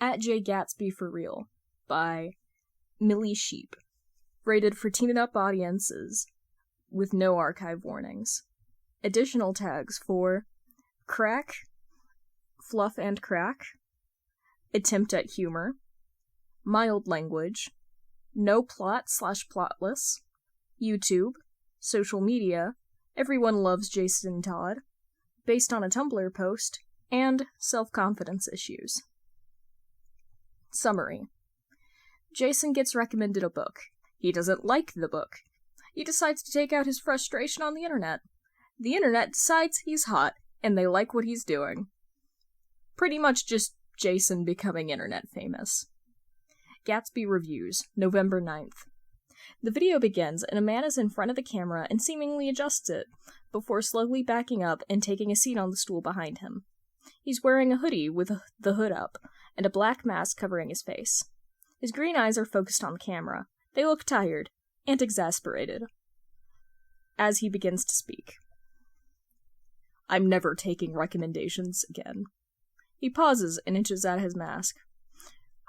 At Jay Gatsby for Real by Millie Sheep. Rated for teen and up audiences with no archive warnings. Additional tags for crack, fluff and crack, attempt at humor, mild language, no plot/plotless, YouTube, social media, everyone loves Jason Todd, based on a Tumblr post, and self-confidence issues. Summary. Jason gets recommended a book. He doesn't like the book. He decides to take out his frustration on the internet. The internet decides he's hot, and they like what he's doing. Pretty much just Jason becoming internet famous. Gatsby Reviews, November 9th. The video begins, and a man is in front of the camera and seemingly adjusts it, before slowly backing up and taking a seat on the stool behind him. He's wearing a hoodie with the hood up, and a black mask covering his face. His green eyes are focused on the camera. They look tired, and exasperated. As he begins to speak. I'm never taking recommendations again. He pauses and inches at his mask.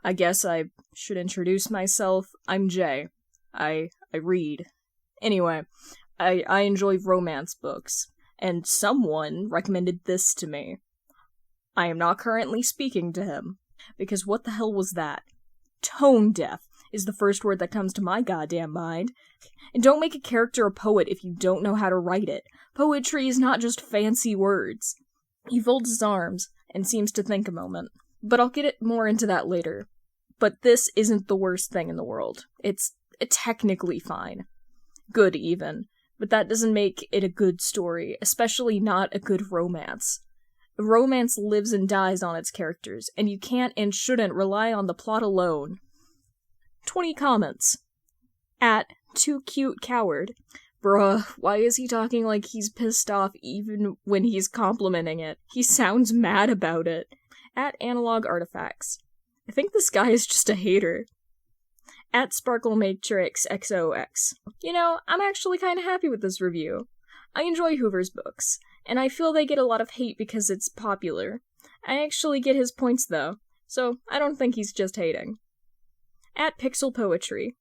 I guess I should introduce myself. I'm Jay. I read. Anyway, I enjoy romance books, and someone recommended this to me. I am not currently speaking to him, because what the hell was that? Tone deaf is the first word that comes to my goddamn mind. And don't make a character a poet if you don't know how to write it. Poetry is not just fancy words. He folds his arms and seems to think a moment. But I'll get more into that later. But this isn't the worst thing in the world. It's technically fine. Good, even. But that doesn't make it a good story, especially not a good romance. A romance lives and dies on its characters, and you can't and shouldn't rely on the plot alone. 20 comments. At Too Cute Coward. Bruh, why is he talking like he's pissed off even when he's complimenting it? He sounds mad about it. At Analog Artifacts. I think this guy is just a hater. At Sparkle Matrix XOX. You know, I'm actually kinda happy with this review. I enjoy Hoover's books, and I feel they get a lot of hate because it's popular. I actually get his points though, so I don't think he's just hating. At Pixel Poetry.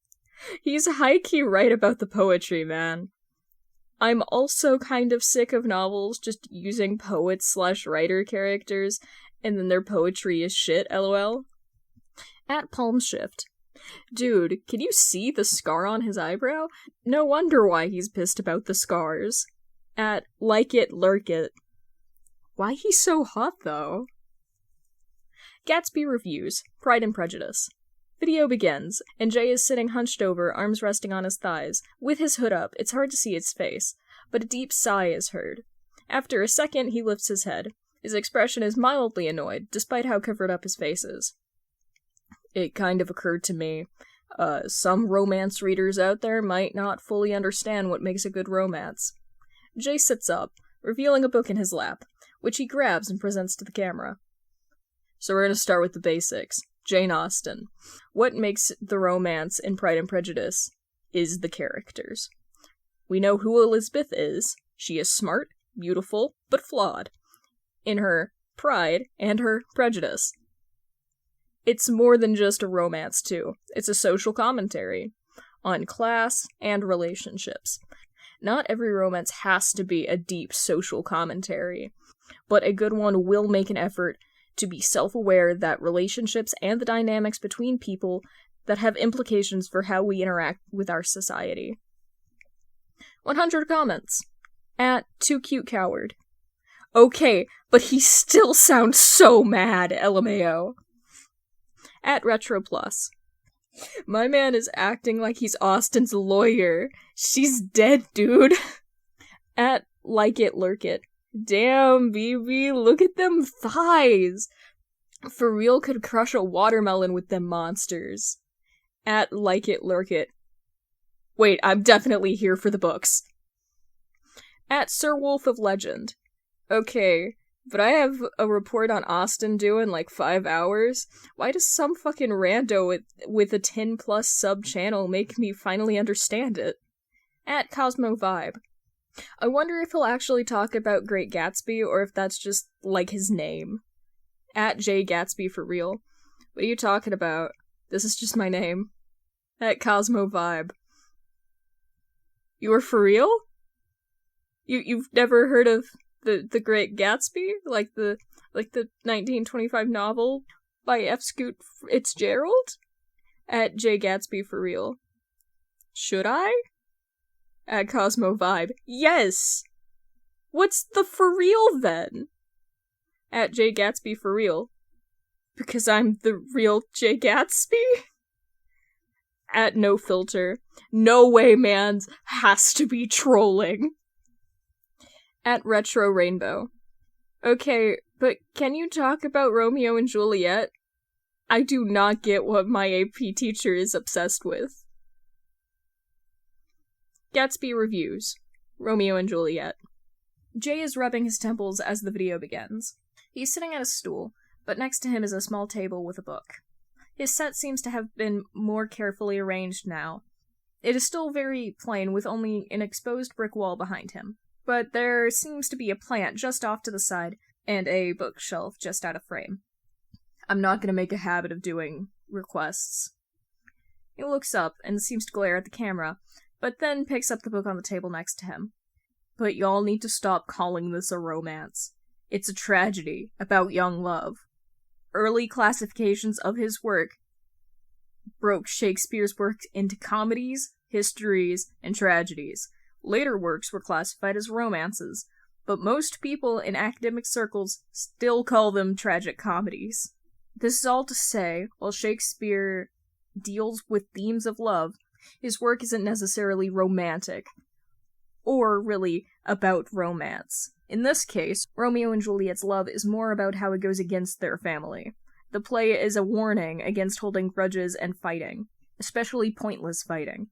He's high-key right about the poetry, man. I'm also kind of sick of novels just using poet/writer characters, and then their poetry is shit, lol. At Palm Shift. Dude, can you see the scar on his eyebrow? No wonder why he's pissed about the scars. At Like It, Lurk It. Why he's so hot, though? Gatsby Reviews, Pride and Prejudice. Video begins, and Jay is sitting hunched over, arms resting on his thighs. With his hood up, it's hard to see his face, but a deep sigh is heard. After a second, he lifts his head. His expression is mildly annoyed, despite how covered up his face is. It kind of occurred to me, some romance readers out there might not fully understand what makes a good romance. Jay sits up, revealing a book in his lap, which he grabs and presents to the camera. So we're gonna start with the basics. Jane Austen. What makes the romance in Pride and Prejudice is the characters. We know who Elizabeth is. She is smart, beautiful, but flawed. In her pride and her prejudice. It's more than just a romance, too. It's a social commentary on class and relationships. Not every romance has to be a deep social commentary, but a good one will make an effort to be self-aware that relationships and the dynamics between people that have implications for how we interact with our society. 100 comments. At Too Cute Coward. Okay, but he still sounds so mad, LMAO. At Retro Plus. My man is acting like he's Austen's lawyer. She's dead, dude. At Like It, Lurk It. Damn, BB, look at them thighs! For real could crush a watermelon with them monsters. At Like It, Lurk It. Wait, I'm definitely here for the books. At Sir Wolf of Legend. Okay, but I have a report on Austen due in like 5 hours. Why does some fucking rando with a 10+ sub channel make me finally understand it? At Cosmo Vibe. I wonder if he'll actually talk about Great Gatsby, or if that's just, like, his name. At Jay Gatsby for Real. What are you talking about? This is just my name. At Cosmo Vibe. You were for real? You've never heard of the Great Gatsby? Like the 1925 novel by F. Scoot Fitzgerald? At Jay Gatsby for real. Should I? At Cosmo Vibe. Yes! What's the for real then? At Jay Gatsby for real. Because I'm the real Jay Gatsby? At No Filter. No way, mans has to be trolling. At Retro Rainbow. Okay, but can you talk about Romeo and Juliet? I do not get what my AP teacher is obsessed with. Gatsby reviews. Romeo and Juliet. Jay is rubbing his temples as the video begins. He's sitting at a stool, but next to him is a small table with a book. His set seems to have been more carefully arranged now. It is still very plain, with only an exposed brick wall behind him. But there seems to be a plant just off to the side, and a bookshelf just out of frame. I'm not gonna make a habit of doing requests. He looks up and seems to glare at the camera, but then picks up the book on the table next to him. But y'all need to stop calling this a romance. It's a tragedy about young love. Early classifications of his work broke Shakespeare's work into comedies, histories, and tragedies. Later works were classified as romances, but most people in academic circles still call them tragic comedies. This is all to say, while Shakespeare deals with themes of love, his work isn't necessarily romantic, or really about romance. In this case, Romeo and Juliet's love is more about how it goes against their family. The play is a warning against holding grudges and fighting, especially pointless fighting.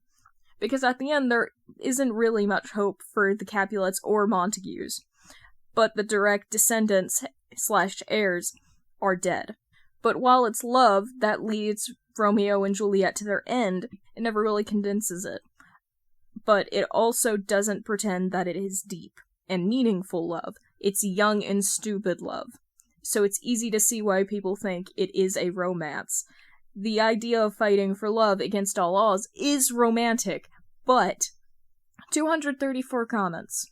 Because at the end, there isn't really much hope for the Capulets or Montagues, but the direct descendants/heirs are dead. But while it's love that leads Romeo and Juliet to their end, it never really condenses it. But it also doesn't pretend that it is deep and meaningful love. It's young and stupid love. So it's easy to see why people think it is a romance. The idea of fighting for love against all odds is romantic, but 234 comments.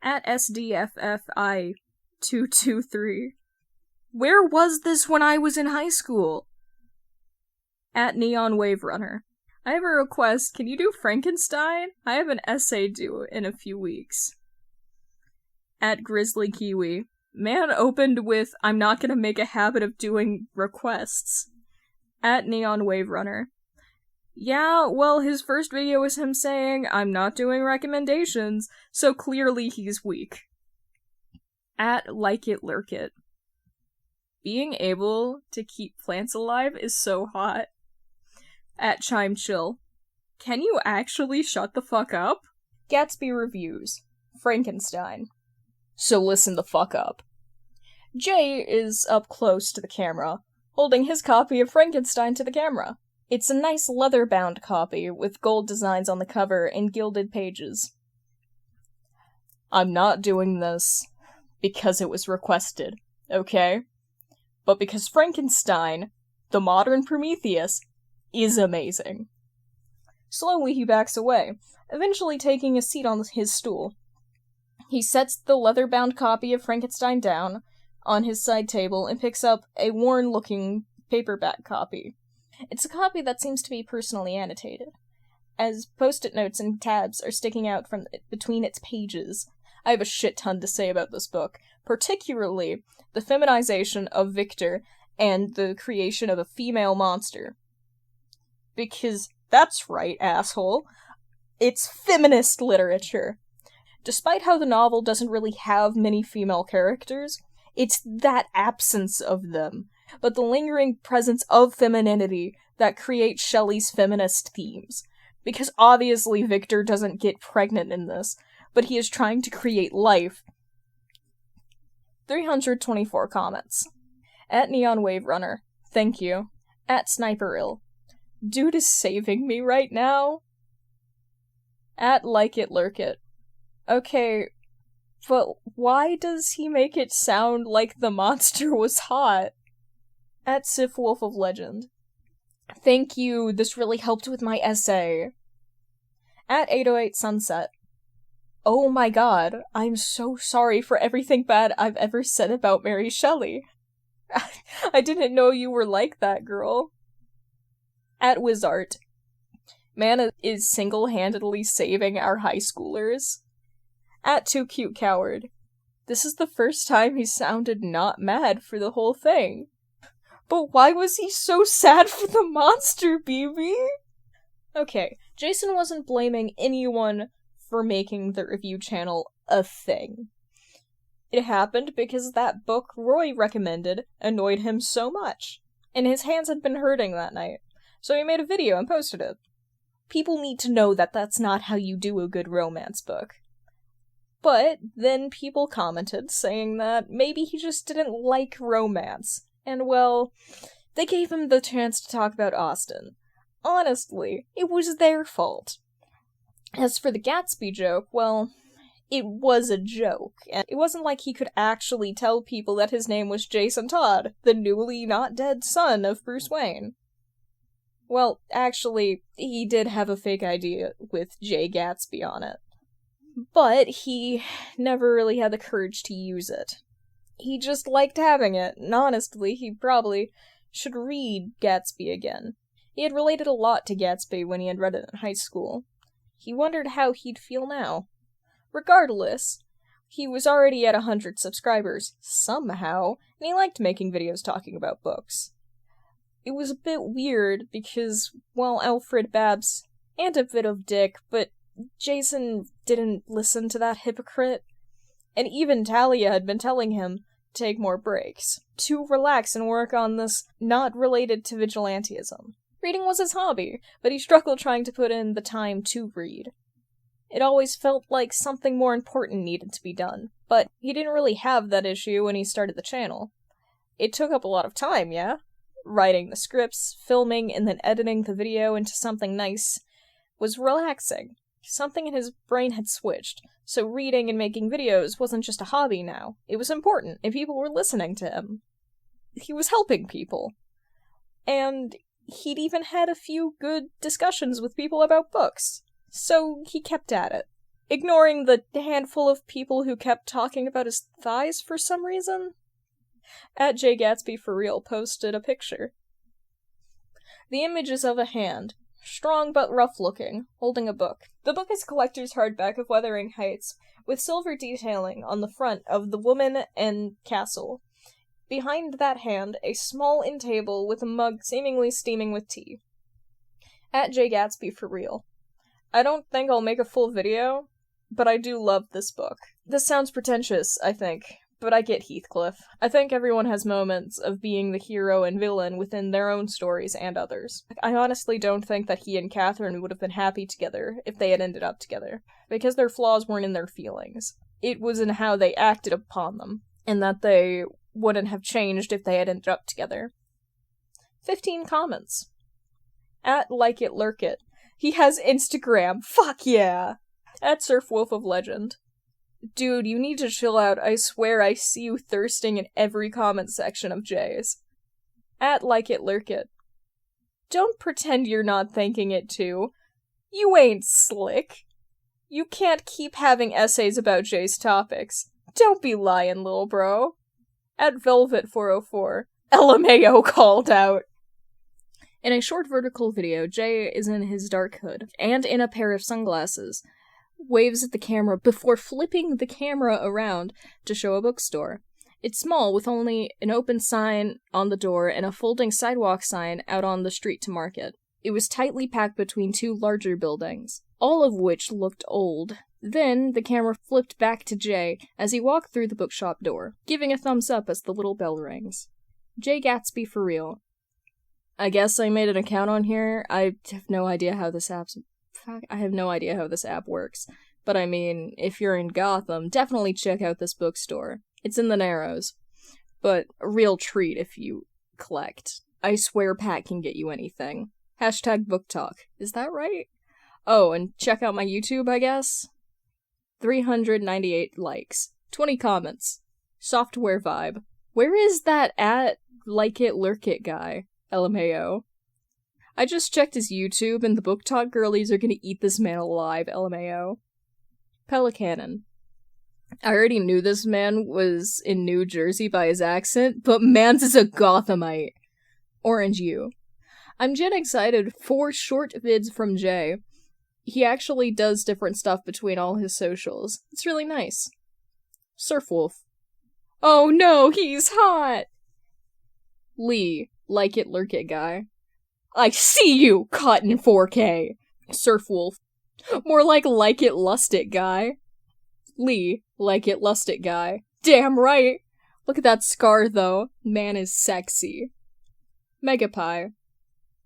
At SDFFI223. Where was this when I was in high school? At Neon Wave Runner. I have a request. Can you do Frankenstein? I have an essay due in a few weeks. At Grizzly Kiwi. Man opened with, I'm not gonna make a habit of doing requests. At Neon Wave Runner. Yeah, well, his first video was him saying, I'm not doing recommendations, so clearly he's weak. At Like It Lurk It. Being able to keep plants alive is so hot. At Chime Chill. Can you actually shut the fuck up? Gatsby reviews. Frankenstein. So listen the fuck up. Jay is up close to the camera, holding his copy of Frankenstein to the camera. It's a nice leather-bound copy with gold designs on the cover and gilded pages. I'm not doing this because it was requested, okay? But because Frankenstein, the modern Prometheus, is amazing. Slowly he backs away, eventually taking a seat on his stool. He sets the leather-bound copy of Frankenstein down on his side table and picks up a worn-looking paperback copy. It's a copy that seems to be personally annotated, as post-it notes and tabs are sticking out from between its pages. I have a shit ton to say about this book, particularly the feminization of Victor and the creation of a female monster. Because that's right, asshole. It's feminist literature. Despite how the novel doesn't really have many female characters, it's that absence of them, but the lingering presence of femininity that creates Shelley's feminist themes. Because obviously Victor doesn't get pregnant in this, but he is trying to create life. 324 comments. At Neon Wave Runner. Thank you. At Sniperil. Dude is saving me right now. At Like It Lurk It. Okay, but why does he make it sound like the monster was hot? At Sif Wolf of Legend. Thank you, this really helped with my essay. At 808 Sunset. Oh my god, I'm so sorry for everything bad I've ever said about Mary Shelley. I didn't know you were like that, girl. At Wizart. Man is single-handedly saving our high schoolers. At Too Cute Coward. This is the first time he sounded not mad for the whole thing. But why was he so sad for the monster, BB? Okay, Jason wasn't blaming anyone for making the review channel a thing. It happened because that book Roy recommended annoyed him so much, and his hands had been hurting that night, so he made a video and posted it. People need to know that that's not how you do a good romance book. But then people commented saying that maybe he just didn't like romance, and well, they gave him the chance to talk about Austen. Honestly, it was their fault. As for the Gatsby joke, well, it was a joke, and it wasn't like he could actually tell people that his name was Jason Todd, the newly not dead son of Bruce Wayne. Well, actually, he did have a fake ID with Jay Gatsby on it. But he never really had the courage to use it. He just liked having it, and honestly, he probably should read Gatsby again. He had related a lot to Gatsby when he had read it in high school. He wondered how he'd feel now. Regardless, he was already at 100 subscribers, somehow, and he liked making videos talking about books. It was a bit weird because, well, Alfred Babs, and a bit of Dick, but Jason didn't listen to that hypocrite. And even Talia had been telling him to take more breaks, to relax and work on this not related to vigilantism. Reading was his hobby, but he struggled trying to put in the time to read. It always felt like something more important needed to be done, but he didn't really have that issue when he started the channel. It took up a lot of time, yeah? Writing the scripts, filming, and then editing the video into something nice was relaxing. Something in his brain had switched, so reading and making videos wasn't just a hobby now. It was important, and people were listening to him. He was helping people. And he'd even had a few good discussions with people about books. So he kept at it, ignoring the handful of people who kept talking about his thighs for some reason. At Jay Gatsby for Real posted a picture. The image is of a hand, strong but rough-looking, holding a book. The book is a collector's hardback of Wuthering Heights, with silver detailing on the front of the woman and castle. Behind that hand, a small end table with a mug seemingly steaming with tea. At Jay Gatsby for Real. I don't think I'll make a full video, but I do love this book. This sounds pretentious, I think, but I get Heathcliff. I think everyone has moments of being the hero and villain within their own stories and others. I honestly don't think that he and Catherine would have been happy together if they had ended up together, because their flaws weren't in their feelings. It was in how they acted upon them, and that they wouldn't have changed if they had ended up together. 15 comments. At Like It Lurk It. He has Instagram. Fuck yeah! At Surf Wolf of Legend. Dude, you need to chill out. I swear I see you thirsting in every comment section of Jay's. At Like It Lurk It. Don't pretend you're not thinking it too. You ain't slick. You can't keep having essays about Jay's topics. Don't be lying, little bro. At Velvet404. LMAO called out. In a short vertical video, Jay is in his dark hood, and in a pair of sunglasses, waves at the camera before flipping the camera around to show a bookstore. It's small, with only an open sign on the door and a folding sidewalk sign out on the street to market. It was tightly packed between two larger buildings, all of which looked old. Then, the camera flipped back to Jay as he walked through the bookshop door, giving a thumbs up as the little bell rings. Jay Gatsby for Real. I guess I made an account on here. I have no idea how this app works. But I mean, if you're in Gotham, definitely check out this bookstore. It's in the Narrows. But a real treat if you collect. I swear Pat can get you anything. Hashtag book talk. Is that right? Oh, and check out my YouTube, I guess? 398 likes. 20 comments. Software vibe. Where is that at like it, lurk it guy. LMAO. I just checked his YouTube and the book talk girlies are gonna eat this man alive. LMAO. Pelicanon. I already knew this man was in New Jersey by his accent, but mans is a Gothamite. Orange U. I'm gen excited for short vids from Jay. He actually does different stuff between all his socials. It's really nice. Surfwolf. Oh no, he's hot! Lee, like it, lurk it guy. I see you, caught in 4K! Surfwolf. More like it, lust it guy. Lee, like it, lust it guy. Damn right! Look at that scar though. Man is sexy. Megapie.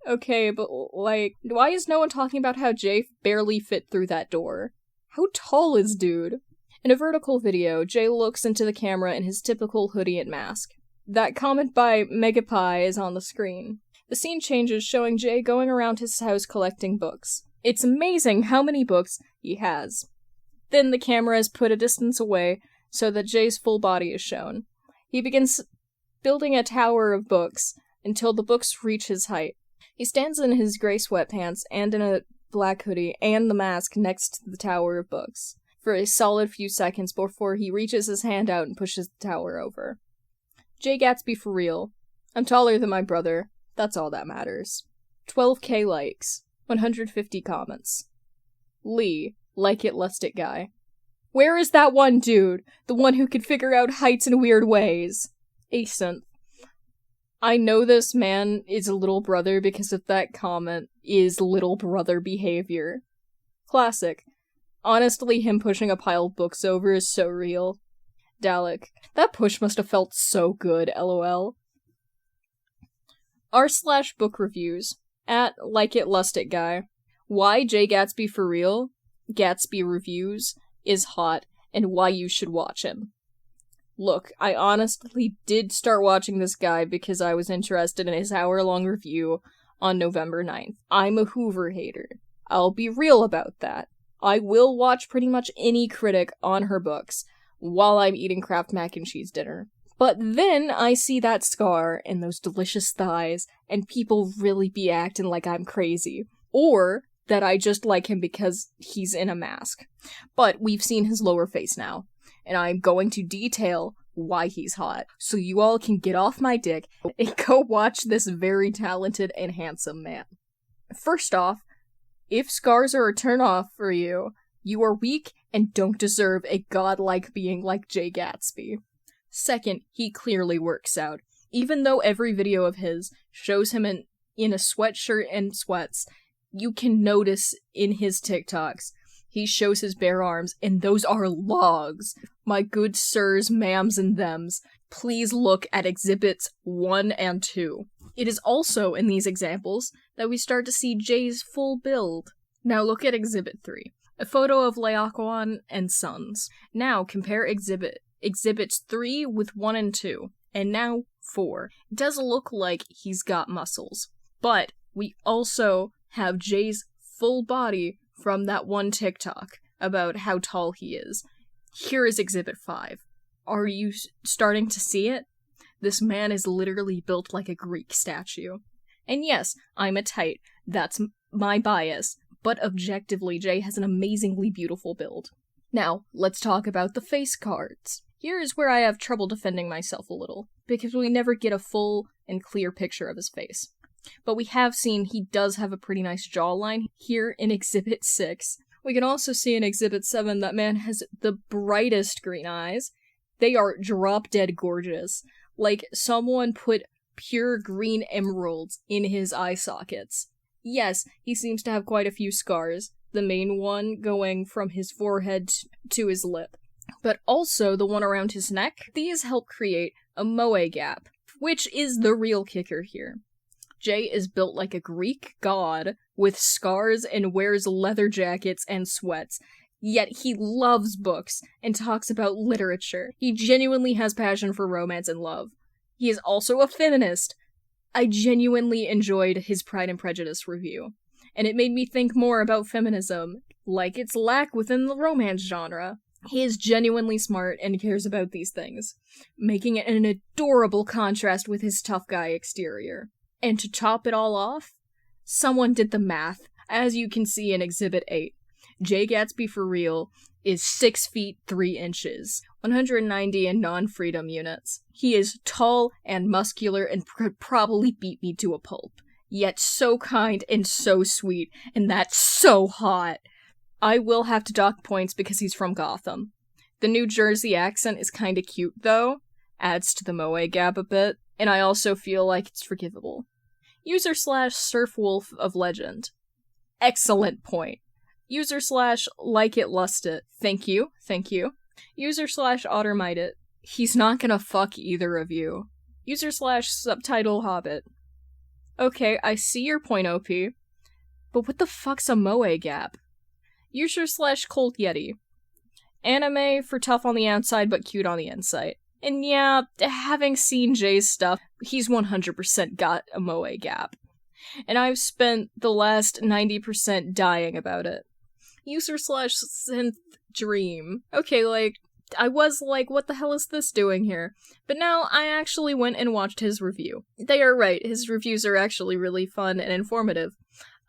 Okay, but like, why is no one talking about how Jay barely fit through that door? How tall is dude? In a vertical video, Jay looks into the camera in his typical hoodie and mask. That comment by Megapie is on the screen. The scene changes, showing Jay going around his house collecting books. It's amazing how many books he has. Then the camera is put a distance away so that Jay's full body is shown. He begins building a tower of books until the books reach his height. He stands in his gray sweatpants and in a black hoodie and the mask next to the tower of books for a solid few seconds before he reaches his hand out and pushes the tower over. Jay Gatsby for real. I'm taller than my brother. That's all that matters. 12k likes. 150 comments. Lee, like it, lust it guy. Where is that one dude? The one who could figure out heights in weird ways. Asynth. I know this man is a little brother because of that comment is little brother behavior. Classic. Honestly, him pushing a pile of books over is so real. Dalek. That push must have felt so good, lol. r/book reviews. At like it, lust it guy. Why Jay Gatsby for real? Gatsby reviews is hot, and why you should watch him. Look, I honestly did start watching this guy because I was interested in his hour-long review on November 9th. I'm a Hoover hater. I'll be real about that. I will watch pretty much any critic on her books while I'm eating Kraft mac and cheese dinner. But then I see that scar and those delicious thighs, and people really be acting like I'm crazy. Or that I just like him because he's in a mask. But we've seen his lower face now, and I'm going to detail why he's hot, so you all can get off my dick and go watch this very talented and handsome man. First off, if scars are a turn-off for you, you are weak and don't deserve a godlike being like Jay Gatsby. Second, he clearly works out. Even though every video of his shows him in a sweatshirt and sweats, you can notice in his TikToks, he shows his bare arms, and those are logs. My good sirs, ma'ams, and thems, please look at exhibits 1 and 2. It is also in these examples that we start to see Jay's full build. Now look at exhibit 3. A photo of Laocoon and Sons. Now compare exhibits 3 with 1 and 2, and now 4. It does look like he's got muscles, but we also have Jay's full body from that one TikTok about how tall he is. Here is exhibit 5. Are you starting to see it? This man is literally built like a Greek statue. And yes, I'm a type. That's my bias. But objectively, Jay has an amazingly beautiful build. Now, let's talk about the face cards. Here is where I have trouble defending myself a little, because we never get a full and clear picture of his face. But we have seen he does have a pretty nice jawline here in Exhibit 6. We can also see in Exhibit 7 that man has the brightest green eyes. They are drop-dead gorgeous. Like someone put pure green emeralds in his eye sockets. Yes, he seems to have quite a few scars, the main one going from his forehead to his lip. But also the one around his neck. These help create a moe gap, which is the real kicker here. Jay is built like a Greek god, with scars and wears leather jackets and sweats, yet he loves books and talks about literature. He genuinely has passion for romance and love. He is also a feminist. I genuinely enjoyed his Pride and Prejudice review, and it made me think more about feminism, like its lack within the romance genre. He is genuinely smart and cares about these things, making it an adorable contrast with his tough guy exterior. And to top it all off, someone did the math, as you can see in Exhibit 8. Jay Gatsby for real is 6 feet 3 inches, 190 in non-freedom units. He is tall and muscular and could probably beat me to a pulp. Yet so kind and so sweet, and that's so hot. I will have to dock points because he's from Gotham. The New Jersey accent is kinda cute though, adds to the Moe gap a bit, and I also feel like it's forgivable. User / Surfwolf of Legend. Excellent point. User / Like It Lust It. Thank you. User / Ottermite It. He's not gonna fuck either of you. User / Subtitle Hobbit. Okay, I see your point, OP. But what the fuck's a Moe gap? User / Cold Yeti. Anime for tough on the outside but cute on the inside. And yeah, having seen Jay's stuff, he's 100% got a Moe gap. And I've spent the last 90% dying about it. User / Synth Dream. Okay, I was like, what the hell is this doing here? But now I actually went and watched his review. They are right, his reviews are actually really fun and informative.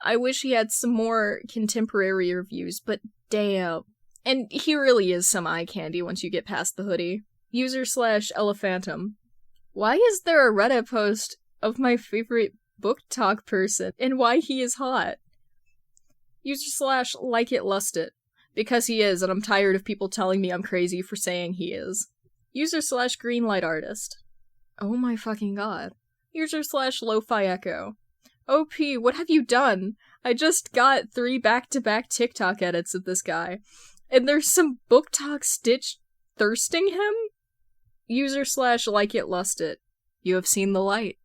I wish he had some more contemporary reviews, but damn. And he really is some eye candy once you get past the hoodie. User / Elephantum. Why is there a Reddit post of my favorite book talk person, and why he is hot? User / Like It Lust It. Because he is, and I'm tired of people telling me I'm crazy for saying he is. User / Greenlight Artist. Oh my fucking god. User / Lo-Fi Echo. OP, what have you done? I just got 3 back-to-back TikTok edits of this guy. And there's some book talk Stitch thirsting him? User / Like It Lust It. You have seen the light.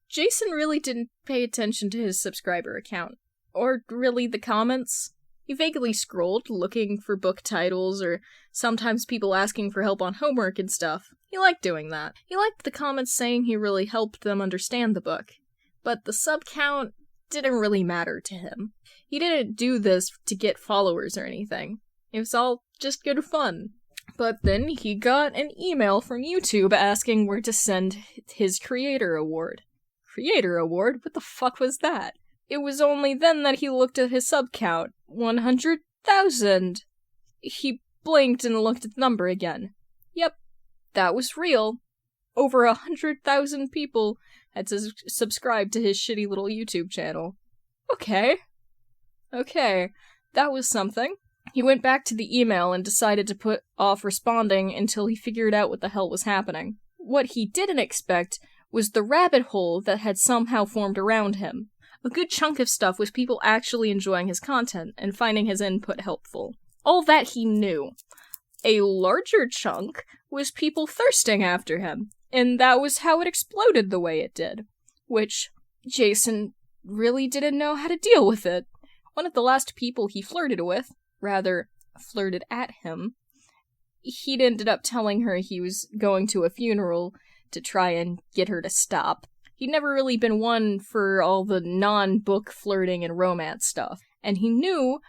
Jason really didn't pay attention to his subscriber account. Or really the comments. He vaguely scrolled, looking for book titles, or sometimes people asking for help on homework and stuff. He liked doing that. He liked the comments saying he really helped them understand the book. But the sub count didn't really matter to him. He didn't do this to get followers or anything. It was all just good fun. But then he got an email from YouTube asking where to send his Creator Award. Creator Award? What the fuck was that? It was only then that he looked at his sub count. 100,000! He blinked and looked at the number again. Yep, that was real. Over 100,000 people had to subscribe to his shitty little YouTube channel. Okay, that was something. He went back to the email and decided to put off responding until he figured out what the hell was happening. What he didn't expect was the rabbit hole that had somehow formed around him. A good chunk of stuff was people actually enjoying his content and finding his input helpful. All that he knew. A larger chunk was people thirsting after him, and that was how it exploded the way it did. Which, Jason really didn't know how to deal with it. One of the last people he flirted at him, he'd ended up telling her he was going to a funeral to try and get her to stop. He'd never really been one for all the non-book flirting and romance stuff, and he knew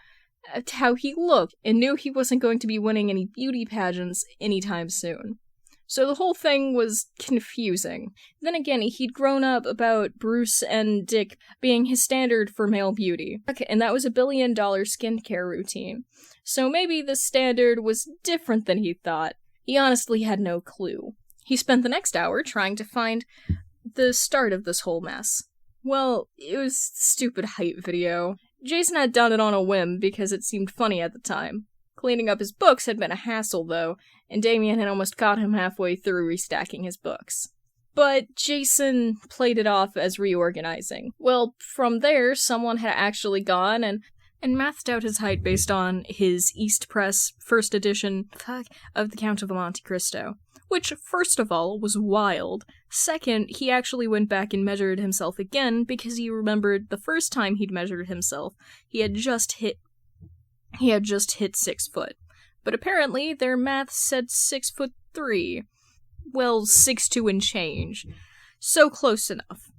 how he looked, and knew he wasn't going to be winning any beauty pageants anytime soon. So the whole thing was confusing. Then again, he'd grown up about Bruce and Dick being his standard for male beauty. Okay, and that was $1 billion skincare routine. So maybe the standard was different than he thought. He honestly had no clue. He spent the next hour trying to find the start of this whole mess. Well, it was a stupid hype video. Jason had done it on a whim because it seemed funny at the time. Cleaning up his books had been a hassle, though, and Damien had almost got him halfway through restacking his books. But Jason played it off as reorganizing. Well, from there, someone had actually gone and mathed out his height based on his East Press first edition of The Count of Monte Cristo. Which, first of all, was wild. Second, he actually went back and measured himself again because he remembered the first time he'd measured himself, he had just hit 6 foot. But apparently, their math said 6'3". Well, 6'2" and change. So close enough.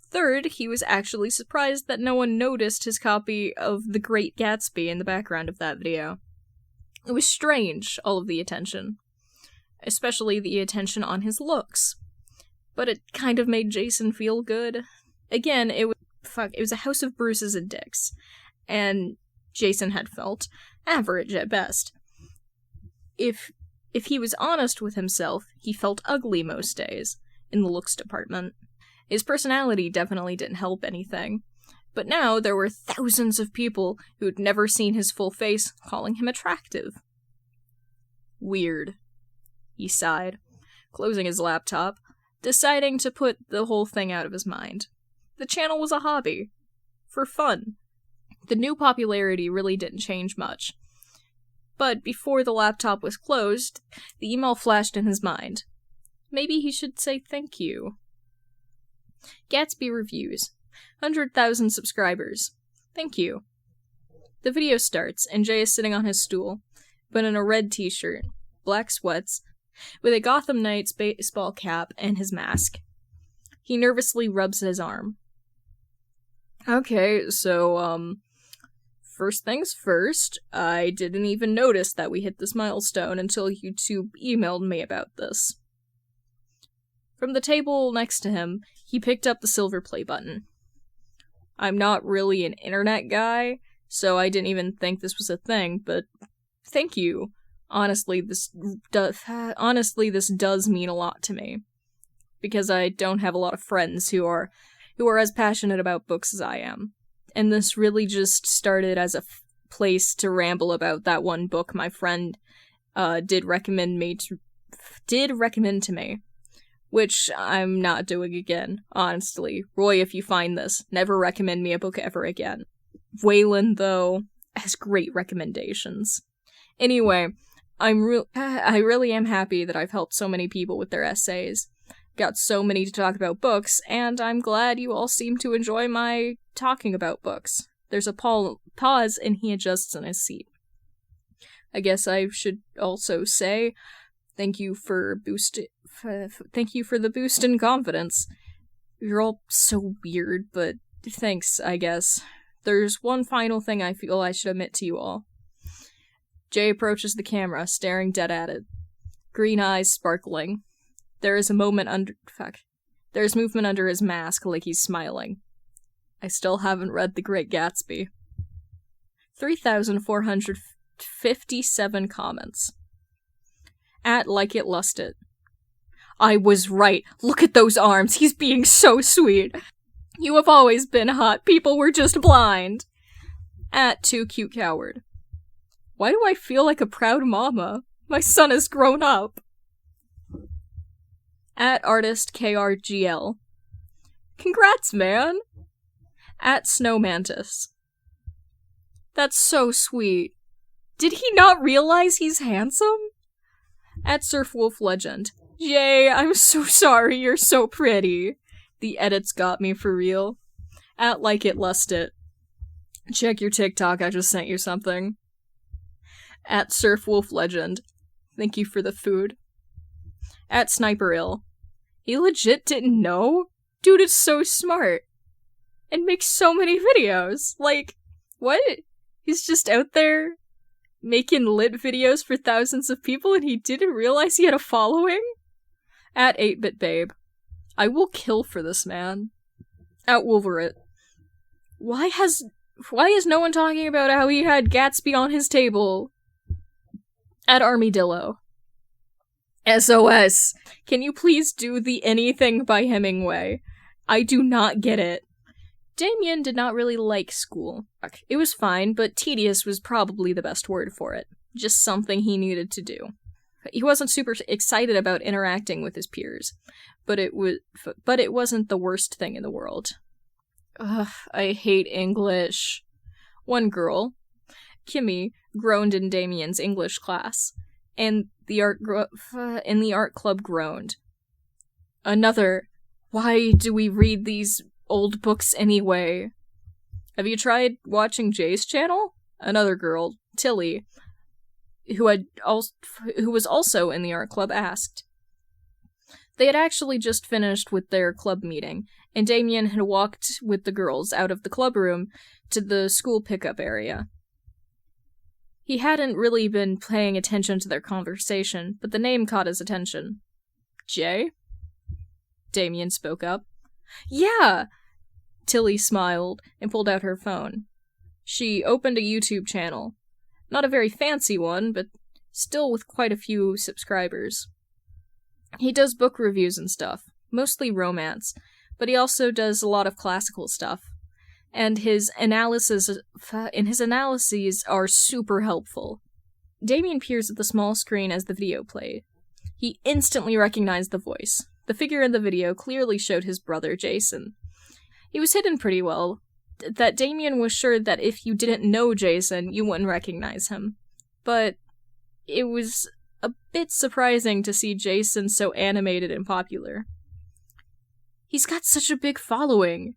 Third, he was actually surprised that no one noticed his copy of The Great Gatsby in the background of that video. It was strange, all of the attention. Especially the attention on his looks. But it kind of made Jason feel good. Again, it was a house of bruises and dicks. And Jason had felt average at best. If he was honest with himself, he felt ugly most days, in the looks department. His personality definitely didn't help anything. But now there were thousands of people who'd never seen his full face calling him attractive. Weird. He sighed, closing his laptop, deciding to put the whole thing out of his mind. The channel was a hobby. For fun. The new popularity really didn't change much. But before the laptop was closed, the email flashed in his mind. Maybe he should say thank you. Gatsby reviews. 100,000 subscribers. Thank you. The video starts, and Jay is sitting on his stool, but in a red t-shirt, black sweats, with a Gotham Knights baseball cap and his mask. He nervously rubs his arm. Okay, so, first things first, I didn't even notice that we hit this milestone until YouTube emailed me about this. From the table next to him, he picked up the silver play button. I'm not really an internet guy, so I didn't even think this was a thing, but thank you. Honestly, this does mean a lot to me. Because I don't have a lot of friends who are as passionate about books as I am. And this really just started as a place to ramble about that one book my friend did recommend to me. Which I'm not doing again, honestly. Roy, if you find this, never recommend me a book ever again. Waylon, though, has great recommendations. Anyway, I really am happy that I've helped so many people with their essays. Got so many to talk about books, and I'm glad you all seem to enjoy my talking about books. There's a pause, and he adjusts in his seat. I guess I should also say thank you for the boost in confidence. You're all so weird, but thanks, I guess. There's one final thing I feel I should admit to you all. Jay approaches the camera, staring dead at it. Green eyes sparkling. There's movement under his mask, like he's smiling. I still haven't read The Great Gatsby. 3,457 comments. At Like It Lust It. I was right. Look at those arms. He's being so sweet. You have always been hot. People were just blind. At Too Cute Coward. Why do I feel like a proud mama? My son has grown up. At Artist KRGL. Congrats, man. At Snowmantis. That's so sweet. Did he not realize he's handsome? At Surfwolf Legend. Jay, I'm so sorry, you're so pretty. The edits got me for real. At Like It Lust It. Check your TikTok, I just sent you something. At Surfwolf Legend. Thank you for the food. At Sniper Ill. He legit didn't know? Dude is so smart. And makes so many videos. Like, what? He's just out there making lit videos for thousands of people and he didn't realize he had a following? At 8-Bit Babe. I will kill for this man. At Wolverine. Why is no one talking about how he had Gatsby on his table? At Armadillo. SOS. Can you please do the Anything by Hemingway? I do not get it. Damien did not really like school. It was fine, but tedious was probably the best word for it. Just something he needed to do. He wasn't super excited about interacting with his peers, but it wasn't the worst thing in the world. Ugh, I hate English. One girl, Kimmy, groaned in Damien's English class, and the art club groaned. Another, why do we read these old books anyway? Have you tried watching Jay's channel? Another girl, Tilly, who was also in the art club, asked. They had actually just finished with their club meeting, and Damien had walked with the girls out of the club room to the school pickup area. He hadn't really been paying attention to their conversation, but the name caught his attention. Jay? Damien spoke up. Yeah! Tilly smiled and pulled out her phone. She opened a YouTube channel. Not a very fancy one, but still with quite a few subscribers. He does book reviews and stuff, mostly romance, but he also does a lot of classical stuff. And his analyses are super helpful. Damien peers at the small screen as the video played. He instantly recognized the voice. The figure in the video clearly showed his brother Jason. He was hidden pretty well, that Damien was sure that if you didn't know Jason, you wouldn't recognize him. But it was a bit surprising to see Jason so animated and popular. He's got such a big following.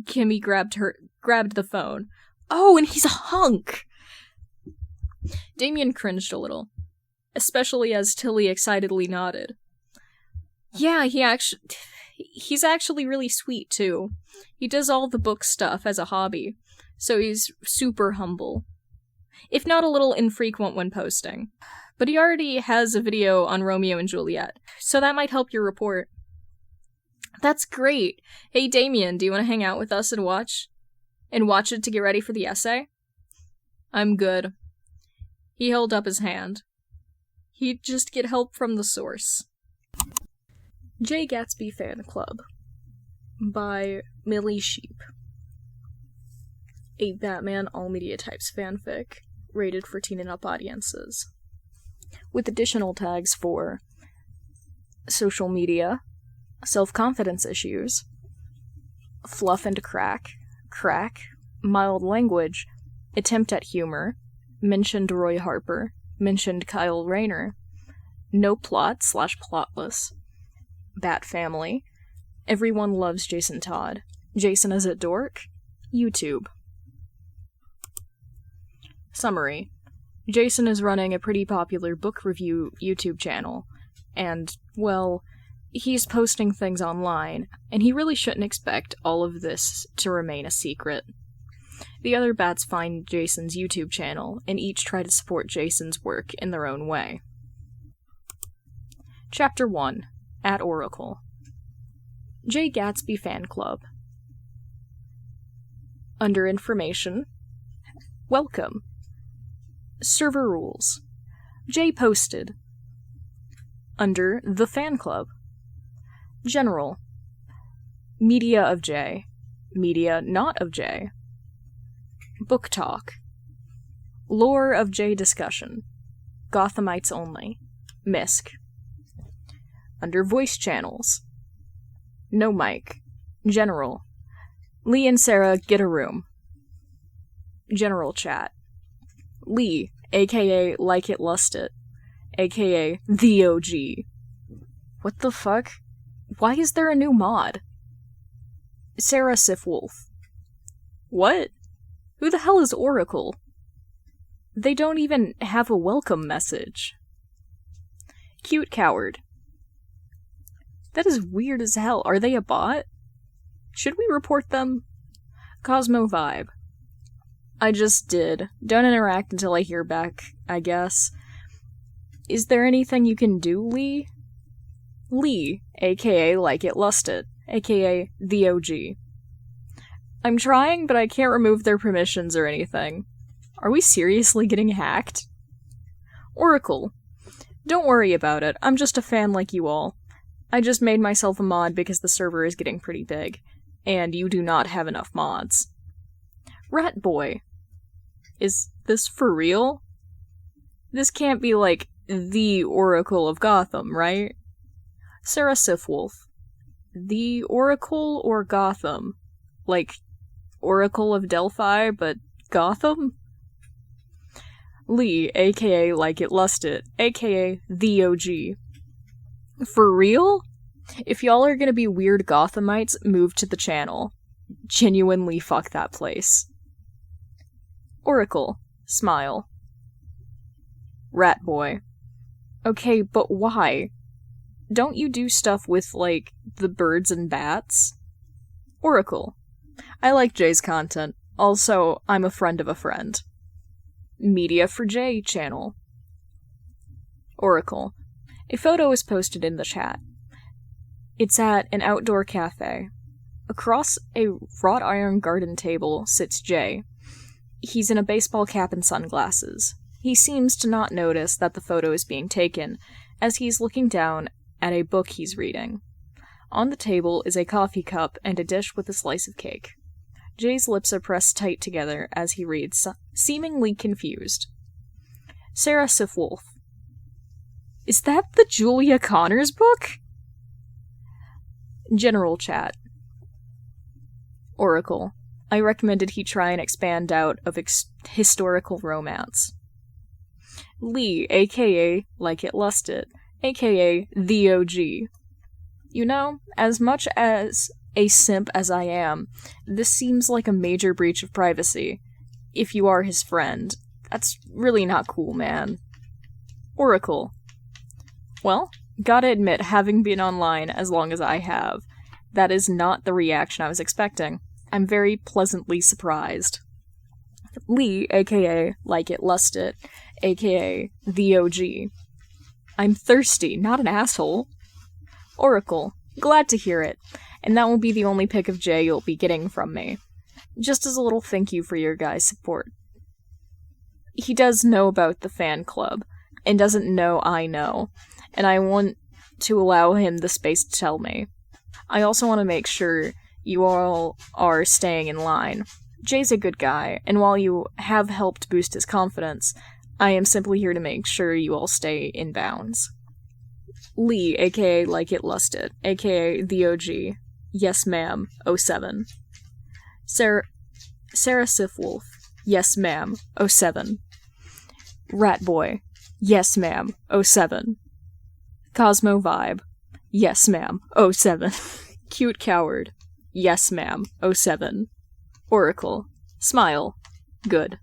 Kimmy grabbed the phone. Oh, and he's a hunk! Damien cringed a little, especially as Tilly excitedly nodded. Yeah, he's actually really sweet, too. He does all the book stuff as a hobby, so he's super humble. If not a little infrequent when posting. But he already has a video on Romeo and Juliet, so that might help your report. That's great! Hey Damien, do you want to hang out with us and watch it to get ready for the essay? I'm good. He held up his hand. He'd just get help from the source. Jay Gatsby Fan Club by Millie Sheep. A Batman all media types fanfic, rated for teen and up audiences. With additional tags for social media, self-confidence issues, fluff and crack, mild language, attempt at humor, mentioned Roy Harper, mentioned Kyle Rayner, no plot / plotless, Bat Family, everyone loves Jason Todd, Jason is a dork, YouTube. Summary. Jason is running a pretty popular book review YouTube channel, and, well, he's posting things online, and he really shouldn't expect all of this to remain a secret. The other bats find Jason's YouTube channel, and each try to support Jason's work in their own way. Chapter 1. At Oracle. Jay Gatsby Fan Club. Under Information. Welcome. Server Rules. Jay posted. Under The Fan Club. General. Media of Jay. Media not of Jay. Book Talk. Lore of Jay discussion. Gothamites only. Misk. Under Voice Channels. No mic. General. Lee and Sarah get a room. General Chat. Lee, aka Like It Lust It, aka The OG. What the fuck? Why is there a new mod? Sarah Sifwolf. What? Who the hell is Oracle? They don't even have a welcome message. Cute Coward. That is weird as hell. Are they a bot? Should we report them? Cosmo Vibe. I just did. Don't interact until I hear back, I guess. Is there anything you can do, Lee? Lee, aka Like It Lust It, aka The OG. I'm trying, but I can't remove their permissions or anything. Are we seriously getting hacked? Oracle. Don't worry about it, I'm just a fan like you all. I just made myself a mod because the server is getting pretty big, and you do not have enough mods. Rat Boy. Is this for real? This can't be like the Oracle of Gotham, right? Sarah Sifwolf. The Oracle or Gotham? Like, Oracle of Delphi, but Gotham? Lee, aka Like It Lust It, aka The OG. For real? If y'all are gonna be weird Gothamites, move to the channel. Genuinely fuck that place. Oracle. Smile. Rat Boy. Okay, but why? Don't you do stuff with, like, the birds and bats? Oracle. I like Jay's content. Also, I'm a friend of a friend. Media for Jay channel. Oracle. A photo is posted in the chat. It's at an outdoor cafe. Across a wrought iron garden table sits Jay. He's in a baseball cap and sunglasses. He seems to not notice that the photo is being taken, as he's looking down at a book he's reading. On the table is a coffee cup and a dish with a slice of cake. Jay's lips are pressed tight together as he reads, seemingly confused. Sarah Sifwolf. Is that the Julia Connors book? General chat. Oracle. I recommended he try and expand out of historical romance. Lee, aka Like It Lust It, aka The OG. You know, as much as a simp as I am, this seems like a major breach of privacy. If you are his friend, that's really not cool, man. Oracle. Well, gotta admit, having been online as long as I have, that is not the reaction I was expecting. I'm very pleasantly surprised. Lee, aka Like It Lust It, aka The OG. I'm thirsty, not an asshole. Oracle. Glad to hear it, and that will be the only pic of Jay you'll be getting from me. Just as a little thank you for your guys' support. He does know about the fan club, and doesn't know I know, and I want to allow him the space to tell me. I also want to make sure you all are staying in line. Jay's a good guy, and while you have helped boost his confidence, I am simply here to make sure you all stay in bounds. Lee, aka Like It Lust It, aka The OG. Yes ma'am, 07. Sarah Sifwolf. Yes ma'am, 07. Ratboy. Yes ma'am, 07. Cosmo Vibe. Yes ma'am, 07. Cute Coward. Yes ma'am, 07. Oracle. Smile. Good.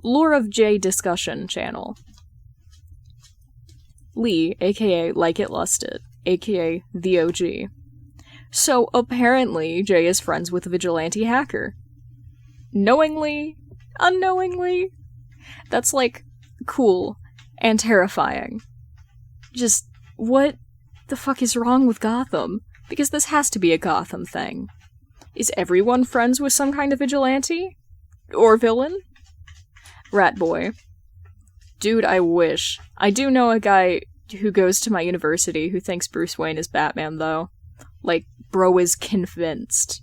Lore of Jay discussion channel. Lee, aka Like It Lust It, aka The OG. So apparently Jay is friends with a vigilante hacker. Knowingly? Unknowingly? That's like cool and terrifying. Just what the fuck is wrong with Gotham? Because this has to be a Gotham thing. Is everyone friends with some kind of vigilante? Or villain? Ratboy. Dude, I wish. I do know a guy who goes to my university who thinks Bruce Wayne is Batman, though. Like, bro is convinced.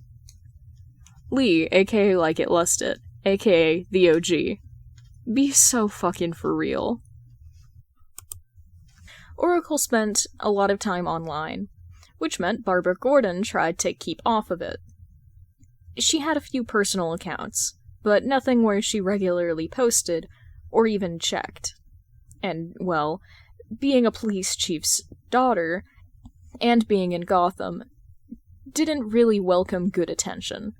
Lee, aka Like It Lust It, aka The OG. Be so fucking for real. Oracle spent a lot of time online, which meant Barbara Gordon tried to keep off of it. She had a few personal accounts, but nothing where she regularly posted or even checked. And, well, being a police chief's daughter, and being in Gotham, didn't really welcome good attention.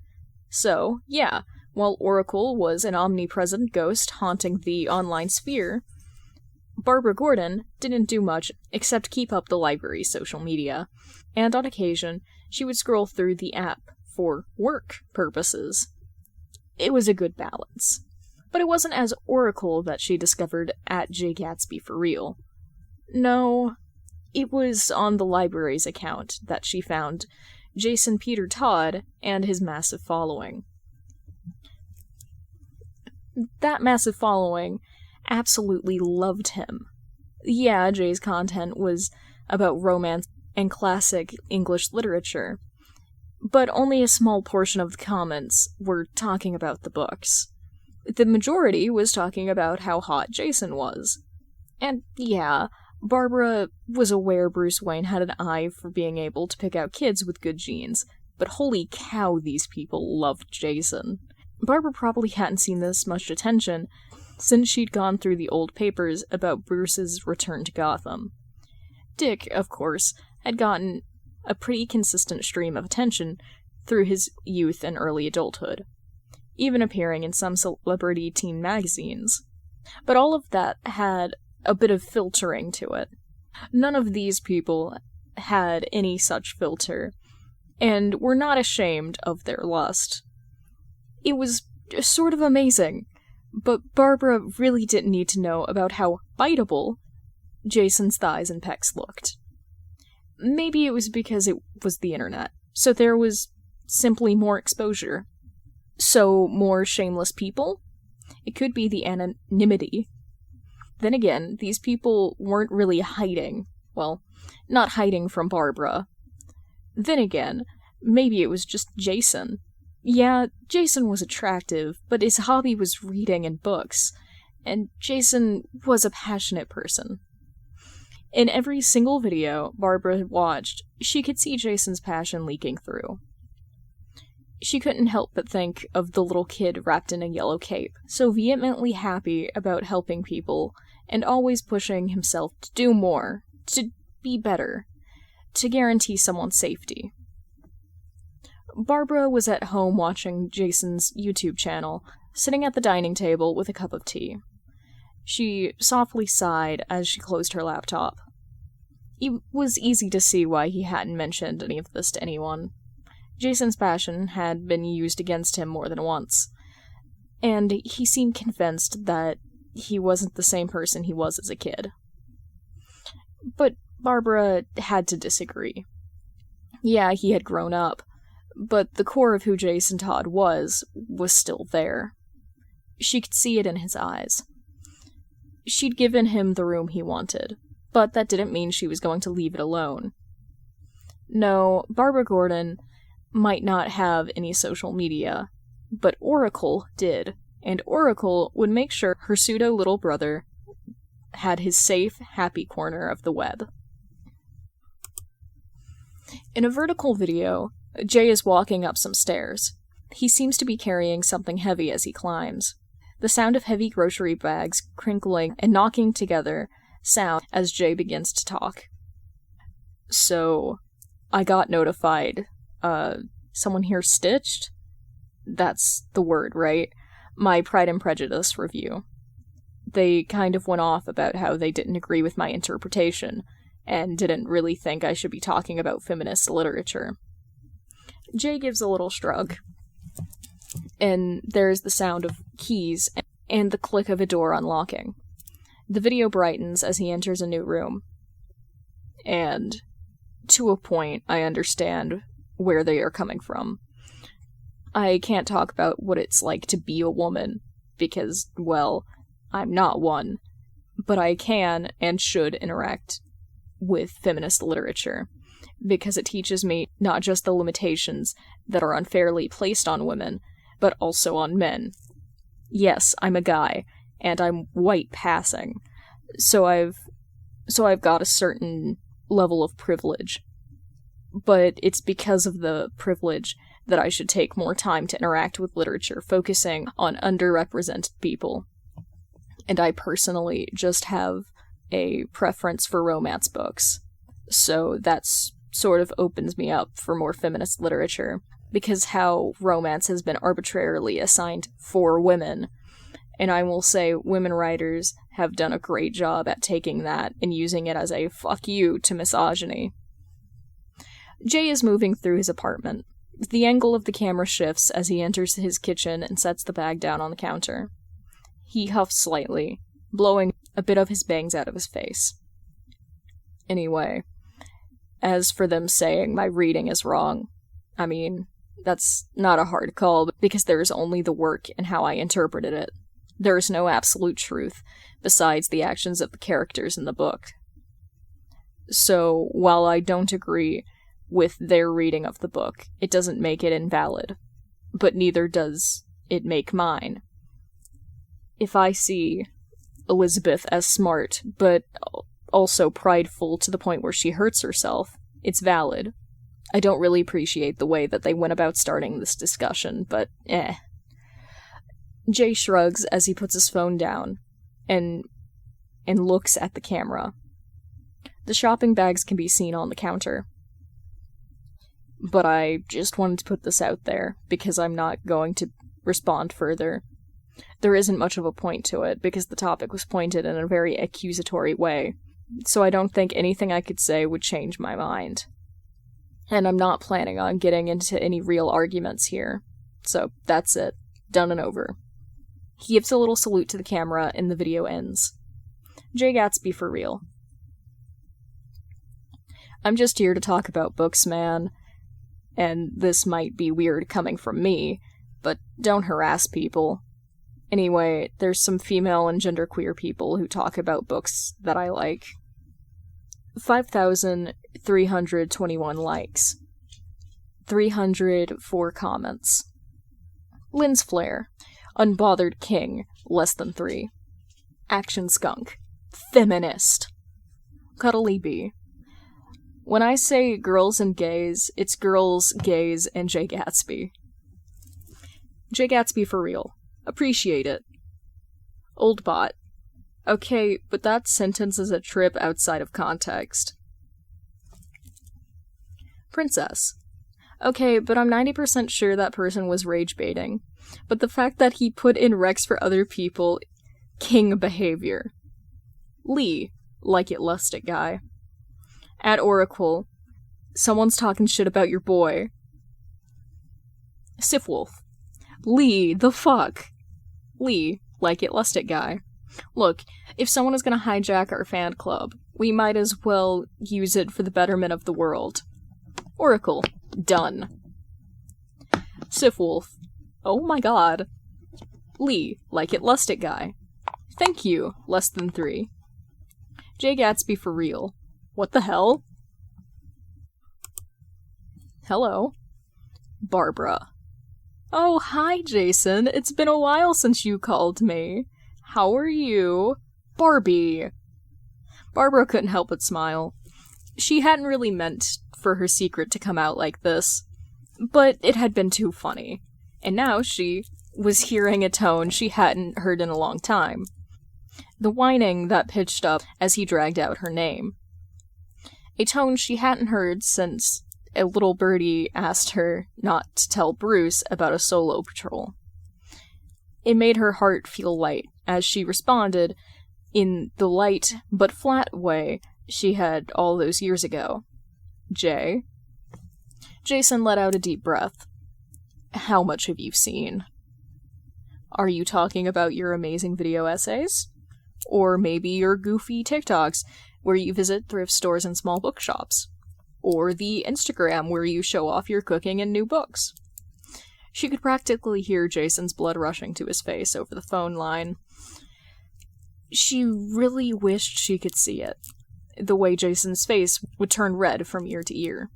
So, yeah, while Oracle was an omnipresent ghost haunting the online sphere, Barbara Gordon didn't do much except keep up the library's social media, and on occasion, she would scroll through the app for work purposes. It was a good balance. But it wasn't as Oracle that she discovered at Jay Gatsby for real. No, it was on the library's account that she found Jason Peter Todd and his massive following. That massive following absolutely loved him. Yeah, Jay's content was about romance and classic English literature, but only a small portion of the comments were talking about the books. The majority was talking about how hot Jason was. And yeah, Barbara was aware Bruce Wayne had an eye for being able to pick out kids with good genes, but holy cow, these people loved Jason. Barbara probably hadn't seen this much attention since she'd gone through the old papers about Bruce's return to Gotham. Dick, of course, had gotten a pretty consistent stream of attention through his youth and early adulthood, even appearing in some celebrity teen magazines. But all of that had a bit of filtering to it. None of these people had any such filter, and were not ashamed of their lust. It was sort of amazing. But Barbara really didn't need to know about how biteable Jason's thighs and pecs looked. Maybe it was because it was the internet, so there was simply more exposure. So, more shameless people? It could be the anonymity. Then again, these people weren't really hiding. Well, not hiding from Barbara. Then again, maybe it was just Jason. Yeah, Jason was attractive, but his hobby was reading and books, and Jason was a passionate person. In every single video Barbara watched, she could see Jason's passion leaking through. She couldn't help but think of the little kid wrapped in a yellow cape, so vehemently happy about helping people, and always pushing himself to do more, to be better, to guarantee someone's safety. Barbara was at home watching Jason's YouTube channel, sitting at the dining table with a cup of tea. She softly sighed as she closed her laptop. It was easy to see why he hadn't mentioned any of this to anyone. Jason's passion had been used against him more than once, and he seemed convinced that he wasn't the same person he was as a kid. But Barbara had to disagree. Yeah, he had grown up, but the core of who Jason Todd was still there. She could see it in his eyes. She'd given him the room he wanted, but that didn't mean she was going to leave it alone. No, Barbara Gordon might not have any social media, but Oracle did, and Oracle would make sure her pseudo-little brother had his safe, happy corner of the web. In a vertical video, Jay is walking up some stairs. He seems to be carrying something heavy as he climbs. The sound of heavy grocery bags crinkling and knocking together sound as Jay begins to talk. So, I got notified. Someone here stitched? That's the word, right? My Pride and Prejudice review. They kind of went off about how they didn't agree with my interpretation, and didn't really think I should be talking about feminist literature. Jay gives a little shrug, and there's the sound of keys and the click of a door unlocking. The video brightens as he enters a new room, and to a point, I understand where they are coming from. I can't talk about what it's like to be a woman, because, well, I'm not one, but I can and should interact with feminist literature, because it teaches me not just the limitations that are unfairly placed on women, but also on men. Yes, I'm a guy, and I'm white passing, so I've got a certain level of privilege. But it's because of the privilege that I should take more time to interact with literature, focusing on underrepresented people. And I personally just have a preference for romance books, so that's sort of opens me up for more feminist literature, because how romance has been arbitrarily assigned for women, and I will say women writers have done a great job at taking that and using it as a fuck you to misogyny. Jay is moving through his apartment. The angle of the camera shifts as he enters his kitchen and sets the bag down on the counter. He huffs slightly, blowing a bit of his bangs out of his face. Anyway, as for them saying my reading is wrong, I mean, that's not a hard call, because there is only the work and how I interpreted it. There is no absolute truth, besides the actions of the characters in the book. So, while I don't agree with their reading of the book, it doesn't make it invalid, but neither does it make mine. If I see Elizabeth as smart, but also prideful to the point where she hurts herself, it's valid. I don't really appreciate the way that they went about starting this discussion, but Jay shrugs as he puts his phone down and looks at the camera. The shopping bags can be seen on the counter. But I just wanted to put this out there, because I'm not going to respond further. There isn't much of a point to it, because the topic was pointed in a very accusatory way, so I don't think anything I could say would change my mind. And I'm not planning on getting into any real arguments here, so that's it. Done and over. He gives a little salute to the camera and the video ends. Jay Gatsby for real. I'm just here to talk about books, man. And this might be weird coming from me, but don't harass people. Anyway, there's some female and genderqueer people who talk about books that I like. 5,321 likes. 304 comments. Lynn's Flare. Unbothered King. Less than 3. Action Skunk. Feminist. Cuddly Bee. When I say girls and gays, it's girls, gays, and Jay Gatsby. Jay Gatsby for real. Appreciate it. Old bot. Okay, but that sentence is a trip outside of context. Princess. Okay, but I'm 90% sure that person was rage baiting. But the fact that he put in Rex for other people, king behavior. Lee. Like it lusted guy. At Oracle. Someone's talking shit about your boy. Sifwolf. Lee, the fuck? Lee, like it lusted guy. Look, if someone is gonna hijack our fan club, we might as well use it for the betterment of the world. Oracle. Done. Sifwolf. Oh my god. Lee, like it lusted guy. Thank you, less than 3. Jay Gatsby for real. What the hell? Hello. Barbara. Oh, hi, Jason. It's been a while since you called me. How are you? Barbie. Barbara couldn't help but smile. She hadn't really meant for her secret to come out like this, but it had been too funny. And now she was hearing a tone she hadn't heard in a long time. The whining that pitched up as he dragged out her name. A tone she hadn't heard since a little birdie asked her not to tell Bruce about a solo patrol. It made her heart feel light as she responded in the light but flat way she had all those years ago. Jay? Jason let out a deep breath. How much have you seen? Are you talking about your amazing video essays? Or maybe your goofy TikToks where you visit thrift stores and small bookshops? Or the Instagram where you show off your cooking and new books? She could practically hear Jason's blood rushing to his face over the phone line. She really wished she could see it, the way Jason's face would turn red from ear to ear.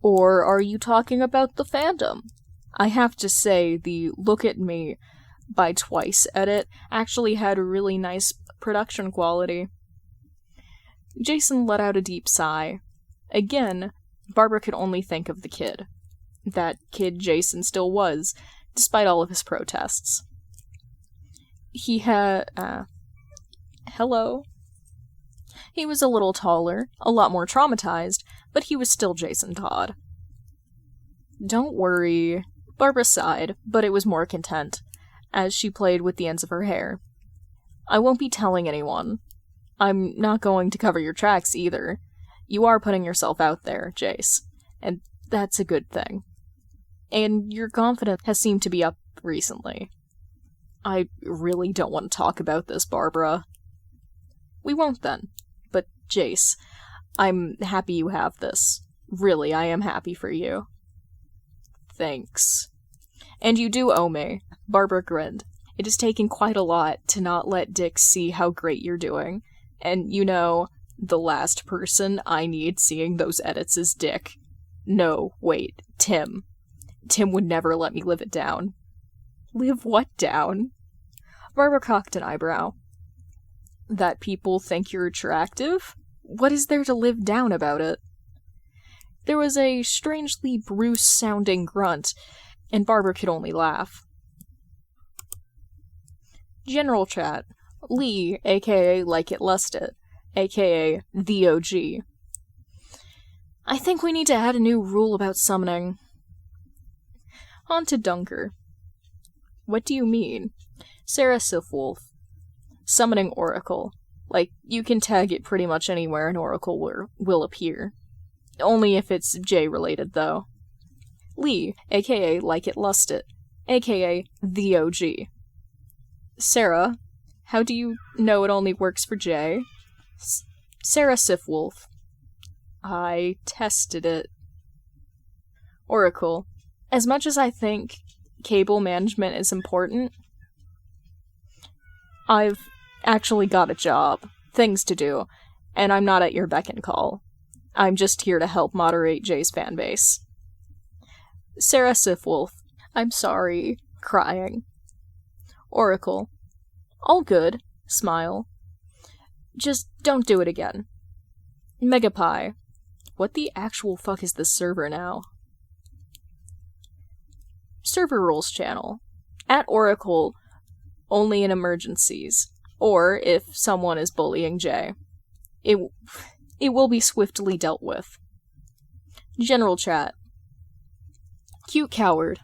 Or are you talking about the fandom? I have to say, the Look at Me by Twice edit actually had a really nice production quality. Jason let out a deep sigh. Again, Barbara could only think of the kid. That kid Jason still was, despite all of his protests. He had, hello? He was a little taller, a lot more traumatized, but he was still Jason Todd. Don't worry. Barbara sighed, but it was more content, as she played with the ends of her hair. I won't be telling anyone. I'm not going to cover your tracks either. You are putting yourself out there, Jace, and that's a good thing. And your confidence has seemed to be up recently. I really don't want to talk about this, Barbara. We won't then. But, Jace, I'm happy you have this. Really, I am happy for you. Thanks. And you do owe me. Barbara grinned. It is taking quite a lot to not let Dick see how great you're doing. And, you know, the last person I need seeing those edits is Dick. No, wait, Tim. Tim would never let me live it down. Live what down? Barbara cocked an eyebrow. That people think you're attractive? What is there to live down about it? There was a strangely Bruce-sounding grunt, and Barbara could only laugh. General chat. Lee, aka Like It Lusted, aka The OG. I think we need to add a new rule about summoning. Haunted Dunker. What do you mean? Sarah Sifwolf. Summoning Oracle. Like, you can tag it pretty much anywhere an Oracle will appear. Only if it's J-related, though. Lee, aka Like It Lusted, aka the OG. Sarah, how do you know it only works for Jay? Sarah Sifwolf. I tested it. Oracle, as much as I think cable management is important, I've actually got a job, things to do, and I'm not at your beck and call. I'm just here to help moderate Jay's fanbase. Sarah Sifwolf, I'm sorry, crying. Oracle, all good, smile. Just don't do it again. Megapie, what the actual fuck is this server now? Server rules channel. At Oracle, only in emergencies, or if someone is bullying Jay. It will be swiftly dealt with. General chat. Cute coward.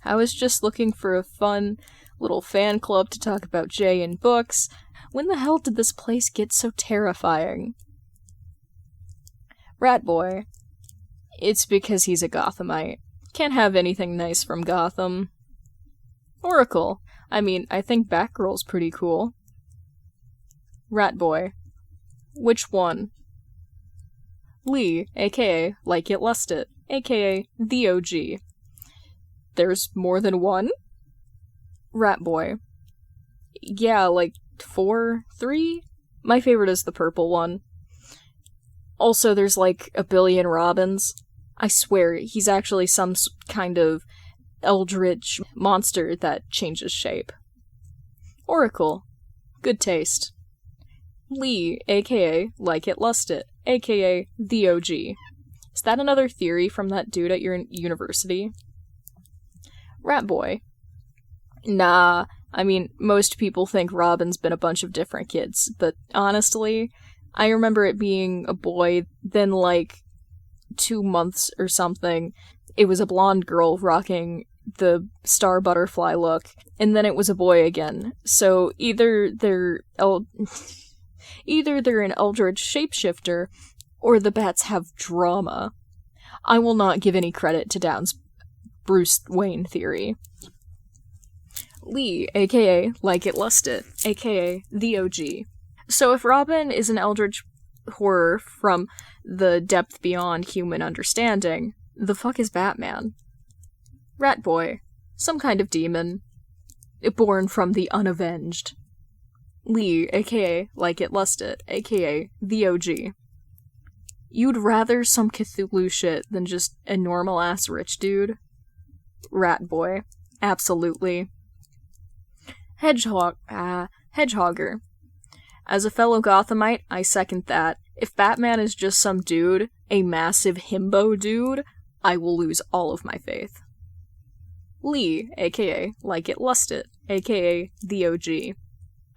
I was just looking for a fun little fan club to talk about Jay and books. When the hell did this place get so terrifying? Rat Boy. It's because he's a Gothamite. Can't have anything nice from Gotham. Oracle. I mean, I think Batgirl's pretty cool. Rat Boy. Which one? Lee, aka Like It Lust It, aka the OG. There's more than one? Rat Boy. Yeah, like 4, 3? My favorite is the purple one. Also, there's like a billion Robins. I swear, he's actually some kind of eldritch monster that changes shape. Oracle. Good taste. Lee, aka Like It Lust It, aka the OG. Is that another theory from that dude at your university? Rat Boy. Nah, I mean, most people think Robin's been a bunch of different kids, but honestly, I remember it being a boy, then like 2 months or something, it was a blonde girl rocking the star butterfly look, and then it was a boy again. So either they're an eldritch shapeshifter, or the bats have drama. I will not give any credit to Down's Bruce Wayne theory. Lee, aka Like It Lust It, aka the OG. So if Robin is an eldritch horror from the depth beyond human understanding, the fuck is Batman? Rat Boy. Some kind of demon. Born from the unavenged. Lee, aka Like It Lust It, aka the OG. You'd rather some Cthulhu shit than just a normal-ass rich dude? Rat Boy. Absolutely. Hedgehogger. As a fellow Gothamite, I second that. If Batman is just some dude, a massive himbo dude, I will lose all of my faith. Lee, aka Like It Lust It, aka the OG.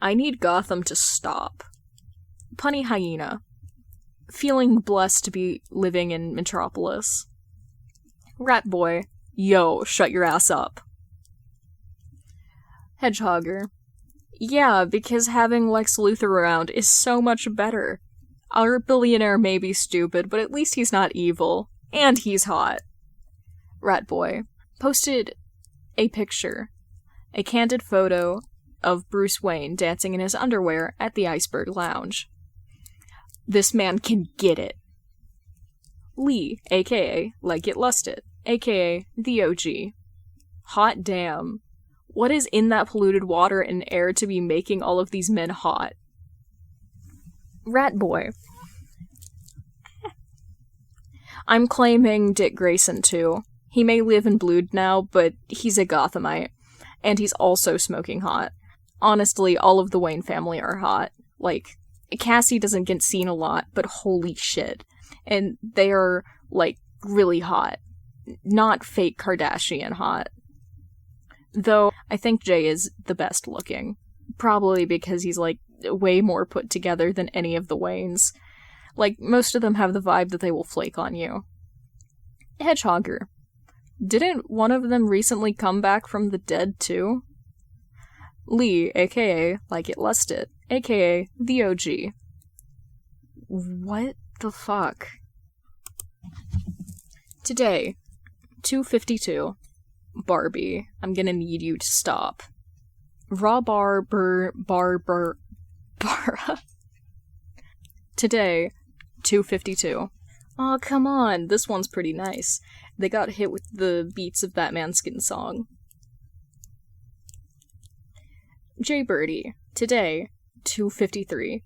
I need Gotham to stop. Punny Hyena. Feeling blessed to be living in Metropolis. Rat Boy. Yo, shut your ass up. Hedgehogger. Yeah, because having Lex Luthor around is so much better. Our billionaire may be stupid, but at least he's not evil. And he's hot. Rat Boy. Posted a picture. A candid photo of Bruce Wayne dancing in his underwear at the Iceberg Lounge. This man can get it. Lee, aka Like It Lust It, aka the OG. Hot damn. What is in that polluted water and air to be making all of these men hot? Rat Boy. I'm claiming Dick Grayson too. He may live in Blood now, but he's a Gothamite. And he's also smoking hot. Honestly, all of the Wayne family are hot. Like, Cassie doesn't get seen a lot, but holy shit. And they are, like, really hot. Not fake Kardashian hot. Though, I think Jay is the best looking. Probably because he's, like, way more put together than any of the Waynes. Like, most of them have the vibe that they will flake on you. Hedgehogger. Didn't one of them recently come back from the dead, too? Lee, aka Like It Lust It, aka the OG. What the fuck? Today, 2:52. Barbie, I'm gonna need you to stop. Bara. Today, 2:52. Aw, come on, this one's pretty nice. They got hit with the beats of that Manskin song. Jay Birdie, today, 2:53.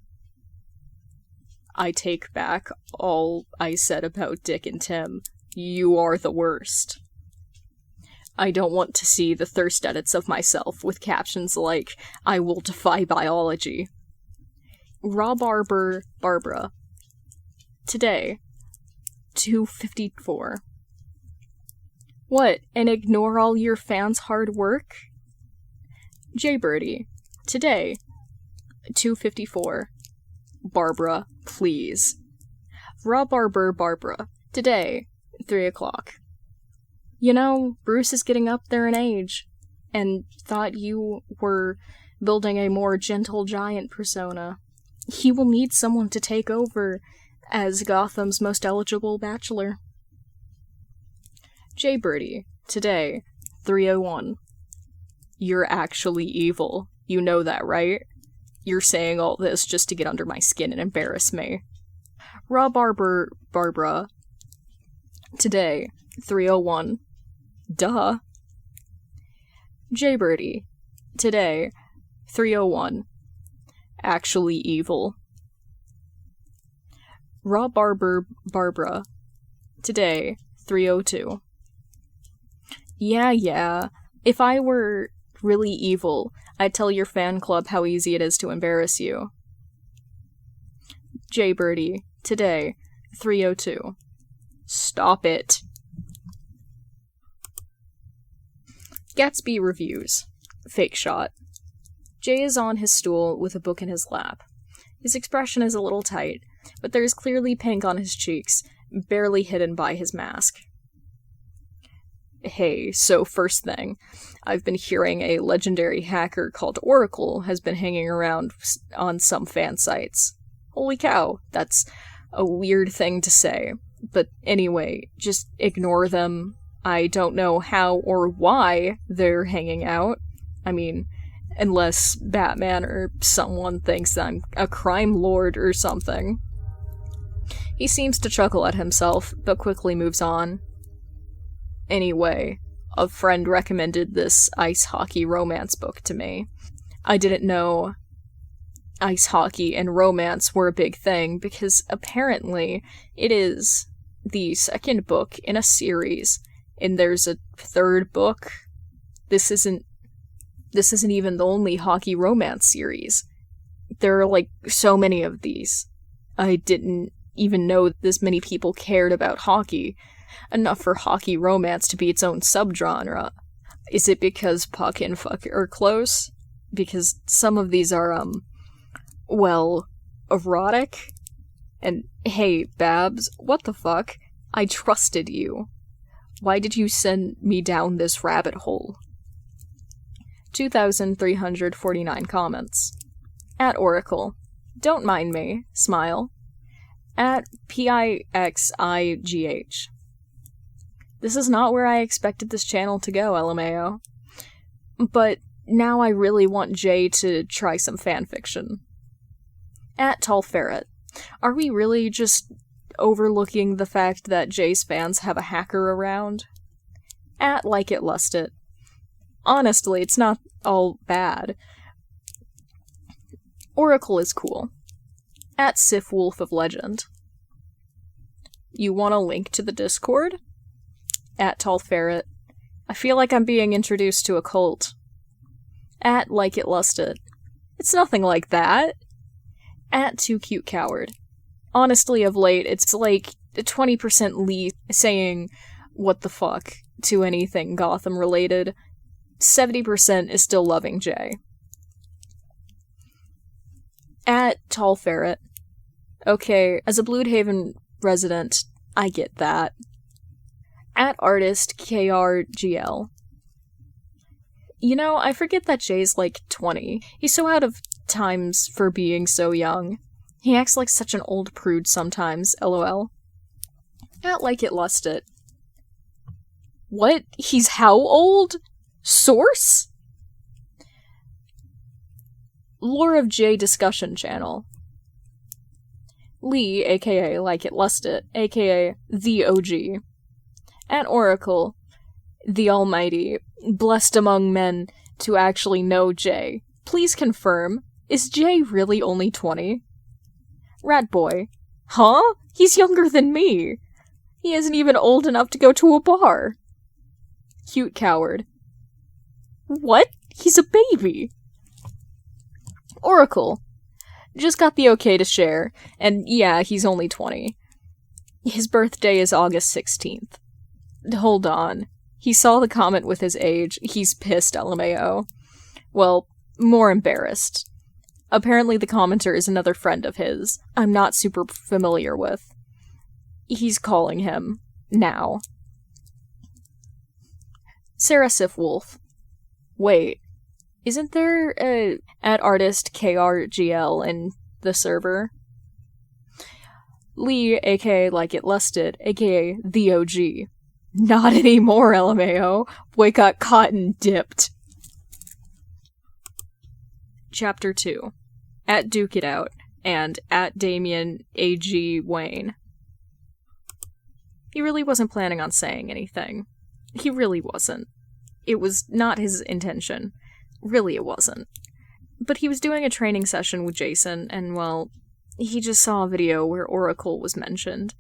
I take back all I said about Dick and Tim. You are the worst. I don't want to see the thirst edits of myself with captions like, I will defy biology. Barbara. Today, 2:54. What, and ignore all your fans' hard work? Jay Birdie. Today, 2:54. Barbara, please. Barbara. Today, 3 o'clock. You know, Bruce is getting up there in age, and thought you were building a more gentle giant persona. He will need someone to take over as Gotham's most eligible bachelor. Jay Birdie, today, 3:01. You're actually evil. You know that, right? You're saying all this just to get under my skin and embarrass me. Barbara. Today, 3:01. Duh. Jay Birdie. Today, 3:01. Actually evil. Barbara. Today, 3:02. Yeah. If I were really evil, I'd tell your fan club how easy it is to embarrass you. Jay Birdie. Today, 3:02. Stop it. Gatsby reviews. Fake shot. Jay is on his stool with a book in his lap. His expression is a little tight, but there is clearly pink on his cheeks, barely hidden by his mask. Hey, so first thing, I've been hearing a legendary hacker called Oracle has been hanging around on some fan sites. Holy cow, that's a weird thing to say. But anyway, just ignore them. I don't know how or why they're hanging out. I mean, unless Batman or someone thinks I'm a crime lord or something. He seems to chuckle at himself, but quickly moves on. Anyway, a friend recommended this ice hockey romance book to me. I didn't know ice hockey and romance were a big thing, because apparently it is the second book in a series, and there's a third book. This isn't even the only hockey romance series. There are like so many of these. I didn't even know this many people cared about hockey, enough for hockey romance to be its own subgenre. Is it because puck and fuck are close? Because some of these are, erotic? And hey, Babs, what the fuck? I trusted you. Why did you send me down this rabbit hole? 2,349 comments. At Oracle. Don't mind me. Smile. At PIXIGH. This is not where I expected this channel to go, LMAO. But now I really want Jay to try some fanfiction. At Tall Ferret. Are we really just overlooking the fact that Jay's fans have a hacker around? At Like It Lust It. Honestly, it's not all bad. Oracle is cool. At Sif Wolf of Legend. You want a link to the Discord? At Tall Ferret. I feel like I'm being introduced to a cult. At Like It Lust It. It's nothing like that. At Too Cute Coward. Honestly, of late, it's like 20% Lee saying what the fuck to anything Gotham related. 70% is still loving Jay. At Tall Ferret. Okay, as a Bloodhaven resident, I get that. At Artist KRGL. You know, I forget that Jay's like 20. He's so out of times for being so young. He acts like such an old prude sometimes, lol. At Like It Lust It. What? He's how old? Source? Lore of Jay discussion channel. Lee, aka Like It Lust It, aka The OG. At Oracle, the Almighty, blessed among men to actually know Jay. Please confirm, is Jay really only 20? Rat Boy. Huh? He's younger than me. He isn't even old enough to go to a bar. Cute Coward. What? He's a baby. Oracle. Just got the okay to share, and yeah, he's only 20. His birthday is August 16th. Hold on. He saw the comment with his age. He's pissed, LMAO. Well, more embarrassed. Apparently the commenter is another friend of his I'm not super familiar with. He's calling him. Now. Sarah Sif Wolf. Wait. Isn't there a at artist KRGL in the server? Lee, aka Like It Lusted, aka The OG. Not anymore, LMAO. Boy got caught and dipped. Chapter 2. At Duke It Out, and at Damien A.G. Wayne. He really wasn't planning on saying anything. He really wasn't. It was not his intention. Really, it wasn't. But he was doing a training session with Jason, and, well, he just saw a video where Oracle was mentioned.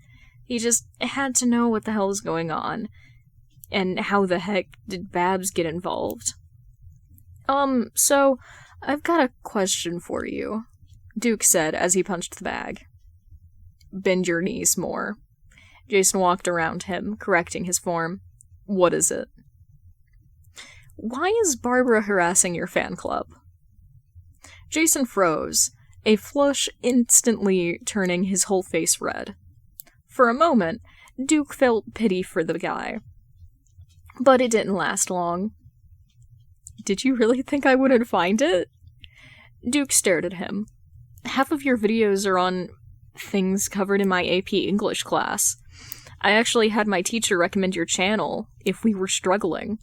He just had to know what the hell is going on, and how the heck did Babs get involved. So, I've got a question for you, Duke said as he punched the bag. Bend your knees more. Jason walked around him, correcting his form. What is it? Why is Barbara harassing your fan club? Jason froze, a flush instantly turning his whole face red. For a moment, Duke felt pity for the guy. But it didn't last long. Did you really think I wouldn't find it? Duke stared at him. Half of your videos are on things covered in my AP English class. I actually had my teacher recommend your channel if we were struggling.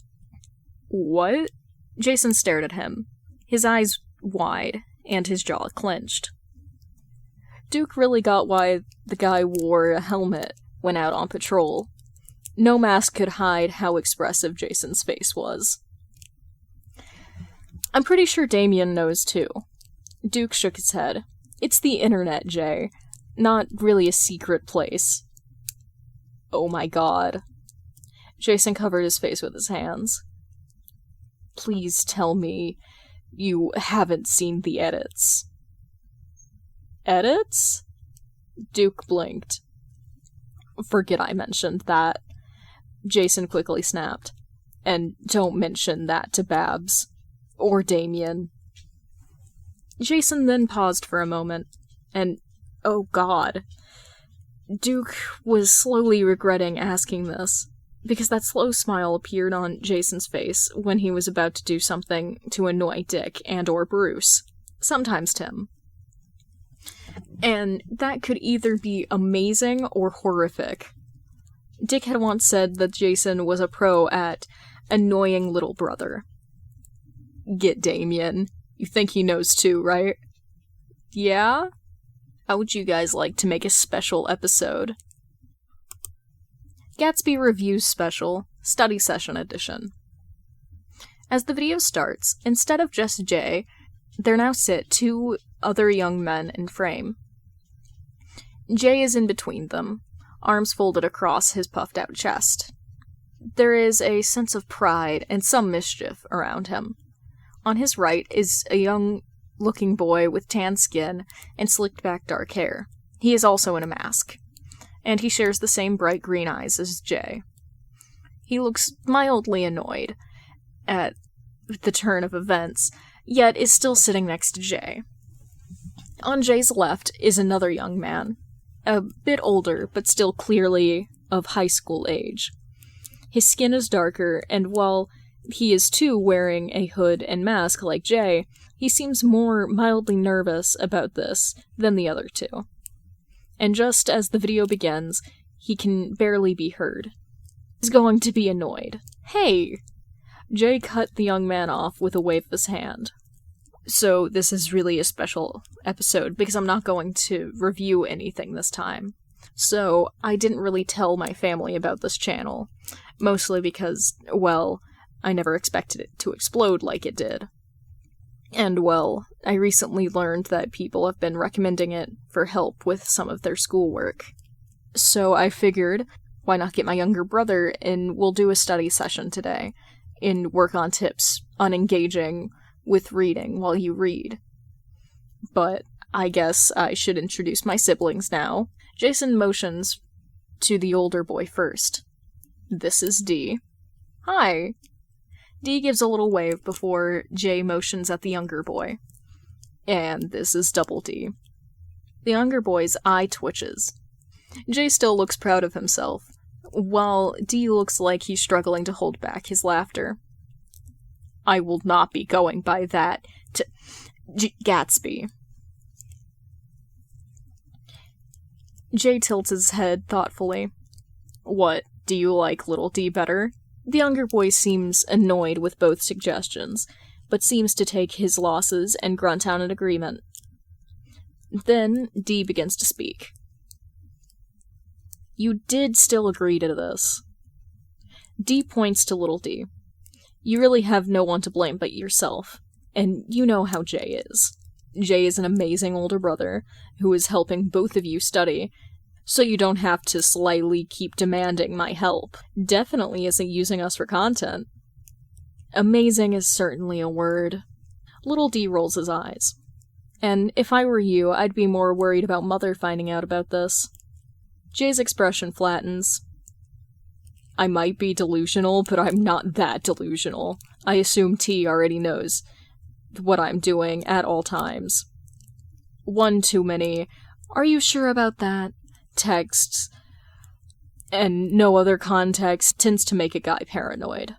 What? Jason stared at him, his eyes wide, and his jaw clenched. Duke really got why the guy wore a helmet when out on patrol. No mask could hide how expressive Jason's face was. I'm pretty sure Damien knows too. Duke shook his head. It's the internet, Jay. Not really a secret place. Oh my god. Jason covered his face with his hands. Please tell me you haven't seen the edits. Edits? Duke blinked. Forget I mentioned that. Jason quickly snapped. And don't mention that to Babs. Or Damien. Jason then paused for a moment, and oh god. Duke was slowly regretting asking this, because that slow smile appeared on Jason's face when he was about to do something to annoy Dick and or Bruce, sometimes Tim. And that could either be amazing or horrific. Dick had once said that Jason was a pro at annoying little brother. Get Damien. You think he knows too, right? Yeah? How would you guys like to make a special episode? Gatsby Reviews Special, Study Session Edition. As the video starts, instead of just Jay, there now sit two other young men in frame. Jay is in between them, arms folded across his puffed-out chest. There is a sense of pride and some mischief around him. On his right is a young-looking boy with tan skin and slicked-back dark hair. He is also in a mask, and he shares the same bright green eyes as Jay. He looks mildly annoyed at the turn of events, yet is still sitting next to Jay. On Jay's left is another young man, a bit older, but still clearly of high school age. His skin is darker, and while he is too wearing a hood and mask like Jay, he seems more mildly nervous about this than the other two. And just as the video begins, he can barely be heard. is going to be annoyed. Hey! Jay cut the young man off with a wave of his hand. So this is really a special episode because I'm not going to review anything this time. So I didn't really tell my family about this channel, mostly because, well, I never expected it to explode like it did. And, well, I recently learned that people have been recommending it for help with some of their schoolwork. So I figured, why not get my younger brother and we'll do a study session today and work on tips on engaging with reading while you read. But I guess I should introduce my siblings now. Jason motions to the older boy first. This is D. Hi. D gives a little wave before Jay motions at the younger boy. And this is Double D. The younger boy's eye twitches. Jay still looks proud of himself, while D looks like he's struggling to hold back his laughter. I will not be going by that to Gatsby. Jay tilts his head thoughtfully. What, do you like Little D better? The younger boy seems annoyed with both suggestions, but seems to take his losses and grunt out an agreement. Then D begins to speak. You did still agree to this. D points to Little D. You really have no one to blame but yourself, and you know how Jay is. Jay is an amazing older brother who is helping both of you study, so you don't have to slyly keep demanding my help. Definitely isn't using us for content. Amazing is certainly a word. Little D rolls his eyes. And if I were you, I'd be more worried about Mother finding out about this. Jay's expression flattens. I might be delusional, but I'm not that delusional. I assume T already knows what I'm doing at all times. One too many, are you sure about that? Texts, and no other context tends to make a guy paranoid.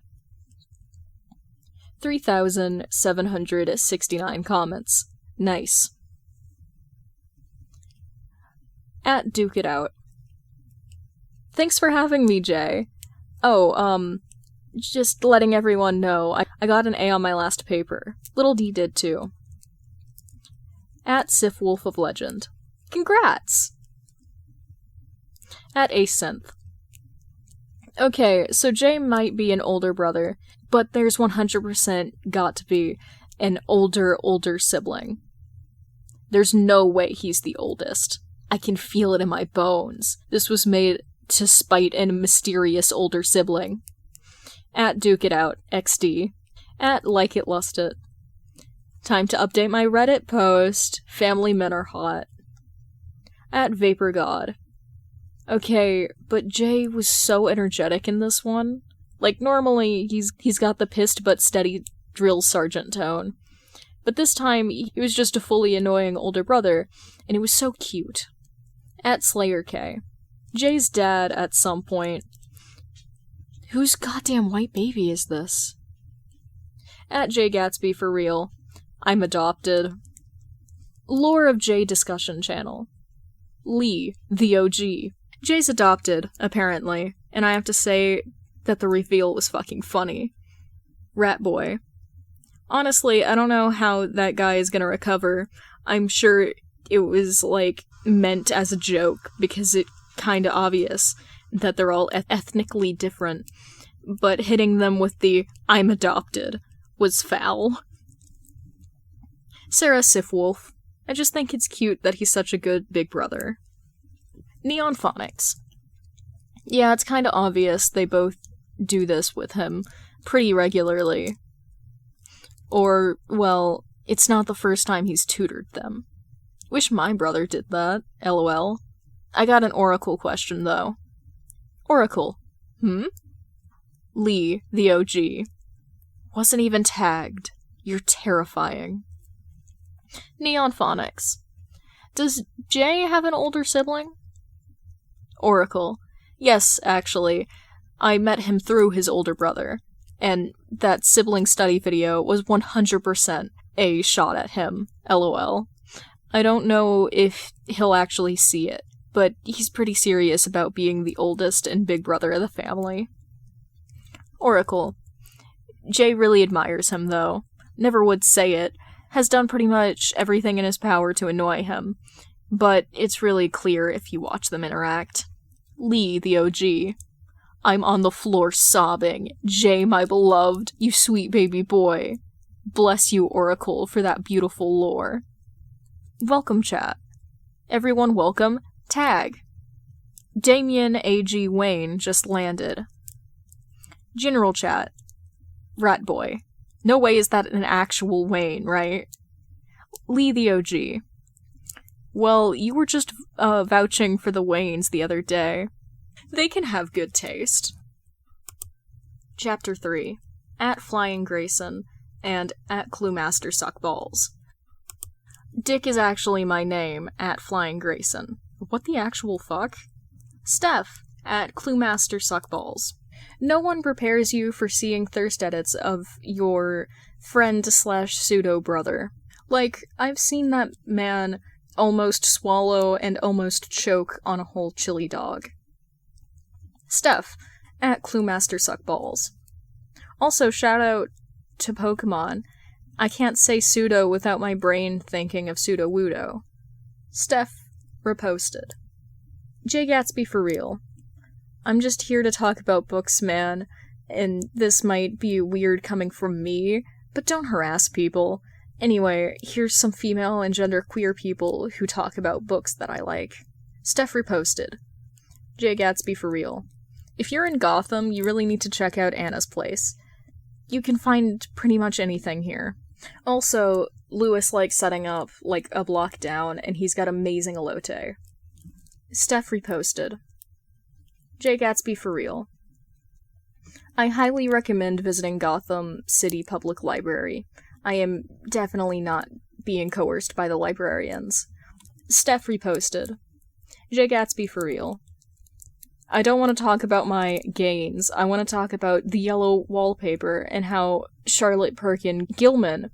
3,769 comments. Nice. At Duke It Out. Thanks for having me, Jay. Oh, just letting everyone know, I got an A on my last paper. Little D did too. At Sif Wolf of Legend. Congrats! At Asynth. Okay, so Jay might be an older brother, but there's 100% got to be an older sibling. There's no way he's the oldest. I can feel it in my bones. This was made to spite a mysterious older sibling. At Duke It Out, XD. At Like It Lust It. Time to update my Reddit post. Family men are hot. At Vapor God. Okay, but Jay was so energetic in this one. Like, normally, he's got the pissed but steady drill sergeant tone. But this time, he was just a fully annoying older brother, and it was so cute. At Slayer K. Jay's dad, at some point. Whose goddamn white baby is this? At Jay Gatsby for real. I'm adopted. Lore of Jay discussion channel. Lee, the OG. Jay's adopted, apparently, and I have to say that the reveal was fucking funny. Rat Boy. Honestly, I don't know how that guy is gonna recover. I'm sure it was, like, meant as a joke, because it's kinda obvious that they're all ethnically different, but hitting them with the I'm adopted was foul. Sarah Sifwolf. I just think it's cute that he's such a good big brother. Neon Phonics. Yeah, it's kinda obvious they both do this with him pretty regularly. Or, well, it's not the first time he's tutored them. Wish my brother did that, lol. I got an Oracle question, though. Oracle. Lee, the OG. Wasn't even tagged. You're terrifying. Neon Phonics. Does Jay have an older sibling? Oracle. Yes, actually. I met him through his older brother, and that sibling study video was 100% a shot at him, lol. I don't know if he'll actually see it, but he's pretty serious about being the oldest and big brother of the family. Oracle. Jay really admires him, though. Never would say it. Has done pretty much everything in his power to annoy him. But it's really clear if you watch them interact. Lee, the OG. I'm on the floor sobbing. Jay, my beloved, you sweet baby boy. Bless you, Oracle, for that beautiful lore. Welcome, chat. Everyone welcome. Tag. Damien A.G. Wayne just landed. General chat. Rat boy. No way is that an actual Wayne, right? Lee the OG. Well, you were just vouching for the Waynes the other day. They can have good taste. Chapter 3. At Flying Grayson and at Cluemaster Suckballs. Dick is actually my name, at Flying Grayson. What the actual fuck? Steph, at Cluemaster Suckballs. No one prepares you for seeing thirst edits of your friend/pseudo-brother. Like, I've seen that man almost swallow and almost choke on a whole chili dog. Steph, at Cluemaster Suckballs. Also, shout out to Pokemon. I can't say pseudo without my brain thinking of pseudo-wudo. Steph, reposted. Jay Gatsby for real. I'm just here to talk about books, man, and this might be weird coming from me, but don't harass people. Anyway, here's some female and genderqueer people who talk about books that I like. Steph reposted. Jay Gatsby for real. If you're in Gotham, you really need to check out Anna's Place. You can find pretty much anything here. Also, Lewis likes setting up, like, a block down, and he's got amazing elote. Steph reposted. Jay Gatsby for real. I highly recommend visiting Gotham City Public Library. I am definitely not being coerced by the librarians. Steph reposted. Jay Gatsby for real. I don't want to talk about my gains. I want to talk about the yellow wallpaper and how Charlotte Perkin Gilman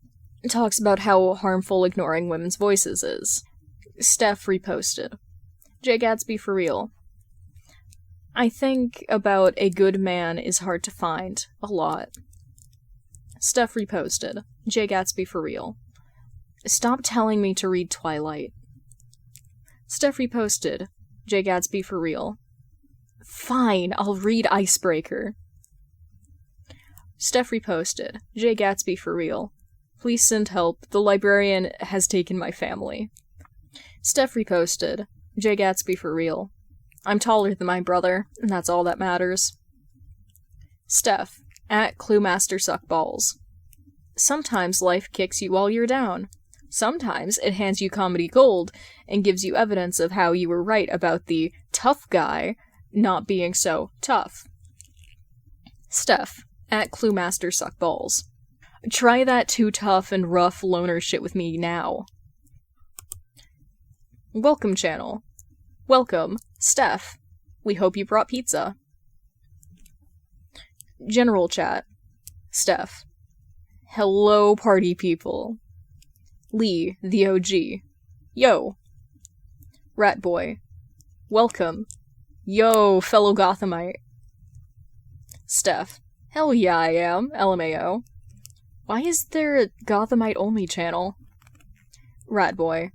talks about how harmful ignoring women's voices is. Steph reposted. Jay Gatsby for real. I think about a good man is hard to find. A lot. Steph reposted. Jay Gatsby for real. Stop telling me to read Twilight. Steph reposted. Jay Gatsby for real. Fine, I'll read Icebreaker. Steph reposted. Jay Gatsby for real. Please send help. The librarian has taken my family. Steph reposted. Jay Gatsby for real. I'm taller than my brother, and that's all that matters. Steph, at Cluemaster Suckballs. Sometimes life kicks you while you're down. Sometimes it hands you comedy gold and gives you evidence of how you were right about the tough guy not being so tough. Steph, at Cluemaster Suckballs. Try that too tough and rough loner shit with me now. Welcome channel. Welcome, Steph. We hope you brought pizza. General chat. Steph. Hello, party people. Lee, the OG. Yo. Rat boy. Welcome. Yo, fellow Gothamite. Steph. Hell yeah, I am. LMAO. Why is there a Gothamite-only channel? Rat boy.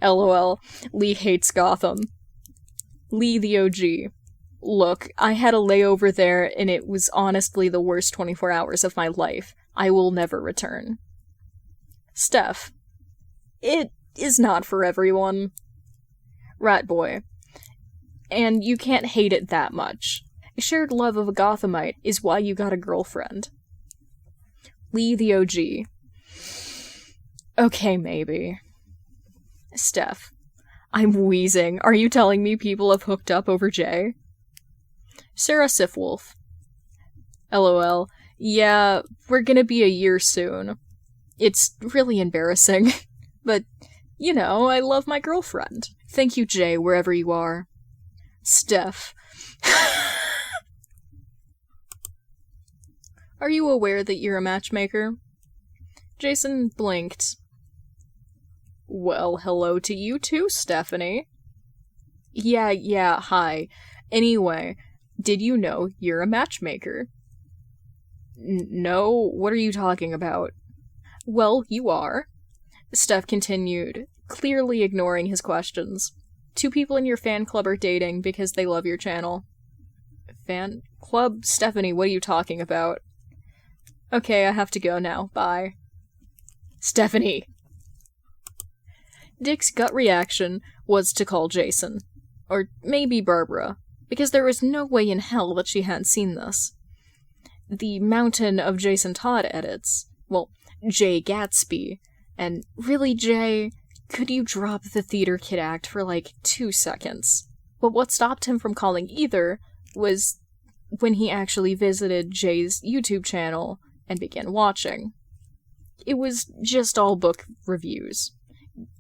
LOL. Lee hates Gotham. Lee the OG. Look, I had a layover there, and it was honestly the worst 24 hours of my life. I will never return. Steph. It is not for everyone. Rat boy. And you can't hate it that much. A shared love of a Gothamite is why you got a girlfriend. Lee the OG. Okay, maybe. Steph. I'm wheezing. Are you telling me people have hooked up over Jay? Sarah Sifwolf. LOL. Yeah, we're gonna be a year soon. It's really embarrassing. But, you know, I love my girlfriend. Thank you, Jay, wherever you are. Steph. Are you aware that you're a matchmaker? Jason blinked. Well, hello to you too, Stephanie. Yeah, hi. Anyway, did you know you're a matchmaker? No, what are you talking about? Well, you are. Steph continued, clearly ignoring his questions. 2 people in your fan club are dating because they love your channel. Fan club? Stephanie, what are you talking about? Okay, I have to go now. Bye. Stephanie! Dick's gut reaction was to call Jason. Or maybe Barbara, because there was no way in hell that she hadn't seen this. The mountain of Jason Todd edits. Well, Jay Gatsby. And really, Jay, could you drop the theater kid act for like 2 seconds? But what stopped him from calling either was when he actually visited Jay's YouTube channel and began watching. It was just all book reviews.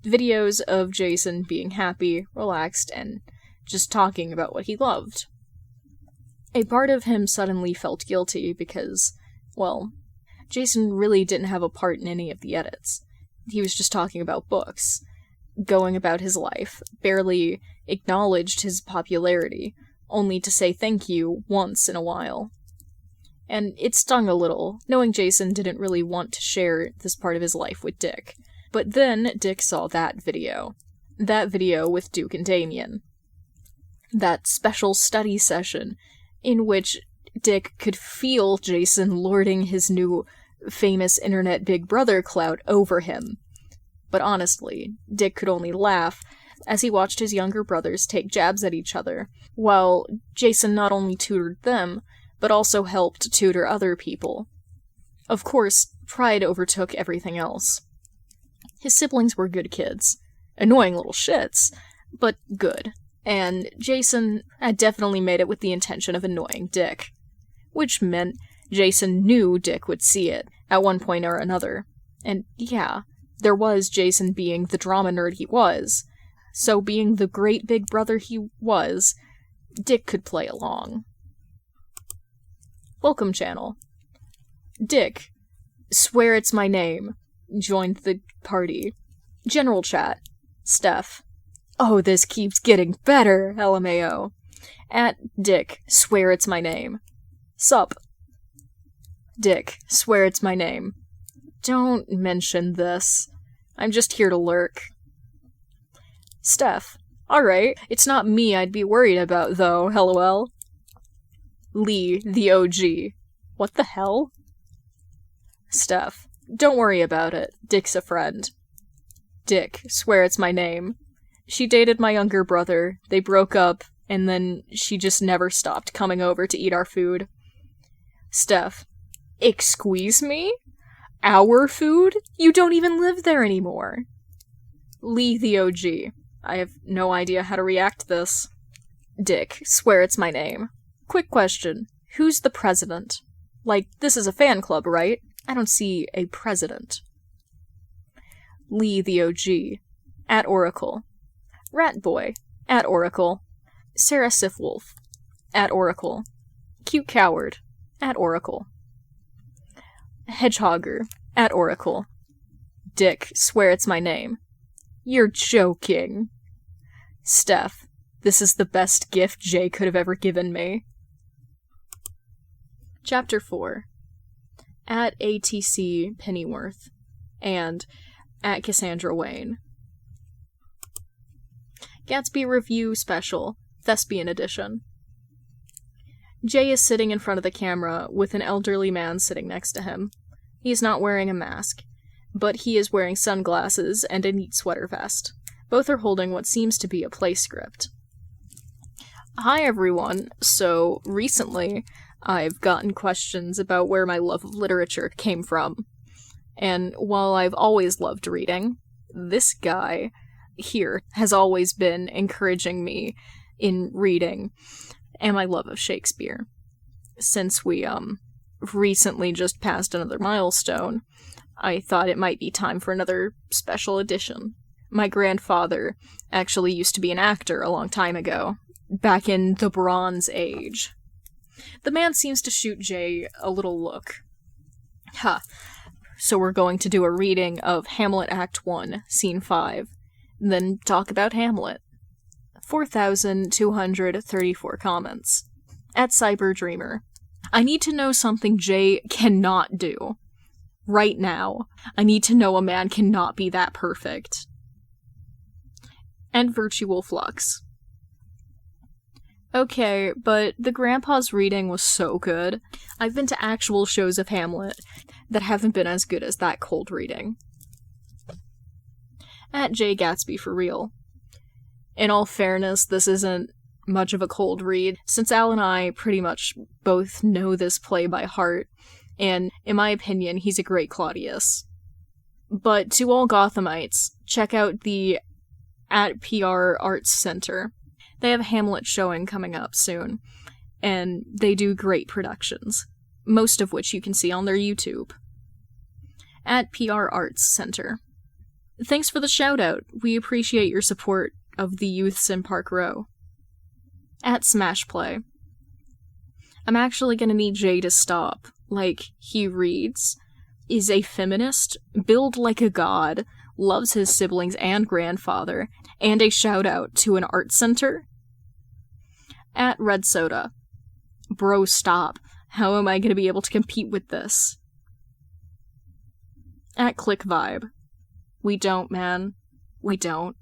Videos of Jason being happy, relaxed, and just talking about what he loved. A part of him suddenly felt guilty because, well, Jason really didn't have a part in any of the edits. He was just talking about books, going about his life, barely acknowledged his popularity, only to say thank you once in a while. And it stung a little, knowing Jason didn't really want to share this part of his life with Dick. But then Dick saw that video. That video with Duke and Damien. That special study session in which Dick could feel Jason lording his new famous internet Big Brother clout over him. But honestly, Dick could only laugh as he watched his younger brothers take jabs at each other, while Jason not only tutored them, but also helped tutor other people. Of course, pride overtook everything else. His siblings were good kids. Annoying little shits, but good. And Jason had definitely made it with the intention of annoying Dick. Which meant Jason knew Dick would see it, at one point or another. And yeah, there was Jason being the drama nerd he was, so being the great big brother he was, Dick could play along. Welcome channel. Dick, swear it's my name, joined the party. General chat. Steph. Oh, this keeps getting better, LMAO. At Dick, swear it's my name. Sup. Dick, swear it's my name. Don't mention this. I'm just here to lurk. Steph. Alright, it's not me I'd be worried about, though, lol. Lee, the OG. What the hell? Steph. Don't worry about it. Dick's a friend. Dick, swear it's my name. She dated my younger brother, they broke up, and then she just never stopped coming over to eat our food. Steph. Excuse me? Our food? You don't even live there anymore. Lee, the OG. I have no idea how to react to this. Dick, swear it's my name. Quick question. Who's the president? Like, this is a fan club, right? I don't see a president. Lee, the OG. At Oracle. Ratboy. At Oracle. Sarah Sifwolf. At Oracle. Cute Coward. At Oracle. Hedgehogger. At Oracle. Dick, swear it's my name. You're joking. Steph, this is the best gift Jay could have ever given me. Chapter 4. At ATC Pennyworth. And at Cassandra Wayne. Gatsby Review Special, Thespian Edition. Jay is sitting in front of the camera with an elderly man sitting next to him. He is not wearing a mask, but he is wearing sunglasses and a neat sweater vest. Both are holding what seems to be a play script. Hi everyone, so recently I've gotten questions about where my love of literature came from. And while I've always loved reading, this guy here has always been encouraging me in reading and my love of Shakespeare. Since we, recently just passed another milestone, I thought it might be time for another special edition. My grandfather actually used to be an actor a long time ago, back in the Bronze Age. The man seems to shoot Jay a little look. So we're going to do a reading of Hamlet Act 1, Scene 5, then talk about Hamlet. 4,234 comments. At Cyberdreamer. I need to know something Jay cannot do. Right now. I need to know a man cannot be that perfect. And Virtual Flux. Okay, but the grandpa's reading was so good. I've been to actual shows of Hamlet that haven't been as good as that cold reading. At Jay Gatsby for real. In all fairness, this isn't much of a cold read, since Al and I pretty much both know this play by heart, and in my opinion, he's a great Claudius. But to all Gothamites, check out the @PR Arts Center. They have a Hamlet showing coming up soon, and they do great productions, most of which you can see on their YouTube. @PR Arts Center. Thanks for the shout-out. We appreciate your support of the youths in Park Row. @SmashPlay. I'm actually gonna need Jay to stop. Like, he reads, is a feminist, build like a god, loves his siblings and grandfather, and a shout-out to an art center? @Red Soda. Bro, stop. How am I gonna be able to compete with this? @Click Vibe. We don't, man. We don't.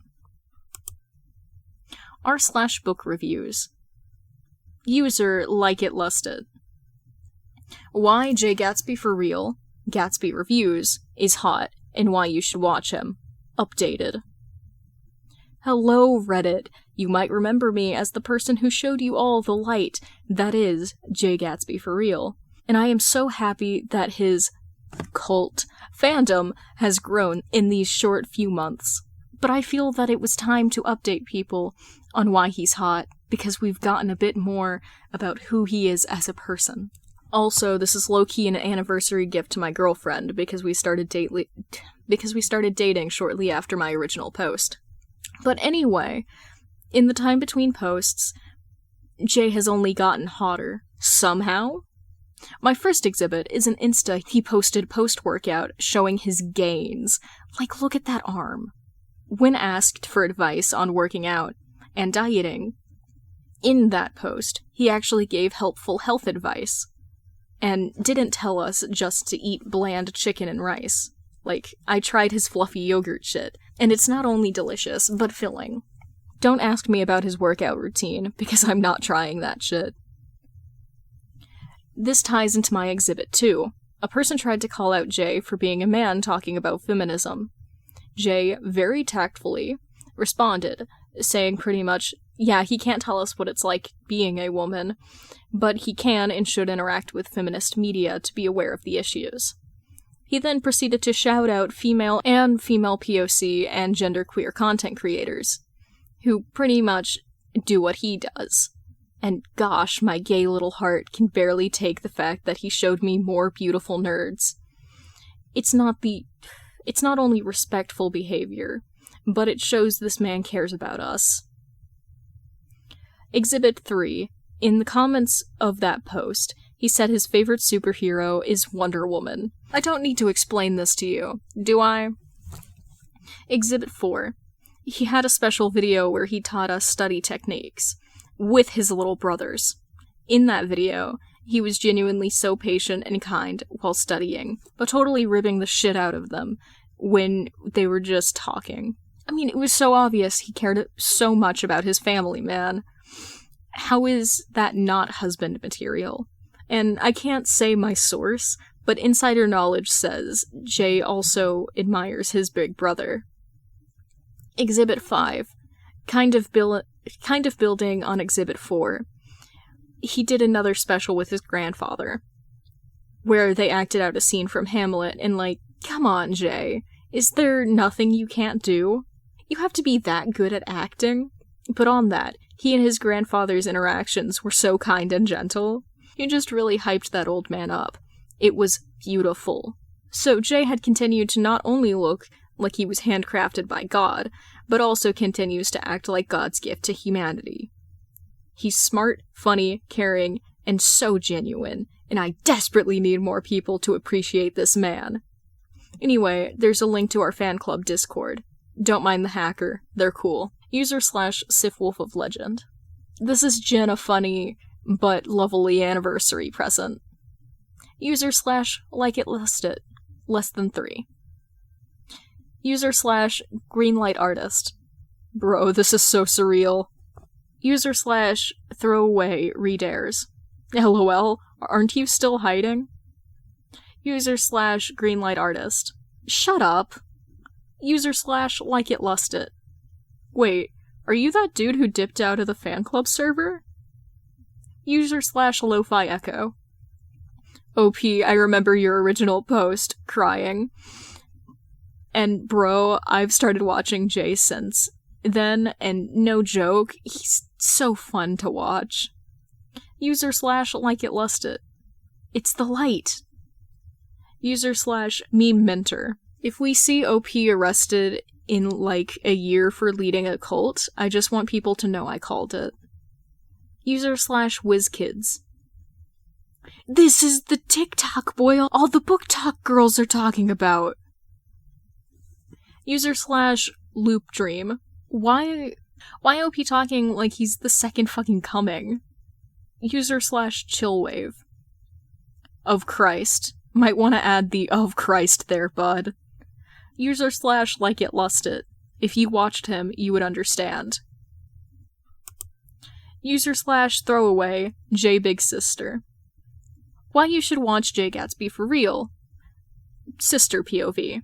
r/book reviews. User Like It Lusted. Why Jay Gatsby for real, Gatsby reviews, is hot, and why you should watch him. Updated. Hello, Reddit. You might remember me as the person who showed you all the light that is Jay Gatsby for real, and I am so happy that his cult fandom has grown in these short few months. But I feel that it was time to update people on why he's hot, because we've gotten a bit more about who he is as a person. Also, this is low-key an anniversary gift to my girlfriend, because we started dating shortly after my original post. But anyway, in the time between posts, Jay has only gotten hotter. Somehow? My first exhibit is an Insta he posted post-workout showing his gains. Like, look at that arm. When asked for advice on working out and dieting, in that post, he actually gave helpful health advice, and didn't tell us just to eat bland chicken and rice. Like, I tried his fluffy yogurt shit, and it's not only delicious, but filling. Don't ask me about his workout routine, because I'm not trying that shit. This ties into my exhibit too. A person tried to call out Jay for being a man talking about feminism. Jay, very tactfully, responded, saying pretty much, yeah, he can't tell us what it's like being a woman, but he can and should interact with feminist media to be aware of the issues. He then proceeded to shout out female and female POC and genderqueer content creators, who pretty much do what he does. And gosh, my gay little heart can barely take the fact that he showed me more beautiful nerds. It's not only respectful behavior, but it shows this man cares about us. Exhibit 3. In the comments of that post, he said his favorite superhero is Wonder Woman. I don't need to explain this to you, do I? Exhibit 4. He had a special video where he taught us study techniques with his little brothers. In that video, he was genuinely so patient and kind while studying, but totally ribbing the shit out of them when they were just talking. I mean, it was so obvious he cared so much about his family, man. How is that not husband material? And I can't say my source, but insider knowledge says Jay also admires his big brother. Exhibit 5. Kind of building on Exhibit 4. He did another special with his grandfather, where they acted out a scene from Hamlet, and like, come on, Jay, is there nothing you can't do? You have to be that good at acting? But on that, he and his grandfather's interactions were so kind and gentle. You just really hyped that old man up. It was beautiful. So Jay had continued to not only look like he was handcrafted by God, but also continues to act like God's gift to humanity. He's smart, funny, caring, and so genuine, and I desperately need more people to appreciate this man. Anyway, there's a link to our fan club Discord. Don't mind the hacker, they're cool. User/SifWolf of Legend. This is Jen a funny, but lovely anniversary present. User / like it listed, less than 3. User / greenlight artist. Bro, this is so surreal. User / throwaway redares. LOL, aren't you still hiding? User / greenlight artist. Shut up. User / like it lusted. Wait, are you that dude who dipped out of the fan club server? User / lo-fi echo. OP, I remember your original post, crying. And bro, I've started watching Jay since then, and no joke, he's so fun to watch. User / like it lusted. It's the light. User / meme mentor. If we see OP arrested in like a year for leading a cult, I just want people to know I called it. User / whiz kids. This is the TikTok boy all the book talk girls are talking about. User / loop dream. Why OP talking like he's the second fucking coming? User / chillwave. Of Christ. Might want to add the of Christ there, bud. User / like it lusted. If you watched him, you would understand. User / throwaway, Jay Big Sister. Why you should watch Jay Gatsby for real. Sister POV.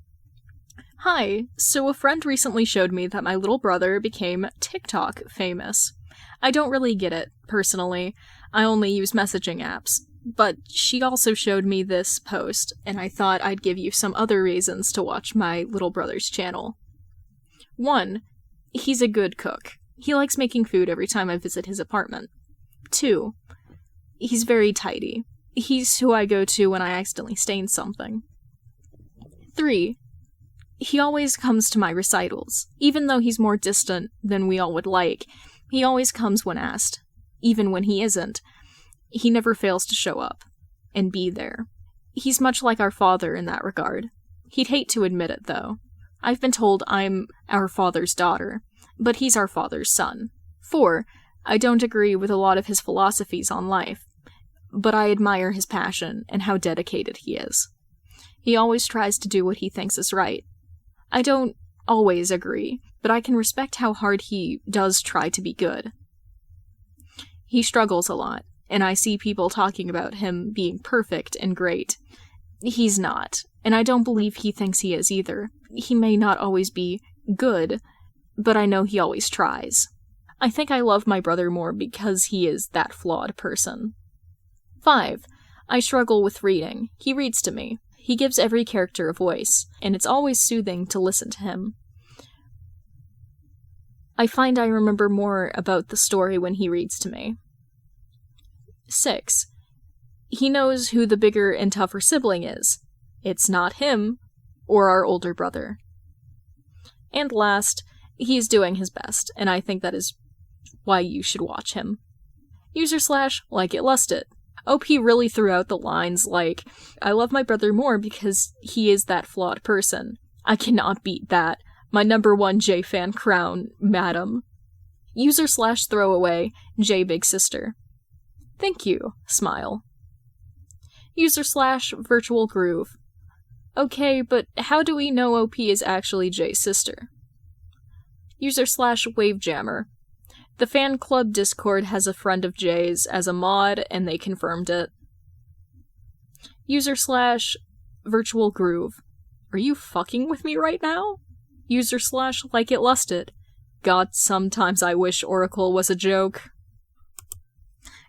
Hi, so a friend recently showed me that my little brother became TikTok famous. I don't really get it, personally. I only use messaging apps. But she also showed me this post, and I thought I'd give you some other reasons to watch my little brother's channel. 1. He's a good cook. He likes making food every time I visit his apartment. 2. He's very tidy. He's who I go to when I accidentally stain something. 3. He always comes to my recitals. Even though he's more distant than we all would like, he always comes when asked. Even when he isn't. He never fails to show up. And be there. He's much like our father in that regard. He'd hate to admit it, though. I've been told I'm our father's daughter, but he's our father's son. 4. I don't agree with a lot of his philosophies on life, but I admire his passion and how dedicated he is. He always tries to do what he thinks is right. I don't always agree, but I can respect how hard he does try to be good. He struggles a lot, and I see people talking about him being perfect and great. He's not, and I don't believe he thinks he is either. He may not always be good, but I know he always tries. I think I love my brother more because he is that flawed person. 5. I struggle with reading. He reads to me. He gives every character a voice, and it's always soothing to listen to him. I find I remember more about the story when he reads to me. 6. He knows who the bigger and tougher sibling is. It's not him, or our older brother. And last, he's doing his best, and I think that is why you should watch him. User / like it lusted. OP really threw out the lines like, I love my brother more because he is that flawed person. I cannot beat that. My #1 J fan crown, madam. User / throwaway, J Big Sister. Thank you, smile. User / virtual groove. Okay, but how do we know OP is actually Jay's sister? User / wave jammer. The fan club Discord has a friend of Jay's as a mod, and they confirmed it. User / virtual groove. Are you fucking with me right now? User / like it lusted. God, sometimes I wish Oracle was a joke.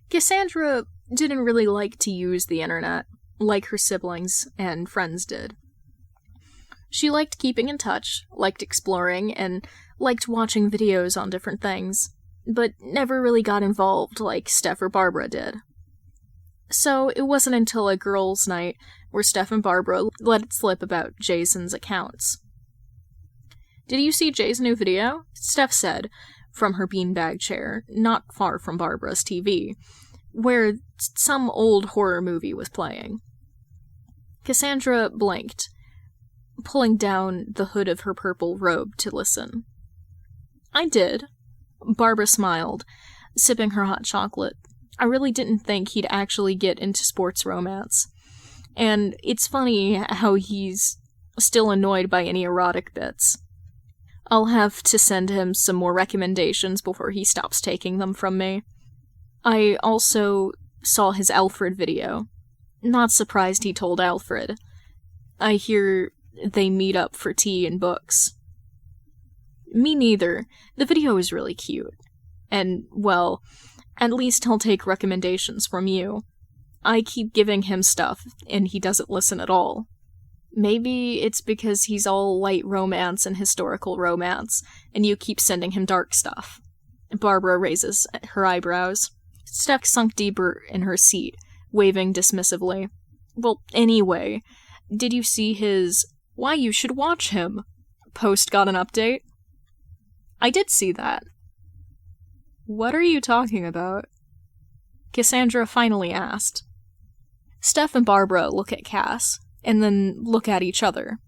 Cassandra didn't really like to use the internet, like her siblings and friends did. She liked keeping in touch, liked exploring, and liked watching videos on different things, but never really got involved like Steph or Barbara did. So it wasn't until a girls' night where Steph and Barbara let it slip about Jason's accounts. Did you see Jay's new video? Steph said, from her beanbag chair, not far from Barbara's TV, where some old horror movie was playing. Cassandra blinked, pulling down the hood of her purple robe to listen. I did. Barbara smiled, sipping her hot chocolate. I really didn't think he'd actually get into sports romance. And it's funny how he's still annoyed by any erotic bits. I'll have to send him some more recommendations before he stops taking them from me. I also saw his Alfred video. Not surprised he told Alfred. I hear they meet up for tea and books. Me neither. The video is really cute. And, well, at least he'll take recommendations from you. I keep giving him stuff, and he doesn't listen at all. Maybe it's because he's all light romance and historical romance, and you keep sending him dark stuff. Barbara raises her eyebrows. Steph sunk deeper in her seat, waving dismissively. Well, anyway, did you see his "Why you should watch him" post got an update? I did see that. What are you talking about? Cassandra finally asked. Steph and Barbara look at Cass, and then look at each other.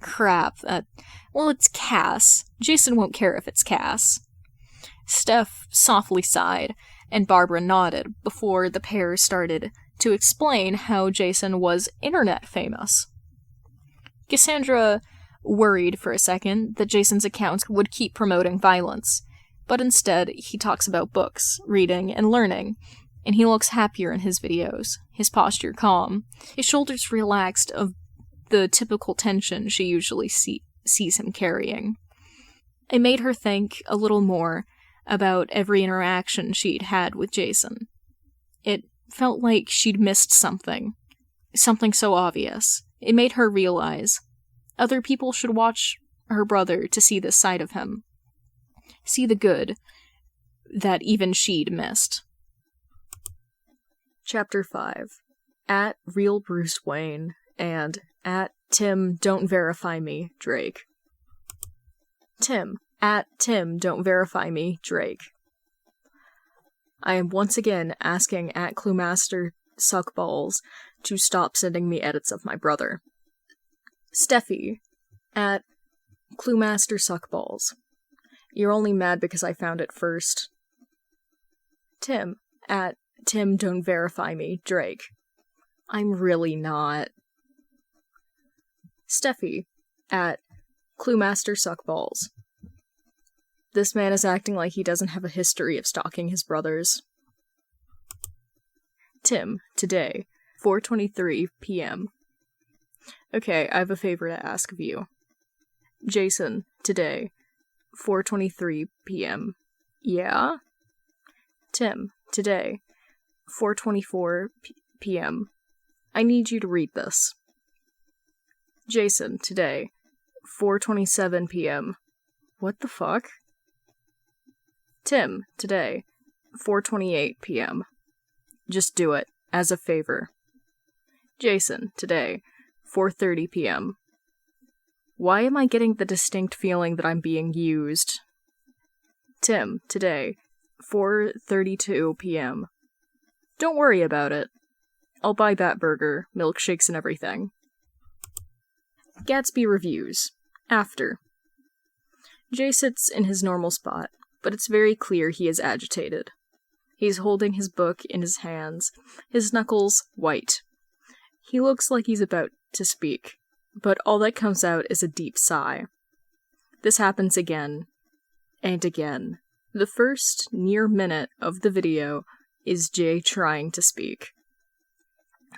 Crap, well, it's Cass. Jason won't care if it's Cass. Steph softly sighed, and Barbara nodded before the pair started to explain how Jason was internet famous. Cassandra worried for a second that Jason's account would keep promoting violence, but instead he talks about books, reading, and learning, and he looks happier in his videos, his posture calm, his shoulders relaxed of the typical tension she usually sees him carrying. It made her think a little more about every interaction she'd had with Jason. It felt like she'd missed something so obvious. It made her realize other people should watch her brother to see this side of him. See the good that even she'd missed. Chapter 5. At Real Bruce Wayne and at Tim Don't Verify Me, Drake. Tim. At Tim Don't Verify Me, Drake. I am once again asking at Cluemaster Suckballs to stop sending me edits of my brother. Steffi. At Cluemaster Suckballs. You're only mad because I found it first. Tim. At Tim Don't Verify Me, Drake. I'm really not. Steffi. At Cluemaster Suckballs. This man is acting like he doesn't have a history of stalking his brothers. Tim. Today. 4:23 p.m. Okay, I have a favor to ask of you. Jason. Today. 4:23 p.m. Yeah? Tim. Today. 4:24 p.m. I need you to read this. Jason. Today. 4:27 p.m. What the fuck? Tim. Today. 4:28 p.m. Just do it, as a favor. Jason. Today. 4:30 p.m. Why am I getting the distinct feeling that I'm being used? Tim. Today. 4:32 p.m. Don't worry about it. I'll buy Batburger, milkshakes and everything. Gatsby reviews. After. Jay sits in his normal spot, but it's very clear he is agitated. He's holding his book in his hands, his knuckles white. He looks like he's about to speak, but all that comes out is a deep sigh. This happens again and again. The first near minute of the video is Jay trying to speak.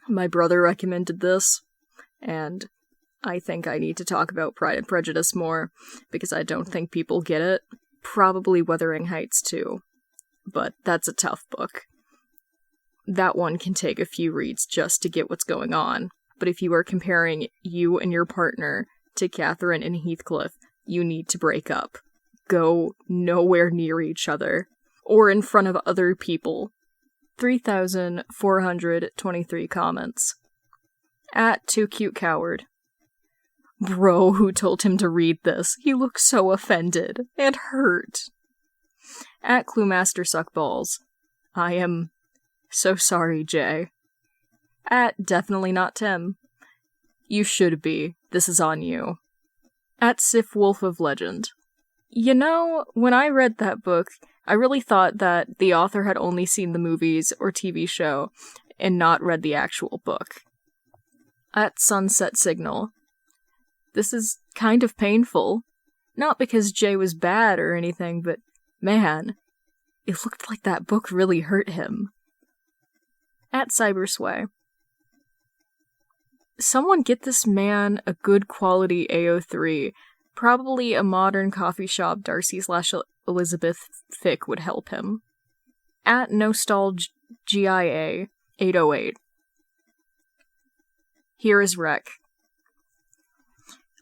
My brother recommended this, and I think I need to talk about Pride and Prejudice more, because I don't think people get it. Probably Wuthering Heights too, but that's a tough book. That one can take a few reads just to get what's going on, but if you are comparing you and your partner to Catherine and Heathcliff, you need to break up. Go nowhere near each other, or in front of other people. 3,423 comments. At Too Cute Coward. Bro, who told him to read this? He looks so offended and hurt. At Cluemaster Suckballs. I am so sorry, Jay. At Definitely Not Tim. You should be. This is on you. At Sif Wolf of Legend. You know, when I read that book, I really thought that the author had only seen the movies or TV show and not read the actual book. At Sunset Signal. This is kind of painful. Not because Jay was bad or anything, but man, it looked like that book really hurt him. At Cybersway. Someone get this man a good quality AO3. Probably a modern coffee shop Darcy/Elizabeth fic would help him. At Nostalgia 808. Here is Rec.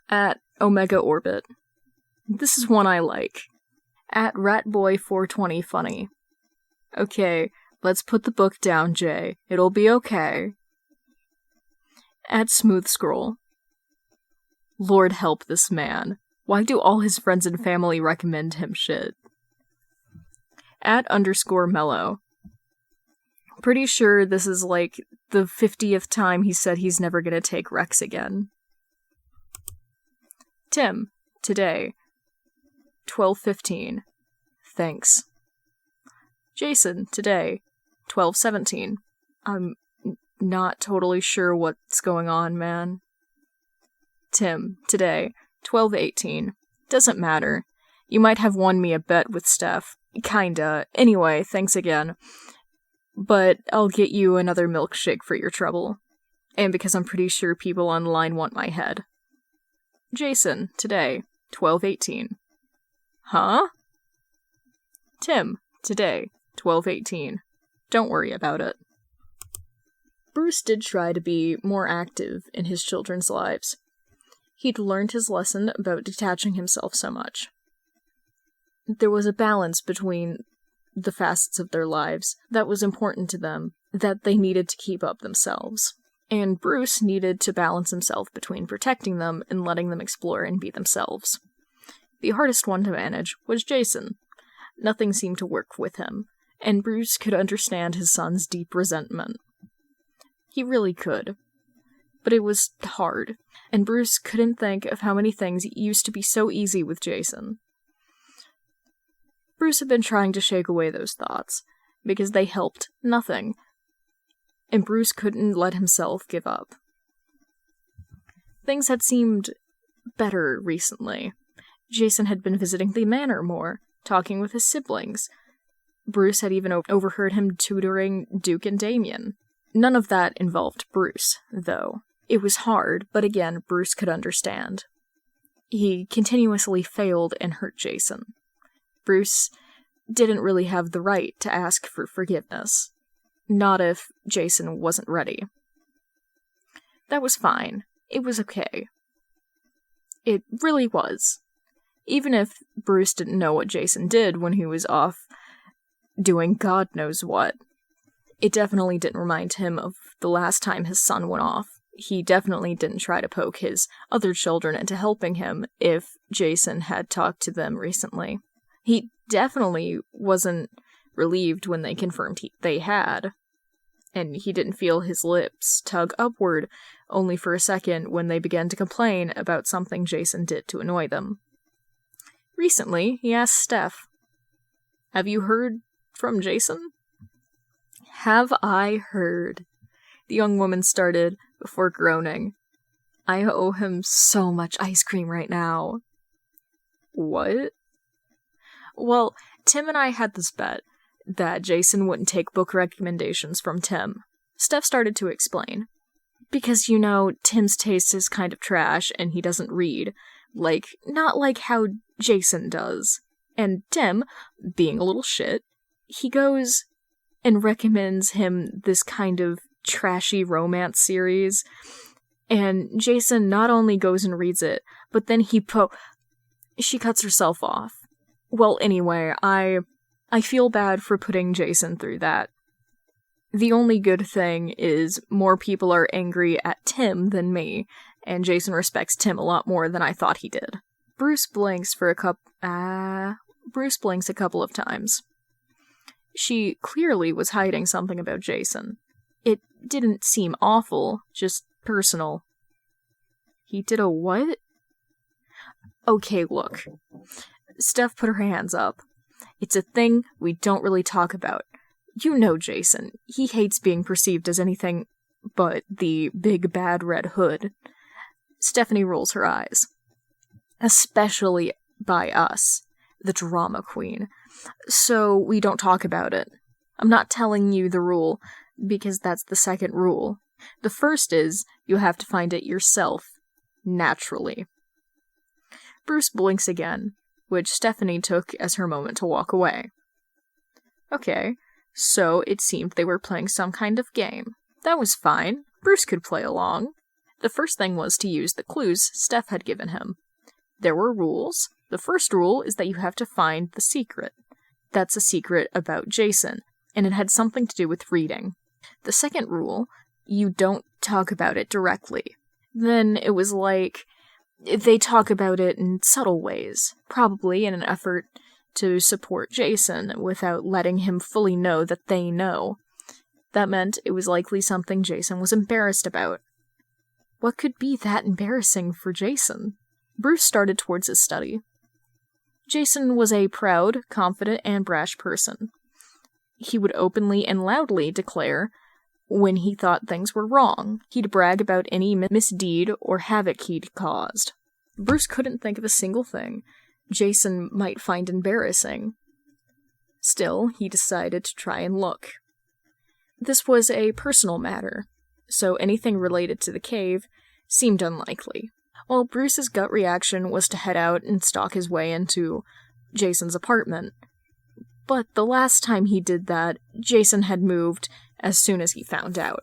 At Omega Orbit. This is one I like. At Ratboy420 Funny. Okay, let's put the book down, Jay. It'll be okay. At Smooth Scroll. Lord help this man. Why do all his friends and family recommend him shit? At _Mellow. Pretty sure this is like the 50th time he said he's never gonna take Rex again. Tim, today. 12:15. Thanks. Jason, today. 12:17. I'm not totally sure what's going on, man. Tim, today. 12:18. Doesn't matter. You might have won me a bet with Steph. Kinda. Anyway, thanks again. But I'll get you another milkshake for your trouble. And because I'm pretty sure people online want my head. Jason, today. 12:18. Huh? Tim, today. 12:18. Don't worry about it. Bruce did try to be more active in his children's lives. He'd learned his lesson about detaching himself so much. There was a balance between the facets of their lives that was important to them, that they needed to keep up themselves. And Bruce needed to balance himself between protecting them and letting them explore and be themselves. The hardest one to manage was Jason. Nothing seemed to work with him, and Bruce could understand his son's deep resentment. He really could. But it was hard, and Bruce couldn't think of how many things used to be so easy with Jason. Bruce had been trying to shake away those thoughts, because they helped nothing, and Bruce couldn't let himself give up. Things had seemed better recently. Jason had been visiting the manor more, talking with his siblings. Bruce had even overheard him tutoring Duke and Damien. None of that involved Bruce, though. It was hard, but again, Bruce could understand. He continuously failed and hurt Jason. Bruce didn't really have the right to ask for forgiveness. Not if Jason wasn't ready. That was fine. It was okay. It really was. Even if Bruce didn't know what Jason did when he was off doing God knows what, it definitely didn't remind him of the last time his son went off. He definitely didn't try to poke his other children into helping him if Jason had talked to them recently. He definitely wasn't relieved when they confirmed they had. And he didn't feel his lips tug upward only for a second when they began to complain about something Jason did to annoy them. Recently, he asked Steph, "Have you heard from Jason?" "Have I heard?" The young woman started before groaning. "I owe him so much ice cream right now." "What?" "Well, Tim and I had this bet that Jason wouldn't take book recommendations from Tim." Steph started to explain. "Because, you know, Tim's taste is kind of trash and he doesn't read. Not like how Jason does. And Tim, being a little shit, he goes and recommends him this kind of trashy romance series. And Jason not only goes and reads it, but then She cuts herself off. Well, anyway, I feel bad for putting Jason through that. The only good thing is more people are angry at Tim than me, and Jason respects Tim a lot more than I thought he did." Bruce blinks a couple of times. She clearly was hiding something about Jason. It didn't seem awful, just personal. "He did a what?" "Okay, look. Steph put her hands up. It's a thing we don't really talk about. You know Jason. He hates being perceived as anything but the big bad red hood. Stephanie rolls her eyes. Especially by us, the drama queen. So we don't talk about it. I'm not telling you the rule, because that's the second rule. The first is, you have to find it yourself, naturally. Bruce blinks again, which Stephanie took as her moment to walk away. Okay, so it seemed they were playing some kind of game. That was fine. Bruce could play along. The first thing was to use the clues Steph had given him. There were rules. The first rule is that you have to find the secret. That's a secret about Jason, and it had something to do with reading. The second rule, you don't talk about it directly. Then it was like, they talk about it in subtle ways, probably in an effort to support Jason without letting him fully know that they know. That meant it was likely something Jason was embarrassed about. What could be that embarrassing for Jason? Bruce started towards his study. Jason was a proud, confident, and brash person. He would openly and loudly declare when he thought things were wrong. He'd brag about any misdeed or havoc he'd caused. Bruce couldn't think of a single thing Jason might find embarrassing. Still, he decided to try and look. This was a personal matter, so anything related to the cave seemed unlikely. While Bruce's gut reaction was to head out and stalk his way into Jason's apartment. But the last time he did that, Jason had moved as soon as he found out.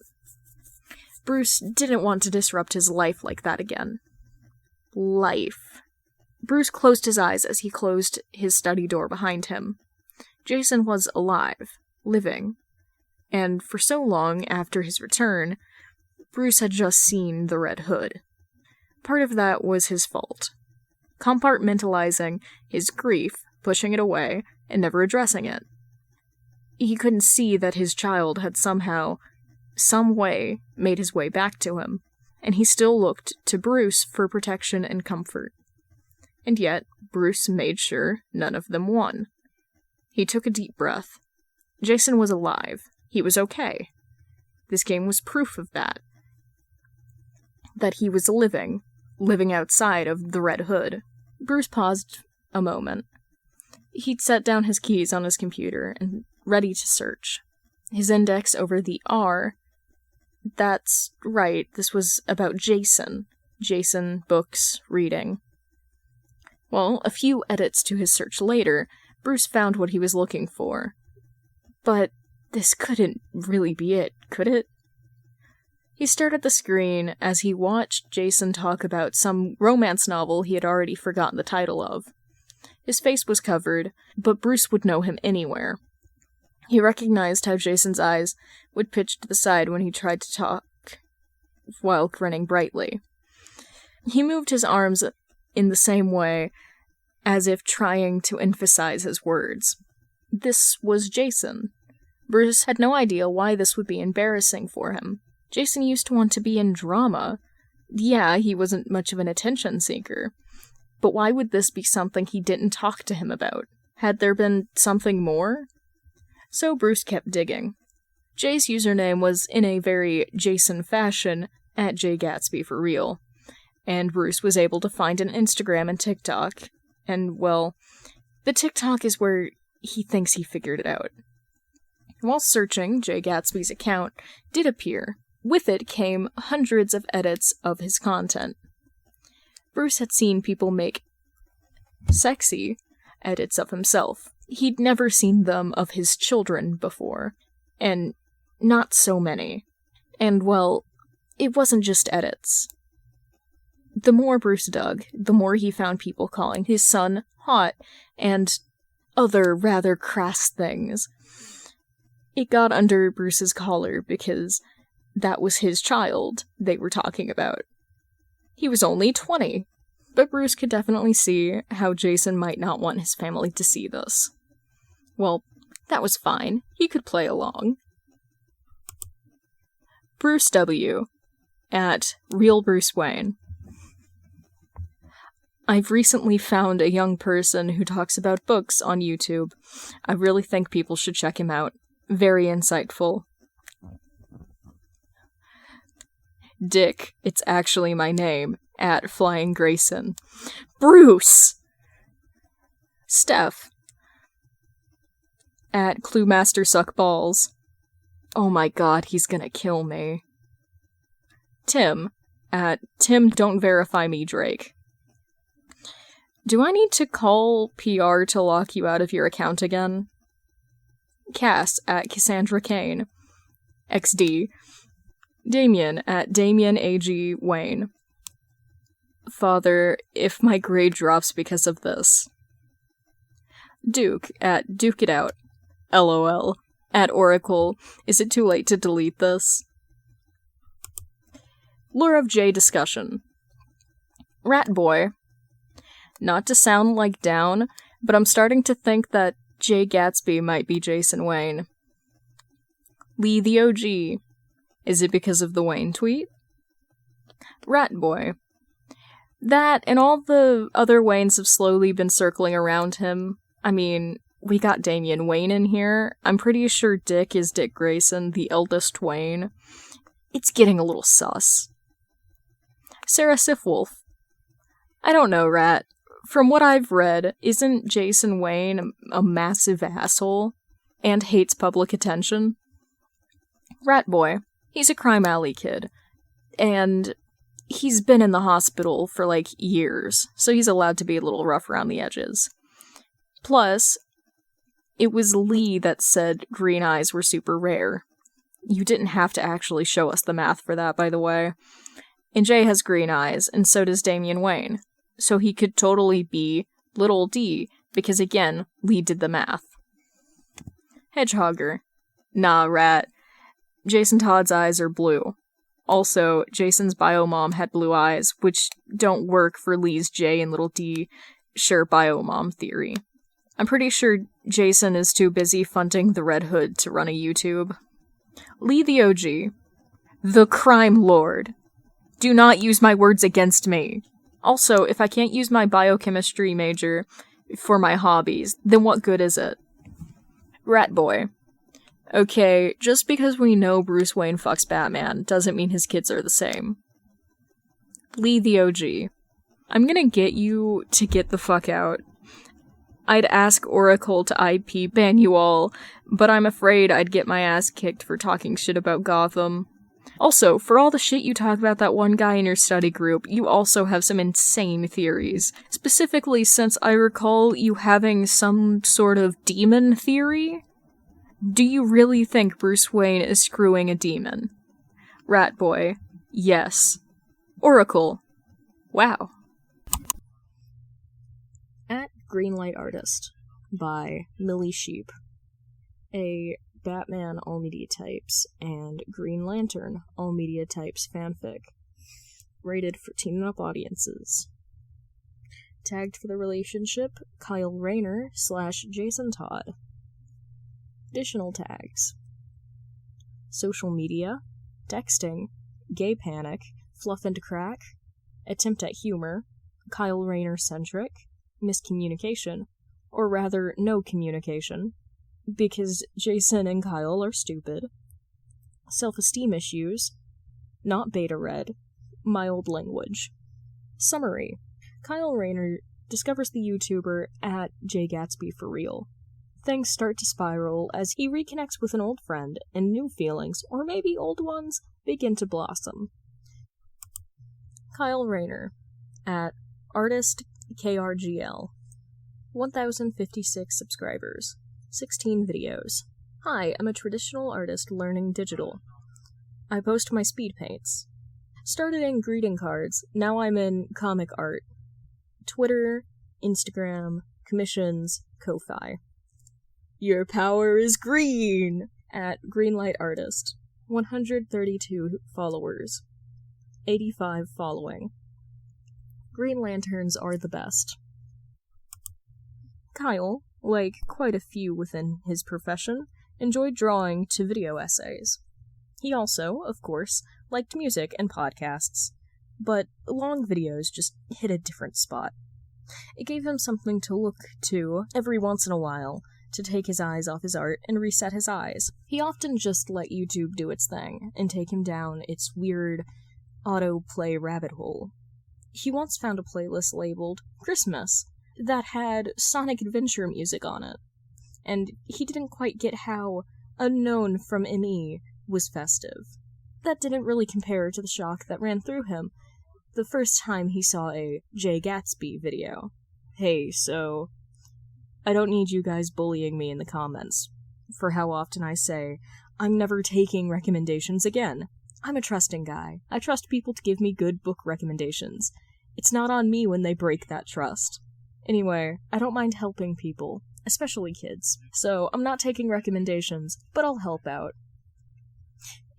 Bruce didn't want to disrupt his life like that again. Life. Bruce closed his eyes as he closed his study door behind him. Jason was alive, living. And for so long after his return, Bruce had just seen the Red Hood. Part of that was his fault. Compartmentalizing his grief, pushing it away, and never addressing it. He couldn't see that his child had somehow, some way, made his way back to him, and he still looked to Bruce for protection and comfort. And yet, Bruce made sure none of them won. He took a deep breath. Jason was alive. He was okay. This game was proof of that. That he was living outside of the Red Hood. Bruce paused a moment. He'd set down his keys on his computer and ready to search. His index over the R. That's right, this was about Jason. Jason, books, reading. Well, a few edits to his search later, Bruce found what he was looking for. But this couldn't really be it, could it? He stared at the screen as he watched Jason talk about some romance novel he had already forgotten the title of. His face was covered, but Bruce would know him anywhere. He recognized how Jason's eyes would pitch to the side when he tried to talk, while grinning brightly. He moved his arms in the same way, as if trying to emphasize his words. This was Jason. Bruce had no idea why this would be embarrassing for him. Jason used to want to be in drama. Yeah, he wasn't much of an attention seeker. But why would this be something he didn't talk to him about? Had there been something more? So Bruce kept digging. Jay's username was in a very Jason fashion, at Jay Gatsby for real. And Bruce was able to find an Instagram and TikTok. And, well, the TikTok is where he thinks he figured it out. While searching, Jay Gatsby's account did appear. With it came hundreds of edits of his content. Bruce had seen people make sexy edits of himself. He'd never seen them of his children before, and not so many. And, well, it wasn't just edits. The more Bruce dug, the more he found people calling his son hot, and other rather crass things. It got under Bruce's collar because that was his child they were talking about. He was only 20, but Bruce could definitely see how Jason might not want his family to see this. Well, that was fine. He could play along. Bruce W. at Real Bruce Wayne. I've recently found a young person who talks about books on YouTube. I really think people should check him out. Very insightful. Dick, it's actually my name, at Flying Grayson. Bruce! Steph, at Cluemaster Suck Balls. Oh my god, he's gonna kill me. Tim, at Tim Don't Verify Me Drake. Do I need to call PR to lock you out of your account again? Cass, at Cassandra Kane. XD. Damien, at Damien A.G. Wayne. Father, if my grade drops because of this. Duke, at Duke It Out. LOL. At Oracle, is it too late to delete this? Lure of J discussion. Rat Boy. Not to sound like down, but I'm starting to think that Jay Gatsby might be Jason Wayne. Lee the OG. Is it because of the Wayne tweet? Rat Boy. That and all the other Waynes have slowly been circling around him. I mean, we got Damian Wayne in here. I'm pretty sure Dick is Dick Grayson, the eldest Wayne. It's getting a little sus. Sarah Sifwolf. I don't know, Rat. From what I've read, isn't Jason Wayne a massive asshole and hates public attention? Rat Boy. He's a crime alley kid. And he's been in the hospital for, like, years, so he's allowed to be a little rough around the edges. Plus, it was Lee that said green eyes were super rare. You didn't have to actually show us the math for that, by the way. And Jay has green eyes, and so does Damian Wayne. So he could totally be Little D, because again, Lee did the math. Hedgehogger. Nah, Rat. Jason Todd's eyes are blue. Also, Jason's bio-mom had blue eyes, which don't work for Lee's J and Little D share bio-mom theory. I'm pretty sure Jason is too busy funding the Red Hood to run a YouTube. Lee the OG. The crime lord. Do not use my words against me. Also, if I can't use my biochemistry major for my hobbies, then what good is it? Rat Boy. Okay, just because we know Bruce Wayne fucks Batman doesn't mean his kids are the same. Lee the OG. I'm gonna get you to get the fuck out. I'd ask Oracle to IP ban you all, but I'm afraid I'd get my ass kicked for talking shit about Gotham. Also, for all the shit you talk about that one guy in your study group, you also have some insane theories. Specifically, since I recall you having some sort of demon theory? Do you really think Bruce Wayne is screwing a demon? Rat Boy. Yes. Oracle. Wow. At Greenlight Artist by Millie Sheep. A Batman All Media Types and Green Lantern All Media Types fanfic. Rated for teen and up audiences. Tagged for the relationship, Kyle Rayner / Jason Todd. Additional tags. Social media, texting, gay panic, fluff and crack, attempt at humor, Kyle Rayner centric, miscommunication, or rather no communication, because Jason and Kyle are stupid, self-esteem issues, not beta read, mild language. Summary. Kyle Rayner discovers the YouTuber at Jay Gatsby for real. Things start to spiral as he reconnects with an old friend, and new feelings, or maybe old ones, begin to blossom. Kyle Rayner, at Artist KRGL. 1,056 subscribers. 16 videos. Hi, I'm a traditional artist learning digital. I post my speed paints. Started in greeting cards, now I'm in comic art. Twitter, Instagram, commissions, Ko-Fi. Your power is green! At Greenlight Artist. 132 followers. 85 following. Green Lanterns are the best. Kyle, like quite a few within his profession, enjoyed drawing to video essays. He also, of course, liked music and podcasts, but long videos just hit a different spot. It gave him something to look to every once in a while, to take his eyes off his art and reset his eyes. He often just let YouTube do its thing, and take him down its weird autoplay rabbit hole. He once found a playlist labeled Christmas that had Sonic Adventure music on it, and he didn't quite get how Unknown from ME was festive. That didn't really compare to the shock that ran through him the first time he saw a Jay Gatsby video. Hey, so I don't need you guys bullying me in the comments for how often I say, I'm never taking recommendations again. I'm a trusting guy. I trust people to give me good book recommendations. It's not on me when they break that trust. Anyway, I don't mind helping people, especially kids, so I'm not taking recommendations, but I'll help out.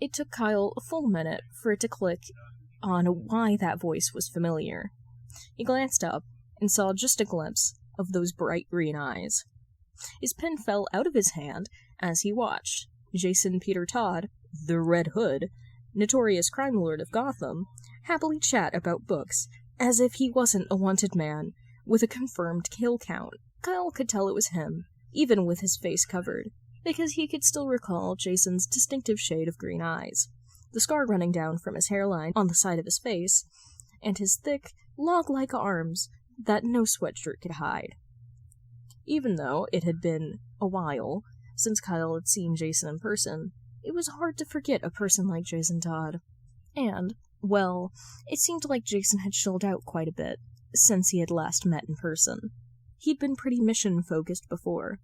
It took Kyle a full minute for it to click on why that voice was familiar. He glanced up and saw just a glimpse of those bright green eyes. His pen fell out of his hand as he watched Jason Peter Todd, the Red Hood, notorious crime lord of Gotham, happily chat about books as if he wasn't a wanted man with a confirmed kill count. Kyle could tell it was him, even with his face covered, because he could still recall Jason's distinctive shade of green eyes, the scar running down from his hairline on the side of his face, and his thick, log-like arms that no sweatshirt could hide. Even though it had been a while since Kyle had seen Jason in person, it was hard to forget a person like Jason Todd. And, well, it seemed like Jason had chilled out quite a bit since he had last met in person. He'd been pretty mission-focused before,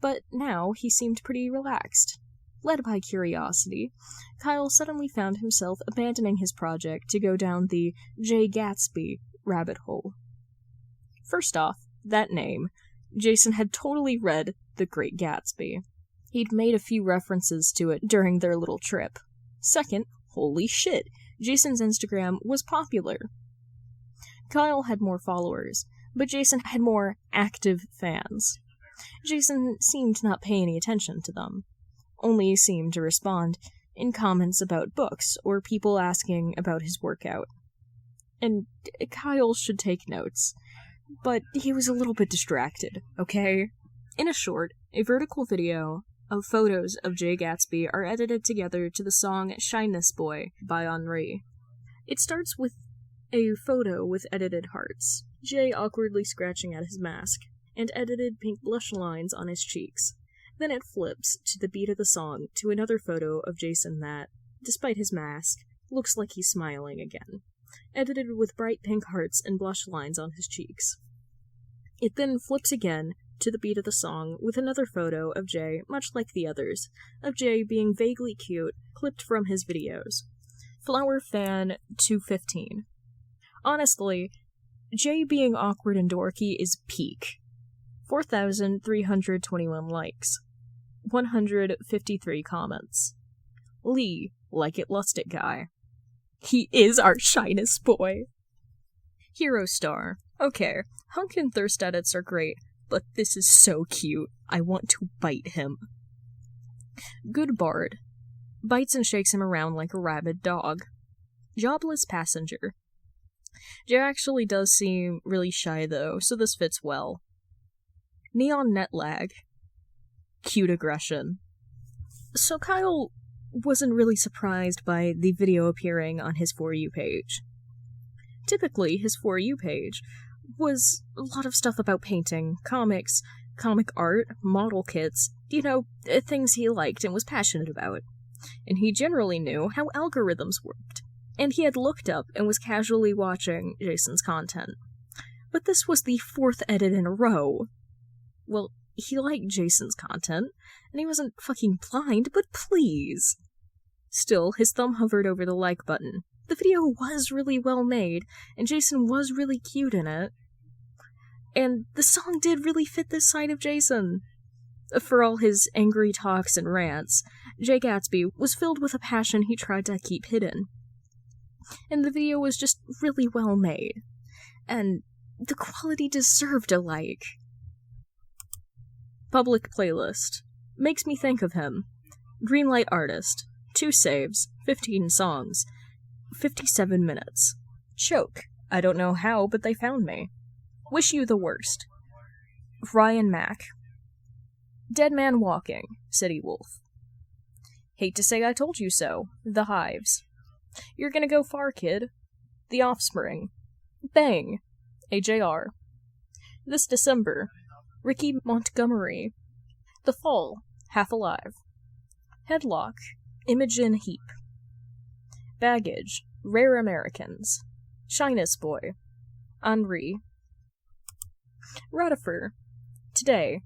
but now he seemed pretty relaxed. Led by curiosity, Kyle suddenly found himself abandoning his project to go down the Jay Gatsby rabbit hole. First off, that name. Jason had totally read The Great Gatsby. He'd made a few references to it during their little trip. Second, holy shit, Jason's Instagram was popular. Kyle had more followers, but Jason had more active fans. Jason seemed to not pay any attention to them, only seemed to respond in comments about books or people asking about his workout. And Kyle should take notes, but he was a little bit distracted, okay? In a short, a vertical video of photos of Jay Gatsby are edited together to the song Shyness Boy by Henri. It starts with a photo with edited hearts, Jay awkwardly scratching at his mask, and edited pink blush lines on his cheeks. Then it flips to the beat of the song to another photo of Jason that, despite his mask, looks like he's smiling again, edited with bright pink hearts and blush lines on his cheeks. It then flips again to the beat of the song with another photo of Jay, much like the others, of Jay being vaguely cute, clipped from his videos. Flower Fan 215. Honestly, Jay being awkward and dorky is peak. 4,321 likes. 153 comments. Lee, like it lusted guy. He is our shyness boy. Hero Star. Okay, Hunk and Thirst edits are great, but this is so cute. I want to bite him. Good Bard. Bites and shakes him around like a rabid dog. Jobless Passenger. Jay actually does seem really shy though, so this fits well. Neon Net Lag. Cute aggression. So Kyle wasn't really surprised by the video appearing on his For You page. Typically, his For You page was a lot of stuff about painting, comics, comic art, model kits, things he liked and was passionate about. And he generally knew how algorithms worked. And he had looked up and was casually watching Jason's content. But this was the fourth edit in a row. Well, he liked Jason's content, and he wasn't fucking blind, but please. Still, his thumb hovered over the like button. The video was really well made, and Jason was really cute in it. And the song did really fit this side of Jason. For all his angry talks and rants, Jay Gatsby was filled with a passion he tried to keep hidden. And the video was just really well made. And the quality deserved a like. Public playlist. Makes me think of him. Greenlight artist. 2 saves. 15 songs. 57 minutes. Choke. I don't know how, but they found me. Wish you the worst. Ryan Mack. Dead Man Walking, City Wolf. Hate to say I told you so, The Hives. You're gonna go far, kid. The Offspring. Bang, AJR. This December, Ricky Montgomery. The Fall, Half Alive. Headlock, Imogen Heap. Baggage, Rare Americans. Shyness Boy, Henri. Rutifer, Today,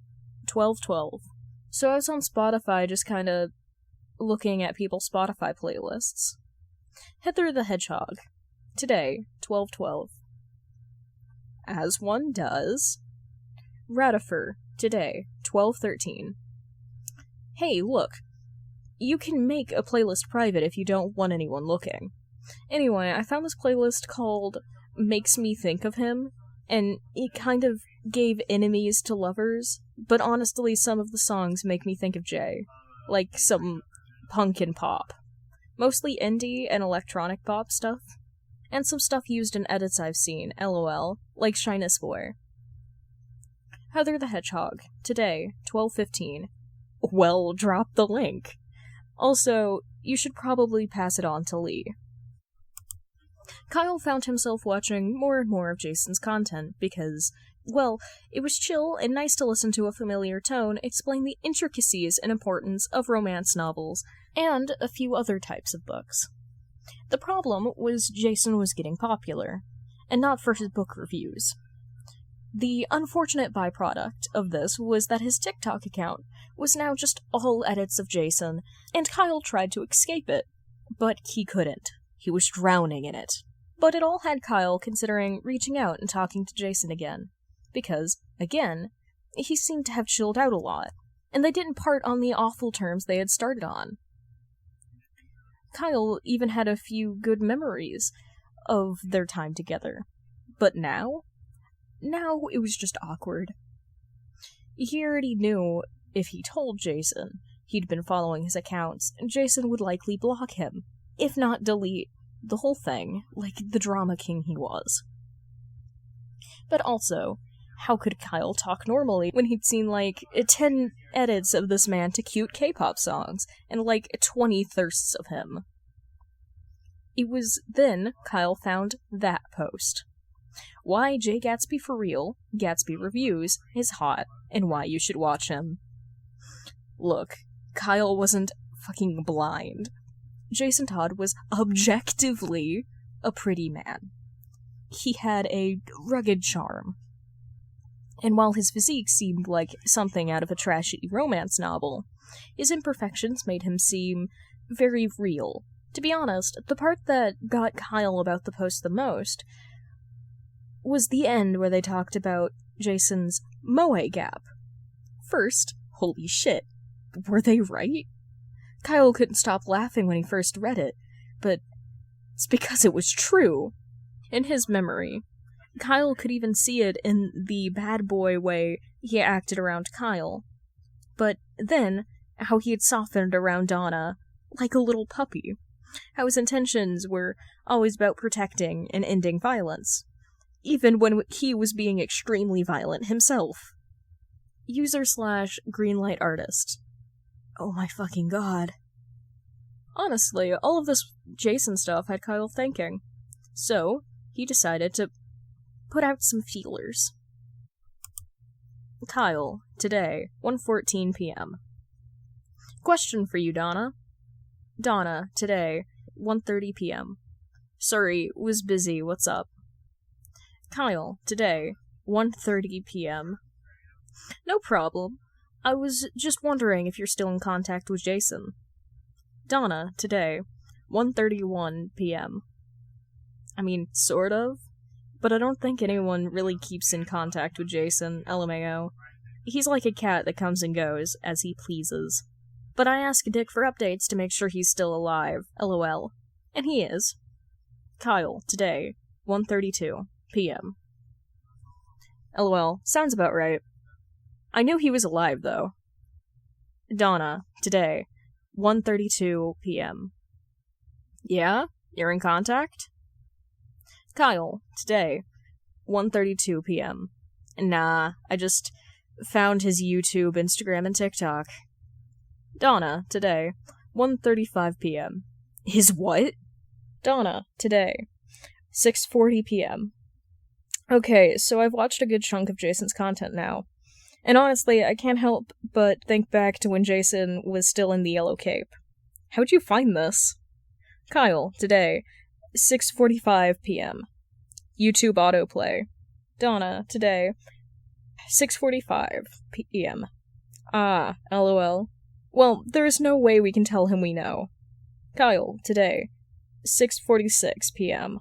12/12. So I was on Spotify just kinda looking at people's Spotify playlists. Heather the Hedgehog, Today, 12/12. As one does. Ratifer, Today, 12/13. Hey, look. You can make a playlist private if you don't want anyone looking. Anyway, I found this playlist called Makes Me Think of Him, and it kind of gave enemies to lovers, but honestly some of the songs make me think of Jay. Like some punk and pop. Mostly indie and electronic pop stuff. And some stuff used in edits I've seen, lol, like Shyness Boy. Heather the Hedgehog, Today, 12/15. Well, drop the link. Also, you should probably pass it on to Lee. Kyle found himself watching more and more of Jason's content because, well, it was chill and nice to listen to a familiar tone explain the intricacies and importance of romance novels and a few other types of books. The problem was Jason was getting popular, and not for his book reviews. The unfortunate byproduct of this was that his TikTok account was now just all edits of Jason, and Kyle tried to escape it, but he couldn't. He was drowning in it. But it all had Kyle considering reaching out and talking to Jason again, because, again, he seemed to have chilled out a lot, and they didn't part on the awful terms they had started on. Kyle even had a few good memories of their time together. But now it was just awkward. He already knew if he told Jason he'd been following his accounts, Jason would likely block him, if not delete the whole thing, like the drama king he was. But also, how could Kyle talk normally when he'd seen, 10 edits of this man to cute K-pop songs, and, 20 thirsts of him? It was then Kyle found that post. Why Jay Gatsby for real, Gatsby Reviews, is hot, and why you should watch him. Look, Kyle wasn't fucking blind. Jason Todd was objectively a pretty man. He had a rugged charm. And while his physique seemed like something out of a trashy romance novel, his imperfections made him seem very real. To be honest, the part that got Kyle about the post the most was the end where they talked about Jason's moe gap. First, holy shit, were they right? Kyle couldn't stop laughing when he first read it, but it's because it was true. In his memory, Kyle could even see it in the bad boy way he acted around Kyle. But then, how he had softened around Donna, like a little puppy. How his intentions were always about protecting and ending violence, even when he was being extremely violent himself. User/Greenlight Artist. Oh my fucking god. Honestly, all of this Jason stuff had Kyle thinking. So, he decided to put out some feelers. Kyle, Today, 1:14 p.m. Question for you, Donna. Donna, Today, 1:30 p.m. Sorry, was busy, what's up? Kyle, Today, 1:30 p.m. No problem. I was just wondering if you're still in contact with Jason. Donna, Today, 1:31 p.m. I mean, sort of, but I don't think anyone really keeps in contact with Jason, LMAO. He's like a cat that comes and goes, as he pleases. But I ask Dick for updates to make sure he's still alive, LOL. And he is. Kyle, Today, 1:32 p.m. LOL, sounds about right. I knew he was alive, though. Donna, Today, 1:32 p.m. Yeah? You're in contact? Kyle, Today, 1:32 p.m. Nah, I just found his YouTube, Instagram, and TikTok. Donna, today, 1:35 p.m. His what? Donna, today, 6:40 p.m. Okay, so I've watched a good chunk of Jason's content now. And honestly, I can't help but think back to when Jason was still in the yellow cape. How'd you find this? Kyle, today, 6:45 p.m. YouTube autoplay. Donna, today, 6:45 p.m. Ah, lol. Well, there is no way we can tell him we know. Kyle, today, 6:46 p.m.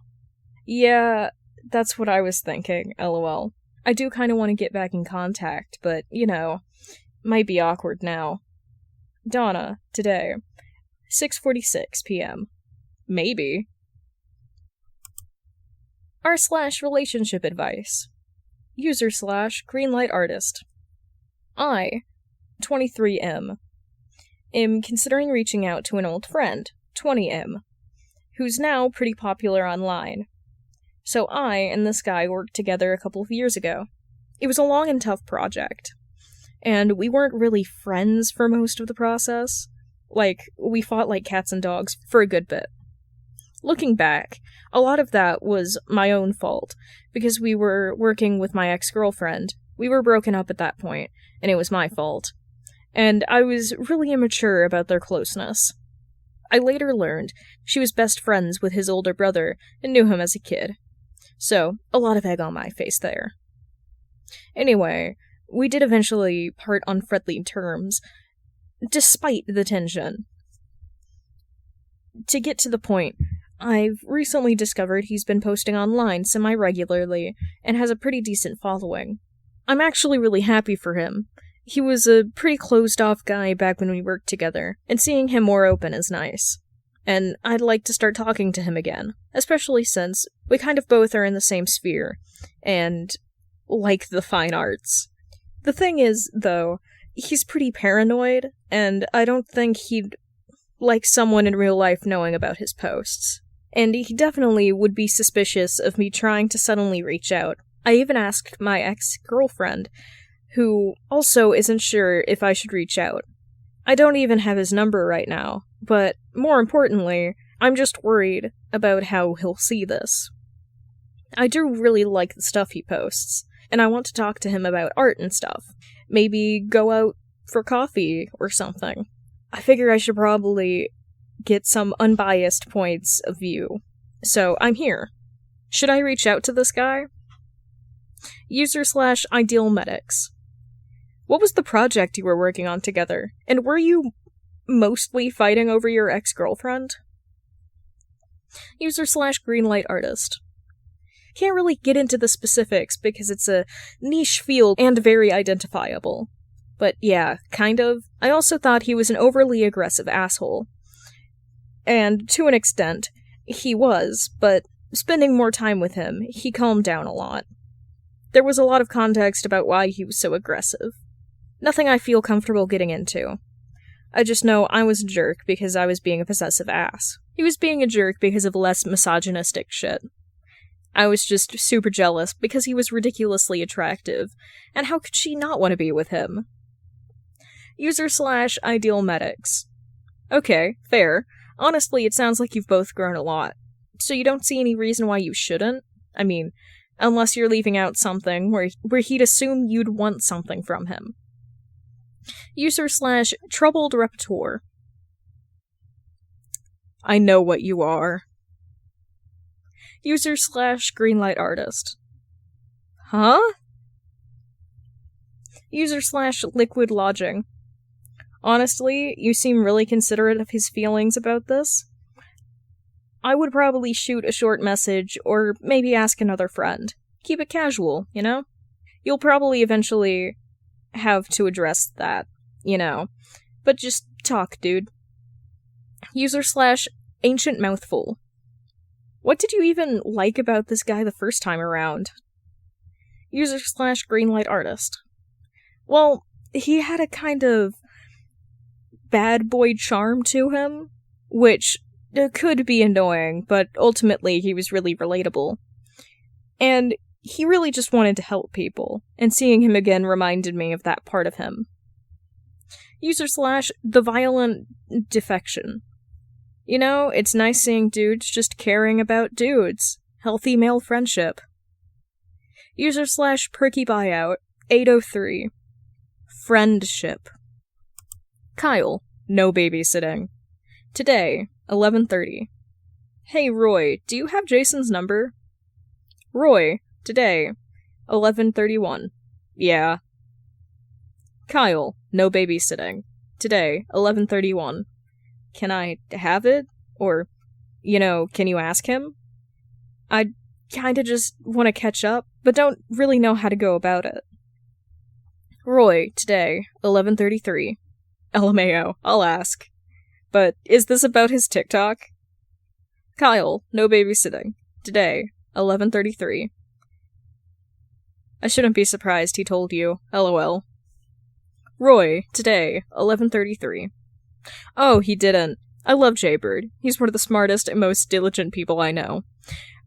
Yeah, that's what I was thinking, lol. I do kind of want to get back in contact, but, might be awkward now. Donna, today, 6:46 p.m. Maybe. r/relationship advice. User/greenlight artist. I, 23M, am considering reaching out to an old friend, 20M, who's now pretty popular online. So I and this guy worked together a couple of years ago. It was a long and tough project, and we weren't really friends for most of the process. We fought like cats and dogs for a good bit. Looking back, a lot of that was my own fault, because we were working with my ex-girlfriend. We were broken up at that point, and it was my fault. And I was really immature about their closeness. I later learned she was best friends with his older brother and knew him as a kid. So, a lot of egg on my face there. Anyway, we did eventually part on friendly terms, despite the tension. To get to the point, I've recently discovered he's been posting online semi-regularly and has a pretty decent following. I'm actually really happy for him. He was a pretty closed-off guy back when we worked together, and seeing him more open is nice. And I'd like to start talking to him again, especially since we kind of both are in the same sphere, and like the fine arts. The thing is, though, he's pretty paranoid, and I don't think he'd like someone in real life knowing about his posts. And he definitely would be suspicious of me trying to suddenly reach out. I even asked my ex-girlfriend, who also isn't sure if I should reach out. I don't even have his number right now, but more importantly, I'm just worried about how he'll see this. I do really like the stuff he posts, and I want to talk to him about art and stuff. Maybe go out for coffee or something. I figure I should probably get some unbiased points of view. So, I'm here. Should I reach out to this guy? User/ideal medics. What was the project you were working on together? And were you mostly fighting over your ex-girlfriend? User/greenlight artist. Can't really get into the specifics because it's a niche field and very identifiable. But yeah, kind of. I also thought he was an overly aggressive asshole. And to an extent, he was, but spending more time with him, he calmed down a lot. There was a lot of context about why he was so aggressive. Nothing I feel comfortable getting into. I just know I was a jerk because I was being a possessive ass. He was being a jerk because of less misogynistic shit. I was just super jealous because he was ridiculously attractive, and how could she not want to be with him? User/ideal medics. Okay, fair. Honestly, it sounds like you've both grown a lot. So you don't see any reason why you shouldn't? I mean, unless you're leaving out something where he'd assume you'd want something from him. User/troubled rapporteur. I know what you are. User/greenlight artist. Huh? User/liquid lodging. Honestly, you seem really considerate of his feelings about this. I would probably shoot a short message, or maybe ask another friend. Keep it casual, you know? You'll probably eventually have to address that, you know. But just talk, dude. User/ancient mouthful. What did you even like about this guy the first time around? User/greenlight artist. Well, he had a kind of bad boy charm to him, which could be annoying, but ultimately he was really relatable. And he really just wanted to help people, and seeing him again reminded me of that part of him. /the violent defection. You know, it's nice seeing dudes just caring about dudes. Healthy male friendship. /perky buyout 803. Friendship. Kyle, no babysitting. Today, 11:30. Hey Roy, do you have Jason's number? Roy, today, 11:31. Yeah. Kyle, no babysitting. Today, 11:31. Can I have it? Or, can you ask him? I kinda just want to catch up, but don't really know how to go about it. Roy, today, 11:33. LMAO, I'll ask. But is this about his TikTok? Kyle, no babysitting. Today, 11:33. I shouldn't be surprised he told you, LOL. Roy, today, 11:33. Oh, he didn't. I love Jaybird. He's one of the smartest and most diligent people I know.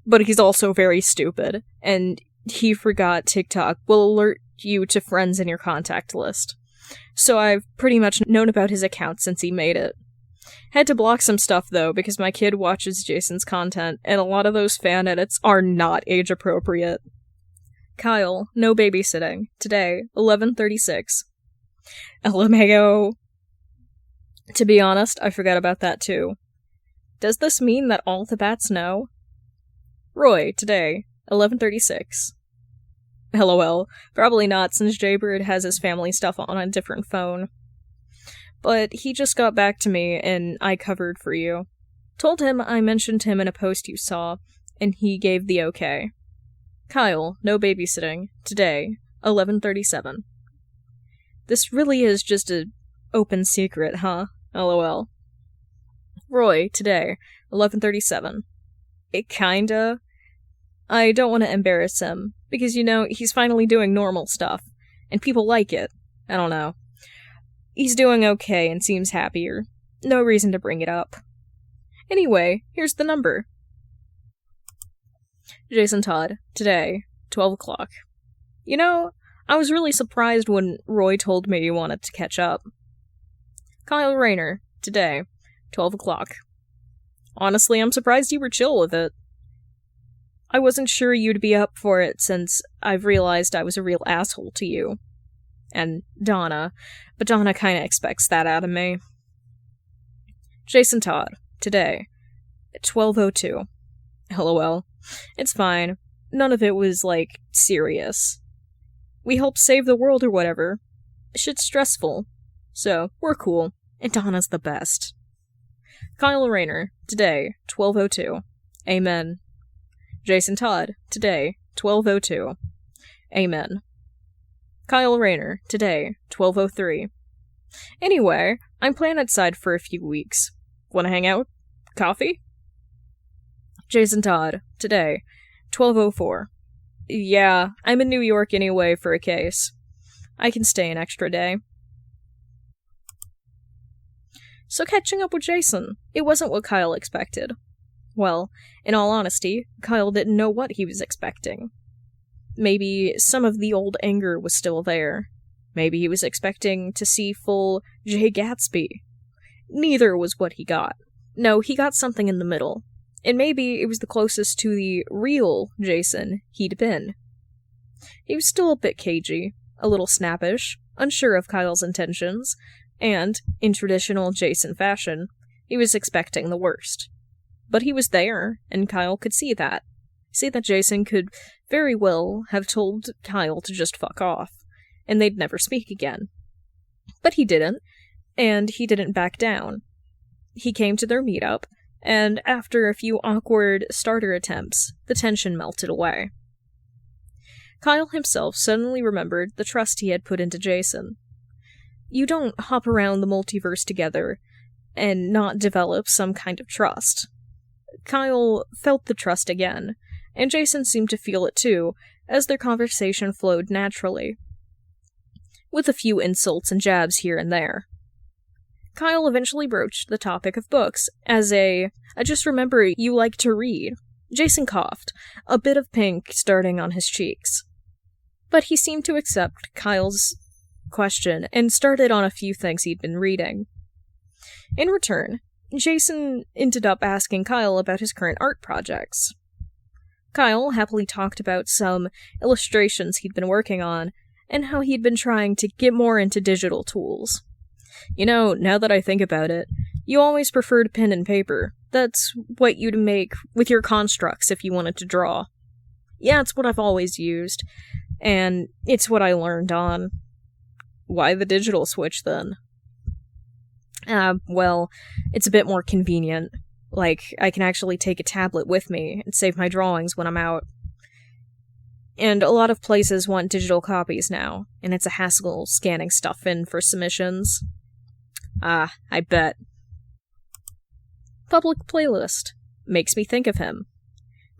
But he's also very stupid, and he forgot TikTok will alert you to friends in your contact list. So I've pretty much known about his account since he made it. Had to block some stuff, though, because my kid watches Jason's content, and a lot of those fan edits are not age-appropriate. Kyle, no babysitting. Today, 11:36. LMAO. To be honest, I forgot about that too. Does this mean that all the bats know? Roy, today, 11:36. LOL. Probably not, since Jaybird has his family stuff on a different phone. But he just got back to me, and I covered for you. Told him I mentioned him in a post you saw, and he gave the okay. Kyle, no babysitting. Today, 11:37. This really is just a open secret, huh? LOL. Roy, today, 11:37. It kinda. I don't want to embarrass him, because, he's finally doing normal stuff, and people like it. I don't know. He's doing okay and seems happier. No reason to bring it up. Anyway, here's the number. Jason Todd, today, 12 o'clock. I was really surprised when Roy told me he wanted to catch up. Kyle Rayner, today, 12 o'clock. Honestly, I'm surprised you were chill with it. I wasn't sure you'd be up for it since I've realized I was a real asshole to you. And Donna, but Donna kinda expects that out of me. Jason Todd, today, 12:02. LOL. It's fine. None of it was, serious. We helped save the world or whatever. Shit's stressful. So, we're cool. And Donna's the best. Kyle Rayner, today, 12:02. Amen. Jason Todd, today, 12:02. Amen. Kyle Rayner, today, 12:03. Anyway, I'm planet-side for a few weeks. Wanna hang out? Coffee? Jason Todd, today, 12:04. Yeah, I'm in New York anyway for a case. I can stay an extra day. So catching up with Jason, it wasn't what Kyle expected. Well, in all honesty, Kyle didn't know what he was expecting. Maybe some of the old anger was still there. Maybe he was expecting to see full Jay Gatsby. Neither was what he got. No, he got something in the middle. And maybe it was the closest to the real Jason he'd been. He was still a bit cagey, a little snappish, unsure of Kyle's intentions, and, in traditional Jason fashion, he was expecting the worst. But he was there, and Kyle could see that. See that Jason could very well have told Kyle to just fuck off, and they'd never speak again. But he didn't, and he didn't back down. He came to their meetup, and after a few awkward starter attempts, the tension melted away. Kyle himself suddenly remembered the trust he had put into Jason. You don't hop around the multiverse together and not develop some kind of trust. Kyle felt the trust again, and Jason seemed to feel it too, as their conversation flowed naturally, with a few insults and jabs here and there. Kyle eventually broached the topic of books, I just remember you like to read. Jason coughed, a bit of pink starting on his cheeks. But he seemed to accept Kyle's question and started on a few things he'd been reading. In return, Jason ended up asking Kyle about his current art projects. Kyle happily talked about some illustrations he'd been working on, and how he'd been trying to get more into digital tools. You know, now that I think about it, you always preferred pen and paper. That's what you'd make with your constructs if you wanted to draw. Yeah, it's what I've always used, and it's what I learned on. Why the digital switch, then? Well, it's a bit more convenient. Like, I can actually take a tablet with me and save my drawings when I'm out. And a lot of places want digital copies now, and it's a hassle scanning stuff in for submissions. I bet. Public playlist. Makes me think of him.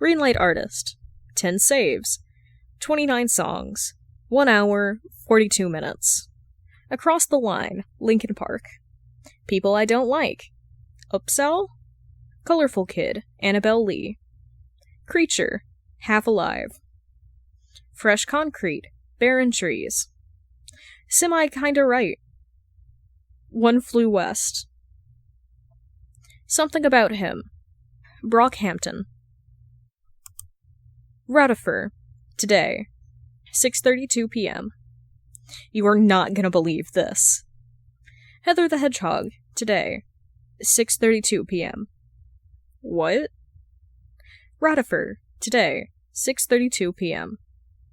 Greenlight artist. 10 saves. 29 songs. 1 hour, 42 minutes. Across the line. Linkin Park. People I don't like. Upsell? Colorful Kid. Annabelle Lee. Creature. Half Alive. Fresh Concrete. Barren Trees. Semi Kinda Right. One Flew West. Something About Him. Brockhampton. Ratifer. Today. 6:32 p.m. You are not gonna believe this. Heather the Hedgehog. Today. 6:32 p.m. What? Ratifer. Today. 6:32 p.m.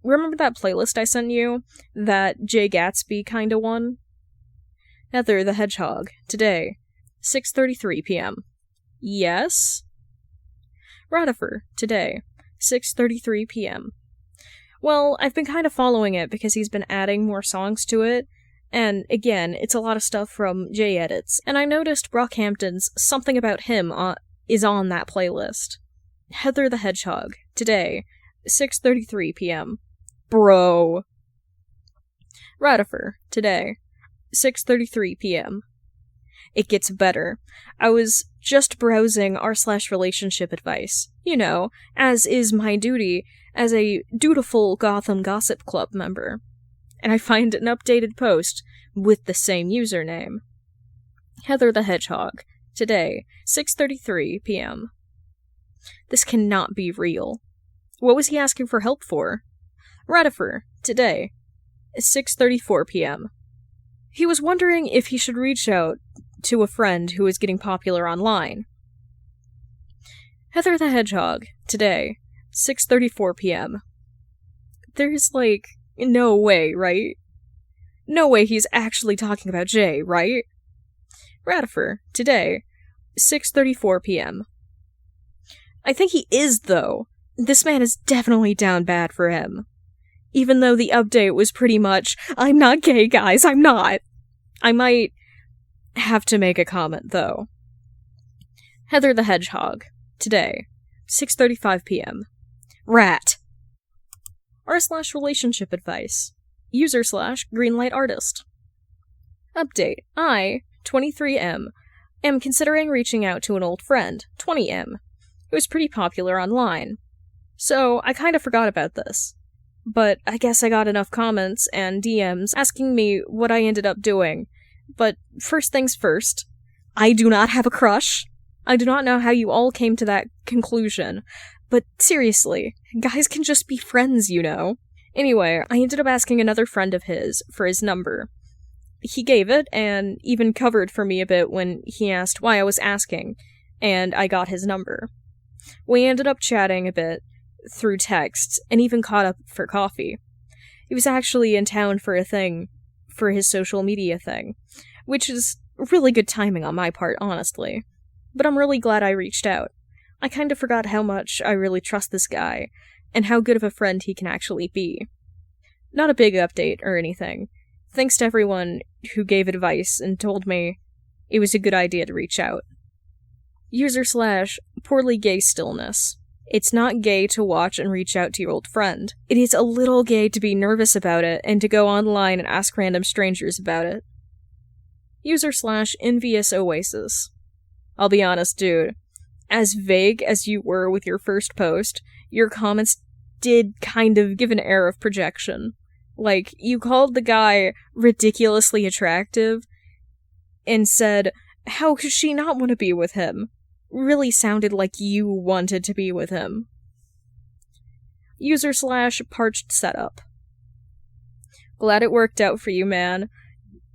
Remember that playlist I sent you? That Jay Gatsby kinda one? Heather the Hedgehog. Today. 6:33 p.m. Yes? Ratifer. Today. 6:33 p.m. Well, I've been kind of following it because he's been adding more songs to it, and again, it's a lot of stuff from Jay Edits, and I noticed Brockhampton's Something About Him is on that playlist. Heather the Hedgehog. Today. 6:33 p.m. Bro. Ratifer. Today. 6:33 p.m. It gets better. I was just browsing r/relationship advice, you know, as is my duty as a dutiful Gotham Gossip Club member, and I find an updated post with the same username. Heather the Hedgehog. Today, 6:33 p.m. This cannot be real. What was he asking for help for? Ratifer. Today, 6:34 p.m. He was wondering if he should reach out to a friend who is getting popular online. Heather the Hedgehog. Today, 6:34 p.m. There's, no way, right? No way he's actually talking about Jay, right? Ratifer. Today, 6:34 p.m. I think he is, though. This man is definitely down bad for him. Even though the update was pretty much, I'm not gay, guys, I'm not. I might have to make a comment, though. Heather the Hedgehog. Today, 6:35 p.m. Rat. r/relationship advice. User/Greenlight Artist. Update. I, 23M, am considering reaching out to an old friend, 20M, who is pretty popular online. So, I kinda forgot about this. But I guess I got enough comments and DMs asking me what I ended up doing. But first things first, I do not have a crush. I do not know how you all came to that conclusion. But seriously, guys can just be friends, you know. Anyway, I ended up asking another friend of his for his number. He gave it, and even covered for me a bit when he asked why I was asking, and I got his number. We ended up chatting a bit through text, and even caught up for coffee. He was actually in town for his social media thing, which is really good timing on my part, honestly. But I'm really glad I reached out. I kinda forgot how much I really trust this guy, and how good of a friend he can actually be. Not a big update or anything. Thanks to everyone who gave advice and told me it was a good idea to reach out. User/poorly gay stillness. It's not gay to watch and reach out to your old friend. It is a little gay to be nervous about it and to go online and ask random strangers about it. User/envious oasis. I'll be honest, dude. as vague as you were with your first post, your comments did kind of give an air of projection. Like, you called the guy ridiculously attractive and said, how could she not want to be with him? Really sounded like you wanted to be with him. User/parched setup. Glad it worked out for you, man.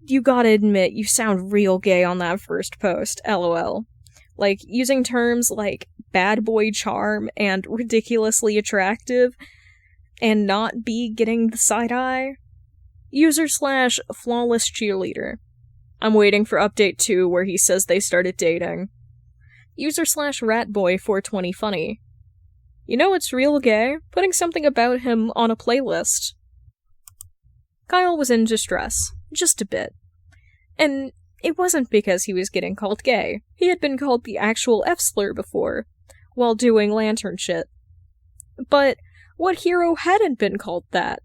You gotta admit, you sound real gay on that first post, lol. Like, using terms like bad boy charm and ridiculously attractive and not be getting the side eye. User/flawless cheerleader. I'm waiting for update 2 where he says they started dating. User/ratboy420 funny. You know what's real gay? Putting something about him on a playlist. Kyle was in distress. Just a bit. And it wasn't because he was getting called gay. He had been called the actual F-slur before, while doing lantern shit. But what hero hadn't been called that?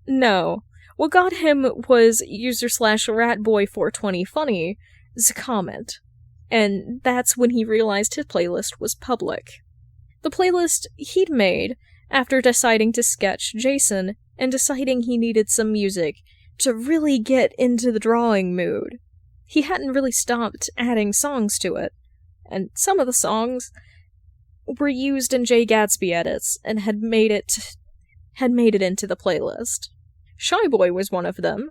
No. What got him was user/ratboy420 funny's comment. And that's when he realized his playlist was public. The playlist he'd made after deciding to sketch Jason and deciding he needed some music to really get into the drawing mood. He hadn't really stopped adding songs to it, and some of the songs were used in Jay Gatsby edits and had made it into the playlist. Shy Boy was one of them,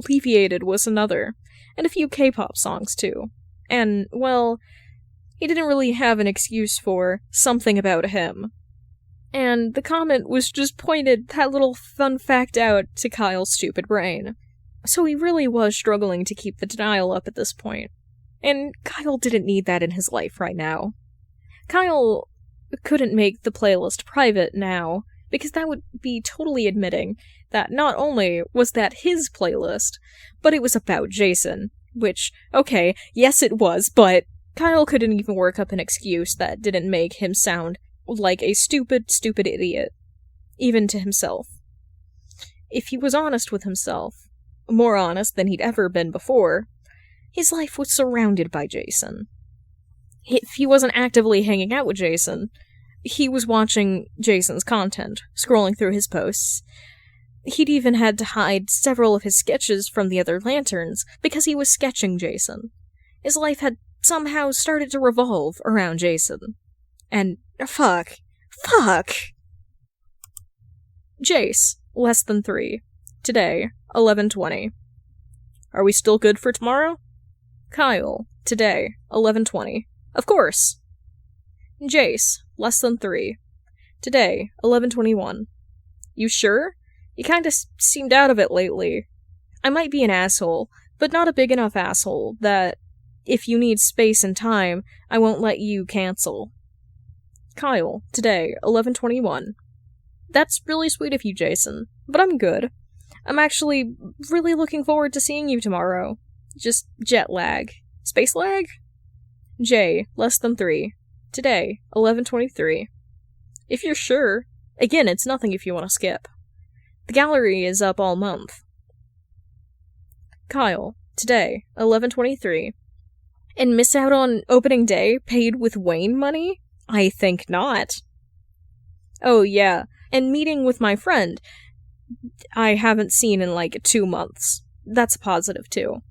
Alleviated was another, and a few K-pop songs too. And, well, he didn't really have an excuse for something about him. And the comment was just pointed that little fun fact out to Kyle's stupid brain. So he really was struggling to keep the denial up at this point. And Kyle didn't need that in his life right now. Kyle couldn't make the playlist private now, because that would be totally admitting that not only was that his playlist, but it was about Jason. Which, okay, yes it was, but Kyle couldn't even work up an excuse that didn't make him sound like a stupid idiot. Even to himself. If he was honest with himself, more honest than he'd ever been before, his life was surrounded by Jason. If he wasn't actively hanging out with Jason, he was watching Jason's content, scrolling through his posts. He'd even had to hide several of his sketches from the other lanterns because he was sketching Jason. His life had somehow started to revolve around Jason. And fuck. Jace, less than 3. Today, 11:20. Are we still good for tomorrow? Kyle, today, 11:20. Of course. Jace, less than 3. Today, 11:21. You sure? You kinda seemed out of it lately. I might be an asshole, but not a big enough asshole that if you need space and time, I won't let you cancel. Kyle, today, 11:21. That's really sweet of you, Jason, but I'm good. I'm actually really looking forward to seeing you tomorrow. Just jet lag. Space lag? Jay, less than 3. Today, 11:23. If you're sure. Again, it's nothing if you want to skip. The gallery is up all month. Kyle, today, 11:23. And miss out on opening day paid with Wayne money? I think not. Oh yeah, and meeting with my friend I haven't seen in like 2 months. That's a positive too.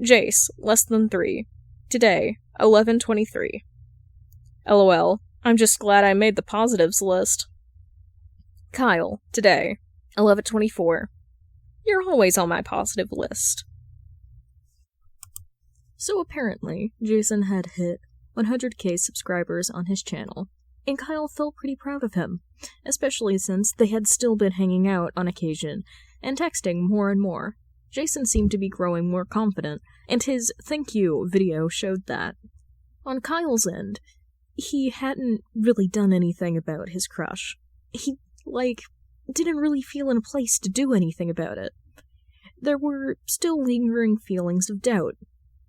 Jace, less than 3. Today, 11:23. LOL, I'm just glad I made the positives list. Kyle, today, 11:24. You're always on my positive list. So apparently, Jason had hit 100k subscribers on his channel, and Kyle felt pretty proud of him, especially since they had still been hanging out on occasion and texting more and more. Jason seemed to be growing more confident, and his thank you video showed that. On Kyle's end, he hadn't really done anything about his crush. He, didn't really feel in a place to do anything about it. There were still lingering feelings of doubt.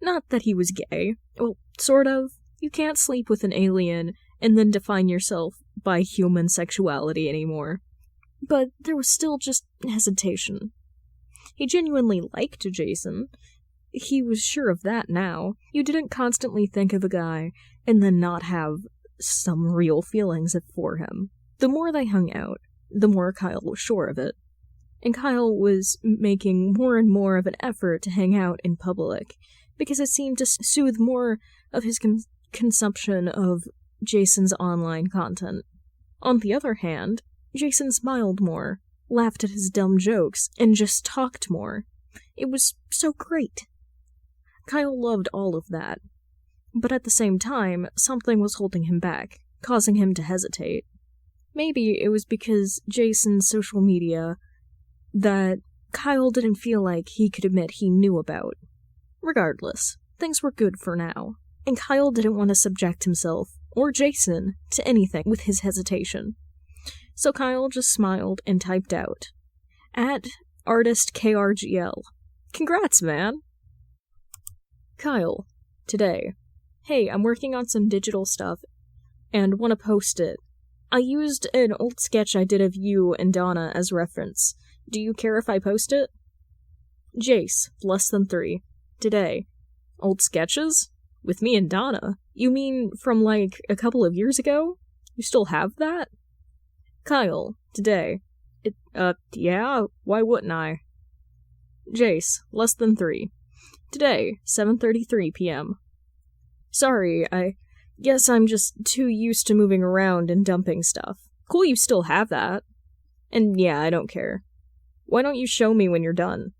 Not that he was gay. Well, sort of. You can't sleep with an alien and then define yourself by human sexuality anymore. But there was still just hesitation. He genuinely liked Jason. He was sure of that now. You didn't constantly think of a guy and then not have some real feelings for him. The more they hung out, the more Kyle was sure of it. And Kyle was making more and more of an effort to hang out in public, because it seemed to soothe more of his consumption of Jason's online content. On the other hand, Jason smiled more, laughed at his dumb jokes, and just talked more. It was so great. Kyle loved all of that. But at the same time, something was holding him back, causing him to hesitate. Maybe it was because Jason's social media that Kyle didn't feel like he could admit he knew about. Regardless, things were good for now, and Kyle didn't want to subject himself, or Jason, to anything with his hesitation. So Kyle just smiled and typed out, @ArtistKRGL. Congrats, man! Kyle, today. Hey, I'm working on some digital stuff, and want to post it. I used an old sketch I did of you and Donna as reference. Do you care if I post it? Jace, less than 3. Today. Old sketches? With me and Donna? You mean from like a couple of years ago? You still have that? Kyle, today. Yeah, why wouldn't I? Jace, less than 3. Today, 7:33 p.m. Sorry, I guess I'm just too used to moving around and dumping stuff. Cool you still have that. And yeah, I don't care. Why don't you show me when you're done?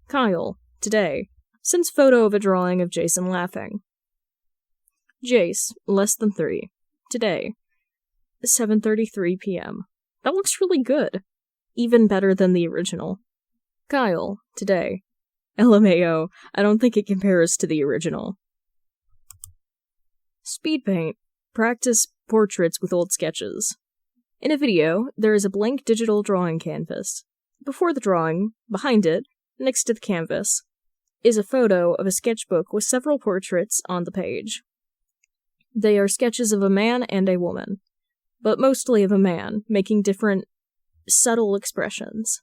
Kyle, today. Sends photo of a drawing of Jason laughing. Jace, less than 3. Today. 7:33 p.m. That looks really good. Even better than the original. Kyle, today. LMAO, I don't think it compares to the original. Speed paint. Practice portraits with old sketches. In a video, there is a blank digital drawing canvas. Before the drawing, behind it, next to the canvas, is a photo of a sketchbook with several portraits on the page. They are sketches of a man and a woman, but mostly of a man, making different, subtle expressions.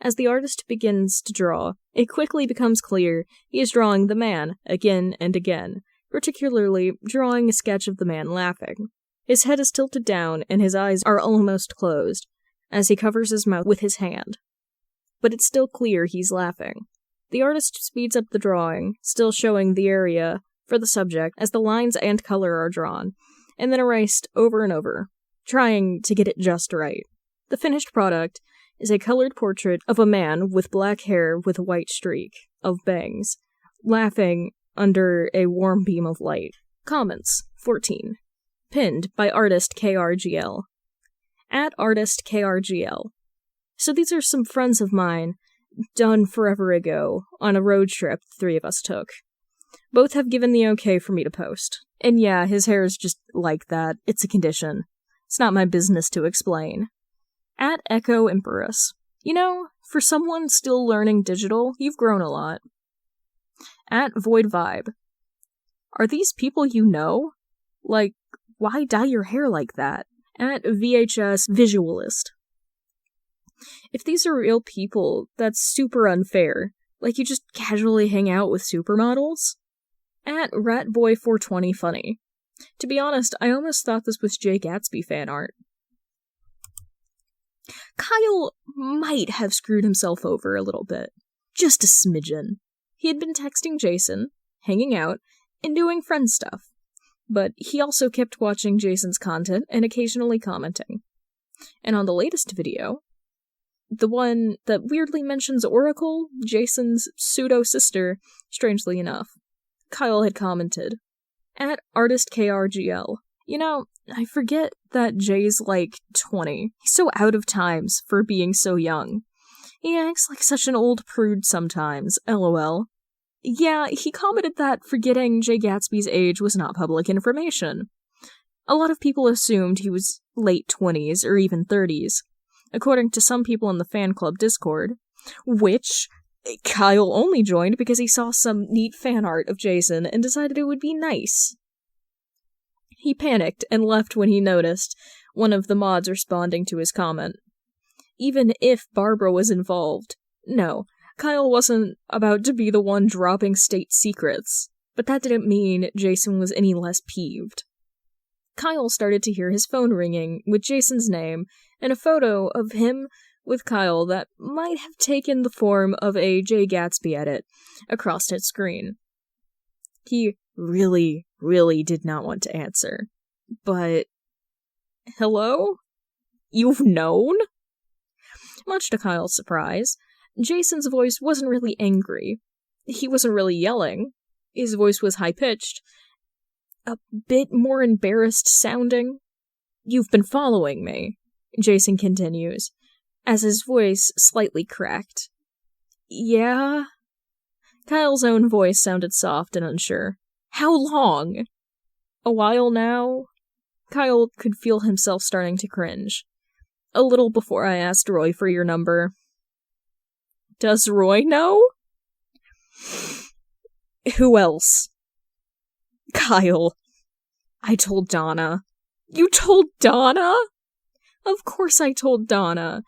As the artist begins to draw, it quickly becomes clear he is drawing the man again and again, particularly drawing a sketch of the man laughing. His head is tilted down and his eyes are almost closed, as he covers his mouth with his hand. But it's still clear he's laughing. The artist speeds up the drawing, still showing the area for the subject as the lines and color are drawn, and then erased over and over, trying to get it just right. The finished product is a colored portrait of a man with black hair with a white streak of bangs, laughing under a warm beam of light. Comments, 14. Pinned by artist KRGL. @ArtistKRGL. So these are some friends of mine, done forever ago, on a road trip the 3 of us took. Both have given the okay for me to post. And yeah, his hair is just like that. It's a condition. It's not my business to explain. @EchoEmpress. You know, for someone still learning digital, you've grown a lot. @VoidVibe. Are these people you know? Like, why dye your hair like that? @VHS Visualist. If these are real people, that's super unfair. Like you just casually hang out with supermodels? @RatBoy420Funny. To be honest, I almost thought this was Jay Gatsby fan art. Kyle might have screwed himself over a little bit. Just a smidgen. He had been texting Jason, hanging out, and doing friend stuff. But he also kept watching Jason's content and occasionally commenting. And on the latest video, the one that weirdly mentions Oracle, Jason's pseudo-sister, strangely enough, Kyle had commented, @ArtistKRGL. You know, I forget that Jay's like 20. He's so out of times for being so young. He acts like such an old prude sometimes, lol. Yeah, he commented that forgetting Jay Gatsby's age was not public information. A lot of people assumed he was late 20s or even 30s, according to some people in the fan club Discord, which Kyle only joined because he saw some neat fan art of Jason and decided it would be nice. He panicked and left when he noticed one of the mods responding to his comment. Even if Barbara was involved, no, Kyle wasn't about to be the one dropping state secrets, but that didn't mean Jason was any less peeved. Kyle started to hear his phone ringing with Jason's name and a photo of him with Kyle that might have taken the form of a Jay Gatsby edit across his screen. He really, really did not want to answer. But, hello? You've known? Much to Kyle's surprise, Jason's voice wasn't really angry. He wasn't really yelling. His voice was high-pitched, a bit more embarrassed sounding. "You've been following me," Jason continues, as his voice slightly cracked. "Yeah?" Kyle's own voice sounded soft and unsure. "How long?" "A while now." Kyle could feel himself starting to cringe. "A little before I asked Roy for your number." "Does Roy know?" "Who else?" "Kyle." "I told Donna." "You told Donna?" "Of course I told Donna.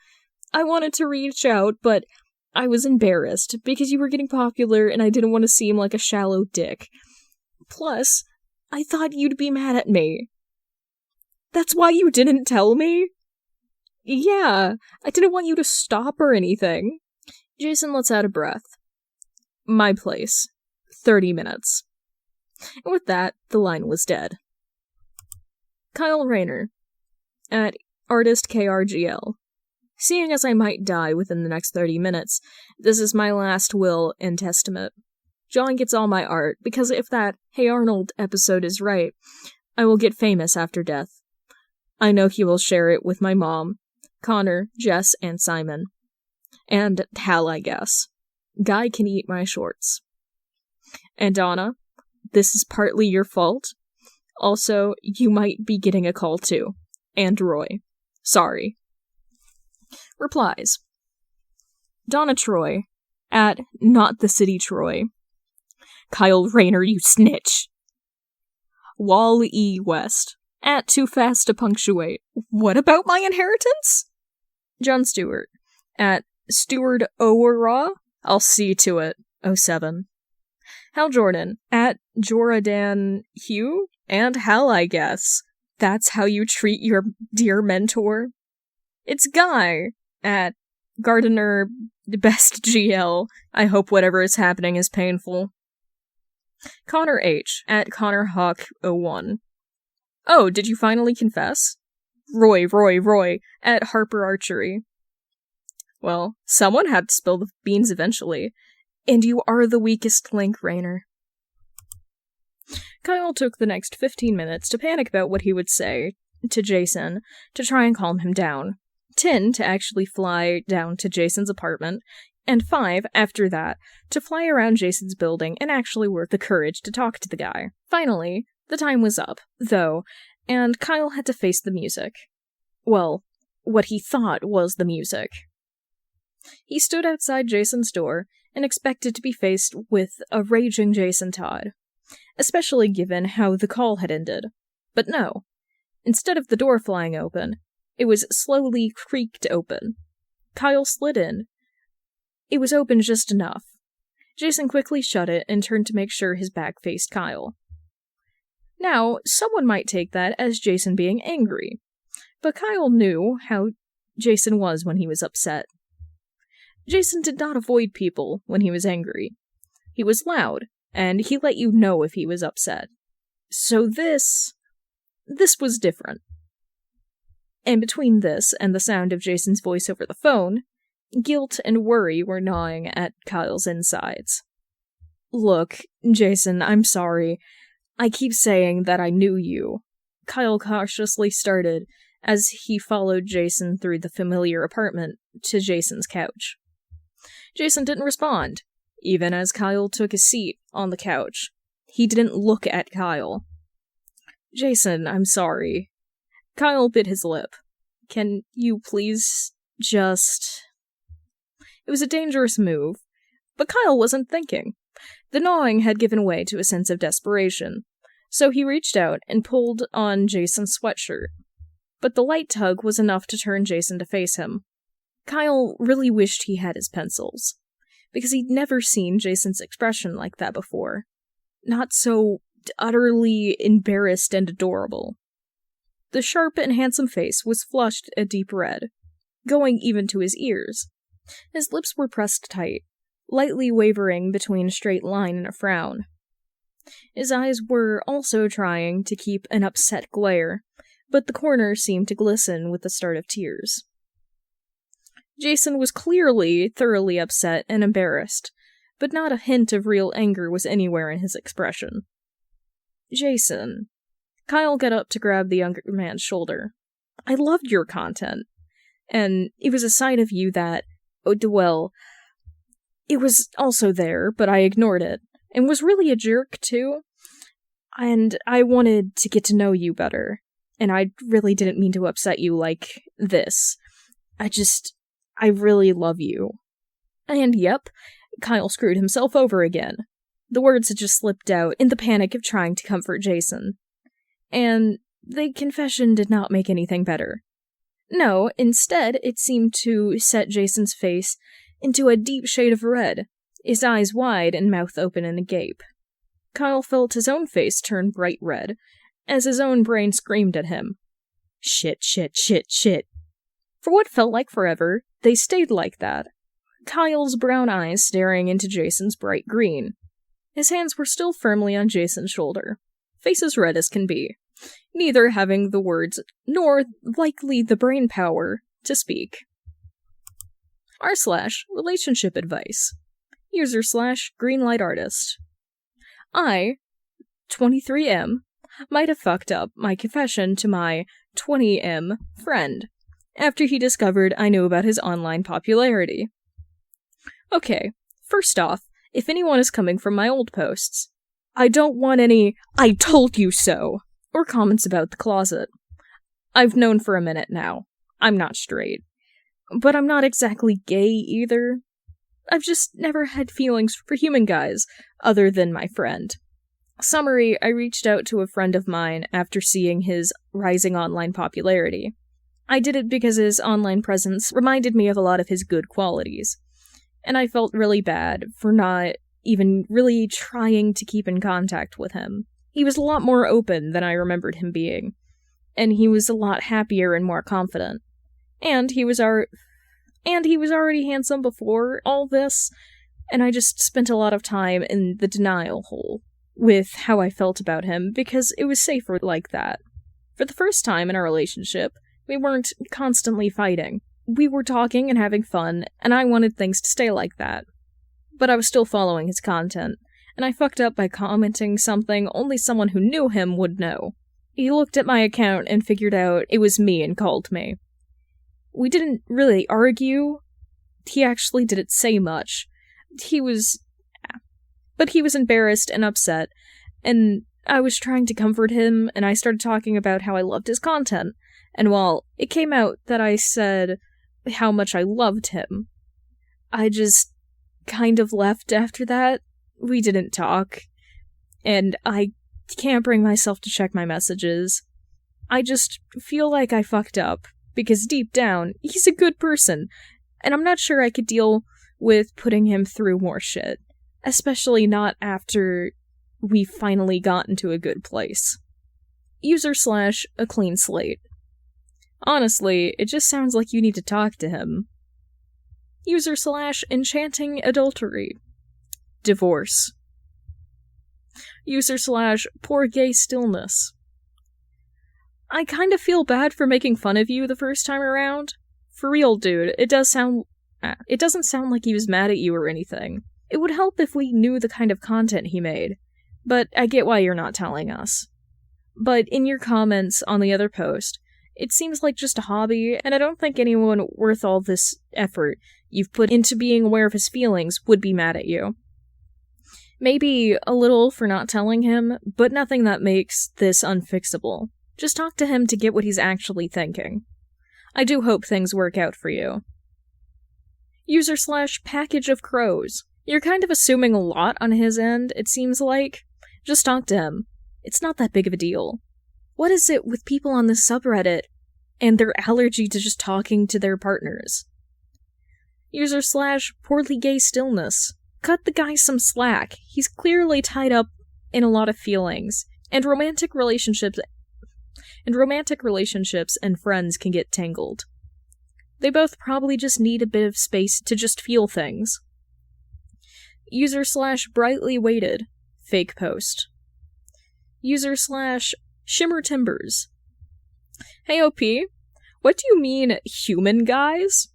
I wanted to reach out, but I was embarrassed because you were getting popular and I didn't want to seem like a shallow dick. Plus, I thought you'd be mad at me." "That's why you didn't tell me?" "Yeah, I didn't want you to stop or anything." Jason lets out a breath. "My place. 30 minutes. And with that, the line was dead. Kyle Rayner, at artist KRGL. Seeing as I might die within the next 30 minutes, this is my last will and testament. John gets all my art, because if that Hey Arnold episode is right, I will get famous after death. I know he will share it with my mom, Connor, Jess, and Simon. And Hal, I guess. Guy can eat my shorts. And Donna, this is partly your fault. Also, you might be getting a call too. And Roy. Sorry. Replies. Donna Troy, at Not the City Troy. Kyle Rayner, you snitch. Wall E. West, at Too Fast to Punctuate. What about my inheritance? John Stewart, at Stewart O'Raw. I'll see to it. 07. Hal Jordan, at Joradan Hugh, and Hal, I guess. That's how you treat your dear mentor. It's Guy, at Gardener Best GL. I hope whatever is happening is painful. Connor H, at Connor Hawk 01. Oh, did you finally confess? Roy, at Harper Archery. Well, someone had to spill the beans eventually. And you are the weakest link, Rayner. Kyle took the next 15 minutes to panic about what he would say to Jason to try and calm him down, 10 to actually fly down to Jason's apartment, and 5, after that, to fly around Jason's building and actually work the courage to talk to the guy. Finally, the time was up, though, and Kyle had to face the music. Well, what he thought was the music. He stood outside Jason's door and expected to be faced with a raging Jason Todd, especially given how the call had ended. But no. Instead of the door flying open, it was slowly creaked open. Kyle slid in. It was open just enough. Jason quickly shut it and turned to make sure his back faced Kyle. Now, someone might take that as Jason being angry, but Kyle knew how Jason was when he was upset. Jason did not avoid people when he was angry. He was loud, and he let you know if he was upset. So this was different. And between this and the sound of Jason's voice over the phone, guilt and worry were gnawing at Kyle's insides. Look, Jason, I'm sorry. I keep saying that I knew you. Kyle cautiously started as he followed Jason through the familiar apartment to Jason's couch. Jason didn't respond, even as Kyle took a seat on the couch. He didn't look at Kyle. Jason, I'm sorry. Kyle bit his lip. Can you please just... It was a dangerous move, but Kyle wasn't thinking. The gnawing had given way to a sense of desperation, so he reached out and pulled on Jason's sweatshirt. But the light tug was enough to turn Jason to face him. Kyle really wished he had his pencils, because he'd never seen Jason's expression like that before. Not so utterly embarrassed and adorable. The sharp and handsome face was flushed a deep red, going even to his ears. His lips were pressed tight, lightly wavering between a straight line and a frown. His eyes were also trying to keep an upset glare, but the corners seemed to glisten with the start of tears. Jason was clearly thoroughly upset and embarrassed, but not a hint of real anger was anywhere in his expression. Jason. Kyle got up to grab the younger man's shoulder. I loved your content, and it was a side of you that, well, it was also there, but I ignored it, and was really a jerk, too. And I wanted to get to know you better, and I really didn't mean to upset you like this. I really love you. And yep, Kyle screwed himself over again. The words had just slipped out in the panic of trying to comfort Jason. And the confession did not make anything better. No, instead, it seemed to set Jason's face into a deep shade of red, his eyes wide and mouth open in a gape. Kyle felt his own face turn bright red, as his own brain screamed at him. Shit, shit, shit, shit. For what felt like forever, they stayed like that, Kyle's brown eyes staring into Jason's bright green. His hands were still firmly on Jason's shoulder, face as red as can be, neither having the words nor likely the brain power to speak. r/relationship advice. User/greenlight artist. I, 23M, might have fucked up my confession to my 20M friend after he discovered I knew about his online popularity. Okay, first off, if anyone is coming from my old posts, I don't want any "I told you so" or comments about the closet. I've known for a minute now. I'm not straight. But I'm not exactly gay either. I've just never had feelings for human guys, other than my friend. Summary, I reached out to a friend of mine after seeing his rising online popularity. I did it because his online presence reminded me of a lot of his good qualities, and I felt really bad for not even really trying to keep in contact with him. He was a lot more open than I remembered him being, and he was a lot happier and more confident. And he was already handsome before all this, and I just spent a lot of time in the denial hole with how I felt about him because it was safer like that. For the first time in our relationship, we weren't constantly fighting. We were talking and having fun, and I wanted things to stay like that. But I was still following his content, and I fucked up by commenting something only someone who knew him would know. He looked at my account and figured out it was me and called me. We didn't really argue. He actually didn't say much. But he was embarrassed and upset, and I was trying to comfort him, and I started talking about how I loved his content, and while it came out that I said how much I loved him, I just kind of left after that. We didn't talk, and I can't bring myself to check my messages. I just feel like I fucked up, because deep down, he's a good person, and I'm not sure I could deal with putting him through more shit, especially not after we finally got into a good place. User/a clean slate. Honestly, it just sounds like you need to talk to him. User/enchanting adultery. Divorce. User/poor gay stillness. I kind of feel bad for making fun of you the first time around. For real, dude, it doesn't sound like he was mad at you or anything. It would help if we knew the kind of content he made, but I get why you're not telling us. But in your comments on the other post, it seems like just a hobby, and I don't think anyone worth all this effort you've put into being aware of his feelings would be mad at you. Maybe a little for not telling him, but nothing that makes this unfixable. Just talk to him to get what he's actually thinking. I do hope things work out for you. User/package of crows. You're kind of assuming a lot on his end, it seems like. Just talk to him. It's not that big of a deal. What is it with people on this subreddit and their allergy to just talking to their partners? User/poorly gay stillness. Cut the guy some slack. He's clearly tied up in a lot of feelings, and romantic relationships and romantic relationships and friends can get tangled. They both probably just need a bit of space to just feel things. User/brightly weighted, fake post. User/shimmer timbers. Hey OP, what do you mean, human guys?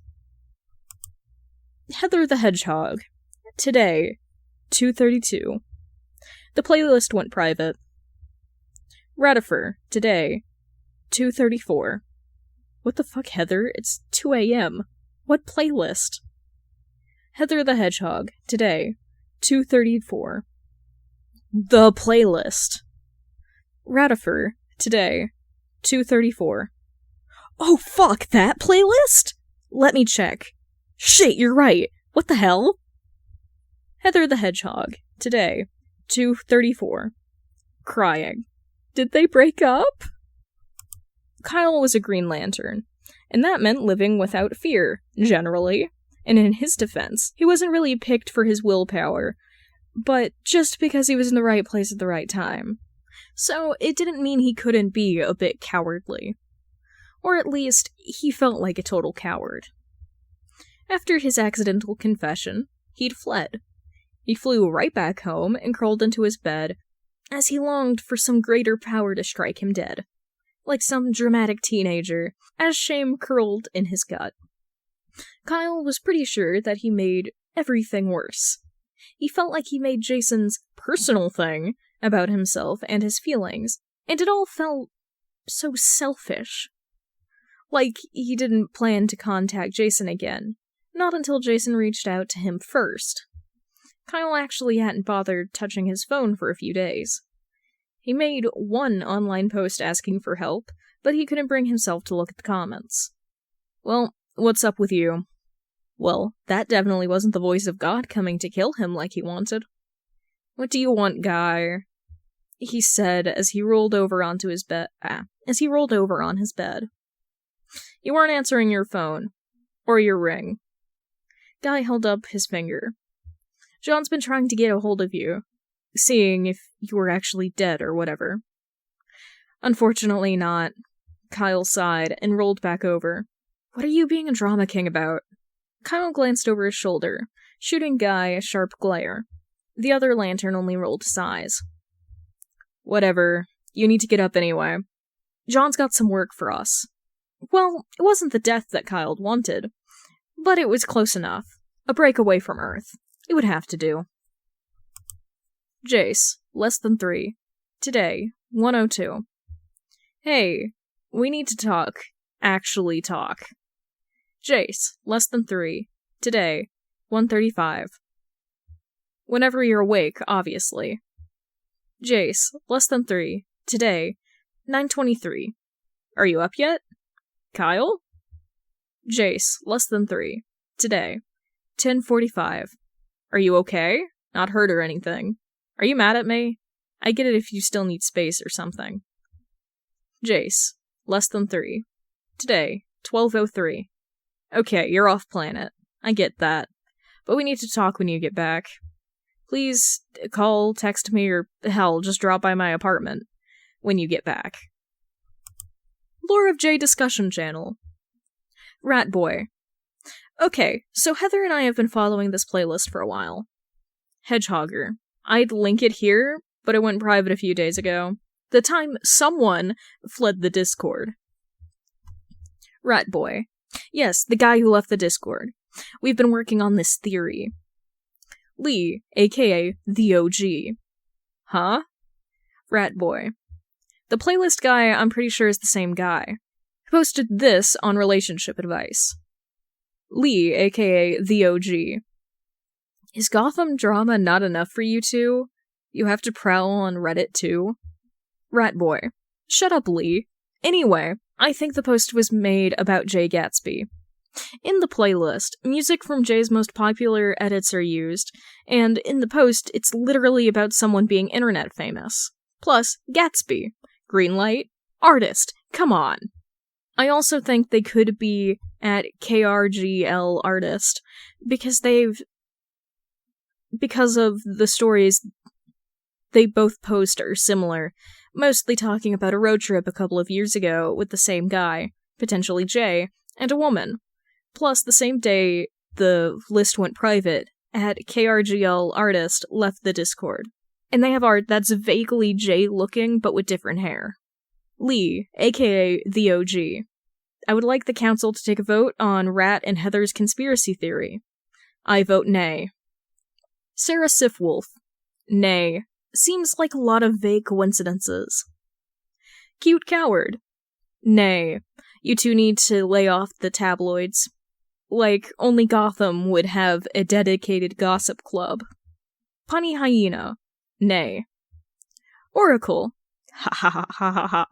Heather the Hedgehog. Today, 2:32. The playlist went private. Ratifer. Today, 2:34. What the fuck, Heather? It's 2 a.m. What playlist? Heather the Hedgehog. Today, 2:34. The playlist. Ratifer. Today, 2:34. Oh fuck, that playlist? Let me check. Shit, you're right. What the hell? Heather the Hedgehog. Today, 2:34. Crying. Did they break up? Kyle was a Green Lantern, and that meant living without fear, generally. And in his defense, he wasn't really picked for his willpower, but just because he was in the right place at the right time. So it didn't mean he couldn't be a bit cowardly. Or at least, he felt like a total coward. After his accidental confession, he'd fled. He flew right back home and crawled into his bed as he longed for some greater power to strike him dead. Like some dramatic teenager, as shame curled in his gut. Kyle was pretty sure that he made everything worse. He felt like he made Jason's personal thing about himself and his feelings, and it all felt so selfish. Like he didn't plan to contact Jason again. Not until Jason reached out to him first. Kyle actually hadn't bothered touching his phone for a few days. He made one online post asking for help, but he couldn't bring himself to look at the comments. Well, what's up with you? Well, that definitely wasn't the voice of God coming to kill him like he wanted. What do you want, guy? He said as he rolled over onto his bed. On his bed. You weren't answering your phone. Or your ring. Guy held up his finger. John's been trying to get a hold of you, seeing if you were actually dead or whatever. Unfortunately not. Kyle sighed and rolled back over. What are you being a drama king about? Kyle glanced over his shoulder, shooting Guy a sharp glare. The other lantern only rolled his eyes. Whatever. You need to get up anyway. John's got some work for us. Well, it wasn't the death that Kyle wanted, but it was close enough. A break away from Earth. It would have to do. Jace, less than 3. Today, 1:02. Hey, we need to talk. Actually talk. Jace, less than 3. Today, 1:35. Whenever you're awake, obviously. Jace, less than 3. Today, 9:23. Are you up yet? Kyle? Jace, less than 3. Today, 10:45. Are you okay? Not hurt or anything. Are you mad at me? I get it if you still need space or something. Jace, less than 3. Today, 12:03. Okay, you're off planet. I get that. But we need to talk when you get back. Please call, text me, or hell, just drop by my apartment when you get back. Lore of Jay discussion channel. Rat Boy. Okay, so Heather and I have been following this playlist for a while. Hedgehogger. I'd link it here, but it went private a few days ago. The time someone fled the Discord. Rat Boy. Yes, the guy who left the Discord. We've been working on this theory. Lee, aka the OG. Huh? Rat Boy. The playlist guy I'm pretty sure is the same guy. Who posted this on relationship advice. Lee, aka the OG. Is Gotham drama not enough for you two? You have to prowl on Reddit too? Rat Boy. Shut up, Lee. Anyway, I think the post was made about Jay Gatsby. In the playlist, music from Jay's most popular edits are used, and in the post, it's literally about someone being internet famous. Plus, Gatsby. Greenlight. Artist. Come on. I also think they could be at KRGL Artist, because of the stories they both post are similar, mostly talking about a road trip a couple of years ago with the same guy, potentially Jay, and a woman. Plus, the same day the list went private, at KRGL artist left the Discord. And they have art that's vaguely Jay-looking, but with different hair. Lee, aka the OG. I would like the council to take a vote on Rat and Heather's conspiracy theory. I vote nay. Sarah Sifwolf. Nay. Seems like a lot of vague coincidences. Cute Coward. Nay. You two need to lay off the tabloids. Like, only Gotham would have a dedicated gossip club. Punny Hyena. Nay. Oracle. Ha ha ha ha ha ha.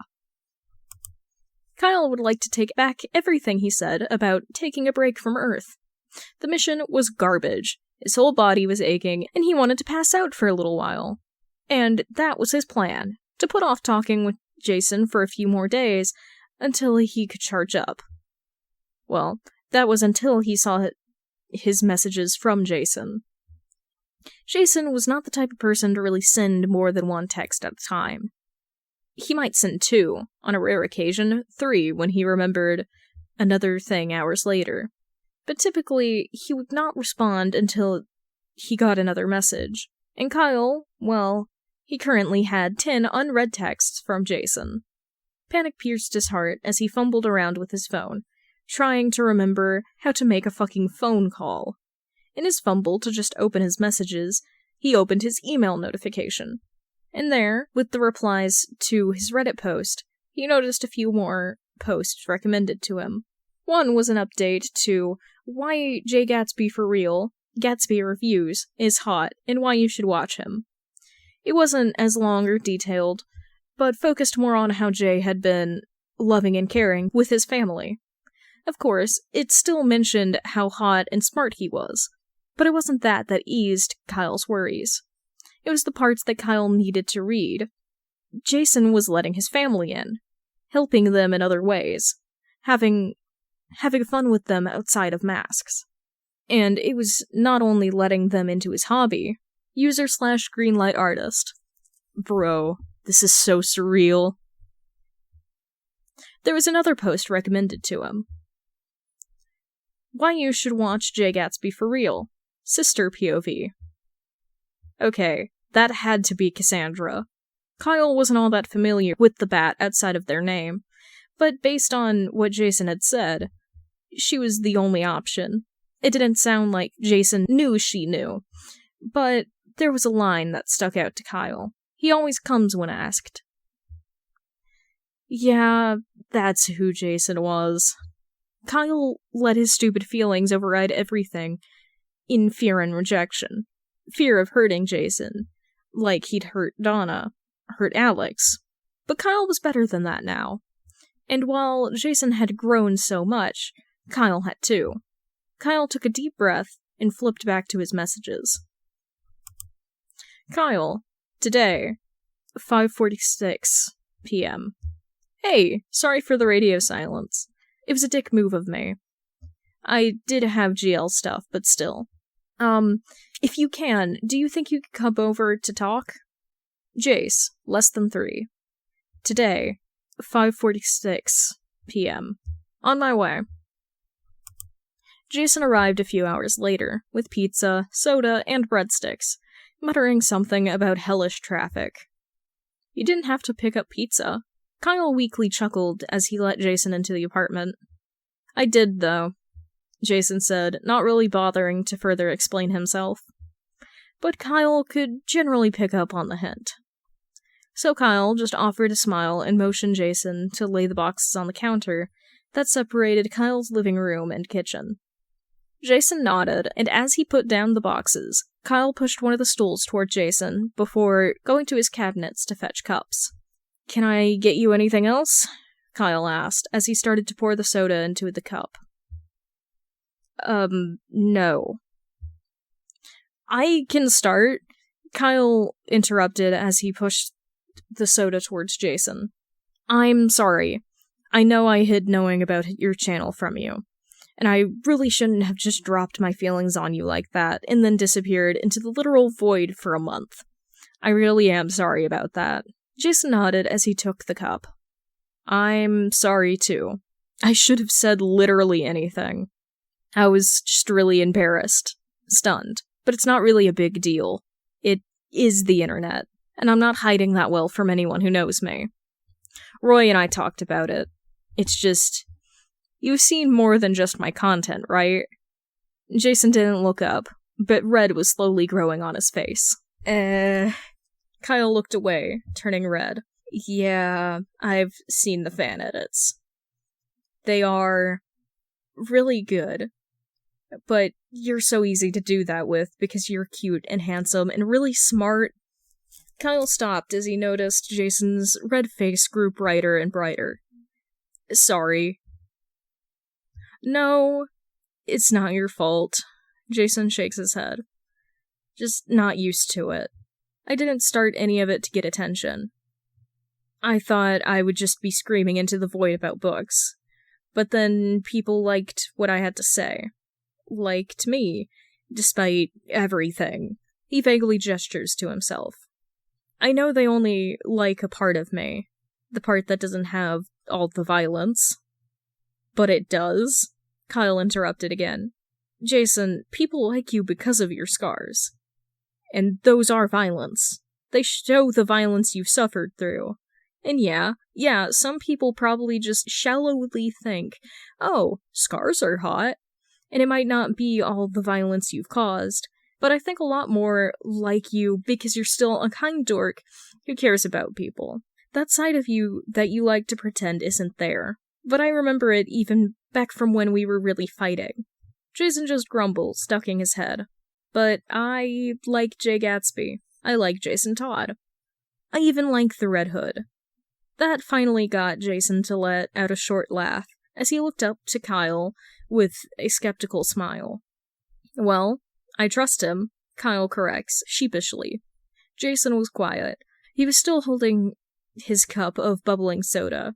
Kyle would like to take back everything he said about taking a break from Earth. The mission was garbage. His whole body was aching, and he wanted to pass out for a little while. And that was his plan, to put off talking with Jason for a few more days until he could charge up. Well, that was until he saw his messages from Jason. Jason was not the type of person to really send more than one text at a time. He might send 2, on a rare occasion, 3 when he remembered another thing hours later. But typically, he would not respond until he got another message. And Kyle, well, he currently had 10 unread texts from Jason. Panic pierced his heart as he fumbled around with his phone, trying to remember how to make a fucking phone call. In his fumble to just open his messages, he opened his email notification. And there, with the replies to his Reddit post, he noticed a few more posts recommended to him. One was an update to why Jay Gatsby for real, Gatsby Reviews, is hot, and why you should watch him. It wasn't as long or detailed, but focused more on how Jay had been loving and caring with his family. Of course, it still mentioned how hot and smart he was, but it wasn't that eased Kyle's worries. It was the parts that Kyle needed to read. Jason was letting his family in, helping them in other ways, having fun with them outside of masks. And it was not only letting them into his hobby, user/greenlight artist. Bro, this is so surreal. There was another post recommended to him. Why you should watch Jay Gatsby for real. Sister POV. Okay, that had to be Cassandra. Kyle wasn't all that familiar with the bat outside of their name, but based on what Jason had said, she was the only option. It didn't sound like Jason knew she knew, but there was a line that stuck out to Kyle. He always comes when asked. Yeah, that's who Jason was. Kyle let his stupid feelings override everything in fear and rejection. Fear of hurting Jason, like he'd hurt Donna, hurt Alex. But Kyle was better than that now. And while Jason had grown so much, Kyle had too. Kyle took a deep breath and flipped back to his messages. Kyle, today, 5:46 p.m. Hey, sorry for the radio silence. It was a dick move of me. I did have GL stuff, but still. If you can, do you think you could come over to talk? Jace, less than 3. Today, 5:46 p.m. On my way. Jason arrived a few hours later, with pizza, soda, and breadsticks, muttering something about hellish traffic. You didn't have to pick up pizza. Kyle weakly chuckled as he let Jason into the apartment. I did, though, Jason said, not really bothering to further explain himself. But Kyle could generally pick up on the hint. So Kyle just offered a smile and motioned Jason to lay the boxes on the counter that separated Kyle's living room and kitchen. Jason nodded, and as he put down the boxes, Kyle pushed one of the stools toward Jason before going to his cabinets to fetch cups. Can I get you anything else? Kyle asked as he started to pour the soda into the cup. No. I can start, Kyle interrupted as he pushed the soda towards Jason. I'm sorry. I know I hid knowing about your channel from you, and I really shouldn't have just dropped my feelings on you like that and then disappeared into the literal void for a month. I really am sorry about that. Jason nodded as he took the cup. I'm sorry too. I should have said literally anything. I was just really embarrassed. Stunned. But it's not really a big deal. It is the internet, and I'm not hiding that well from anyone who knows me. Roy and I talked about it. It's just... You've seen more than just my content, right? Jason didn't look up, but red was slowly growing on his face. Kyle looked away, turning red. Yeah, I've seen the fan edits. They are really good. But you're so easy to do that with because you're cute and handsome and really smart. Kyle stopped as he noticed Jason's red face grew brighter and brighter. Sorry. No, it's not your fault. Jason shakes his head. Just not used to it. I didn't start any of it to get attention. I thought I would just be screaming into the void about books. But then people liked what I had to say. Liked me, despite everything. He vaguely gestures to himself. I know they only like a part of me. The part that doesn't have all the violence. But it does. Kyle interrupted again. Jason, people like you because of your scars. And those are violence. They show the violence you've suffered through. And yeah, some people probably just shallowly think, oh, scars are hot. And it might not be all the violence you've caused, but I think a lot more like you because you're still a kind dork who cares about people. That side of you that you like to pretend isn't there. But I remember it even back from when we were really fighting. Jason just grumbles, ducking his head. But I like Jay Gatsby. I like Jason Todd. I even like the Red Hood. That finally got Jason to let out a short laugh as he looked up to Kyle with a skeptical smile. Well, I trust him, Kyle corrects, sheepishly. Jason was quiet. He was still holding his cup of bubbling soda,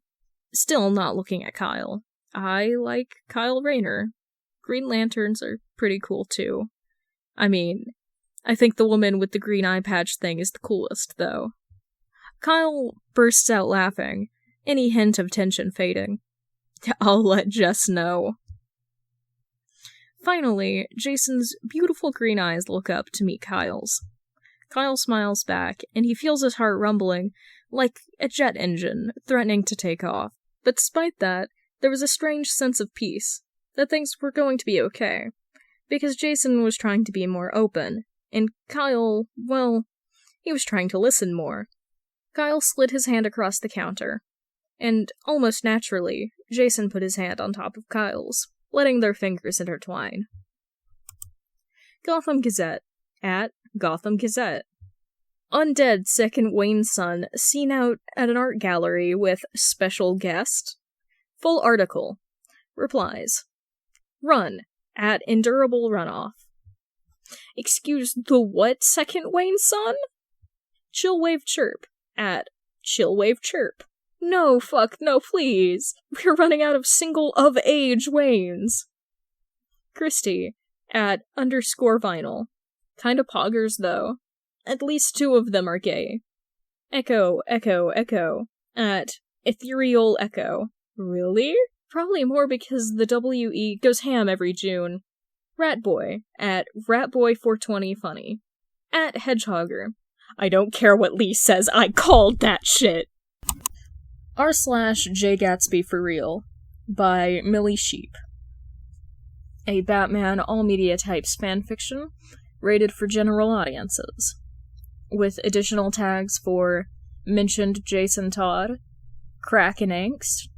still not looking at Kyle. I like Kyle Rayner. Green Lanterns are pretty cool, too. I mean, I think the woman with the green eye patch thing is the coolest, though. Kyle bursts out laughing, any hint of tension fading. I'll let Jess know. Finally, Jason's beautiful green eyes look up to meet Kyle's. Kyle smiles back, and he feels his heart rumbling, like a jet engine, threatening to take off. But despite that, there was a strange sense of peace, that things were going to be okay. Because Jason was trying to be more open, and Kyle, well, he was trying to listen more. Kyle slid his hand across the counter, and, almost naturally, Jason put his hand on top of Kyle's, letting their fingers intertwine. Gotham Gazette. At Gotham Gazette. Undead second Wayne's son seen out at an art gallery with special guest. Full article. Replies. Run. At Endurable Runoff. Excuse the what second Wayne's son? Chillwave Chirp. At Chillwave Chirp. No, fuck, no, please. We're running out of single of age Waynes. Christy. At _vinyl. Kinda poggers, though. At least 2 of them are gay. Echo. At Ethereal Echo. Really? Probably more because the WE goes ham every June. Ratboy. At Ratboy420funny. At Hedgehogger. I don't care what Lee says, I called that shit! r/Jay Gatsby for real. By Millie Sheep. A Batman all-media types fanfiction, rated for general audiences. With additional tags for mentioned Jason Todd, crack and angst,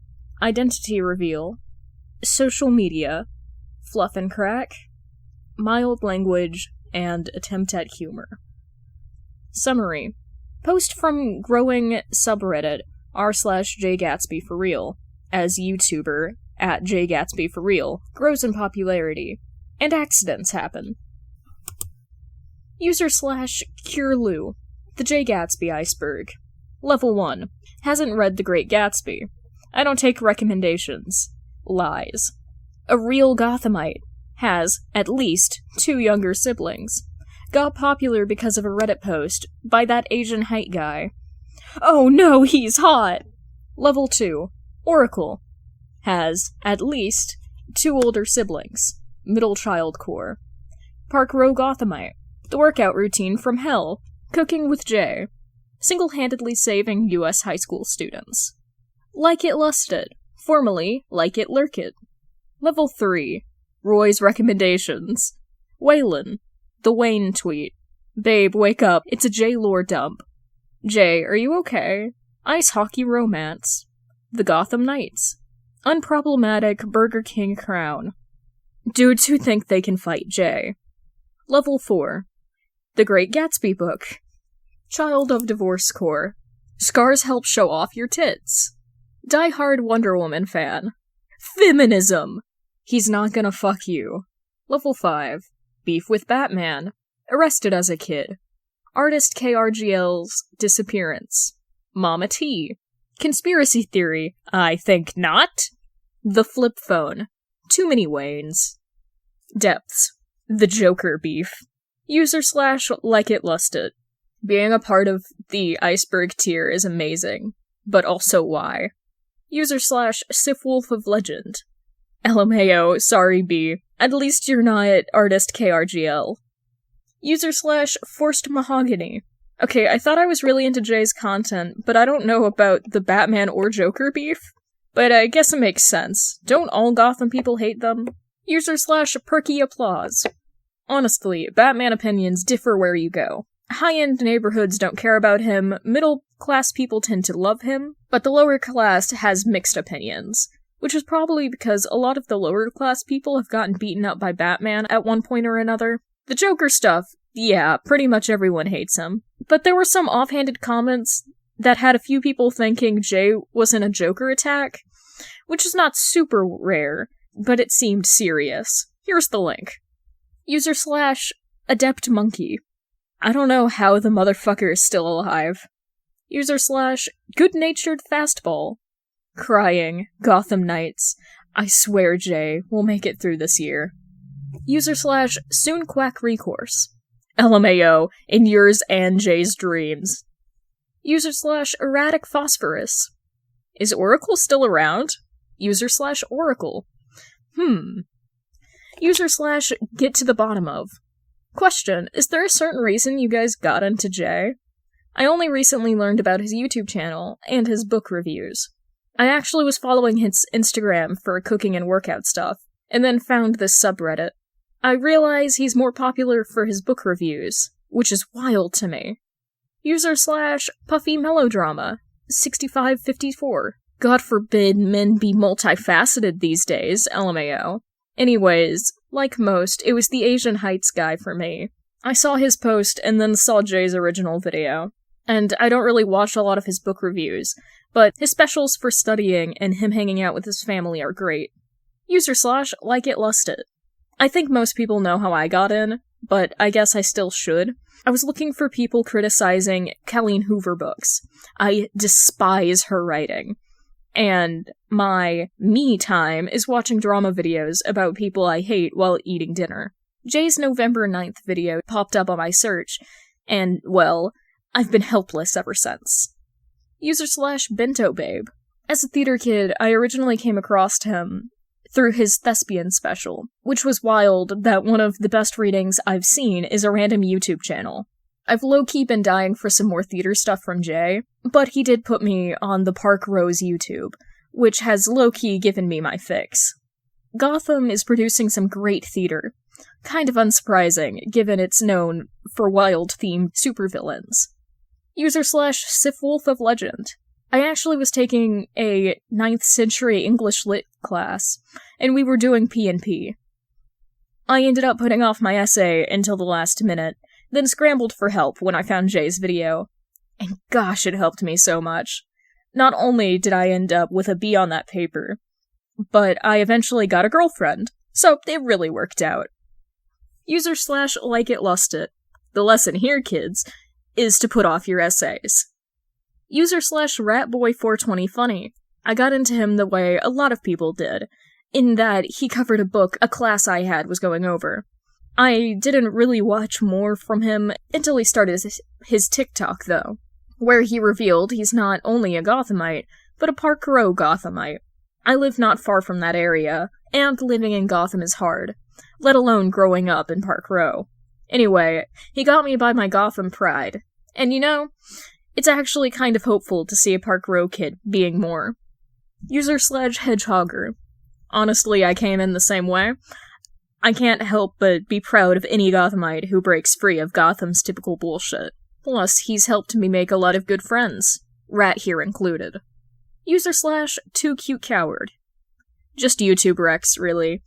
identity reveal, social media, fluff and crack, mild language, and attempt at humor. Summary. Post from growing subreddit r/Jay Gatsby for real, as YouTuber at Jay Gatsby for real grows in popularity, and accidents happen. User /CureLou, the Jay Gatsby iceberg. Level 1. Hasn't read The Great Gatsby. I don't take recommendations. Lies. A real Gothamite. Has, at least, 2 younger siblings. got popular because of a Reddit post by that Asian height guy. Oh no, he's hot! Level 2. Oracle. Has, at least, 2 older siblings. Middle child core. Park Row Gothamite. The workout routine from hell. Cooking with Jay. Single-handedly saving US high school students. Like It Lusted. Formerly, Like It Lurk It. Level 3. Roy's recommendations. Waylon. The Wayne tweet. Babe, wake up. It's a J-lore dump. Jay, are you okay? Ice hockey romance. The Gotham Knights. Unproblematic Burger King crown. Dudes who think they can fight Jay. Level 4. The Great Gatsby book. Child of Divorce Core. Scars help show off your tits. Die-hard Wonder Woman fan. Feminism! He's not gonna fuck you. Level 5. Beef with Batman. Arrested as a kid. Artist KRGL's disappearance. Mama T. Conspiracy theory. I think not. The flip phone. Too many Waynes. Depths. The Joker beef. User / Like It Lusted. Being a part of the iceberg tier is amazing, but also why? User / Sif Wolf of Legend. LMAO, sorry B. At least you're not artist KRGL. User / Forced Mahogany. Okay, I thought I was really into Jay's content, but I don't know about the Batman or Joker beef. But I guess it makes sense. Don't all Gotham people hate them? User / Perky Applause. Honestly, Batman opinions differ where you go. High-end neighborhoods don't care about him, middle-class people tend to love him, but the lower class has mixed opinions. Which is probably because a lot of the lower-class people have gotten beaten up by Batman at one point or another. The Joker stuff, yeah, pretty much everyone hates him. But there were some offhanded comments that had a few people thinking Jay was in a Joker attack, which is not super rare, but it seemed serious. Here's the link. User / Adept Monkey. I don't know how the motherfucker is still alive. User / Good-natured Fastball. Crying. Gotham Knights. I swear, Jay, we'll make it through this year. User / Soon Quack Recourse. LMAO, in yours and Jay's dreams. User / Erratic Phosphorus. Is Oracle still around? User / Oracle. User / Get to the bottom of. Question, is there a certain reason you guys got into Jay? I only recently learned about his YouTube channel and his book reviews. I actually was following his Instagram for cooking and workout stuff, and then found this subreddit. I realize he's more popular for his book reviews, which is wild to me. User / Puffy Melodrama, 6554. God forbid men be multifaceted these days, LMAO. Anyways, like most, it was the Asian Heights guy for me. I saw his post and then saw Jay's original video. And I don't really watch a lot of his book reviews, but his specials for studying and him hanging out with his family are great. User / Like It Lusted. I think most people know how I got in, but I guess I still should. I was looking for people criticizing Colleen Hoover books. I despise her writing. And my me time is watching drama videos about people I hate while eating dinner. Jay's November 9th video popped up on my search, and, well, I've been helpless ever since. User / Bento Babe. As a theater kid, I originally came across him through his thespian special, which was wild that one of the best readings I've seen is a random YouTube channel. I've low-key been dying for some more theater stuff from Jay, but he did put me on the Park Rose YouTube, which has low-key given me my fix. Gotham is producing some great theater. Kind of unsurprising, given it's known for wild-themed supervillains. User / Sif Wolf of Legend. I actually was taking a 9th century English lit class, and we were doing P&P. I ended up putting off my essay until the last minute, then scrambled for help when I found Jay's video. And gosh, it helped me so much. Not only did I end up with a B on that paper, but I eventually got a girlfriend, so it really worked out. User / Like It Lusted. The lesson here, kids, is to put off your essays. User / Ratboy420 Funny. I got into him the way a lot of people did, in that he covered a book a class I had was going over. I didn't really watch more from him until he started his TikTok, though, where he revealed he's not only a Gothamite, but a Park Row Gothamite. I live not far from that area, and living in Gotham is hard, let alone growing up in Park Row. Anyway, he got me by my Gotham pride, and it's actually kind of hopeful to see a Park Row kid being more. /Hedgehogger. Honestly, I came in the same way. I can't help but be proud of any Gothamite who breaks free of Gotham's typical bullshit. Plus, he's helped me make a lot of good friends, Rat here included. /TooCuteCoward. Just YouTube Rex, really.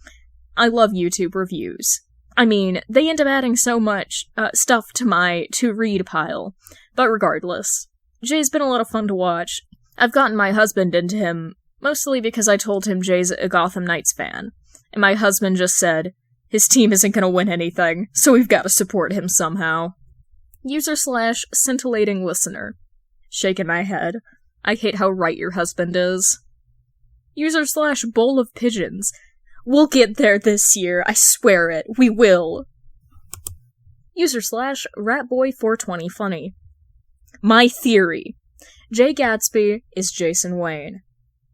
I love YouTube reviews. I mean, they end up adding so much stuff to my to-read pile. But regardless, Jay's been a lot of fun to watch. I've gotten my husband into him, mostly because I told him Jay's a Gotham Knights fan. And my husband just said, his team isn't gonna win anything, so we've gotta support him somehow. /Scintillating Listener. Shaking my head. I hate how right your husband is. /Bowl of Pigeons. We'll get there this year, I swear it, we will. /Ratboy420 Funny. My theory. Jay Gatsby is Jason Wayne.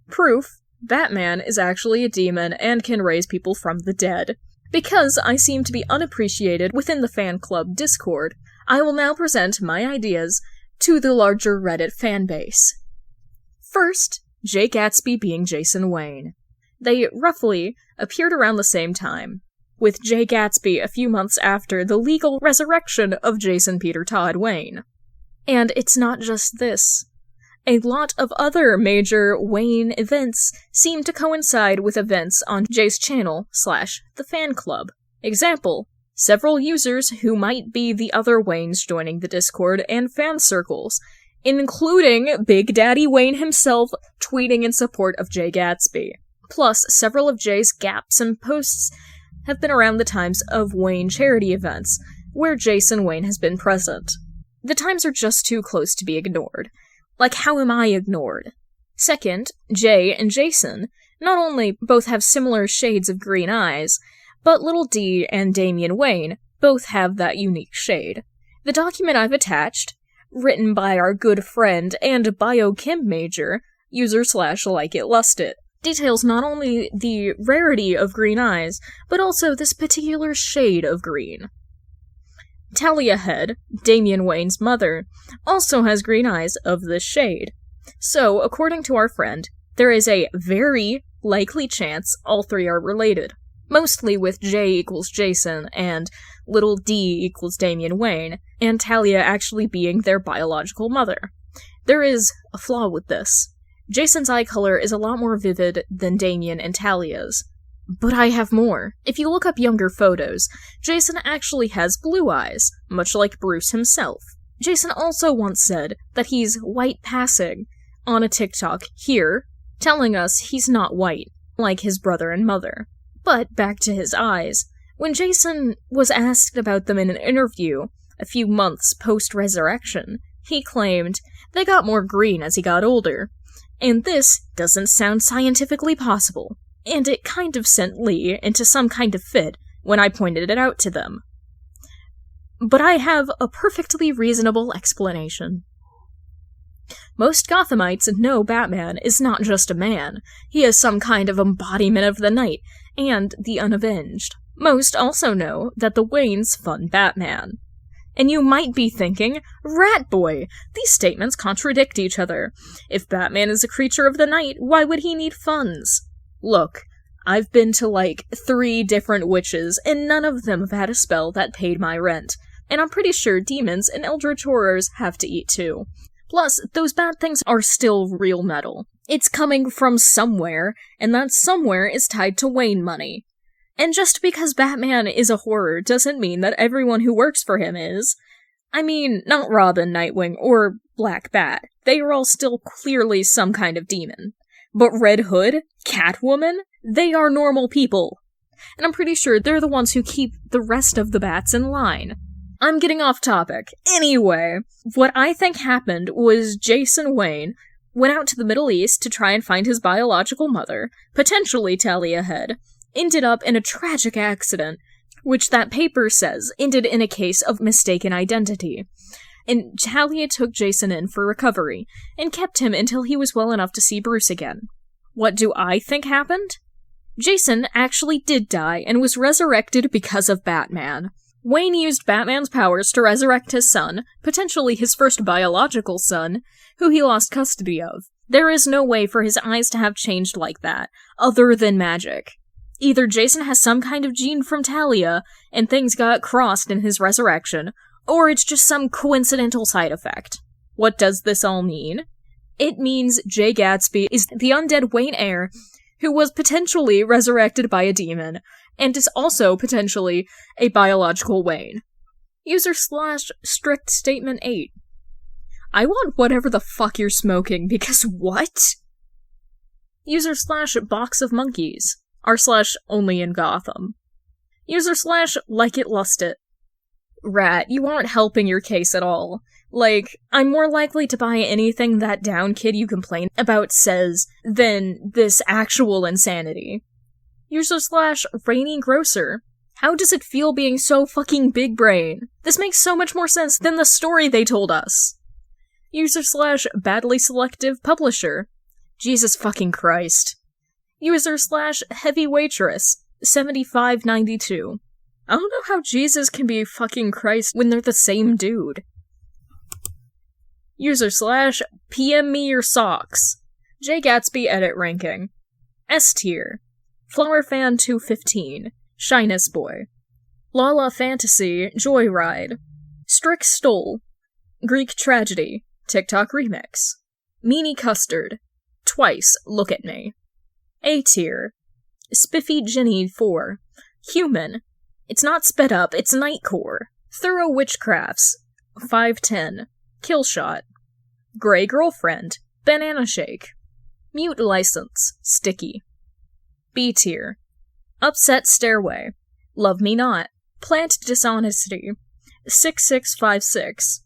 Proof. Batman is actually a demon and can raise people from the dead. Because I seem to be unappreciated within the fan club Discord, I will now present my ideas to the larger Reddit fanbase. First, Jay Gatsby being Jason Wayne. They roughly appeared around the same time, with Jay Gatsby a few months after the legal resurrection of Jason Peter Todd Wayne. And it's not just this. A lot of other major Wayne events seem to coincide with events on Jay's channel / the fan club. Example, several users who might be the other Waynes joining the Discord and fan circles, including Big Daddy Wayne himself tweeting in support of Jay Gatsby. Plus, several of Jay's gaps and posts have been around the times of Wayne charity events, where Jason Wayne has been present. The times are just too close to be ignored. Like, how am I ignored? Second, Jay and Jason not only both have similar shades of green eyes, but Little D and Damian Wayne both have that unique shade. The document I've attached, written by our good friend and biochem major, user/LikeItLustit, details not only the rarity of green eyes, but also this particular shade of green. Talia Head, Damian Wayne's mother, also has green eyes of this shade. So, according to our friend, there is a very likely chance all three are related, mostly with J equals Jason and Little D equals Damian Wayne, and Talia actually being their biological mother. There is a flaw with this. Jason's eye color is a lot more vivid than Damian and Talia's. But I have more. If you look up younger photos, Jason actually has blue eyes, much like Bruce himself. Jason also once said that he's white passing on a TikTok here, telling us he's not white, like his brother and mother. But back to his eyes. When Jason was asked about them in an interview a few months post-resurrection, he claimed they got more green as he got older. And this doesn't sound scientifically possible. And it kind of sent Lee into some kind of fit when I pointed it out to them. But I have a perfectly reasonable explanation. Most Gothamites know Batman is not just a man, he is some kind of embodiment of the night, and the unavenged. Most also know that the Waynes fund Batman. And you might be thinking, Rat Boy, these statements contradict each other. If Batman is a creature of the night, why would he need funds? Look, I've been to 3 different witches, and none of them have had a spell that paid my rent. And I'm pretty sure demons and eldritch horrors have to eat too. Plus, those bad things are still real metal. It's coming from somewhere, and that somewhere is tied to Wayne money. And just because Batman is a horror doesn't mean that everyone who works for him is. I mean, not Robin, Nightwing, or Black Bat. They are all still clearly some kind of demon. But Red Hood, Catwoman, they are normal people. And I'm pretty sure they're the ones who keep the rest of the bats in line. I'm getting off topic. Anyway, what I think happened was Jason Wayne went out to the Middle East to try and find his biological mother, potentially Talia Head, ended up in a tragic accident which that paper says ended in a case of mistaken identity. And Talia took Jason in for recovery, and kept him until he was well enough to see Bruce again. What do I think happened? Jason actually did die and was resurrected because of Batman. Wayne used Batman's powers to resurrect his son, potentially his first biological son, who he lost custody of. There is no way for his eyes to have changed like that, other than magic. Either Jason has some kind of gene from Talia, and things got crossed in his resurrection, or it's just some coincidental side effect. What does this all mean? It means Jay Gatsby is the undead Wayne heir who was potentially resurrected by a demon, and is also potentially a biological Wayne. User/strict statement 8. I want whatever the fuck you're smoking, because what? User/box of monkeys. r/only in Gotham. User/like it lust it. Rat, you aren't helping your case at all. Like, I'm more likely to buy anything that down kid you complain about says than this actual insanity. User/rainy grocer. How does it feel being so fucking big brain? This makes so much more sense than the story they told us. User/badly selective publisher. Jesus fucking Christ. User/heavy waitress. 7592. I don't know how Jesus can be fucking Christ when they're the same dude. User/PM me your socks. Jay Gatsby edit ranking. S tier. Flower Fan 215. Shyness Boy. Lala Fantasy Joyride. Strick Stole. Greek Tragedy. TikTok Remix. Meanie Custard. Twice Look at Me. A tier. Spiffy Jenny 4. Human. It's not sped up, it's Nightcore. Thorough Witchcrafts. 510. Killshot. Grey Girlfriend. Banana Shake. Mute License. Sticky. B tier. Upset Stairway. Love Me Not. Plant Dishonesty. 6656.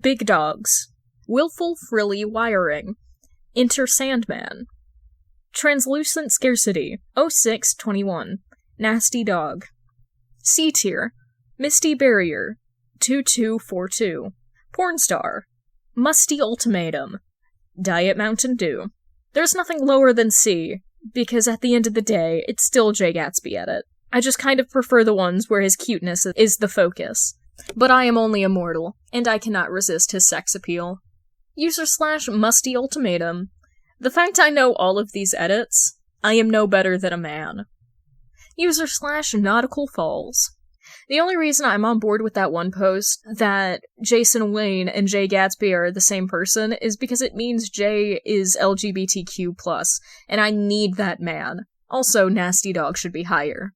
Big Dogs. Willful Frilly Wiring. Enter Sandman. Translucent Scarcity. 0621. Nasty Dog. C tier. Misty Barrier. 2242. Pornstar. Musty Ultimatum. Diet Mountain Dew. There's nothing lower than C, because at the end of the day, it's still Jay Gatsby edit. I just kind of prefer the ones where his cuteness is the focus. But I am only a mortal, and I cannot resist his sex appeal. User/musty ultimatum. The fact I know all of these edits, I am no better than a man. User/nautical falls. The only reason I'm on board with that one post, that Jason Wayne and Jay Gatsby are the same person, is because it means Jay is LGBTQ+, and I need that man. Also, Nasty Dog should be higher.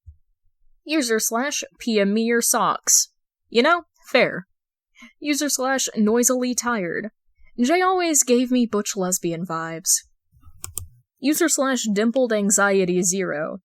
User/PM me your socks. You know, fair. User/noisily tired. Jay always gave me butch lesbian vibes. User/dimpled anxiety 0.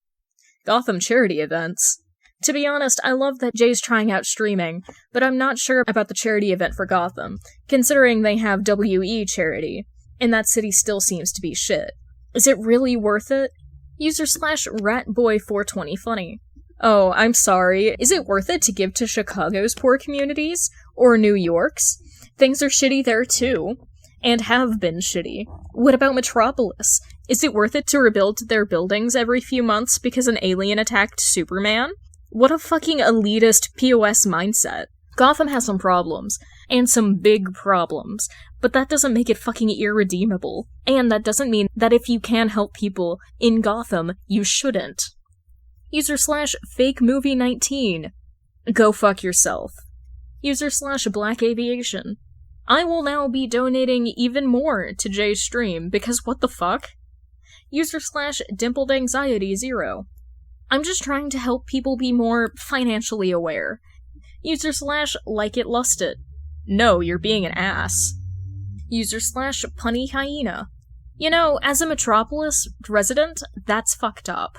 Gotham charity events. To be honest, I love that Jay's trying out streaming, but I'm not sure about the charity event for Gotham, considering they have WE charity, and that city still seems to be shit. Is it really worth it? User/ratboy420funny. Oh, I'm sorry. Is it worth it to give to Chicago's poor communities? Or New York's? Things are shitty there too. And have been shitty. What about Metropolis? Is it worth it to rebuild their buildings every few months because an alien attacked Superman? What a fucking elitist POS mindset. Gotham has some problems, and some big problems, but that doesn't make it fucking irredeemable. And that doesn't mean that if you can help people in Gotham, you shouldn't. User/fake movie 19. Go fuck yourself. User/black aviation. I will now be donating even more to Jay's stream, because what the fuck? User/dimpled anxiety 0. I'm just trying to help people be more financially aware. User/like it lust it. No, you're being an ass. User/punny hyena. You know, as a Metropolis resident, that's fucked up.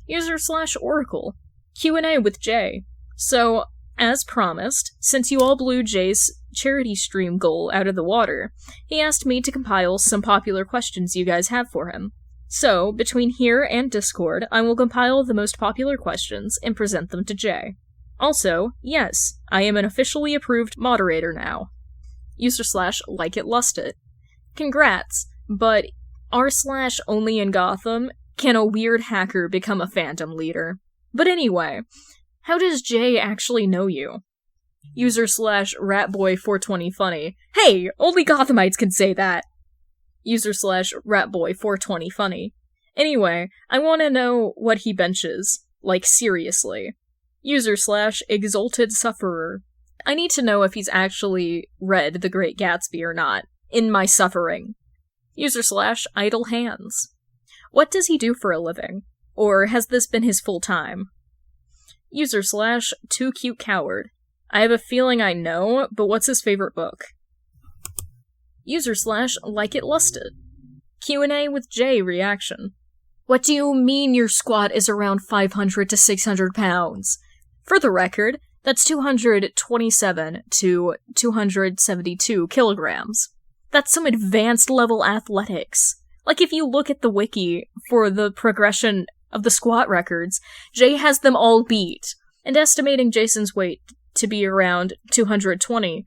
User/oracle. Q&A with Jay. So, as promised, since you all blew Jay's charity stream goal out of the water, he asked me to compile some popular questions you guys have for him. So, between here and Discord, I will compile the most popular questions and present them to Jay. Also, yes, I am an officially approved moderator now. /LikeItLustit. Congrats, but r/only in Gotham can a weird hacker become a phantom leader. But anyway, how does Jay actually know you? /ratboy420funny. Hey, only Gothamites can say that! /ratboy420funny. Anyway, I want to know what he benches. Like, seriously. /exalted sufferer. I need to know if he's actually read The Great Gatsby or not, in my suffering. /idle hands. What does he do for a living? Or has this been his full time? /too cute coward. I have a feeling I know, but what's his favorite book? /LikeItLustit. Q&A with Jay reaction. What do you mean your squat is around 500 to 600 pounds? For the record, that's 227 to 272 kilograms. That's some advanced level athletics. Like if you look at the wiki for the progression of the squat records, Jay has them all beat. And estimating Jason's weight to be around 220,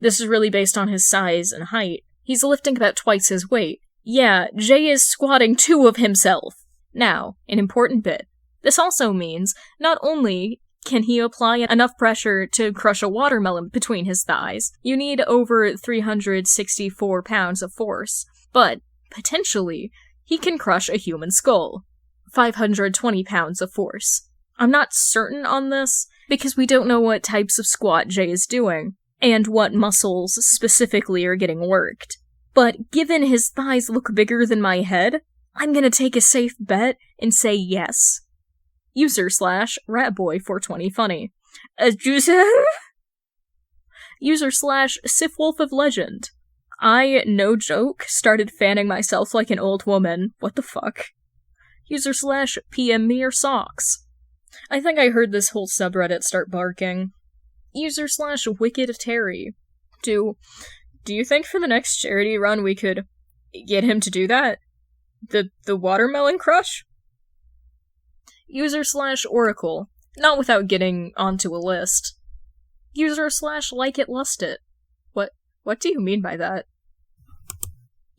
this is really based on his size and height. He's lifting about twice his weight. Yeah, Jay is squatting 2 of himself. Now, an important bit. This also means not only can he apply enough pressure to crush a watermelon between his thighs, you need over 364 pounds of force, but, potentially, he can crush a human skull. 520 pounds of force. I'm not certain on this, because we don't know what types of squat Jay is doing, and what muscles specifically are getting worked. But given his thighs look bigger than my head, I'm gonna take a safe bet and say yes. /ratboy420funny. /sifwolf of legend. I, no joke, started fanning myself like an old woman. What the fuck? /PM me your socks. I think I heard this whole subreddit start barking. /wicked Terry. Do you think for the next charity run we could get him to do that? The watermelon crush? /oracle. Not without getting onto a list. /LikeItLustit. What do you mean by that?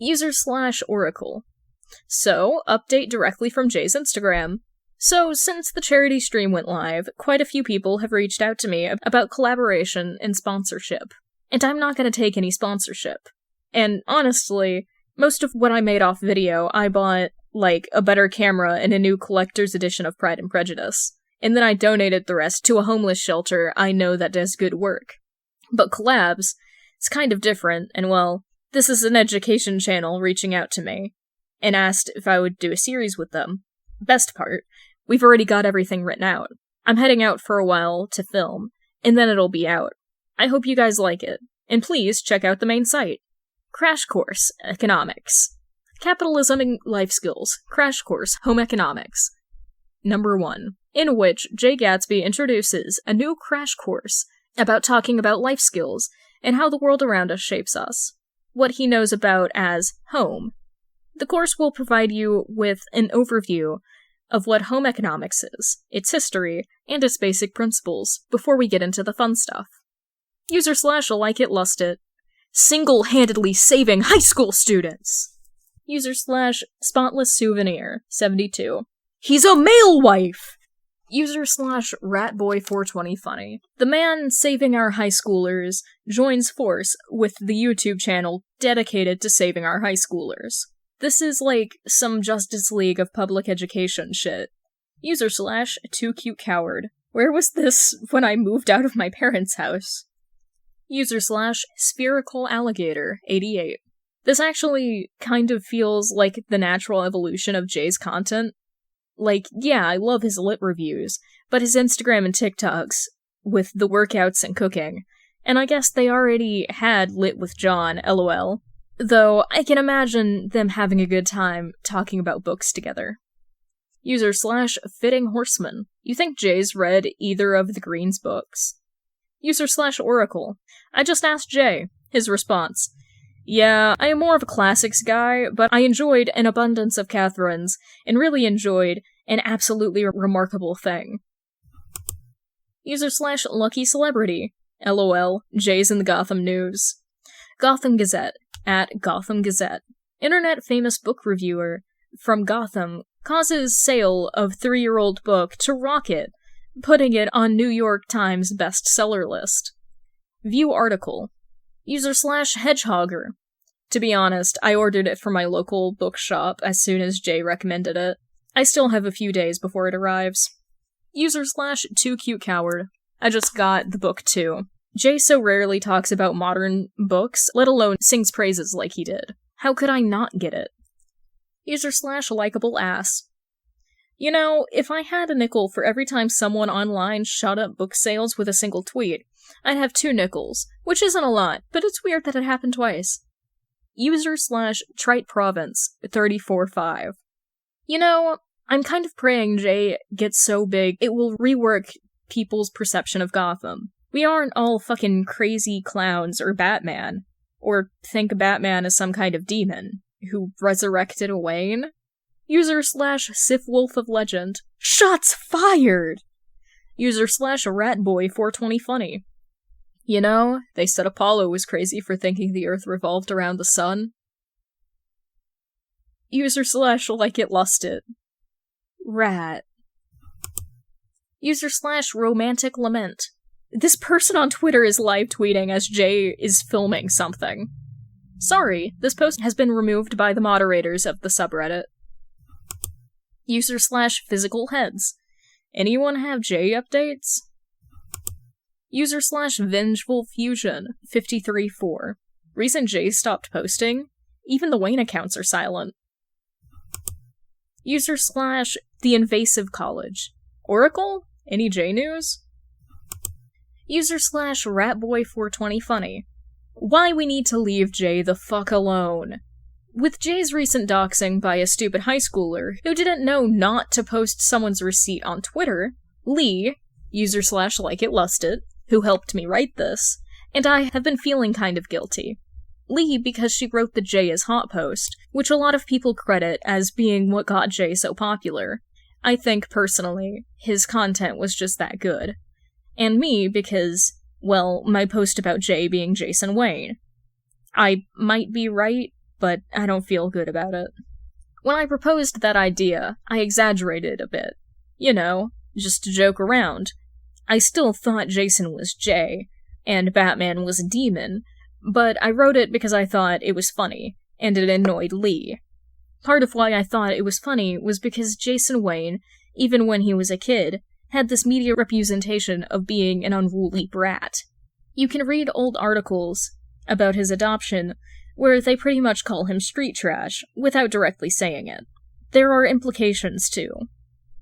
/oracle. So, update directly from Jay's Instagram. So, since the charity stream went live, quite a few people have reached out to me about collaboration and sponsorship. And I'm not gonna take any sponsorship. And honestly, most of what I made off video, I bought, like, a better camera and a new collector's edition of Pride and Prejudice. And then I donated the rest to a homeless shelter I know that does good work. But collabs, it's kind of different, and well, this is an education channel reaching out to me, and asked if I would do a series with them. Best part, we've already got everything written out. I'm heading out for a while to film, and then it'll be out. I hope you guys like it, and please check out the main site. Crash Course Economics. Capitalism and Life Skills. Crash Course Home Economics. Number 1, in which Jay Gatsby introduces a new crash course about talking about life skills and how the world around us shapes us. What he knows about as home. The course will provide you with an overview of what home economics is, its history, and its basic principles, before we get into the fun stuff. /LikeItLustit. Single-handedly saving high school students! /Spotless Souvenir, 72. He's a male wife! /ratboy420funny. The man saving our high schoolers joins force with the YouTube channel dedicated to saving our high schoolers. This is like some Justice League of public education shit. /too cute coward. Where was this when I moved out of my parents' house? /spherical alligator, 88. This actually kind of feels like the natural evolution of Jay's content. Like, yeah, I love his lit reviews, but his Instagram and TikToks, with the workouts and cooking, and I guess they already had Lit with John, lol. Though, I can imagine them having a good time talking about books together. /fitting horseman. You think Jay's read either of the Green's books? /oracle. I just asked Jay. His response. Yeah, I am more of a classics guy, but I enjoyed An Abundance of Catherines, and really enjoyed An Absolutely Remarkable Thing. /Lucky Celebrity. LOL, Jay's in the Gotham News. Gotham Gazette, at Gotham Gazette. Internet famous book reviewer from Gotham causes sale of 3-year-old book to rocket, putting it on New York Times bestseller list. View article. /Hedgehogger. To be honest, I ordered it from my local bookshop as soon as Jay recommended it. I still have a few days before it arrives. /TooCuteCoward. I just got the book too. Jay so rarely talks about modern books, let alone sings praises like he did. How could I not get it? /LikeableAss. You know, if I had a nickel for every time someone online shot up book sales with a single tweet, I'd have 2 nickels, which isn't a lot, but it's weird that it happened twice. /TriteProvince345. You know, I'm kind of praying Jay gets so big it will rework people's perception of Gotham. We aren't all fucking crazy clowns or Batman, or think Batman as some kind of demon who resurrected a Wayne. /SifWolf of Legend. Shots fired! /Ratboy420funny. You know, they said Apollo was crazy for thinking the Earth revolved around the sun. /LikeItLusted. Rat. /Romantic Lament. This person on Twitter is live tweeting as Jay is filming something. Sorry, this post has been removed by the moderators of the subreddit. /Physical Heads. Anyone have Jay updates? /Vengeful Fusion 53-4. Recent Jay stopped posting. Even the Wayne accounts are silent. /The Invasive College. Oracle? Any Jay news? /Ratboy420funny. Why we need to leave Jay the fuck alone. With Jay's recent doxing by a stupid high schooler who didn't know not to post someone's receipt on Twitter, Lee, /LikeItLusted, who helped me write this, and I have been feeling kind of guilty. Lee because she wrote the Jay is hot post, which a lot of people credit as being what got Jay so popular. I think, personally, his content was just that good. And me because, well, my post about Jay being Jason Wayne. I might be right, but I don't feel good about it. When I proposed that idea, I exaggerated a bit. You know, just to joke around. I still thought Jason was Jay, and Batman was a demon, but I wrote it because I thought it was funny, and it annoyed Lee. Part of why I thought it was funny was because Jason Wayne, even when he was a kid, had this media representation of being an unruly brat. You can read old articles about his adoption where they pretty much call him street trash, without directly saying it. There are implications, too.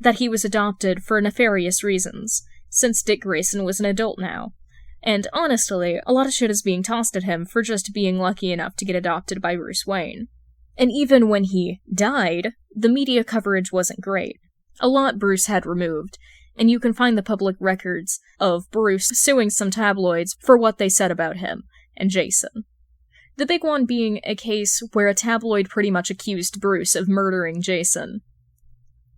That he was adopted for nefarious reasons, since Dick Grayson was an adult now. And honestly, a lot of shit is being tossed at him for just being lucky enough to get adopted by Bruce Wayne. And even when he died, the media coverage wasn't great. A lot Bruce had removed, and you can find the public records of Bruce suing some tabloids for what they said about him and Jason. The big one being a case where a tabloid pretty much accused Bruce of murdering Jason.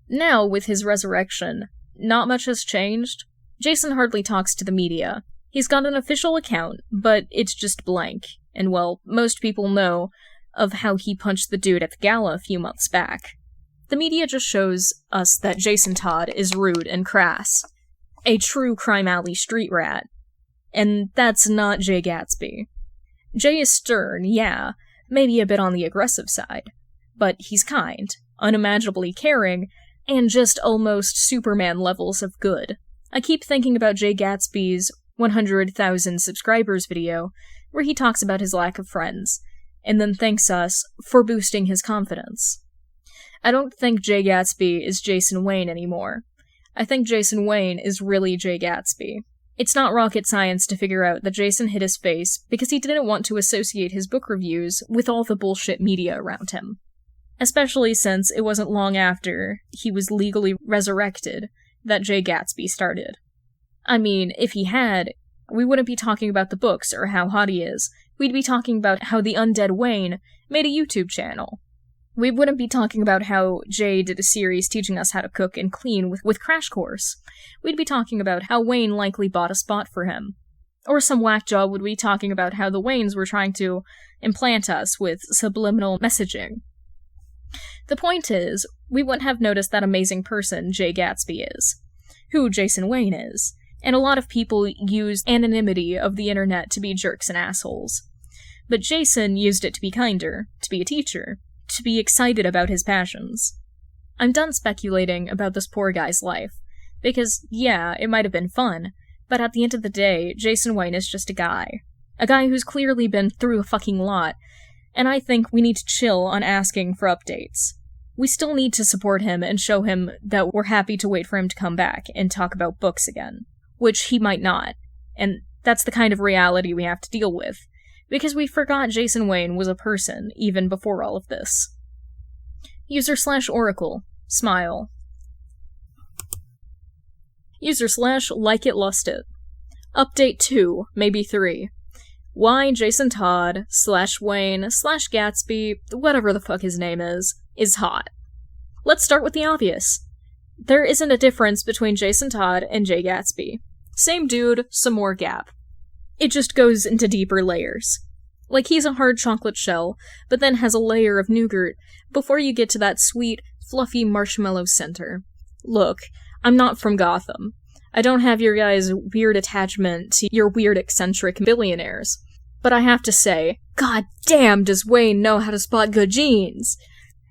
Now, with his resurrection, not much has changed. Jason hardly talks to the media. He's got an official account, but it's just blank, and well, most people know of how he punched the dude at the gala a few months back. The media just shows us that Jason Todd is rude and crass. A true crime alley street rat. And that's not Jay Gatsby. Jay is stern, yeah, maybe a bit on the aggressive side, but he's kind, unimaginably caring, and just almost Superman levels of good. I keep thinking about Jay Gatsby's 100,000 subscribers video, where he talks about his lack of friends, and then thanks us for boosting his confidence. I don't think Jay Gatsby is Jason Wayne anymore. I think Jason Wayne is really Jay Gatsby. It's not rocket science to figure out that Jason hid his face because he didn't want to associate his book reviews with all the bullshit media around him. Especially since it wasn't long after he was legally resurrected that Jay Gatsby started. I mean, if he had, we wouldn't be talking about the books or how hot he is, We'd be talking about how the undead Wayne made a YouTube channel. We wouldn't be talking about how Jay did a series teaching us how to cook and clean with Crash Course. We'd be talking about how Wayne likely bought a spot for him. Or some whack job would be talking about how the Waynes were trying to implant us with subliminal messaging. The point is, we wouldn't have noticed that amazing person Jay Gatsby is, who Jason Wayne is, and a lot of people use anonymity of the internet to be jerks and assholes. But Jason used it to be kinder, to be a teacher, to be excited about his passions. I'm done speculating about this poor guy's life, because, yeah, it might have been fun, but at the end of the day, Jason Wayne is just a guy who's clearly been through a fucking lot, and I think we need to chill on asking for updates. We still need to support him and show him that we're happy to wait for him to come back and talk about books again, which he might not, and that's the kind of reality we have to deal with. Because we forgot Jason Wayne was a person, even before all of this. User/Oracle. Smile. User/Like It Lust It. Update 2, maybe 3. Why Jason Todd /Wayne/Gatsby, whatever the fuck his name is hot. Let's start with the obvious. There isn't a difference between Jason Todd and Jay Gatsby. Same dude, some more gap. It just goes into deeper layers. Like he's a hard chocolate shell, but then has a layer of nougat before you get to that sweet, fluffy marshmallow center. Look, I'm not from Gotham. I don't have your guys' weird attachment to your weird eccentric billionaires. But I have to say, god damn does Wayne know how to spot good genes!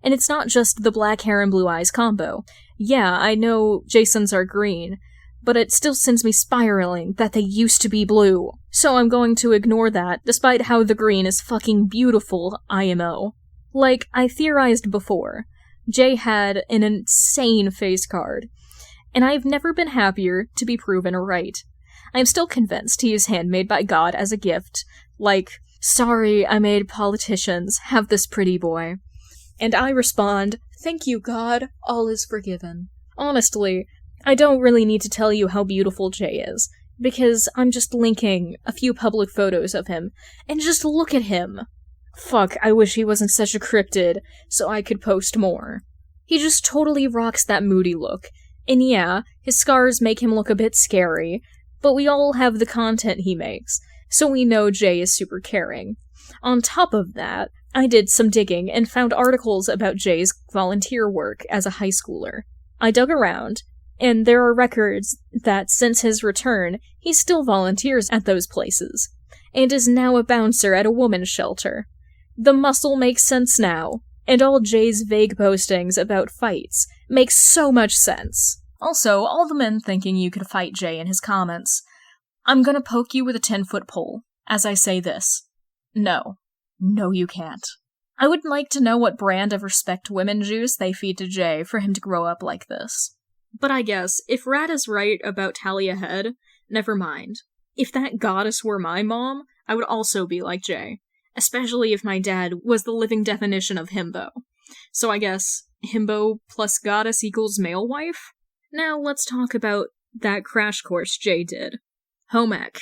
And it's not just the black hair and blue eyes combo. Yeah, I know Jason's are green, but it still sends me spiraling that they used to be blue. So I'm going to ignore that, despite how the green is fucking beautiful, IMO. Like I theorized before, Jay had an insane face card, and I've never been happier to be proven right. I am still convinced he is handmade by God as a gift, like, sorry I made politicians have this pretty boy. And I respond, thank you God, all is forgiven. Honestly, I don't really need to tell you how beautiful Jay is, because I'm just linking a few public photos of him, and just look at him! Fuck, I wish he wasn't such a cryptid, so I could post more. He just totally rocks that moody look, and yeah, his scars make him look a bit scary, but we all have the content he makes, so we know Jay is super caring. On top of that, I did some digging and found articles about Jay's volunteer work as a high schooler. I dug around, and there are records that since his return, he still volunteers at those places, and is now a bouncer at a women's shelter. The muscle makes sense now, and all Jay's vague postings about fights make so much sense. Also, all the men thinking you could fight Jay in his comments, I'm gonna poke you with a 10-foot pole, as I say this. No. No, you can't. I would like to know what brand of respect women juice they feed to Jay for him to grow up like this. But I guess, if Rat is right about Talia Head, never mind. If that goddess were my mom, I would also be like Jay. Especially if my dad was the living definition of himbo. So I guess, himbo plus goddess equals male wife? Now let's talk about that crash course Jay did. Home ec.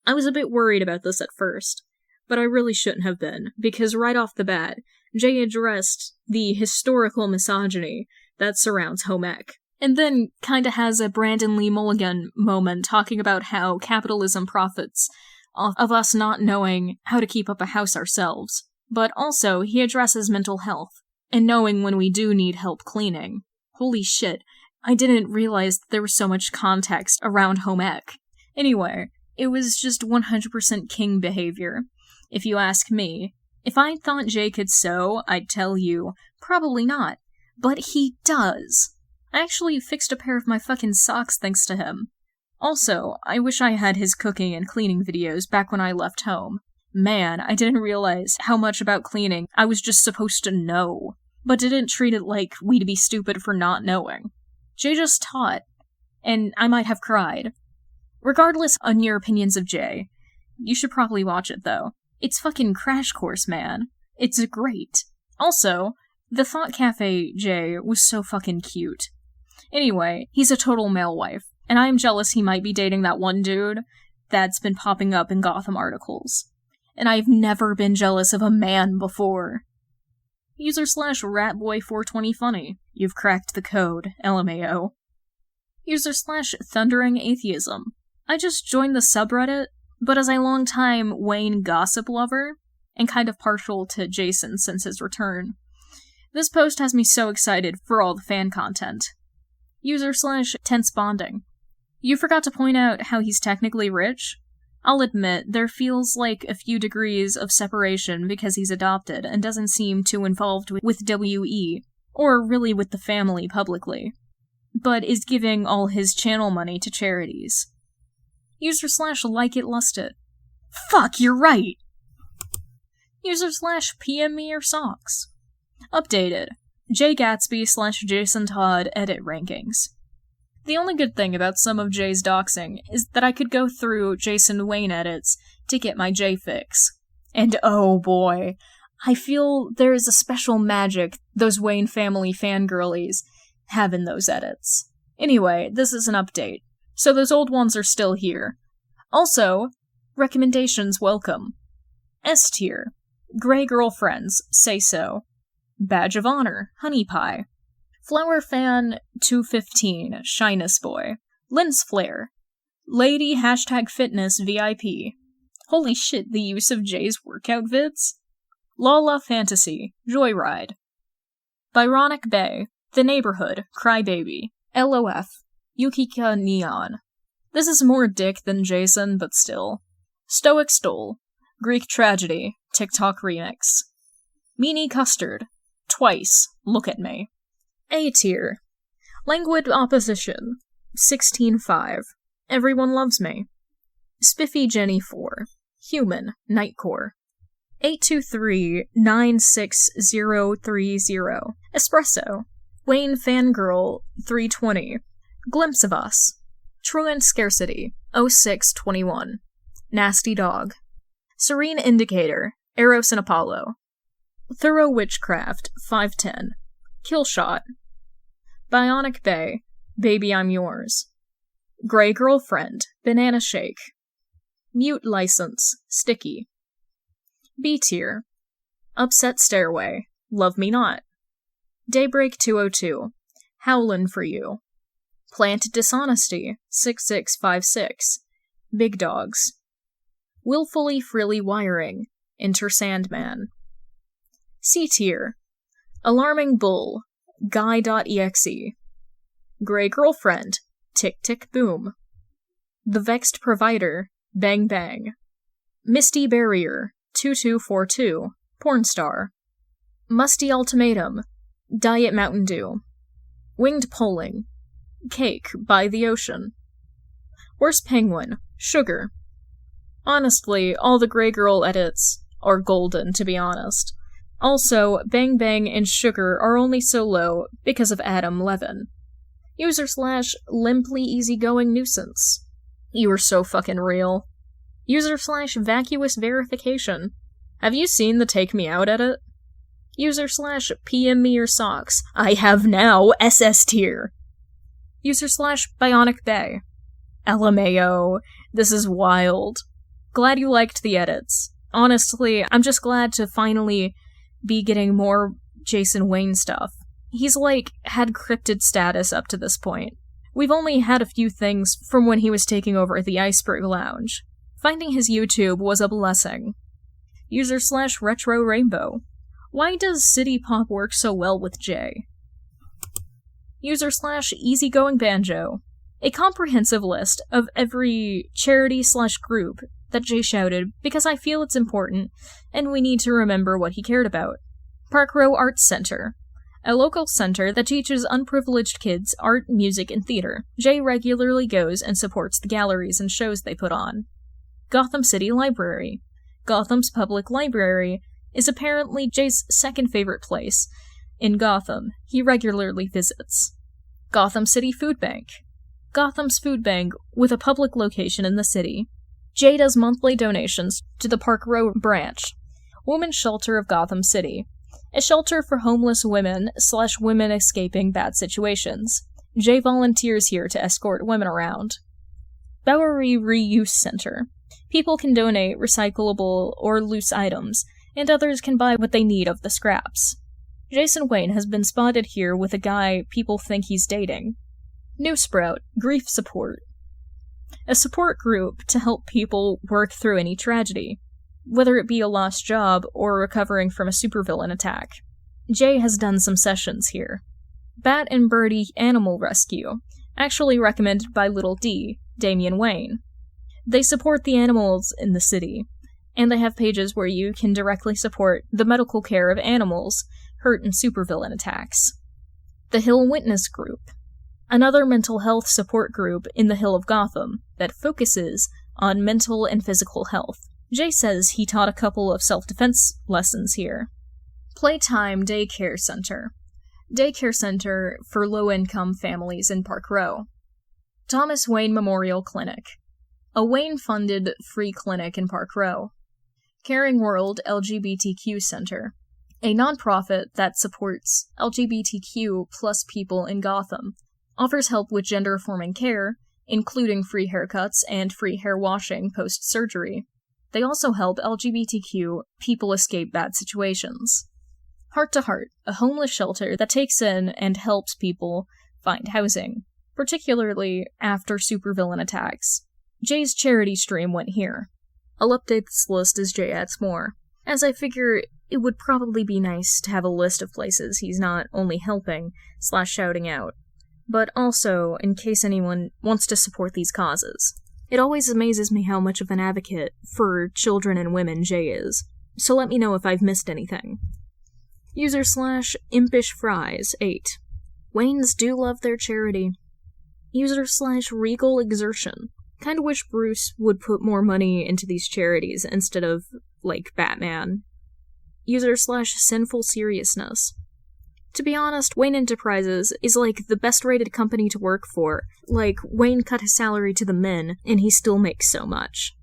I was a bit worried about this at first, but I really shouldn't have been, because right off the bat, Jay addressed the historical misogyny that surrounds home ec. And then kinda has a Brandon Lee Mulligan moment talking about how capitalism profits off of us not knowing how to keep up a house ourselves. But also, he addresses mental health, and knowing when we do need help cleaning. Holy shit, I didn't realize there was so much context around home ec. Anyway, it was just 100% king behavior, if you ask me. If I thought Jay could sew, I'd tell you, probably not. But he does. I actually fixed a pair of my fucking socks thanks to him. Also, I wish I had his cooking and cleaning videos back when I left home. Man, I didn't realize how much about cleaning I was just supposed to know, but didn't treat it like we'd be stupid for not knowing. Jay just taught, and I might have cried. Regardless on your opinions of Jay, you should probably watch it though. It's fucking Crash Course, man. It's great. Also, the Thought Cafe Jay was so fucking cute. Anyway, he's a total male wife, and I am jealous he might be dating that one dude that's been popping up in Gotham articles. and I've never been jealous of a man before. /ratboy420funny. You've cracked the code, LMAO. /thunderingatheism. I just joined the subreddit, but as a long-time Wayne gossip lover, and kind of partial to Jason since his return, this post has me so excited for all the fan content. /tensebonding. You forgot to point out how he's technically rich? I'll admit, there feels like a few degrees of separation because he's adopted and doesn't seem too involved with WE, or really with the family publicly, but is giving all his channel money to charities. /like-it-lusted. Fuck, you're right! /PM me your socks. Updated. Jay Gatsby / Jason Todd edit rankings. The only good thing about some of Jay's doxing is that I could go through Jason Wayne edits to get my Jay fix. And oh boy, I feel there is a special magic those Wayne family fangirlies have in those edits. Anyway, this is an update, so those old ones are still here. Also, recommendations welcome. S tier. Grey Girlfriends, Say So. Badge of Honor, Honey Pie. Flower Fan 215, Shyness Boy. Lens Flare. Lady #fitness VIP. Holy shit, the use of Jay's workout vids? Lala Fantasy, Joyride. Byronic Bay, The Neighborhood, Crybaby. LOF, Yukika Neon. This is more dick than Jason, but still. Stoic Stole. Greek Tragedy, TikTok Remix. Meanie Custard. Twice, Look at Me. A tier. Languid Opposition. 16.5. Everyone Loves Me. Spiffy Jenny 4. Human, Nightcore. 823-96030. Espresso. Wayne Fangirl 320. Glimpse of Us. Truant Scarcity 0621. Nasty Dog. Serene Indicator. Eros and Apollo. Thorough Witchcraft 510. Killshot. Bionic Bay. Baby I'm Yours. Grey Girlfriend. Banana Shake. Mute License. Sticky. B tier. Upset Stairway. Love Me Not. Daybreak 202. Howlin' for You. Plant Dishonesty 6656. Big Dogs. Willfully Frilly Wiring. Enter Sandman. C tier. Alarming Bull. Guy.exe. Grey Girlfriend. Tick Tick Boom. The Vexed Provider. Bang Bang. Misty Barrier 2242. Pornstar. Musty Ultimatum. Diet Mountain Dew. Winged Polling. Cake by the Ocean. Worst Penguin. Sugar. Honestly, all the Grey Girl edits are golden, to be honest. Also, Bang Bang and Sugar are only so low because of Adam Levin. /limply easygoing nuisance. You are so fucking real. /vacuous verification. Have you seen the Take Me Out edit? /PM me your socks. I have now SS tier. /Bionic Bay. LMAO. This is wild. Glad you liked the edits. Honestly, I'm just glad to finally be getting more Jason Wayne stuff. He's had cryptid status up to this point. We've only had a few things from when he was taking over the Iceberg Lounge. Finding his YouTube was a blessing. /retro rainbow. Why does City Pop work so well with Jay? /easygoing banjo. A comprehensive list of every charity/group that Jay shouted because I feel it's important and we need to remember what he cared about. Park Row Arts Center. A local center that teaches unprivileged kids art, music, and theater. Jay regularly goes and supports the galleries and shows they put on. Gotham City Library. Gotham's public library is apparently Jay's second favorite place in Gotham. He regularly visits. Gotham City Food Bank. Gotham's food bank with a public location in the city. Jay does monthly donations to the Park Row branch. Women's Shelter of Gotham City. A shelter for homeless women/women escaping bad situations. Jay volunteers here to escort women around. Bowery Reuse Center. People can donate recyclable or loose items, and others can buy what they need of the scraps. Jason Wayne has been spotted here with a guy people think he's dating. New sprout, grief support. A support group to help people work through any tragedy, whether it be a lost job or recovering from a supervillain attack. Jay has done some sessions here. Bat and Birdie Animal Rescue, actually recommended by Little D, Damian Wayne. They support the animals in the city, and they have pages where you can directly support the medical care of animals hurt in supervillain attacks. The Hill Witness Group, another mental health support group in the Hill of Gotham that focuses on mental and physical health. Jay says he taught a couple of self-defense lessons here. Playtime Daycare Center, daycare center for low-income families in Park Row. Thomas Wayne Memorial Clinic, a Wayne-funded free clinic in Park Row. Caring World LGBTQ Center, a nonprofit that supports LGBTQ plus people in Gotham, offers help with gender-affirming care, including free haircuts and free hair washing post-surgery. They also help LGBTQ people escape bad situations. Heart to Heart, a homeless shelter that takes in and helps people find housing, particularly after supervillain attacks. Jay's charity stream went here. I'll update this list as Jay adds more, as I figure it would probably be nice to have a list of places he's not only helping/shouting out, but also in case anyone wants to support these causes. It always amazes me how much of an advocate for children and women Jay is, so let me know if I've missed anything. User/Impish Fries 8. Waynes do love their charity. User/Regal Exertion. Kinda wish Bruce would put more money into these charities instead of, like, Batman. User/Sinful Seriousness. To be honest, Wayne Enterprises is like the best rated company to work for. Like, Wayne cut his salary to the min, and he still makes so much.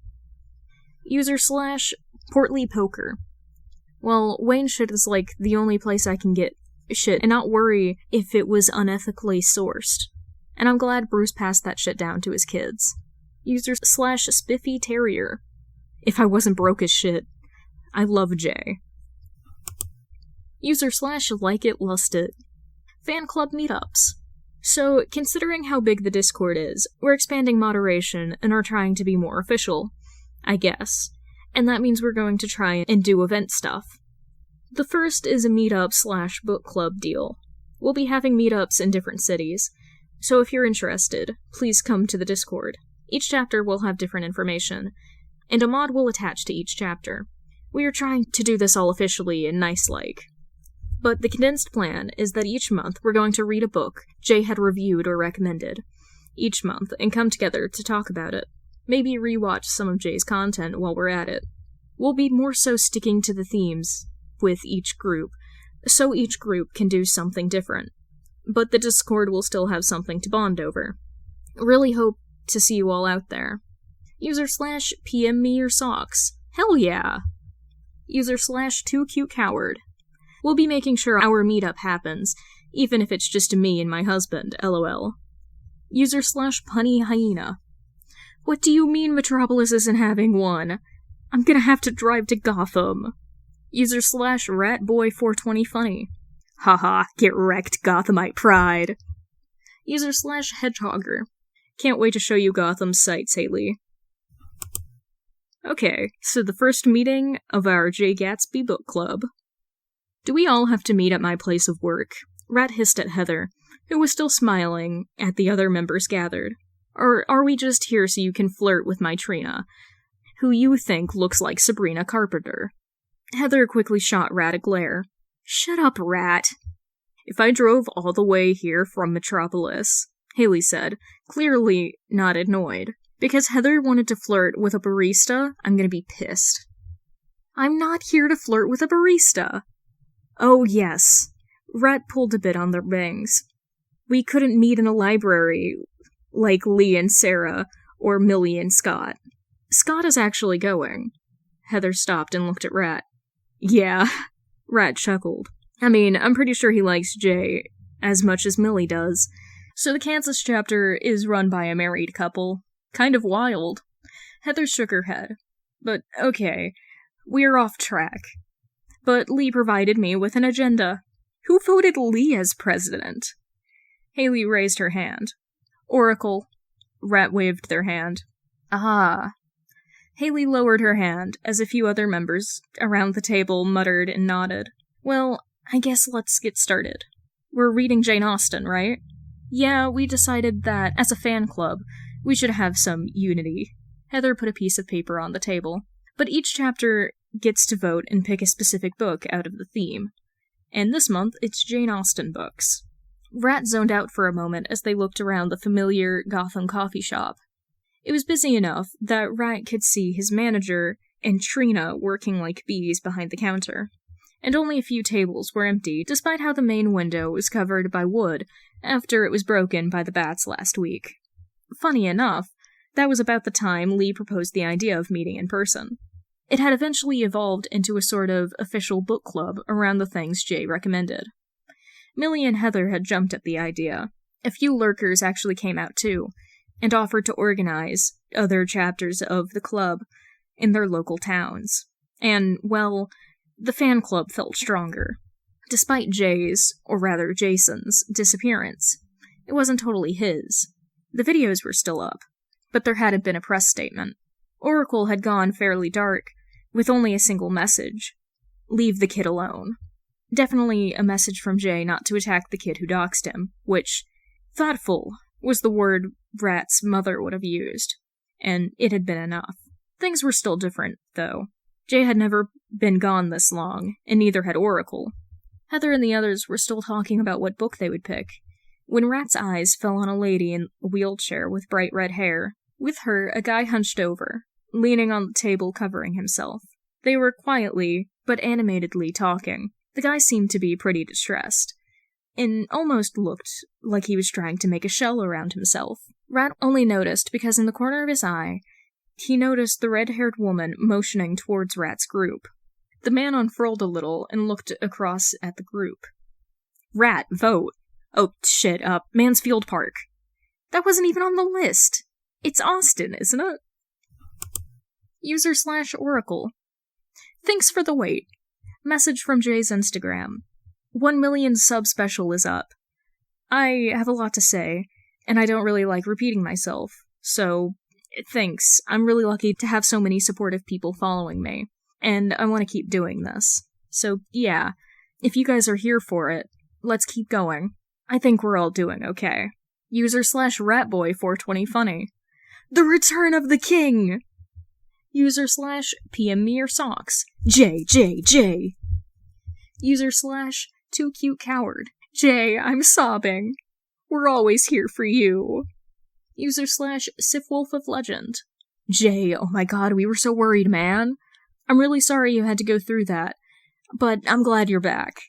User/Portly Poker. Well, Wayne shit is like the only place I can get shit and not worry if it was unethically sourced. And I'm glad Bruce passed that shit down to his kids. User/Spiffy Terrier. If I wasn't broke as shit. I love Jay. User/Like It Lust It. Fan club meetups. So, considering how big the Discord is, we're expanding moderation and are trying to be more official, I guess. And that means we're going to try and do event stuff. The first is a meetup/book club deal. We'll be having meetups in different cities, so if you're interested, please come to the Discord. Each chapter will have different information, and a mod will attach to each chapter. We are trying to do this all officially and nice-like. But the condensed plan is that each month we're going to read a book Jay had reviewed or recommended, each month, and come together to talk about it. Maybe rewatch some of Jay's content while we're at it. We'll be more so sticking to the themes with each group, so each group can do something different. But the Discord will still have something to bond over. Really hope to see you all out there. User/PM me your socks. Hell yeah! User/Too Cute Coward. We'll be making sure our meetup happens, even if it's just me and my husband, lol. User/Punny Hyena. What do you mean Metropolis isn't having one? I'm gonna have to drive to Gotham. User/Ratboy420funny. Haha, get wrecked, Gothamite pride. User/Hedgehogger. Can't wait to show you Gotham's sights, Haley. Okay, so the first meeting of our Jay Gatsby book club. Do we all have to meet at my place of work? Rat hissed at Heather, who was still smiling at the other members gathered. Or are we just here so you can flirt with my Trina, who you think looks like Sabrina Carpenter? Heather quickly shot Rat a glare. Shut up, Rat. If I drove all the way here from Metropolis, Haley said, clearly not annoyed. Because Heather wanted to flirt with a barista, I'm gonna be pissed. I'm not here to flirt with a barista. Oh, yes. Rat pulled a bit on their bangs. We couldn't meet in a library, like Lee and Sarah, or Millie and Scott. Scott is actually going. Heather stopped and looked at Rat. Yeah. Rat chuckled. I mean, I'm pretty sure he likes Jay as much as Millie does. So the Kansas chapter is run by a married couple. Kind of wild. Heather shook her head. But okay, we're off track. But Lee provided me with an agenda. Who voted Lee as president? Haley raised her hand. Oracle. Rat waved their hand. Ah. Haley lowered her hand, as a few other members around the table muttered and nodded. Well, I guess let's get started. We're reading Jane Austen, right? Yeah, we decided that, as a fan club, we should have some unity. Heather put a piece of paper on the table. But each chapter gets to vote and pick a specific book out of the theme. And this month, it's Jane Austen books. Rat zoned out for a moment as they looked around the familiar Gotham coffee shop. It was busy enough that Rat could see his manager and Trina working like bees behind the counter. And only a few tables were empty, despite how the main window was covered by wood after it was broken by the bats last week. Funny enough, that was about the time Lee proposed the idea of meeting in person. It had eventually evolved into a sort of official book club around the things Jay recommended. Millie and Heather had jumped at the idea. A few lurkers actually came out too, and offered to organize other chapters of the club in their local towns. And, well, the fan club felt stronger. Despite Jay's, or rather Jason's, disappearance, it wasn't totally his. The videos were still up, but there hadn't been a press statement. Oracle had gone fairly dark, with only a single message. Leave the kid alone. Definitely a message from Jay not to attack the kid who doxed him, which, thoughtful, was the word Rat's mother would have used. And it had been enough. Things were still different, though. Jay had never been gone this long, and neither had Oracle. Heather and the others were still talking about what book they would pick, when Rat's eyes fell on a lady in a wheelchair with bright red hair. With her, a guy hunched over, leaning on the table covering himself. They were quietly, but animatedly talking. The guy seemed to be pretty distressed, and almost looked like he was trying to make a shell around himself. Rat only noticed because in the corner of his eye, he noticed the red-haired woman motioning towards Rat's group. The man unfurled a little and looked across at the group. Rat, vote. Oh, shit, Mansfield Park. That wasn't even on the list. It's Austin, isn't it? User/Oracle. Thanks for the wait. Message from Jay's Instagram. 1 million sub special is up. I have a lot to say, and I don't really like repeating myself, so thanks. I'm really lucky to have so many supportive people following me, and I want to keep doing this. So yeah, if you guys are here for it, let's keep going. I think we're all doing okay. User/Ratboy420funny. The return of the king! User/PM me your socks. J. User/2cutecoward. Jay, I'm sobbing. We're always here for you. User/Sifwolf of Legend. Jay, oh my god, we were so worried, man. I'm really sorry you had to go through that, but I'm glad you're back.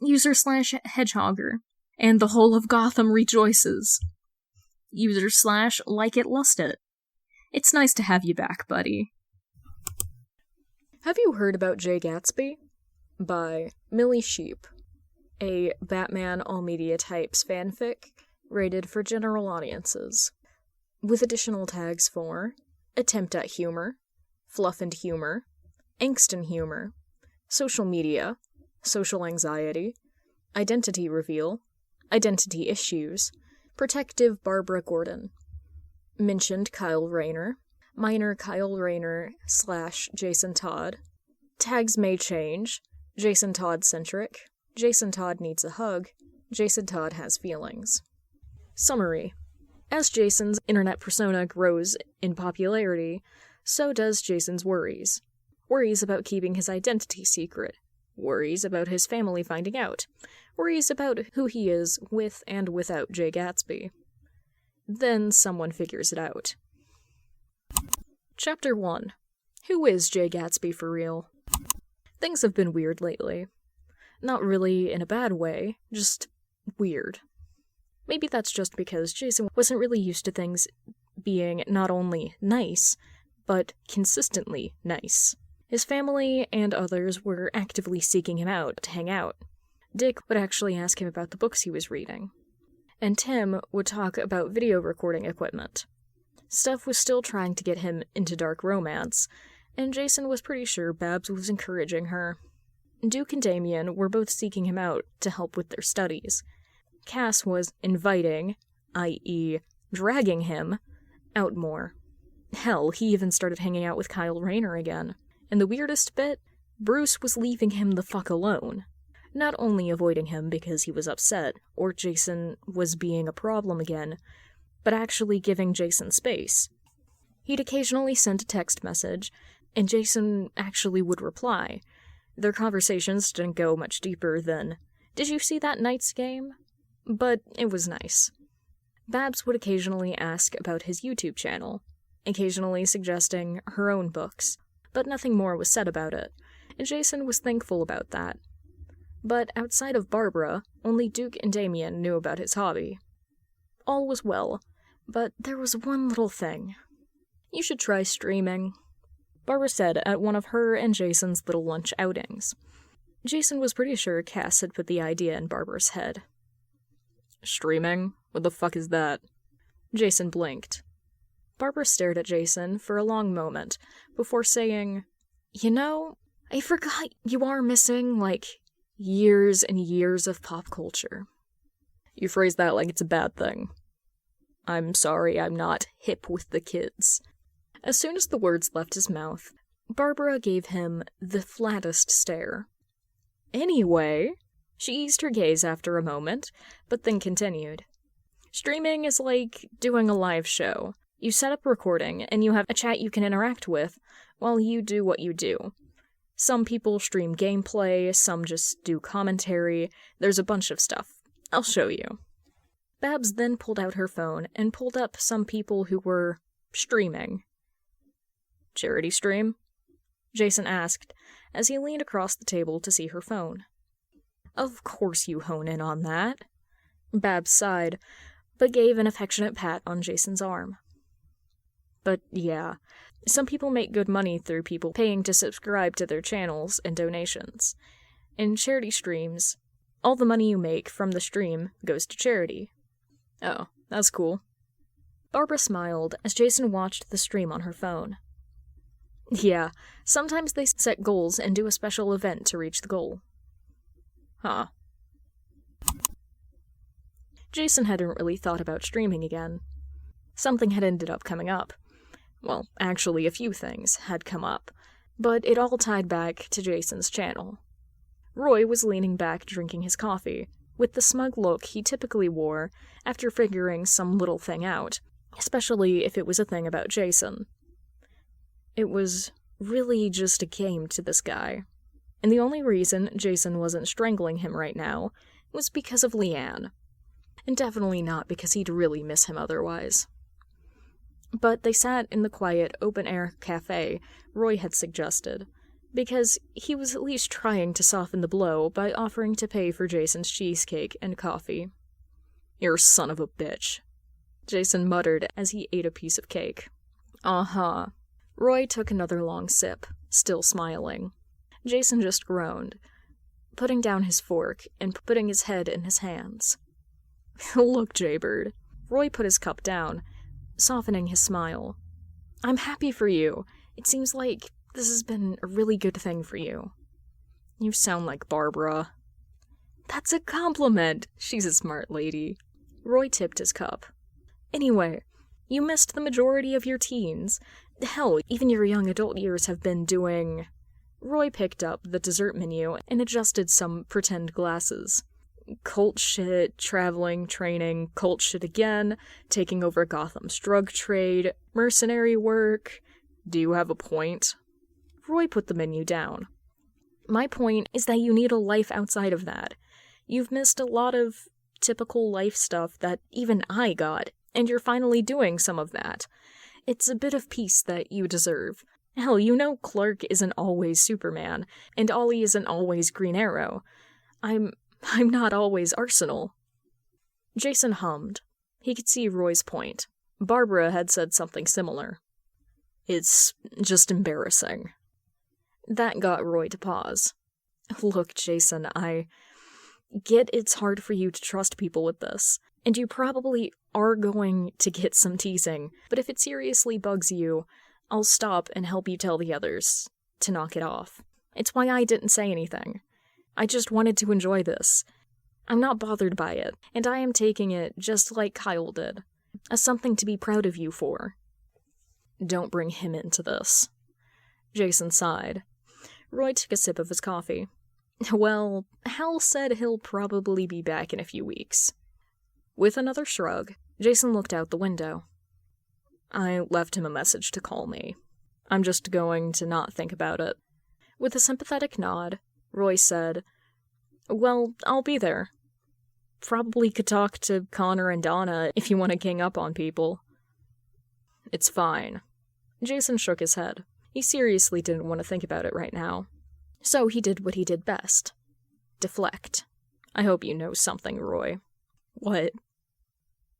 User/Hedgehogger. And the whole of Gotham rejoices. User/LikeItLustIt. It's nice to have you back, buddy. Have you heard about Jay Gatsby? By Millie Sheep, a Batman All Media Types fanfic rated for general audiences, with additional tags for attempt at humor, fluff and humor, angst and humor, social media, social anxiety, identity reveal, identity issues, protective Barbara Gordon, mentioned Kyle Rayner, minor Kyle Rayner / Jason Todd, tags may change, Jason Todd-centric, Jason Todd needs a hug, Jason Todd has feelings. Summary. As Jason's internet persona grows in popularity, so does Jason's worries. Worries about keeping his identity secret. Worries about his family finding out. Worries about who he is with and without Jay Gatsby. Then someone figures it out. Chapter 1. Who is Jay Gatsby for real? Things have been weird lately. Not really in a bad way, just weird. Maybe that's just because Jason wasn't really used to things being not only nice, but consistently nice. His family and others were actively seeking him out to hang out. Dick would actually ask him about the books he was reading. And Tim would talk about video recording equipment. Steph was still trying to get him into dark romance, and Jason was pretty sure Babs was encouraging her. Duke and Damien were both seeking him out to help with their studies. Cass was inviting, i.e., dragging him, out more. Hell, he even started hanging out with Kyle Rayner again. And the weirdest bit? Bruce was leaving him the fuck alone. Not only avoiding him because he was upset, or Jason was being a problem again, but actually giving Jason space. He'd occasionally send a text message, and Jason actually would reply. Their conversations didn't go much deeper than, "Did you see that Knights game?" But it was nice. Babs would occasionally ask about his YouTube channel, occasionally suggesting her own books, but nothing more was said about it, and Jason was thankful about that. But outside of Barbara, only Duke and Damien knew about his hobby. All was well, but there was one little thing. "You should try streaming," Barbara said at one of her and Jason's little lunch outings. Jason was pretty sure Cass had put the idea in Barbara's head. "Streaming? What the fuck is that?" Jason blinked. Barbara stared at Jason for a long moment before saying, "You know, I forgot you are missing, years and years of pop culture." "You phrase that like it's a bad thing." "I'm sorry, I'm not hip with the kids." As soon as the words left his mouth, Barbara gave him the flattest stare. "Anyway," she eased her gaze after a moment, but then continued. "Streaming is like doing a live show. You set up recording, and you have a chat you can interact with while you do what you do. Some people stream gameplay, some just do commentary, there's a bunch of stuff. I'll show you." Babs then pulled out her phone and pulled up some people who were streaming. "Charity stream?" Jason asked, as he leaned across the table to see her phone. "Of course you hone in on that." Babs sighed, but gave an affectionate pat on Jason's arm. "But yeah, some people make good money through people paying to subscribe to their channels and donations. In charity streams, all the money you make from the stream goes to charity." "Oh, that's cool." Barbara smiled as Jason watched the stream on her phone. "Yeah, sometimes they set goals and do a special event to reach the goal." "Huh." Jason hadn't really thought about streaming again. Something had ended up coming up. Well, actually, a few things had come up, but it all tied back to Jason's channel. Roy was leaning back drinking his coffee, with the smug look he typically wore after figuring some little thing out, especially if it was a thing about Jason. It was really just a game to this guy, and the only reason Jason wasn't strangling him right now was because of Leanne, and definitely not because he'd really miss him otherwise. But they sat in the quiet, open-air cafe Roy had suggested, because he was at least trying to soften the blow by offering to pay for Jason's cheesecake and coffee. "You're a son of a bitch," Jason muttered as he ate a piece of cake. "Uh-huh." Roy took another long sip, still smiling. Jason just groaned, putting down his fork and putting his head in his hands. "Look, Jaybird." Roy put his cup down, softening his smile. "I'm happy for you. It seems like this has been a really good thing for you." "You sound like Barbara." "That's a compliment. She's a smart lady." Roy tipped his cup. "Anyway, you missed the majority of your teens. Hell, even your young adult years have been doing..." Roy picked up the dessert menu and adjusted some pretend glasses. "Cult shit, traveling, training, cult shit again, taking over Gotham's drug trade, mercenary work. Do you have a point?" Roy put the menu down. "My point is that you need a life outside of that. You've missed a lot of typical life stuff that even I got, and you're finally doing some of that. It's a bit of peace that you deserve. Hell, you know Clark isn't always Superman, and Ollie isn't always Green Arrow. I'm not always Arsenal." Jason hummed. He could see Roy's point. Barbara had said something similar. "It's just embarrassing." That got Roy to pause. "Look, Jason, get it's hard for you to trust people with this, and you probably are going to get some teasing, but if it seriously bugs you, I'll stop and help you tell the others to knock it off. It's why I didn't say anything. I just wanted to enjoy this. I'm not bothered by it, and I am taking it just like Kyle did, as something to be proud of you for. Don't bring him into this. Jason sighed. Roy took a sip of his coffee. Well, Hal said he'll probably be back in a few weeks. With another shrug, Jason looked out the window. I left him a message to call me. I'm just going to not think about it. With a sympathetic nod, Roy said, Well, I'll be there. Probably could talk to Connor and Donna if you want to gang up on people. It's fine. Jason shook his head. He seriously didn't want to think about it right now. So he did what he did best. Deflect. I hope you know something, Roy. What?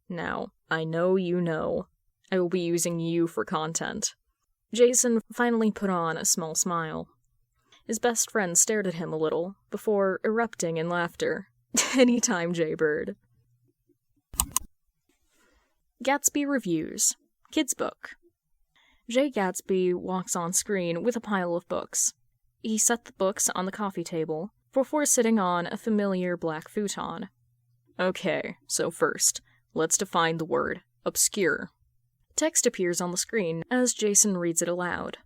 Now, I know you know. I will be using you for content. Jason finally put on a small smile. His best friend stared at him a little, before erupting in laughter. Anytime, Jaybird. Gatsby Reviews. Kids Book. Jay Gatsby walks on screen with a pile of books. He set the books on the coffee table, before sitting on a familiar black futon. Okay, so first, let's define the word obscure. Text appears on the screen as Jason reads it aloud.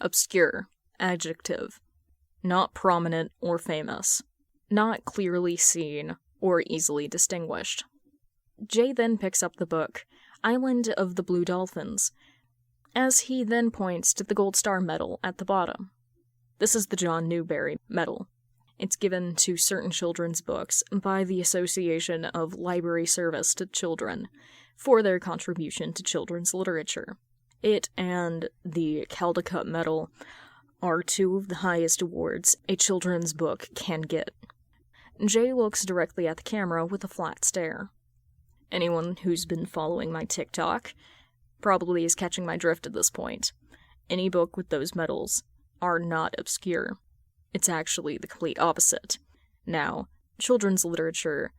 Obscure. Adjective. Not prominent or famous. Not clearly seen or easily distinguished. Jay then picks up the book, Island of the Blue Dolphins, as he then points to the Gold Star medal at the bottom. This is the John Newbery medal. It's given to certain children's books by the Association of Library Service to Children for their contribution to children's literature. It and the Caldecott Medal are two of the highest awards a children's book can get. Jay looks directly at the camera with a flat stare. Anyone who's been following my TikTok probably is catching my drift at this point. Any book with those medals are not obscure. It's actually the complete opposite. Now, children's literature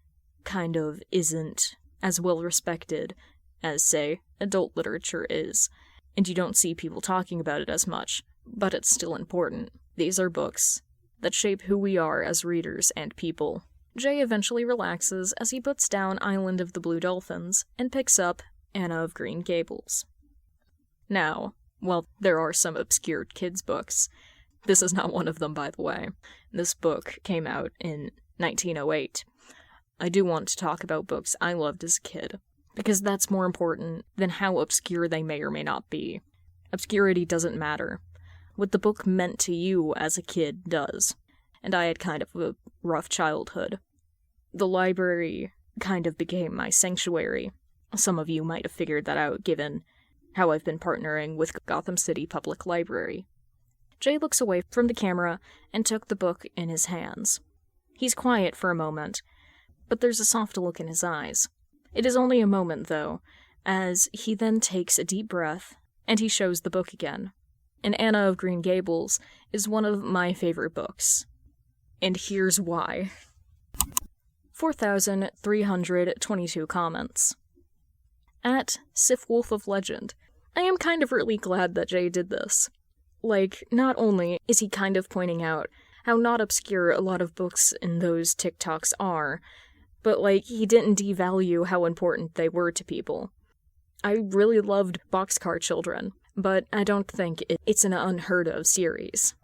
kind of isn't as well respected as, say, adult literature is, and you don't see people talking about it as much, but it's still important. These are books that shape who we are as readers and people. Jay eventually relaxes as he puts down Island of the Blue Dolphins and picks up Anna of Green Gables. Now, while there are some obscure kids' books, this is not one of them, by the way. This book came out in 1908. I do want to talk about books I loved as a kid, because that's more important than how obscure they may or may not be. Obscurity doesn't matter. What the book meant to you as a kid does. And I had kind of a rough childhood. The library kind of became my sanctuary. Some of you might have figured that out given how I've been partnering with Gotham City Public Library. Jay looks away from the camera and took the book in his hands. He's quiet for a moment, but there's a soft look in his eyes. It is only a moment, though, as he then takes a deep breath and he shows the book again. And Anna of Green Gables is one of my favorite books. And here's why. 4,322 comments. At Sif Wolf of Legend, I am kind of really glad that Jay did this. Like, not only is he kind of pointing out how not obscure a lot of books in those TikToks are, but, like, he didn't devalue how important they were to people. I really loved Boxcar Children, but I don't think it's an unheard of series.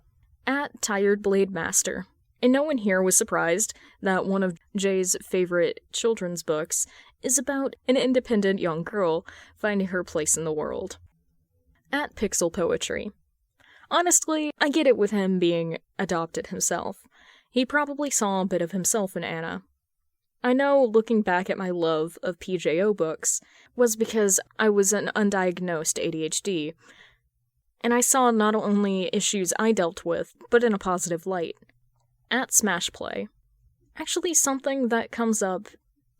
At Tired Blade Master, and no one here was surprised that one of Jay's favorite children's books is about an independent young girl finding her place in the world. At Pixel Poetry. Honestly, I get it with him being adopted himself. He probably saw a bit of himself in Anna. I know looking back at my love of PJO books was because I was an undiagnosed ADHD, and I saw not only issues I dealt with, but in a positive light. At Smash Play. Actually, something that comes up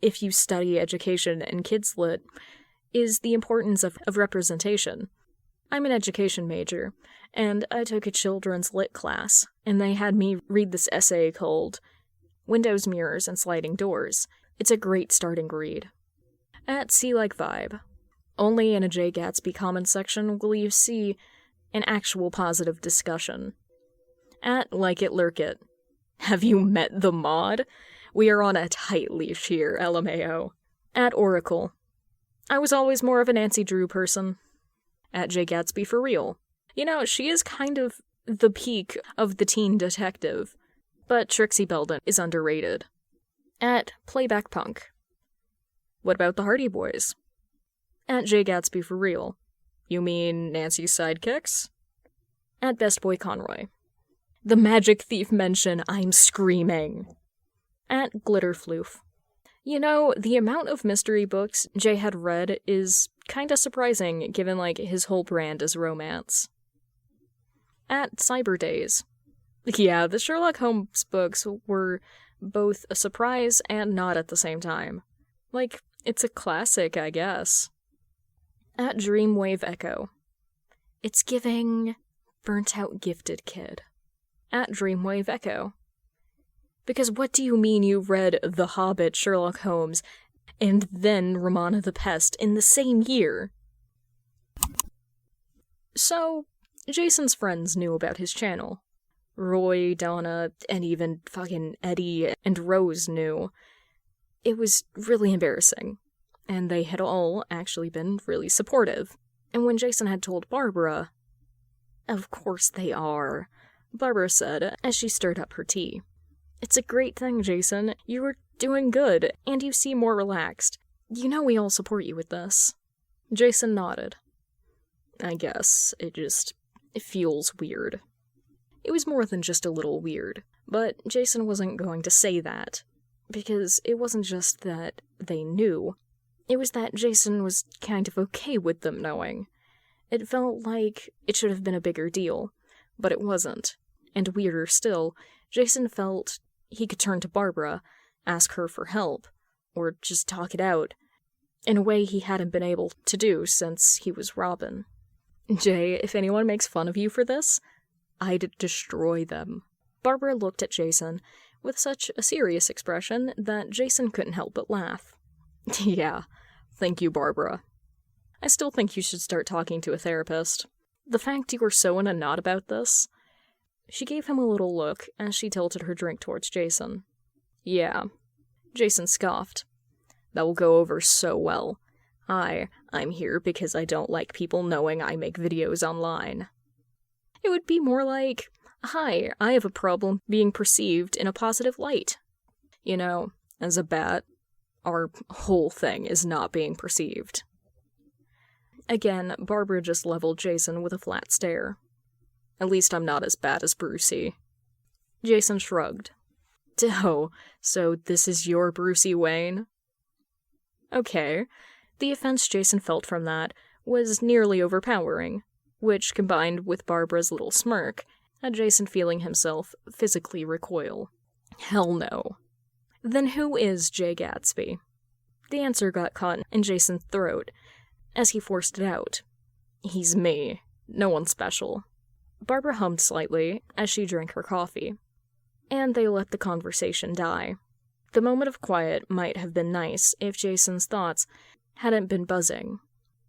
if you study education and kids lit is the importance of representation. I'm an education major, and I took a children's lit class, and they had me read this essay called windows, mirrors, and sliding doors. It's a great starting read. At See Like Vibe. Only in a Jay Gatsby comment section will you see an actual positive discussion. At Like It Lurk It. Have you met the mod? We are on a tight leash here, LMAO. At Oracle. I was always more of a Nancy Drew person. At Jay Gatsby For Real. You know, she is kind of the peak of the teen detective, but Trixie Belden is underrated. At Playback Punk. What about the Hardy Boys? At Jay Gatsby For Real. You mean Nancy's sidekicks? At Best Boy Conroy. The Magic Thief mention, I'm screaming. At Glitter Floof. You know, the amount of mystery books Jay had read is kinda surprising, given, his whole brand is romance. At Cyber Days. Yeah, the Sherlock Holmes books were both a surprise and not at the same time. It's a classic, I guess. At Dreamwave Echo. It's giving burnt-out gifted kid. At Dreamwave Echo. Because what do you mean you read The Hobbit, Sherlock Holmes, and then Romana the Pest in the same year? So, Jason's friends knew about his channel. Roy, Donna, and even fucking Eddie and Rose knew. It was really embarrassing, and they had all actually been really supportive. And when Jason had told Barbara, "Of course they are," Barbara said as she stirred up her tea. "It's a great thing, Jason. You were doing good, and you seem more relaxed. You know we all support you with this." Jason nodded. I guess it feels weird. It was more than just a little weird, but Jason wasn't going to say that, because it wasn't just that they knew, it was that Jason was kind of okay with them knowing. It felt like it should have been a bigger deal, but it wasn't. And weirder still, Jason felt he could turn to Barbara, ask her for help, or just talk it out, in a way he hadn't been able to do since he was Robin. "Jay, if anyone makes fun of you for this, I'd destroy them." Barbara looked at Jason with such a serious expression that Jason couldn't help but laugh. "Yeah, thank you, Barbara. I still think you should start talking to a therapist. The fact you were so in a knot about this..." She gave him a little look as she tilted her drink towards Jason. "Yeah." Jason scoffed. "That will go over so well. I'm here because I don't like people knowing I make videos online." It would be more like, "Hi, I have a problem being perceived in a positive light. You know, as a bat, our whole thing is not being perceived." Again, Barbara just leveled Jason with a flat stare. "At least I'm not as bad as Brucey." Jason shrugged. "Oh, so this is your Brucey Wayne?" Okay. The offense Jason felt from that was nearly overpowering, which, combined with Barbara's little smirk, had Jason feeling himself physically recoil. Hell no. Then who is Jay Gatsby? The answer got caught in Jason's throat as he forced it out. "He's me. No one special." Barbara hummed slightly as she drank her coffee, and they let the conversation die. The moment of quiet might have been nice if Jason's thoughts hadn't been buzzing.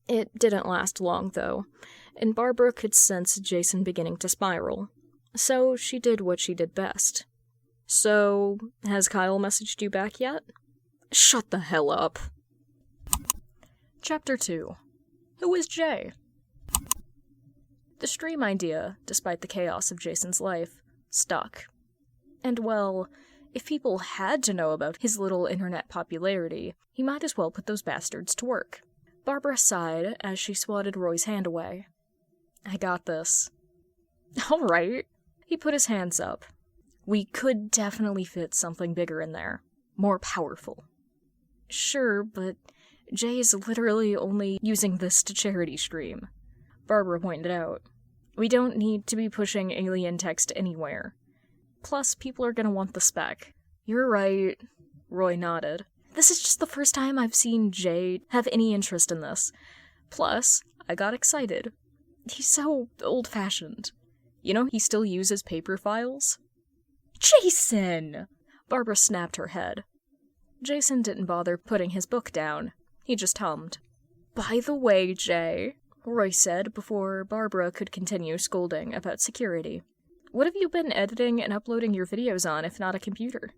It didn't last long, though, and Barbara could sense Jason beginning to spiral. So she did what she did best. "So, has Kyle messaged you back yet?" "Shut the hell up." Chapter 2. Who is Jay? The stream idea, despite the chaos of Jason's life, stuck. And well, if people had to know about his little internet popularity, he might as well put those bastards to work. Barbara sighed as she swatted Roy's hand away. "I got this." "All right." He put his hands up. "We could definitely fit something bigger in there. More powerful." "Sure, but Jay's literally only using this to charity stream," Barbara pointed out. "We don't need to be pushing alien text anywhere. Plus, people are gonna want the spec." "You're right," Roy nodded. "This is just the first time I've seen Jay have any interest in this. Plus, I got excited. He's so old-fashioned. You know he still uses paper files?" "Jason!" Barbara snapped her head. Jason didn't bother putting his book down. He just hummed. "By the way, Jay," Roy said before Barbara could continue scolding about security. "What have you been editing and uploading your videos on if not a computer?"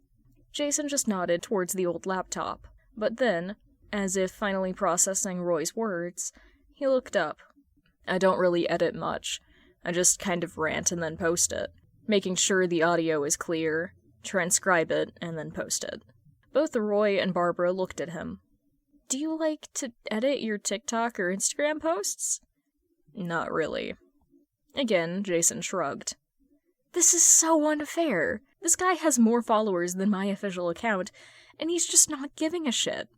Jason just nodded towards the old laptop, but then, as if finally processing Roy's words, he looked up. "I don't really edit much. I just kind of rant and then post it, making sure the audio is clear, transcribe it, and then post it." Both Roy and Barbara looked at him. "Do you like to edit your TikTok or Instagram posts?" "Not really." Again, Jason shrugged. "This is so unfair. This guy has more followers than my official account, and he's just not giving a shit.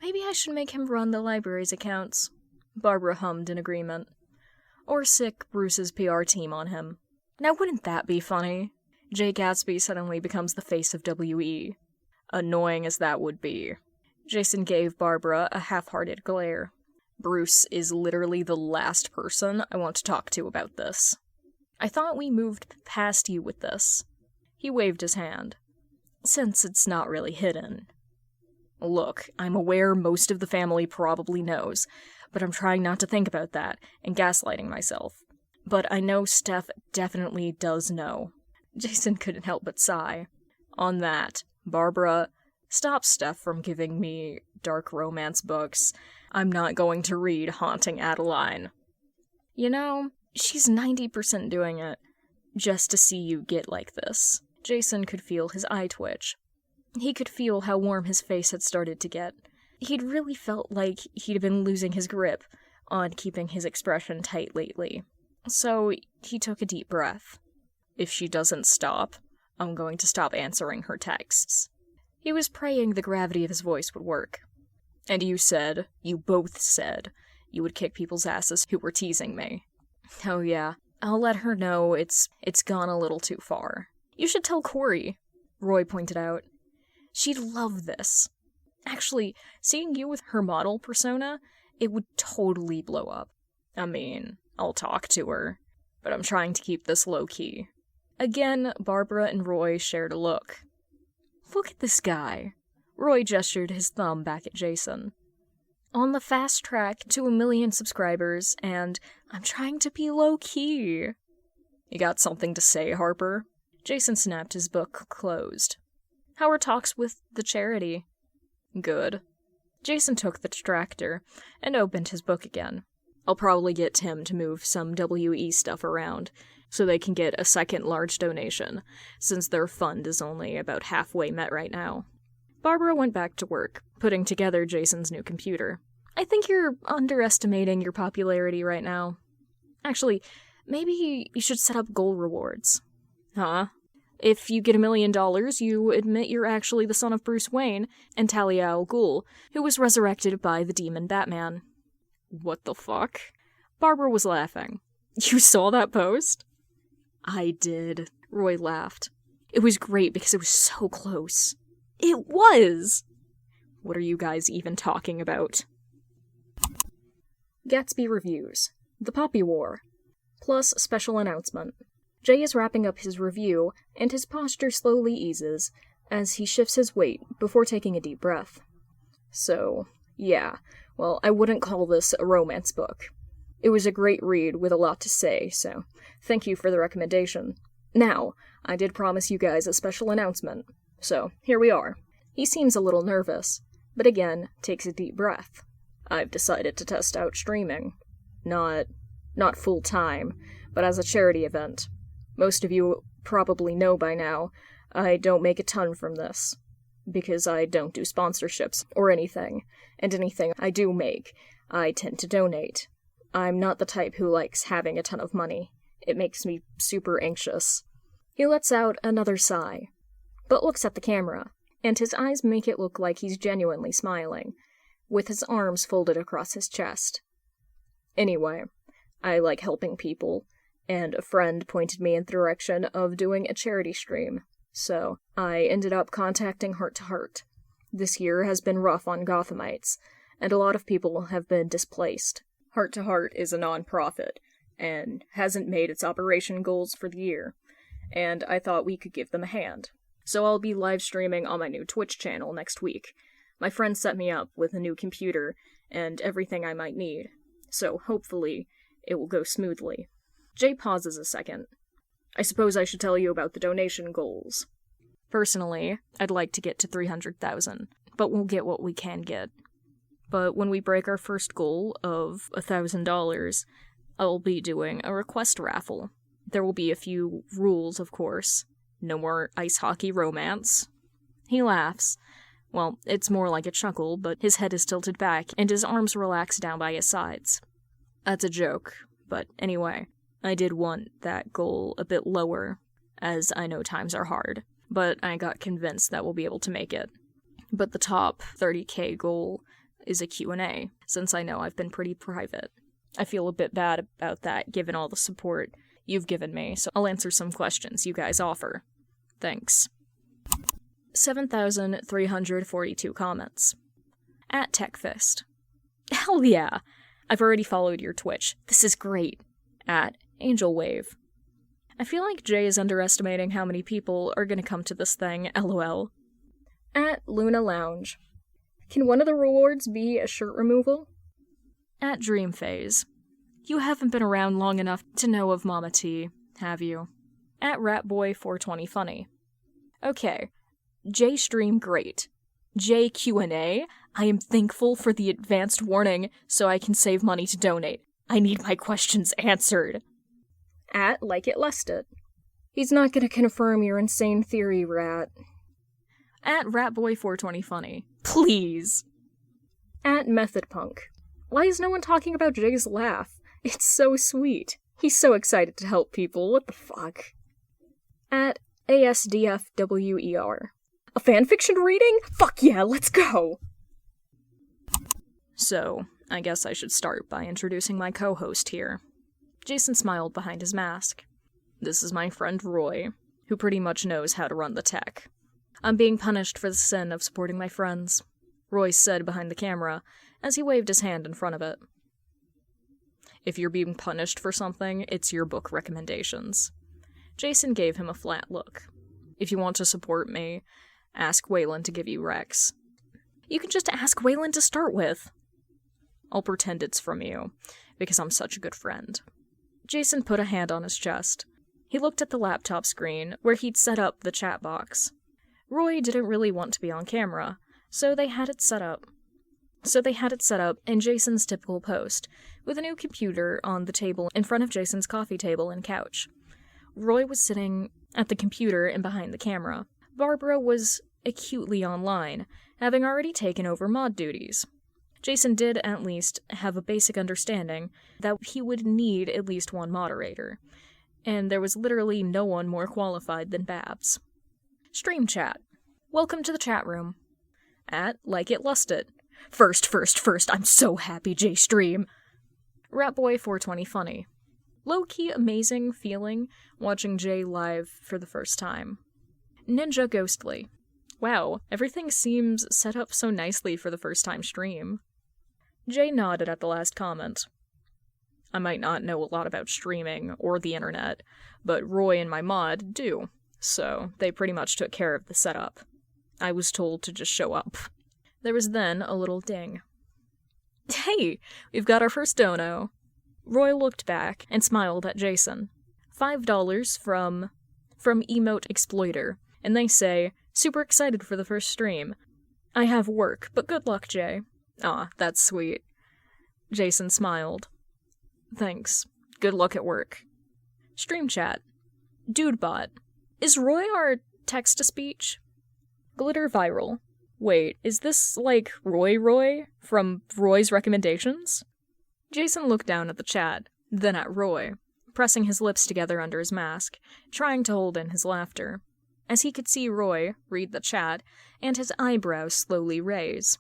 Maybe I should make him run the library's accounts." Barbara hummed in agreement. "Or sick Bruce's PR team on him. Now wouldn't that be funny? Jay Gatsby suddenly becomes the face of WE. Annoying as that would be." Jason gave Barbara a half-hearted glare. "Bruce is literally the last person I want to talk to about this. I thought we moved past you with this." He waved his hand. "Since it's not really hidden. Look, I'm aware most of the family probably knows, but I'm trying not to think about that and gaslighting myself. But I know Steph definitely does know." Jason couldn't help but sigh. "On that, Barbara, stop Steph from giving me dark romance books. I'm not going to read Haunting Adeline." "You know, she's 90% doing it just to see you get like this." Jason could feel his eye twitch. He could feel how warm his face had started to get. He'd really felt like he'd been losing his grip on keeping his expression tight lately. So he took a deep breath. "If she doesn't stop, I'm going to stop answering her texts." He was praying the gravity of his voice would work. "And you both said, you would kick people's asses who were teasing me." "Oh yeah, I'll let her know it's gone a little too far." "You should tell Corey," Roy pointed out. "She'd love this. Actually, seeing you with her model persona, it would totally blow up. I mean, I'll talk to her, but I'm trying to keep this low-key." Again, Barbara and Roy shared a look. "Look at this guy." Roy gestured his thumb back at Jason. "On the fast track to 1 million subscribers, and I'm trying to be low-key." "You got something to say, Harper?" Jason snapped his book closed. "How are talks with the charity?" "Good." Jason took the detractor and opened his book again. "I'll probably get Tim to move some WE stuff around, so they can get a second large donation, since their fund is only about halfway met right now." Barbara went back to work, putting together Jason's new computer. "I think you're underestimating your popularity right now. Actually, maybe you should set up goal rewards." "Huh?" "If you get $1 million, you admit you're actually the son of Bruce Wayne and Talia al Ghul, who was resurrected by the demon Batman." "What the fuck?" Barbara was laughing. "You saw that post?" "I did," Roy laughed. "It was great because it was so close." "It was!" "What are you guys even talking about?" Gatsby Reviews. The Poppy War. Plus special announcement. Jay is wrapping up his review, and his posture slowly eases as he shifts his weight before taking a deep breath. "So, yeah, well, I wouldn't call this a romance book. It was a great read with a lot to say, so thank you for the recommendation. Now, I did promise you guys a special announcement, so here we are." He seems a little nervous, but again takes a deep breath. "I've decided to test out streaming. Not full-time, but as a charity event. Most of you probably know by now, I don't make a ton from this, because I don't do sponsorships or anything, and anything I do make, I tend to donate. I'm not the type who likes having a ton of money. It makes me super anxious." He lets out another sigh, but looks at the camera, and his eyes make it look like he's genuinely smiling, with his arms folded across his chest. "Anyway, I like helping people, and a friend pointed me in the direction of doing a charity stream, so I ended up contacting Heart to Heart. This year has been rough on Gothamites, and a lot of people have been displaced. Heart to Heart is a non-profit, and hasn't made its operation goals for the year, and I thought we could give them a hand. So I'll be live streaming on my new Twitch channel next week. My friend set me up with a new computer and everything I might need, so hopefully it will go smoothly. Jay pauses a second. I suppose I should tell you about the donation goals. Personally, I'd like to get to 300,000, but we'll get what we can get. But when we break our first goal of $1,000, I'll be doing a request raffle. There will be a few rules, of course. No more ice hockey romance. He laughs. Well, it's more like a chuckle, but his head is tilted back, and his arms relax down by his sides. That's a joke, but anyway, I did want that goal a bit lower, as I know times are hard, but I got convinced that we'll be able to make it. But the top 30k goal is a Q&A, since I know I've been pretty private. I feel a bit bad about that, given all the support you've given me, so I'll answer some questions you guys offer. Thanks. 7,342 comments. At TechFist. Hell yeah! I've already followed your Twitch. This is great. At Angel Wave. I feel like Jay is underestimating how many people are gonna come to this thing, lol. At Luna Lounge. Can one of the rewards be a shirt removal? At Dream Phase. You haven't been around long enough to know of Mama T, have you? At Ratboy420Funny. Okay. J stream great. J Q&A, I am thankful for the advanced warning so I can save money to donate. I need my questions answered. At Like It Lusted. He's not gonna confirm your insane theory, Rat. At Ratboy420Funny. Please. At Methodpunk. Why is no one talking about Jay's laugh? It's so sweet. He's so excited to help people, what the fuck? At ASDFWER. A fanfiction reading? Fuck yeah, let's go! So, I guess I should start by introducing my co-host here. Jason smiled behind his mask. This is my friend Roy, who pretty much knows how to run the tech. I'm being punished for the sin of supporting my friends, Roy said behind the camera, as he waved his hand in front of it. If you're being punished for something, it's your book recommendations. Jason gave him a flat look. If you want to support me, ask Waylon to give you Rex. You can just ask Waylon to start with. I'll pretend it's from you, because I'm such a good friend. Jason put a hand on his chest. He looked at the laptop screen, where he'd set up the chat box. Roy didn't really want to be on camera, so they had it set up in Jason's typical post, with a new computer on the table in front of Jason's coffee table and couch. Roy was sitting at the computer and behind the camera. Barbara was acutely online, having already taken over mod duties. Jason did at least have a basic understanding that he would need at least one moderator, and there was literally no one more qualified than Babs. Stream chat. Welcome to the chat room. At Like It Lusted. First, I'm so happy, J-Stream. Ratboy420Funny. Low-key amazing feeling watching Jay live for the first time. Ninja Ghostly. Wow, everything seems set up so nicely for the first time stream. Jay nodded at the last comment. I might not know a lot about streaming or the internet, but Roy and my mod do, so they pretty much took care of the setup. I was told to just show up. There was then a little ding. Hey, we've got our first dono. Roy looked back and smiled at Jason. $5 from Emote Exploiter, and they say, super excited for the first stream. I have work, but good luck, Jay. Aw, that's sweet. Jason smiled. Thanks. Good luck at work. Stream chat. Dudebot. Is Roy our text-to-speech? Glitter Viral. Wait, is this like Roy from Roy's recommendations? Jason looked down at the chat, then at Roy, pressing his lips together under his mask, trying to hold in his laughter, as he could see Roy read the chat and his eyebrows slowly raise.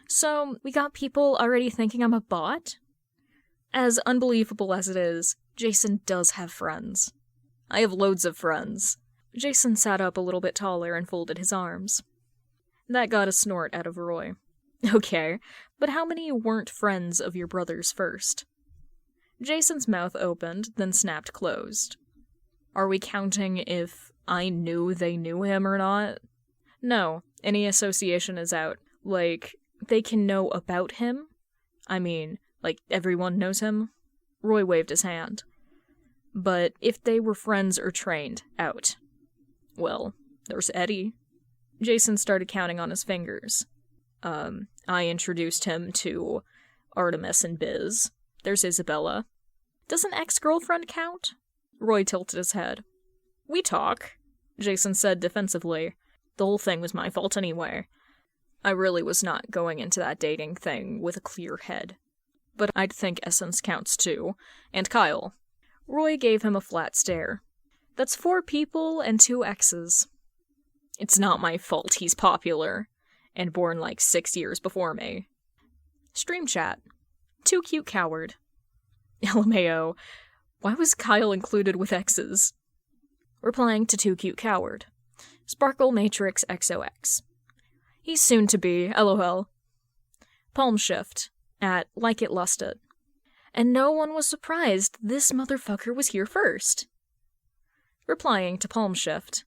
So, we got people already thinking I'm a bot? As unbelievable as it is, Jason does have friends. I have loads of friends. Jason sat up a little bit taller and folded his arms. That got a snort out of Roy. Okay, but how many weren't friends of your brothers first? Jason's mouth opened, then snapped closed. Are we counting if I knew they knew him or not. No, any association is out. Like, they can know about him. I mean, like, everyone knows him. Roy waved his hand. But if they were friends or trained, out. Well, there's Eddie. Jason started counting on his fingers. I introduced him to Artemis and Biz. There's Isabella. Does an ex-girlfriend count? Roy tilted his head. We talk, Jason said defensively. The whole thing was my fault anyway. I really was not going into that dating thing with a clear head. But I'd think Essence counts too. And Kyle. Roy gave him a flat stare. That's 4 people and 2 exes. It's not my fault he's popular. And born like 6 years before me. Stream chat. Too cute coward. LMAO. Why was Kyle included with exes? Replying to Too Cute Coward. Sparkle Matrix XOX. He's soon to be, LOL. Palm shift. At Like It Lust It. And no one was surprised this motherfucker was here first. Replying to Palm shift.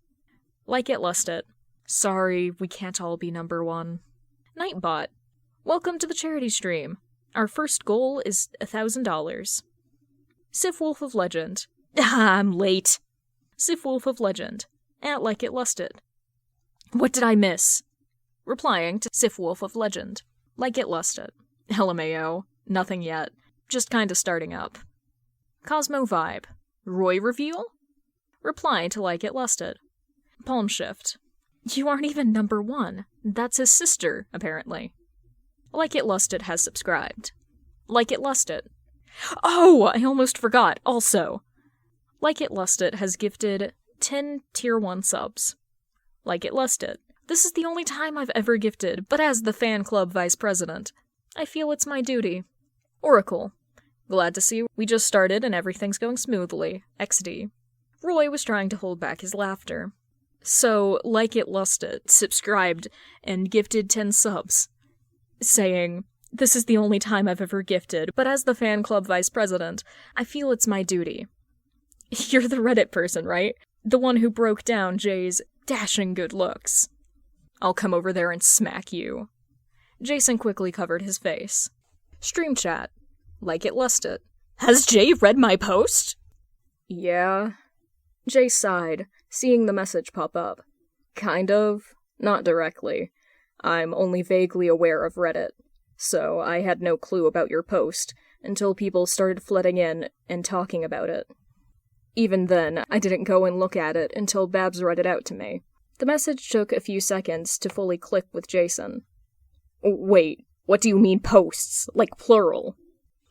Like It Lust It. Sorry, we can't all be number 1. Nightbot. Welcome to the charity stream. Our first goal is $1,000. Sif Wolf of Legend. I'm late. Sif Wolf of Legend. At Like It Lust It. What did I miss? Replying to Sif Wolf of Legend. Like It Lust It. LMAO. Nothing yet. Just kinda starting up. Cosmo Vibe. Roy reveal? Reply to Like It Lust It. Palm shift. You aren't even number 1. That's his sister, apparently. Like It Lust It has subscribed. Like It Lust It. Oh, I almost forgot, also. Like It Lust It has gifted 10 tier 1 subs. Like It Lust It. This is the only time I've ever gifted, but as the fan club vice president, I feel it's my duty. Oracle. Glad to see we just started and everything's going smoothly. XD. Roy was trying to hold back his laughter. So, Like It Lust It subscribed and gifted 10 subs, saying, this is the only time I've ever gifted, but as the fan club vice president, I feel it's my duty. You're the Reddit person, right? The one who broke down Jay's dashing good looks. I'll come over there and smack you. Jason quickly covered his face. Stream chat. Like It Lust It. Has Jay read my post? Yeah. Jay sighed, seeing the message pop up. Kind of. Not directly. I'm only vaguely aware of Reddit, so I had no clue about your post until people started flooding in and talking about it. Even then, I didn't go and look at it until Babs read it out to me. The message took a few seconds to fully click with Jason. Wait, what do you mean posts? Like plural?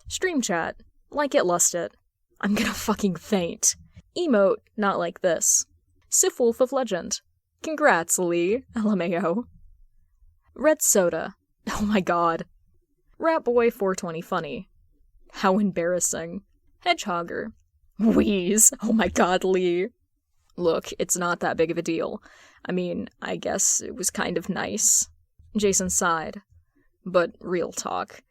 Stream chat. Like It Lust It. I'm gonna fucking faint. Emote, not like this. Sif Wolf of Legend. Congrats, Lee. LMAO. Red Soda. Oh my god. Ratboy 420 Funny. How embarrassing. Hedgehogger. Wheeze. Oh my god, Lee. Look, it's not that big of a deal. I mean, I guess it was kind of nice. Jason sighed. But real talk.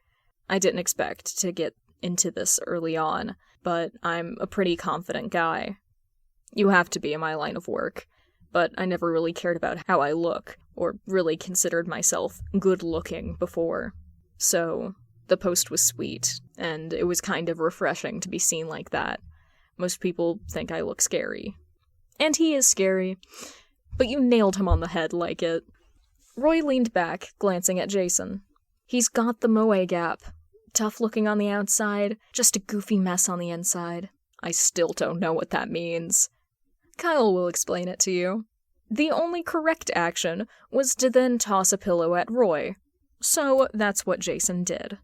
I didn't expect to get into this early on, but I'm a pretty confident guy. You have to be in my line of work, but I never really cared about how I look, or really considered myself good-looking before. So, the post was sweet, and it was kind of refreshing to be seen like that. Most people think I look scary. And he is scary, but you nailed him on the head like it. Roy leaned back, glancing at Jason. He's got the moe gap. Tough looking on the outside, just a goofy mess on the inside. I still don't know what that means. Kyle will explain it to you. The only correct action was to then toss a pillow at Roy. So that's what Jason did.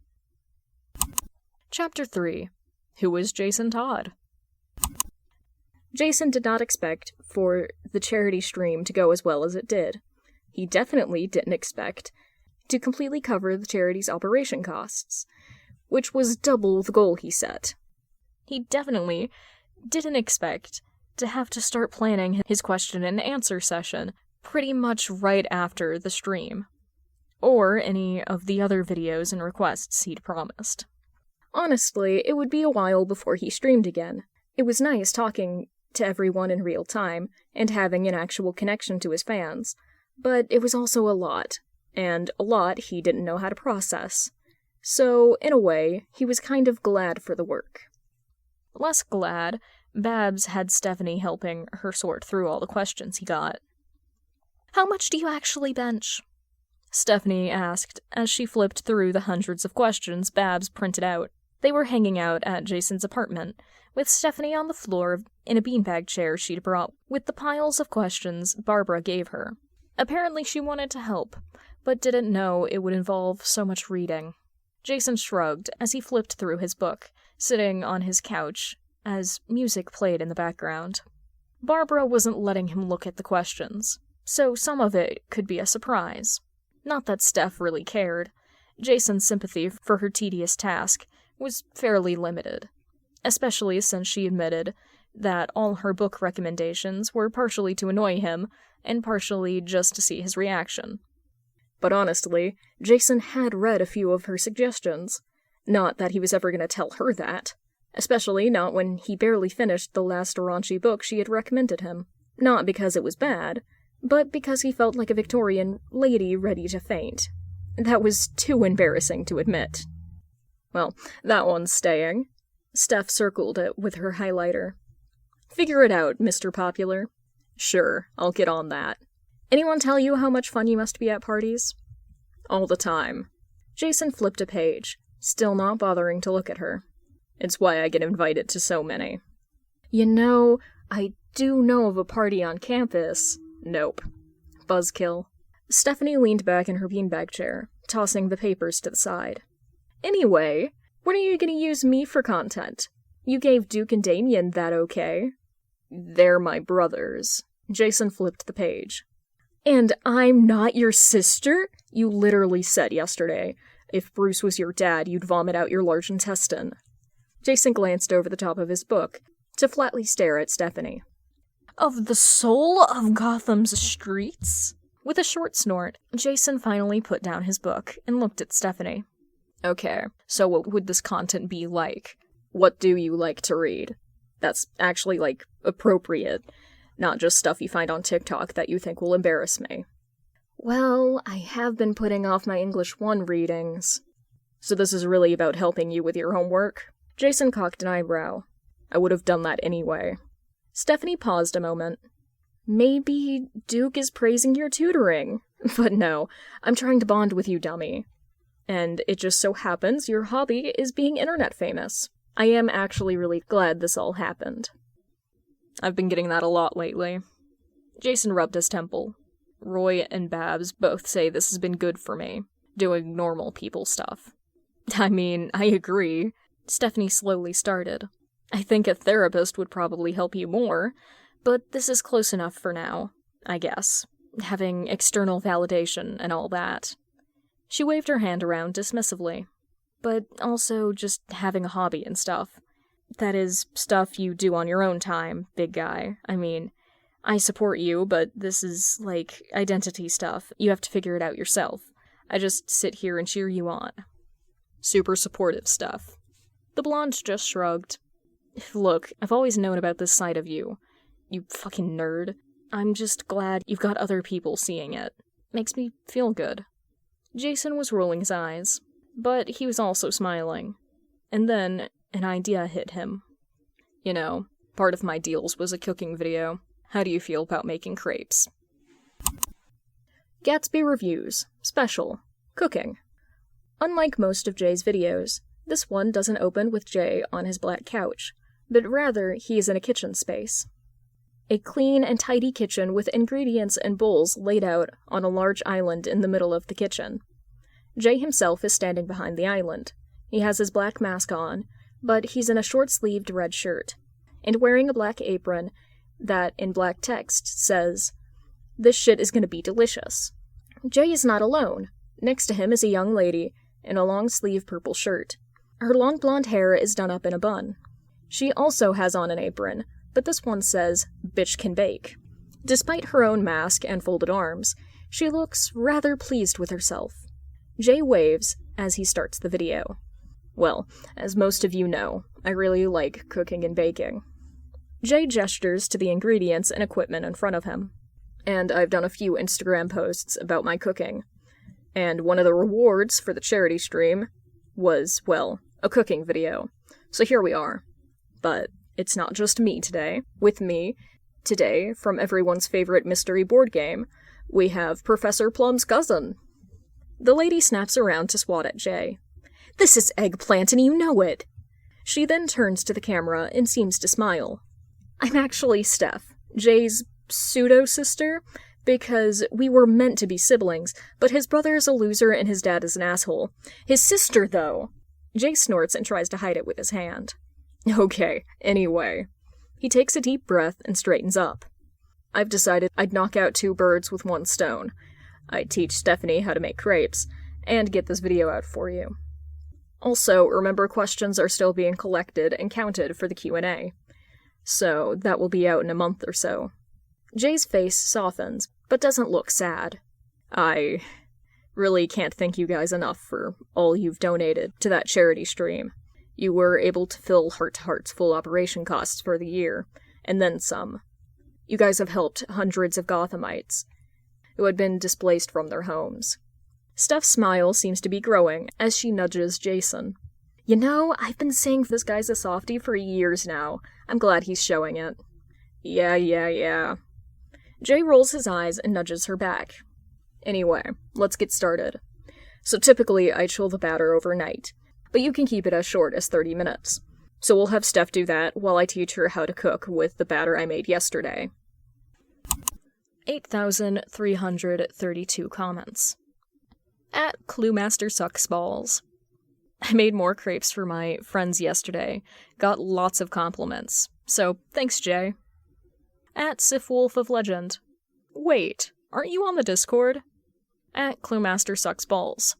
Chapter 3. Who is Jason Todd? Jason did not expect for the charity stream to go as well as it did. He definitely didn't expect to completely cover the charity's operation costs, which was double the goal he set. He definitely didn't expect to have to start planning his question and answer session pretty much right after the stream, or any of the other videos and requests he'd promised. Honestly, it would be a while before he streamed again. It was nice talking to everyone in real time and having an actual connection to his fans, but it was also a lot, and a lot he didn't know how to process. So, in a way, he was kind of glad for the work. Less glad, Babs had Stephanie helping her sort through all the questions he got. "How much do you actually bench?" Stephanie asked as she flipped through the hundreds of questions Babs printed out. They were hanging out at Jason's apartment, with Stephanie on the floor in a beanbag chair she'd brought with the piles of questions Barbara gave her. Apparently she wanted to help, but didn't know it would involve so much reading. Jason shrugged as he flipped through his book, sitting on his couch as music played in the background. Barbara wasn't letting him look at the questions, so some of it could be a surprise. Not that Steph really cared. Jason's sympathy for her tedious task was fairly limited, especially since she admitted that all her book recommendations were partially to annoy him and partially just to see his reaction. But honestly, Jason had read a few of her suggestions. Not that he was ever going to tell her that. Especially not when he barely finished the last raunchy book she had recommended him. Not because it was bad, but because he felt like a Victorian lady ready to faint. That was too embarrassing to admit. Well, that one's staying. Steph circled it with her highlighter. "Figure it out, Mr. Popular." "Sure, I'll get on that." "Anyone tell you how much fun you must be at parties?" "All the time." Jason flipped a page, still not bothering to look at her. "It's why I get invited to so many." "You know, I do know of a party on campus." "Nope." Buzzkill. Stephanie leaned back in her beanbag chair, tossing the papers to the side. "Anyway, when are you going to use me for content? You gave Duke and Damien that okay." "They're my brothers." Jason flipped the page. "And I'm not your sister? You literally said yesterday, if Bruce was your dad, you'd vomit out your large intestine." Jason glanced over the top of his book to flatly stare at Stephanie. "Of the soul of Gotham's streets?" With a short snort, Jason finally put down his book and looked at Stephanie. "Okay, so what would this content be like? What do you like to read? That's actually, appropriate. Not just stuff you find on TikTok that you think will embarrass me." "Well, I have been putting off my English 1 readings." "So this is really about helping you with your homework?" Jason cocked an eyebrow. "I would have done that anyway." Stephanie paused a moment. "Maybe Duke is praising your tutoring. But no, I'm trying to bond with you, dummy. And it just so happens your hobby is being internet famous. I am actually really glad this all happened." "I've been getting that a lot lately." Jason rubbed his temple. "Roy and Babs both say this has been good for me, doing normal people stuff." "I mean, I agree." Stephanie slowly started. "I think a therapist would probably help you more, but this is close enough for now, I guess. Having external validation and all that." She waved her hand around dismissively. "But also just having a hobby and stuff. That is, stuff you do on your own time, big guy. I mean, I support you, but this is, identity stuff. You have to figure it out yourself. I just sit here and cheer you on." "Super supportive stuff." The blonde just shrugged. "Look, I've always known about this side of you. You fucking nerd. I'm just glad you've got other people seeing it. Makes me feel good." Jason was rolling his eyes, but he was also smiling. And then an idea hit him. "You know, part of my deals was a cooking video. How do you feel about making crepes?" Gatsby Reviews. Special. Cooking. Unlike most of Jay's videos, this one doesn't open with Jay on his black couch, but rather he is in a kitchen space. A clean and tidy kitchen with ingredients and bowls laid out on a large island in the middle of the kitchen. Jay himself is standing behind the island. He has his black mask on, but he's in a short-sleeved red shirt, and wearing a black apron that, in black text, says, "This shit is gonna be delicious." Jay is not alone. Next to him is a young lady in a long-sleeve purple shirt. Her long blonde hair is done up in a bun. She also has on an apron, but this one says, "Bitch can bake." Despite her own mask and folded arms, she looks rather pleased with herself. Jay waves as he starts the video. "Well, as most of you know, I really like cooking and baking." Jay gestures to the ingredients and equipment in front of him. And I've done a few Instagram posts about my cooking. And one of the rewards for the charity stream was, well, a cooking video. So here we are. But it's not just me today. With me, today, from everyone's favorite mystery board game, we have Professor Plum's cousin. The lady snaps around to swat at Jay. "This is Eggplant and you know it!" She then turns to the camera and seems to smile. "I'm actually Steph, Jay's pseudo-sister, because we were meant to be siblings, but his brother is a loser and his dad is an asshole. His sister, though!" Jay snorts and tries to hide it with his hand. "Okay, anyway." He takes a deep breath and straightens up. "I've decided I'd knock out 2 birds with 1 stone. I'd teach Stephanie how to make crepes, and get this video out for you. Also, remember questions are still being collected and counted for the Q&A. So, that will be out in a month or so." Jay's face softens, but doesn't look sad. "I really can't thank you guys enough for all you've donated to that charity stream. You were able to fill Heart to Heart's full operation costs for the year, and then some. You guys have helped hundreds of Gothamites who had been displaced from their homes." Steph's smile seems to be growing as she nudges Jason. "You know, I've been saying this guy's a softie for years now. I'm glad he's showing it." Yeah. Jay rolls his eyes and nudges her back. "Anyway, let's get started. So typically I chill the batter overnight, but you can keep it as short as 30 minutes. So we'll have Steph do that while I teach her how to cook with the batter I made yesterday." 8,332 comments. At Cluemaster Sucks Balls. I made more crepes for my friends yesterday. Got lots of compliments. So, thanks, Jay. At Sifwolf of Legend. Wait, aren't you on the Discord? At Cluemaster Sucks Balls.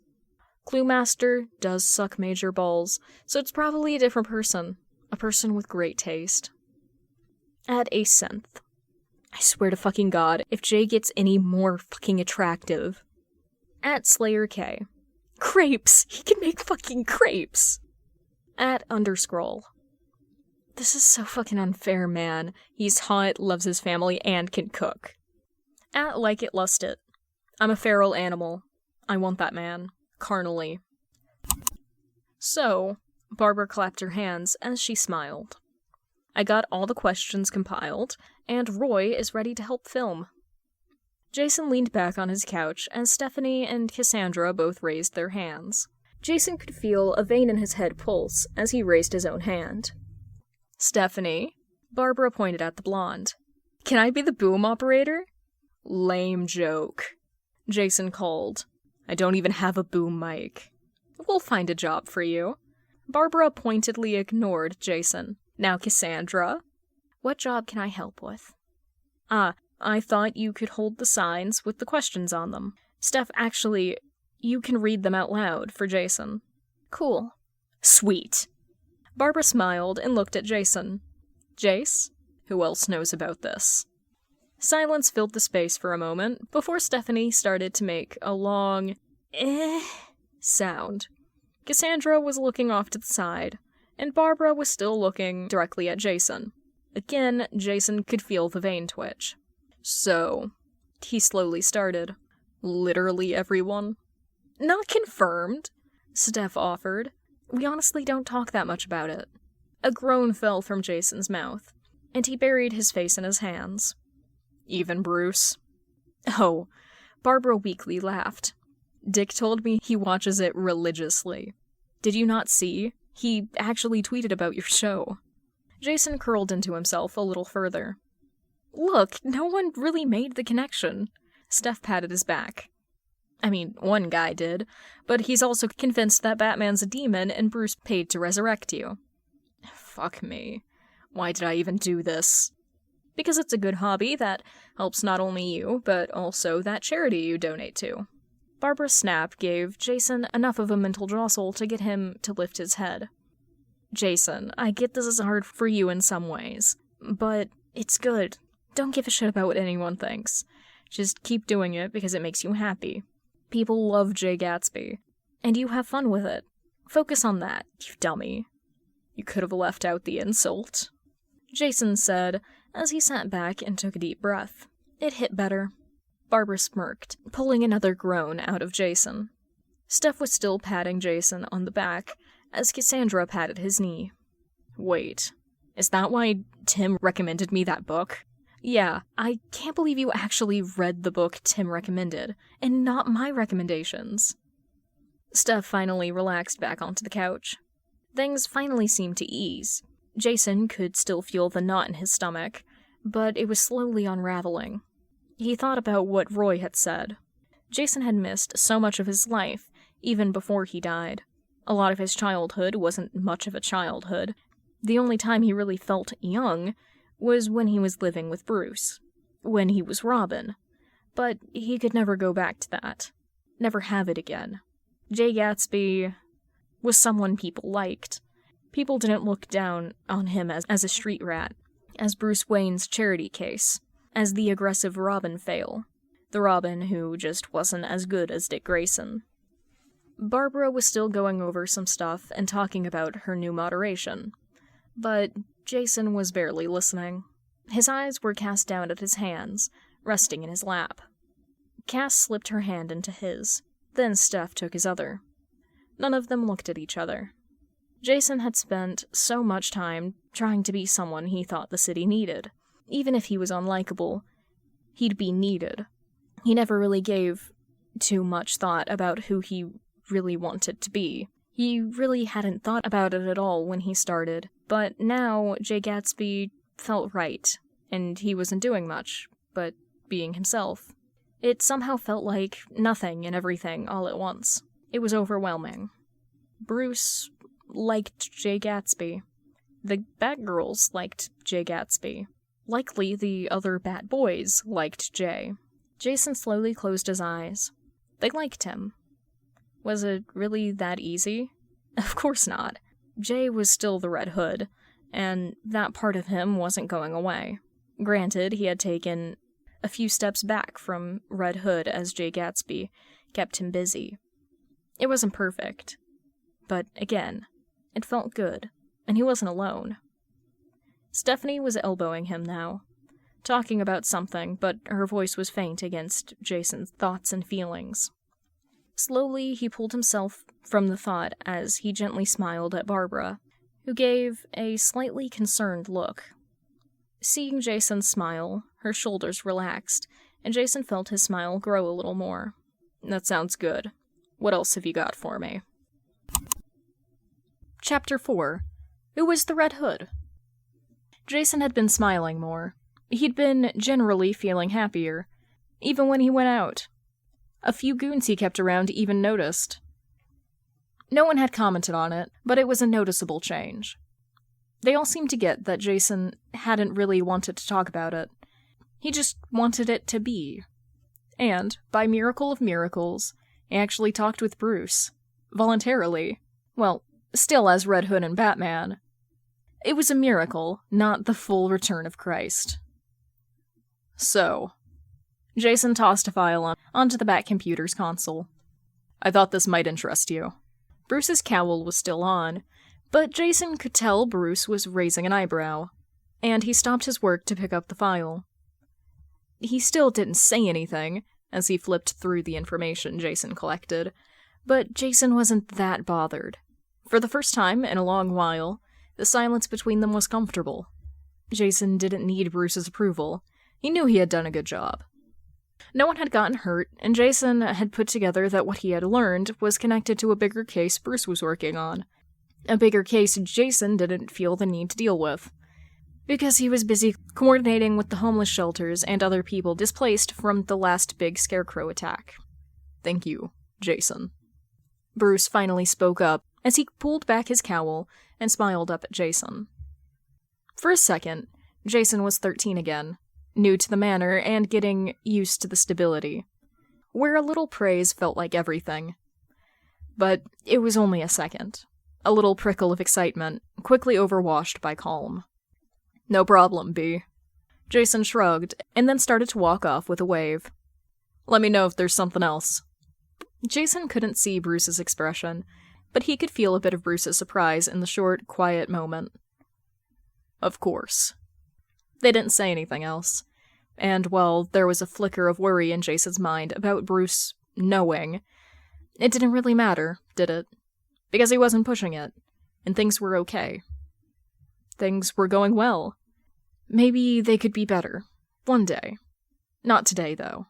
Cluemaster does suck major balls, so it's probably a different person. A person with great taste. At Acenth. I swear to fucking God, if Jay gets any more fucking attractive. At Slayer K. Crepes! He can make fucking crepes! At Underscroll. This is so fucking unfair, man. He's hot, loves his family, and can cook. At Like It Lust It. I'm a feral animal. I want that man. Carnally. So, Barbara clapped her hands as she smiled. I got all the questions compiled, and Roy is ready to help film. Jason leaned back on his couch as Stephanie and Cassandra both raised their hands. Jason could feel a vein in his head pulse as he raised his own hand. "Stephanie?" Barbara pointed at the blonde. "Can I be the boom operator?" "Lame joke," Jason called. "I don't even have a boom mic." "We'll find a job for you." Barbara pointedly ignored Jason. "Now, Cassandra, what job can I help with?" I thought you could hold the signs with the questions on them. Steph, actually, you can read them out loud for Jason." "Cool." "Sweet." Barbara smiled and looked at Jason. "Jace? Who else knows about this?" Silence filled the space for a moment before Stephanie started to make a long sound. Cassandra was looking off to the side, and Barbara was still looking directly at Jason. Again, Jason could feel the vein twitch. "So," he slowly started, "literally everyone?" "Not confirmed," Steph offered. "We honestly don't talk that much about it." A groan fell from Jason's mouth, and he buried his face in his hands. "Even Bruce?" "Oh," Barbara weakly laughed. "Dick told me he watches it religiously. Did you not see? He actually tweeted about your show." Jason curled into himself a little further. "Look, no one really made the connection." Steph patted his back. "I mean, one guy did, but he's also convinced that Batman's a demon and Bruce paid to resurrect you." Fuck me. Why did I even do this? Because it's a good hobby that helps not only you, but also that charity you donate to. Barbara's snap gave Jason enough of a mental jostle to get him to lift his head. "Jason, I get this is hard for you in some ways, but it's good. Don't give a shit about what anyone thinks. Just keep doing it because it makes you happy. People love Jay Gatsby, and you have fun with it. Focus on that, you dummy." You could have left out the insult. Jason said as he sat back and took a deep breath. It hit better. Barbara smirked, pulling another groan out of Jason. Steph was still patting Jason on the back as Cassandra patted his knee. Wait, is that why Tim recommended me that book? Yeah, I can't believe you actually read the book Tim recommended, and not my recommendations. Steph finally relaxed back onto the couch. Things finally seemed to ease. Jason could still feel the knot in his stomach, but it was slowly unraveling. He thought about what Roy had said. Jason had missed so much of his life, even before he died. A lot of his childhood wasn't much of a childhood. The only time he really felt young was when he was living with Bruce, when he was Robin. But he could never go back to that. Never have it again. Jay Gatsby was someone people liked. People didn't look down on him as a street rat, as Bruce Wayne's charity case, as the aggressive Robin fail, the Robin who just wasn't as good as Dick Grayson. Barbara was still going over some stuff and talking about her new moderation, but Jason was barely listening. His eyes were cast down at his hands, resting in his lap. Cass slipped her hand into his, then Steph took his other. None of them looked at each other. Jason had spent so much time trying to be someone he thought the city needed. Even if he was unlikable, he'd be needed. He never really gave too much thought about who he really wanted to be. He really hadn't thought about it at all when he started, but now Jay Gatsby felt right, and he wasn't doing much, but being himself. It somehow felt like nothing and everything all at once. It was overwhelming. Bruce liked Jay Gatsby. The Batgirls liked Jay Gatsby. Likely the other Bat Boys liked Jay. Jason slowly closed his eyes. They liked him. Was it really that easy? Of course not. Jay was still the Red Hood, and that part of him wasn't going away. Granted, he had taken a few steps back from Red Hood as Jay Gatsby kept him busy. It wasn't perfect, but again, it felt good, and he wasn't alone. Stephanie was elbowing him now, talking about something, but her voice was faint against Jason's thoughts and feelings. Slowly, he pulled himself from the thought as he gently smiled at Barbara, who gave a slightly concerned look. Seeing Jason smile, her shoulders relaxed, and Jason felt his smile grow a little more. That sounds good. What else have you got for me? Chapter 4. Who was the Red Hood? Jason had been smiling more. He'd been generally feeling happier, even when he went out. A few goons he kept around even noticed. No one had commented on it, but it was a noticeable change. They all seemed to get that Jason hadn't really wanted to talk about it. He just wanted it to be. And, by miracle of miracles, he actually talked with Bruce. Voluntarily. Well, still as Red Hood and Batman. It was a miracle, not the full return of Christ. So, Jason tossed a file onto the Bat computer's console. I thought this might interest you. Bruce's cowl was still on, but Jason could tell Bruce was raising an eyebrow, and he stopped his work to pick up the file. He still didn't say anything as he flipped through the information Jason collected, but Jason wasn't that bothered. For the first time in a long while, the silence between them was comfortable. Jason didn't need Bruce's approval. He knew he had done a good job. No one had gotten hurt, and Jason had put together that what he had learned was connected to a bigger case Bruce was working on. A bigger case Jason didn't feel the need to deal with, because he was busy coordinating with the homeless shelters and other people displaced from the last big scarecrow attack. Thank you, Jason. Bruce finally spoke up as he pulled back his cowl and smiled up at Jason. For a second, Jason was 13 again, new to the manor and getting used to the stability, where a little praise felt like everything. But it was only a second. A little prickle of excitement, quickly overwashed by calm. No problem, B. Jason shrugged, and then started to walk off with a wave. Let me know if there's something else. Jason couldn't see Bruce's expression, but he could feel a bit of Bruce's surprise in the short, quiet moment. Of course. They didn't say anything else. And, well, there was a flicker of worry in Jason's mind about Bruce knowing. It didn't really matter, did it? Because he wasn't pushing it, and things were okay. Things were going well. Maybe they could be better. One day. Not today, though.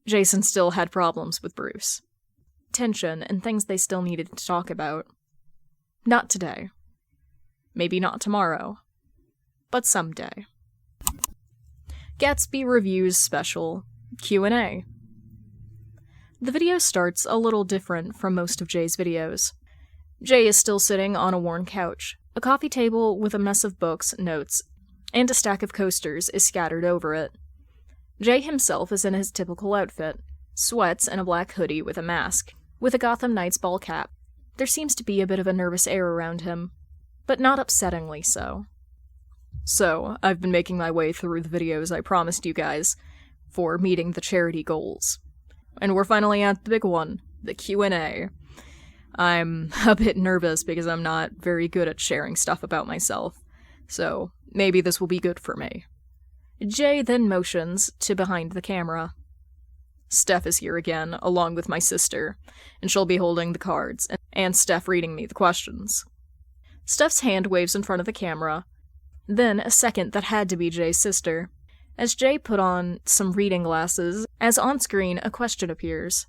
Jason still had problems with Bruce. Tension and things they still needed to talk about. Not today. Maybe not tomorrow. But someday. Gatsby Reviews Special Q&A. The video starts a little different from most of Jay's videos. Jay is still sitting on a worn couch. A coffee table with a mess of books, notes, and a stack of coasters is scattered over it. Jay himself is in his typical outfit, sweats and a black hoodie with a mask, with a Gotham Knights ball cap. There seems to be a bit of a nervous air around him, but not upsettingly so. So, I've been making my way through the videos I promised you guys for meeting the charity goals. And we're finally at the big one, the Q&A. I'm a bit nervous because I'm not very good at sharing stuff about myself, so maybe this will be good for me. Jay then motions to behind the camera. Steph is here again, along with my sister, and she'll be holding the cards, and Steph reading me the questions. Steph's hand waves in front of the camera, then a second that had to be Jay's sister, as Jay put on some reading glasses, as on-screen a question appears.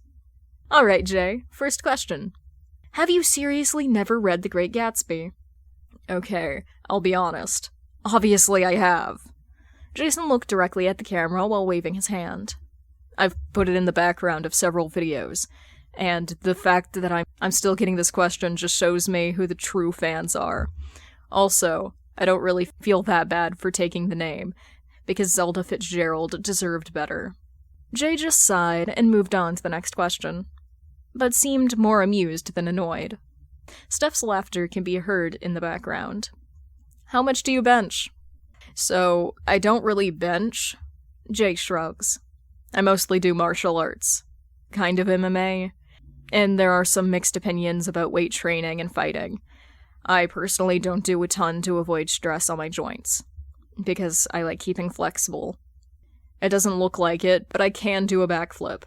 Alright, Jay, first question. Have you seriously never read The Great Gatsby? Okay, I'll be honest. Obviously I have. Jason looked directly at the camera while waving his hand. I've put it in the background of several videos, and the fact that I'm still getting this question just shows me who the true fans are. Also, I don't really feel that bad for taking the name, because Zelda Fitzgerald deserved better. Jay just sighed and moved on to the next question, but seemed more amused than annoyed. Steph's laughter can be heard in the background. How much do you bench? So, I don't really bench. Jay shrugs. I mostly do martial arts. Kind of MMA. And there are some mixed opinions about weight training and fighting. I personally don't do a ton to avoid stress on my joints, because I like keeping flexible. It doesn't look like it, but I can do a backflip.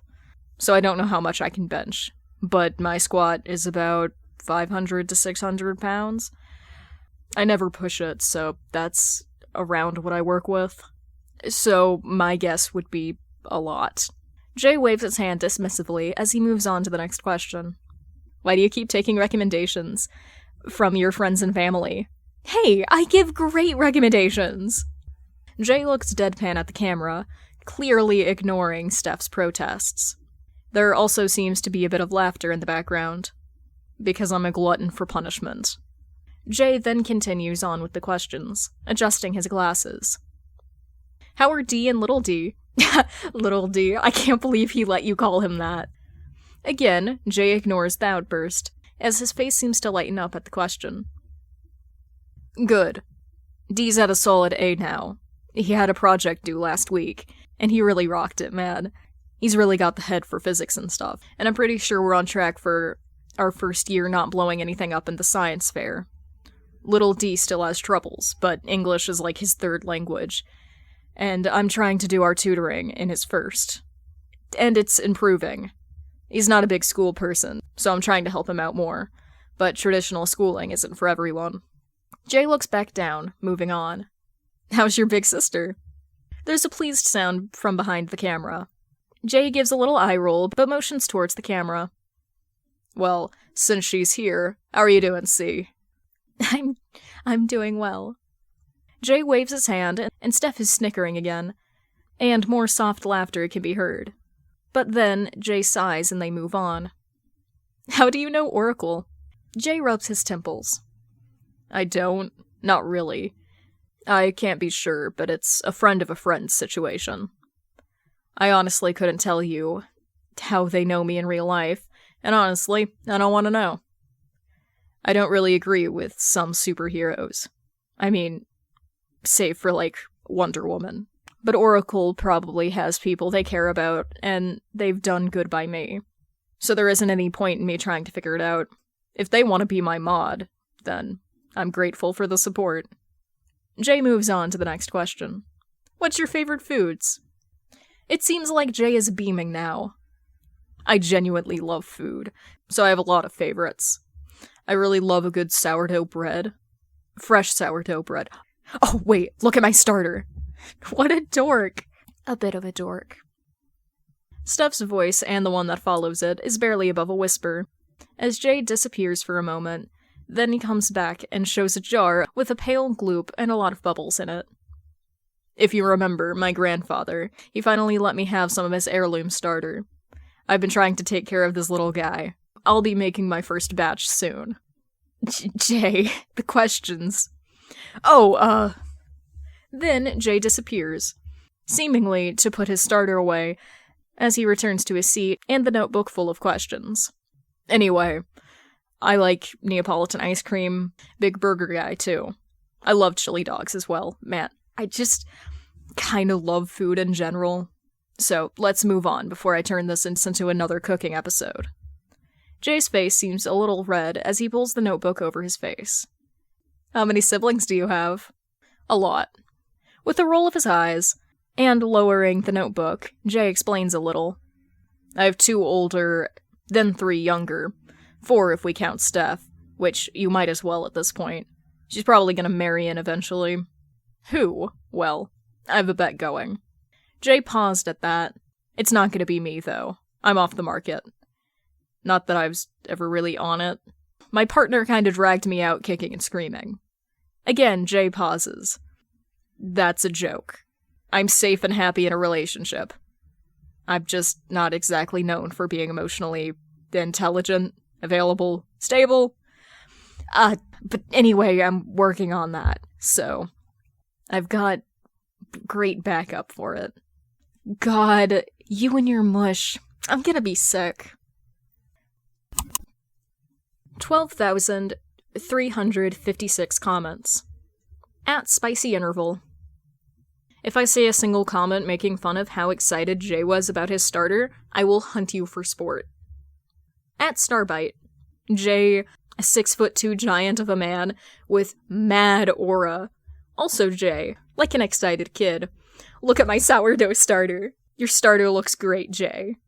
So I don't know how much I can bench, but my squat is about 500 to 600 pounds. I never push it, so that's around what I work with. So my guess would be a lot. Jay waves his hand dismissively as he moves on to the next question. Why do you keep taking recommendations from your friends and family? Hey, I give great recommendations! Jay looks deadpan at the camera, clearly ignoring Steph's protests. There also seems to be a bit of laughter in the background. Because I'm a glutton for punishment. Jay then continues on with the questions, adjusting his glasses. How are D and Little D? Little D, I can't believe he let you call him that. Again, Jay ignores the outburst, as his face seems to lighten up at the question. Good. D's at a solid A now. He had a project due last week, and he really rocked it, man. He's really got the head for physics and stuff, and I'm pretty sure we're on track for our first year not blowing anything up in the science fair. Little D still has troubles, but English is like his third language, and I'm trying to do our tutoring in his first. And it's improving. He's not a big school person, so I'm trying to help him out more, but traditional schooling isn't for everyone. Jay looks back down, moving on. How's your big sister? There's a pleased sound from behind the camera. Jay gives a little eye roll, but motions towards the camera. Well, since she's here, how are you doing, C? I'm doing well. Jay waves his hand, and Steph is snickering again, and more soft laughter can be heard. But then, Jay sighs and they move on. How do you know Oracle? Jay rubs his temples. I don't. Not really. I can't be sure, but it's a friend of a friend situation. I honestly couldn't tell you how they know me in real life, and honestly, I don't want to know. I don't really agree with some superheroes. I mean, save for, like, Wonder Woman. But Oracle probably has people they care about, and they've done good by me. So there isn't any point in me trying to figure it out. If they want to be my mod, then I'm grateful for the support. Jay moves on to the next question. What's your favorite foods? It seems like Jay is beaming now. I genuinely love food, so I have a lot of favorites. I really love a good sourdough bread. Fresh sourdough bread. Oh, wait, look at my starter. What a dork. A bit of a dork. Steph's voice, and the one that follows it, is barely above a whisper, as Jay disappears for a moment. Then he comes back and shows a jar with a pale gloop and a lot of bubbles in it. If you remember, my grandfather, he finally let me have some of his heirloom starter. I've been trying to take care of this little guy. I'll be making my first batch soon. Jay, the questions. Then Jay disappears, seemingly to put his starter away, as he returns to his seat and the notebook full of questions. Anyway, I like Neapolitan ice cream, big burger guy too. I love chili dogs as well. Man, I just kind of love food in general. So let's move on before I turn this into another cooking episode. Jay's face seems a little red as he pulls the notebook over his face. How many siblings do you have? A lot. With a roll of his eyes, and lowering the notebook, Jay explains a little. I have 2 older, then 3 younger. 4 if we count Steph, which you might as well at this point. She's probably gonna marry in eventually. Who? Well, I have a bet going. Jay paused at that. It's not gonna be me, though. I'm off the market. Not that I was ever really on it. My partner kinda dragged me out kicking and screaming. Again, Jay pauses. That's a joke. I'm safe and happy in a relationship. I'm just not exactly known for being emotionally intelligent, available, stable. But anyway, I'm working on that, so I've got great backup for it. God, you and your mush. I'm gonna be sick. 12,356 comments. At Spicy Interval. If I say a single comment making fun of how excited Jay was about his starter, I will hunt you for sport. At Starbite. Jay, a 6'2" giant of a man with mad aura. Also Jay, like an excited kid. Look at my sourdough starter. Your starter looks great, Jay.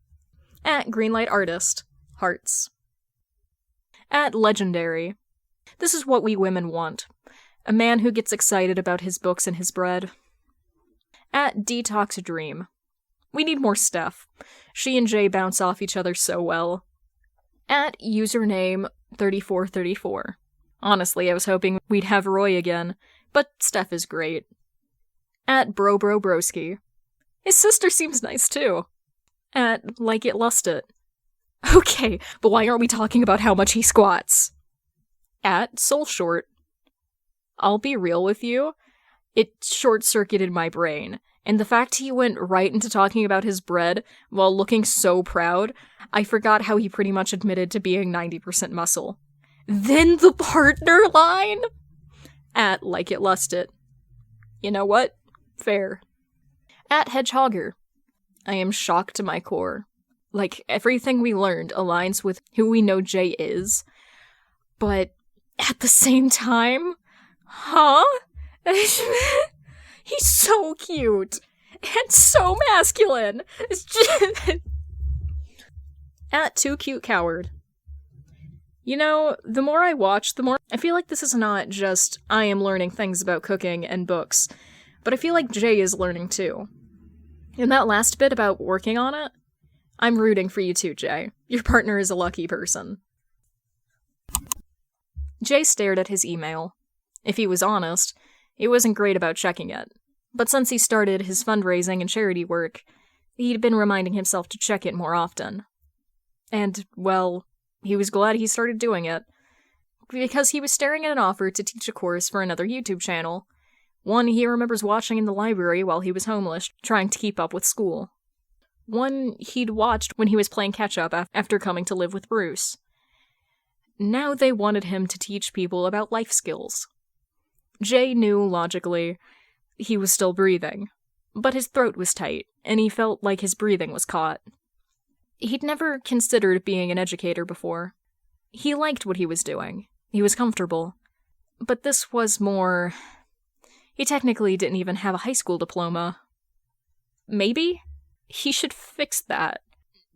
At Greenlight Artist. Hearts. At Legendary. This is what we women want. A man who gets excited about his books and his bread. At Detox Dream. We need more Steph. She and Jay bounce off each other so well. At username 3434. Honestly, I was hoping we'd have Roy again, but Steph is great. At Broski. His sister seems nice too. At Like It Lust It. Okay, but why aren't we talking about how much he squats? At Soul Short. I'll be real with you. It short-circuited my brain, and the fact he went right into talking about his bread while looking so proud, I forgot how he pretty much admitted to being 90% muscle. Then the partner line? At Like It Lust It. You know what? Fair. At Hedgehogger. I am shocked to my core. Like, everything we learned aligns with who we know Jay is, but at the same time, huh? He's so cute and so masculine. It's just At Too Cute Coward. You know, the more I watch, the more I feel like this is not just I am learning things about cooking and books, but I feel like Jay is learning too. And that last bit about working on it, I'm rooting for you too, Jay. Your partner is a lucky person. Jay stared at his email. If he was honest, he wasn't great about checking it. But since he started his fundraising and charity work, he'd been reminding himself to check it more often. And, well, he was glad he started doing it. Because he was staring at an offer to teach a course for another YouTube channel. One he remembers watching in the library while he was homeless, trying to keep up with school. One he'd watched when he was playing catch-up after coming to live with Bruce. Now they wanted him to teach people about life skills. Jay knew, logically, he was still breathing, but his throat was tight, and he felt like his breathing was caught. He'd never considered being an educator before. He liked what he was doing. He was comfortable. But this was more... He technically didn't even have a high school diploma. Maybe? He should fix that.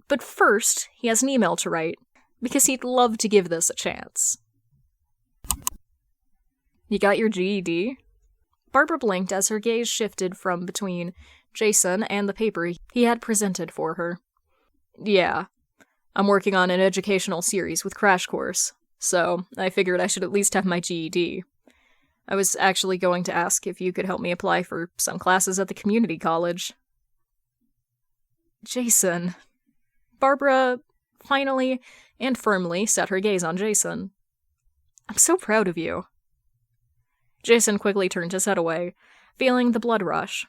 But first, he has an email to write, because he'd love to give this a chance. You got your GED? Barbara blinked as her gaze shifted from between Jason and the paper he had presented for her. Yeah. I'm working on an educational series with Crash Course, so I figured I should at least have my GED. I was actually going to ask if you could help me apply for some classes at the community college. Jason. Barbara finally and firmly set her gaze on Jason. I'm so proud of you. Jason quickly turned his head away, feeling the blood rush.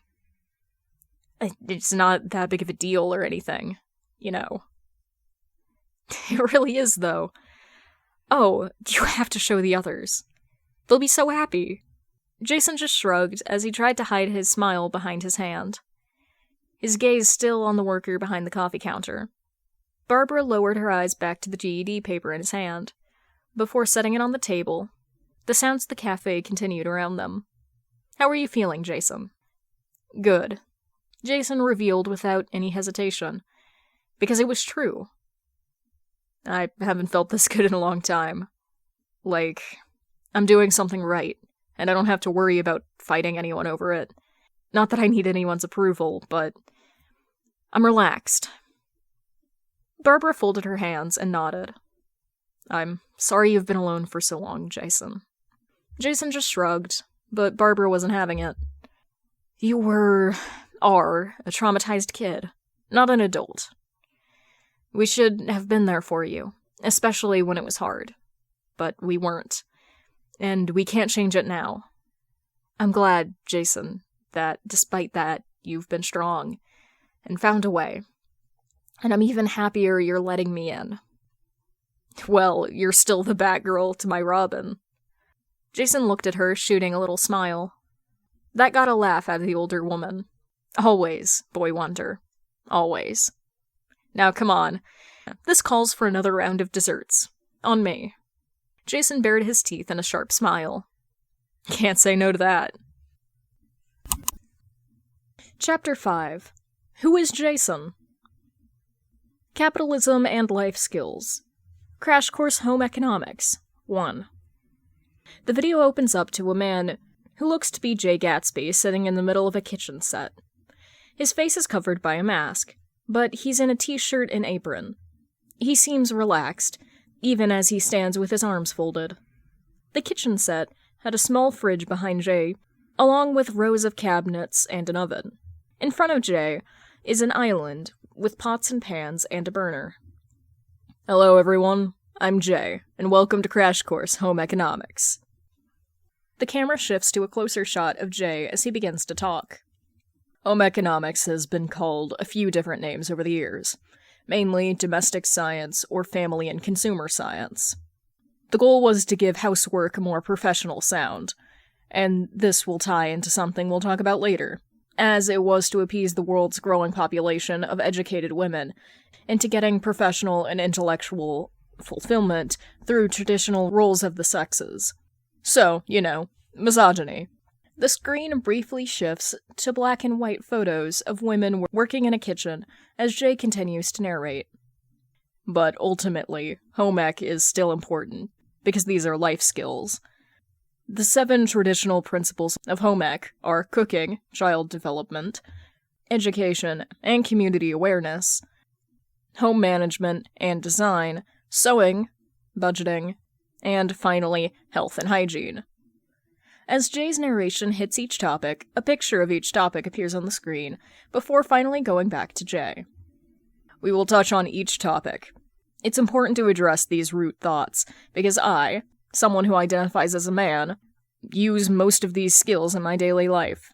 It's not that big of a deal or anything, you know. It really is, though. Oh, you have to show the others. They'll be so happy. Jason just shrugged as he tried to hide his smile behind his hand, his gaze still on the worker behind the coffee counter. Barbara lowered her eyes back to the GED paper in his hand, before setting it on the table. The sounds of the cafe continued around them. How are you feeling, Jason? Good. Jason revealed without any hesitation, because it was true. I haven't felt this good in a long time. Like, I'm doing something right, and I don't have to worry about fighting anyone over it. Not that I need anyone's approval, but I'm relaxed. Barbara folded her hands and nodded. I'm sorry you've been alone for so long, Jason. Jason just shrugged, but Barbara wasn't having it. You are a traumatized kid, not an adult. We should have been there for you, especially when it was hard. But we weren't. And we can't change it now. I'm glad, Jason, that despite that, you've been strong and found a way. And I'm even happier you're letting me in. Well, you're still the Batgirl to my Robin. Jason looked at her, shooting a little smile. That got a laugh out of the older woman. Always, Boy Wonder. Always. Now come on. This calls for another round of desserts. On me. Jason bared his teeth in a sharp smile. Can't say no to that. Chapter 5. Who is Jason? Capitalism and Life Skills. Crash Course Home Economics. 1. The video opens up to a man who looks to be Jay Gatsby sitting in the middle of a kitchen set. His face is covered by a mask, but he's in a t-shirt and apron. He seems relaxed, even as he stands with his arms folded. The kitchen set had a small fridge behind Jay, along with rows of cabinets and an oven. In front of Jay is an island with pots and pans and a burner. Hello, everyone. I'm Jay, and welcome to Crash Course Home Economics. The camera shifts to a closer shot of Jay as he begins to talk. Home economics has been called a few different names over the years, mainly domestic science or family and consumer science. The goal was to give housework a more professional sound, and this will tie into something we'll talk about later, as it was to appease the world's growing population of educated women into getting professional and intellectual fulfillment through traditional roles of the sexes. So, misogyny. The screen briefly shifts to black and white photos of women working in a kitchen as Jay continues to narrate. But ultimately, home ec is still important, because these are life skills. The 7 traditional principles of home ec are cooking, child development, education and community awareness, home management and design, sewing, budgeting, and finally, health and hygiene. As Jay's narration hits each topic, a picture of each topic appears on the screen, before finally going back to Jay. We will touch on each topic. It's important to address these root thoughts, because I, someone who identifies as a man, use most of these skills in my daily life.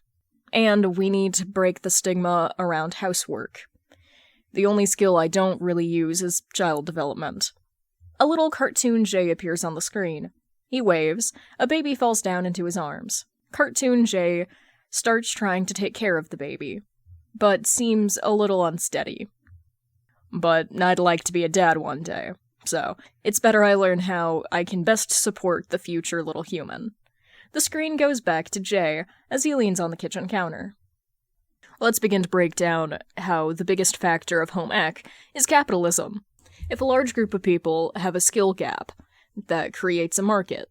And we need to break the stigma around housework. The only skill I don't really use is child development. A little cartoon Jay appears on the screen. He waves, a baby falls down into his arms. Cartoon Jay starts trying to take care of the baby, but seems a little unsteady. But I'd like to be a dad one day, so it's better I learn how I can best support the future little human. The screen goes back to Jay as he leans on the kitchen counter. Let's begin to break down how the biggest factor of home ec is capitalism. If a large group of people have a skill gap, that creates a market.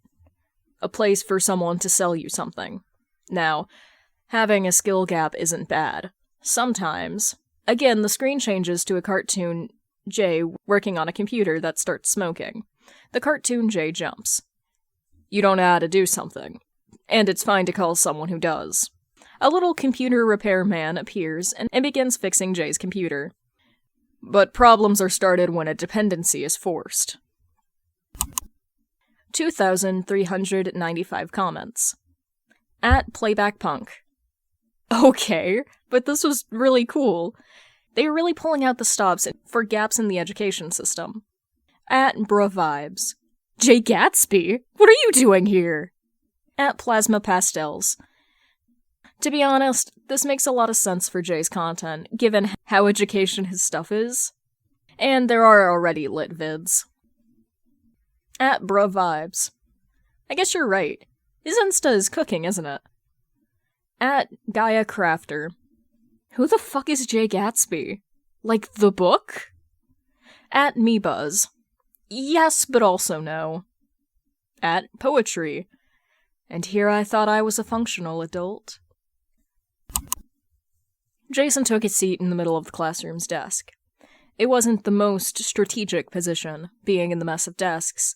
A place for someone to sell you something. Now, having a skill gap isn't bad. Sometimes, again, the screen changes to a cartoon Jay working on a computer that starts smoking. The cartoon Jay jumps. You don't know how to do something, and it's fine to call someone who does. A little computer repair man appears and begins fixing Jay's computer. But problems are started when a dependency is forced. 2,395 comments. At Playback Punk. Okay, but this was really cool. They were really pulling out the stops for gaps in the education system. At Bruh Vibes. Jay Gatsby? What are you doing here? At Plasma Pastels. To be honest, this makes a lot of sense for Jay's content, given how education his stuff is. And there are already lit vids. At Bruh Vibes. I guess you're right. His Insta is cooking, isn't it? At Gaia Crafter. Who the fuck is Jay Gatsby? Like, the book? At MeBuzz. Yes, but also no. At Poetry. And here I thought I was a functional adult. Jason took his seat in the middle of the classroom's desk. It wasn't the most strategic position, being in the mess of desks,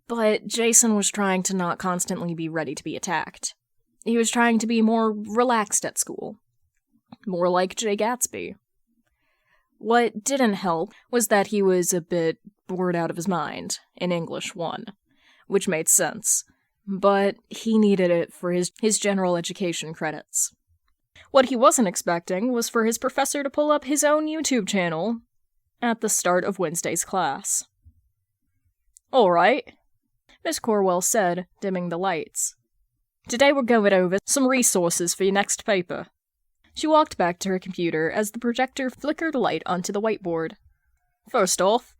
but Jason was trying to not constantly be ready to be attacked. He was trying to be more relaxed at school. More like Jay Gatsby. What didn't help was that he was a bit bored out of his mind in English 1, which made sense, but he needed it for his general education credits. What he wasn't expecting was for his professor to pull up his own YouTube channel at the start of Wednesday's class. Alright, Miss Corwell said, dimming the lights. Today we're going over some resources for your next paper. She walked back to her computer as the projector flickered light onto the whiteboard. First off,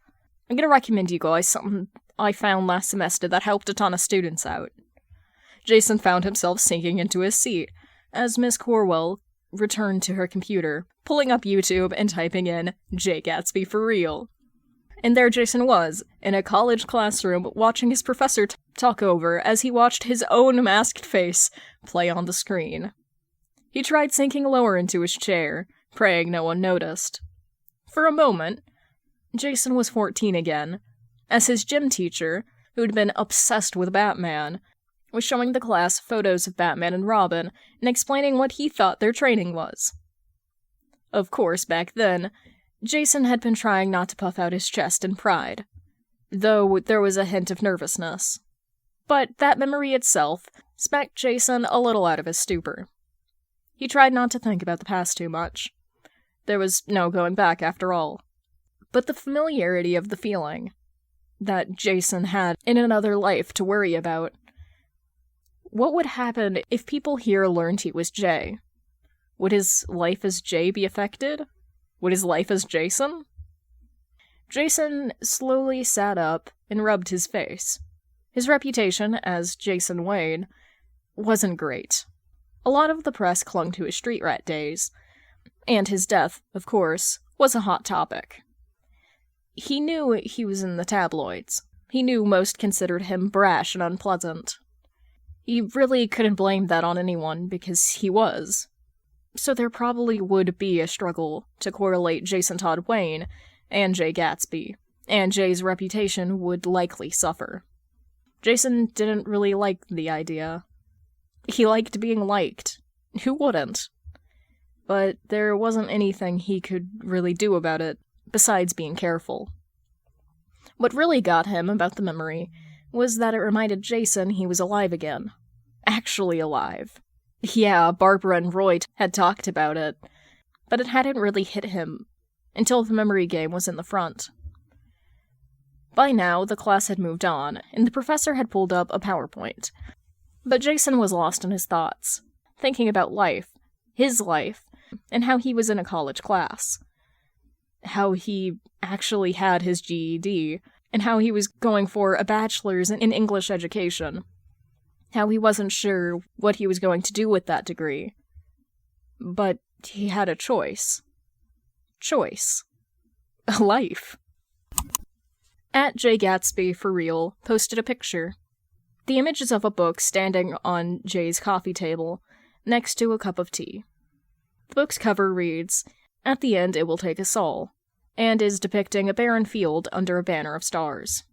I'm gonna recommend you guys something I found last semester that helped a ton of students out. Jason found himself sinking into his seat as Miss Corwell returned to her computer, pulling up YouTube and typing in Jay Gatsby for real. And there Jason was, in a college classroom, watching his professor talk over as he watched his own masked face play on the screen. He tried sinking lower into his chair, praying no one noticed. For a moment, Jason was 14 again, as his gym teacher, who'd been obsessed with Batman, was showing the class photos of Batman and Robin and explaining what he thought their training was. Of course, back then, Jason had been trying not to puff out his chest in pride, though there was a hint of nervousness. But that memory itself smacked Jason a little out of his stupor. He tried not to think about the past too much. There was no going back after all. But the familiarity of the feeling that Jason had in another life to worry about. What would happen if people here learned he was Jay? Would his life as Jay be affected? Would his life as Jason? Jason slowly sat up and rubbed his face. His reputation as Jason Wayne wasn't great. A lot of the press clung to his street rat days, and his death, of course, was a hot topic. He knew he was in the tabloids. He knew most considered him brash and unpleasant. He really couldn't blame that on anyone because he was. So there probably would be a struggle to correlate Jason Todd Wayne and Jay Gatsby, and Jay's reputation would likely suffer. Jason didn't really like the idea. He liked being liked. Who wouldn't? But there wasn't anything he could really do about it, besides being careful. What really got him about the memory was that it reminded Jason he was alive again. Actually alive. Yeah, Barbara and Roy had talked about it, but it hadn't really hit him until the memory game was in the front. By now, the class had moved on, and the professor had pulled up a PowerPoint. But Jason was lost in his thoughts, thinking about life, his life, and how he was in a college class. How he actually had his GED, and how he was going for a bachelor's in English education. how he wasn't sure what he was going to do with that degree. But he had a choice. Choice. A life. At Jay Gatsby, for real, posted a picture. The image is of a book standing on Jay's coffee table, next to a cup of tea. The book's cover reads, "At the end it will take us all," and is depicting a barren field under a banner of stars.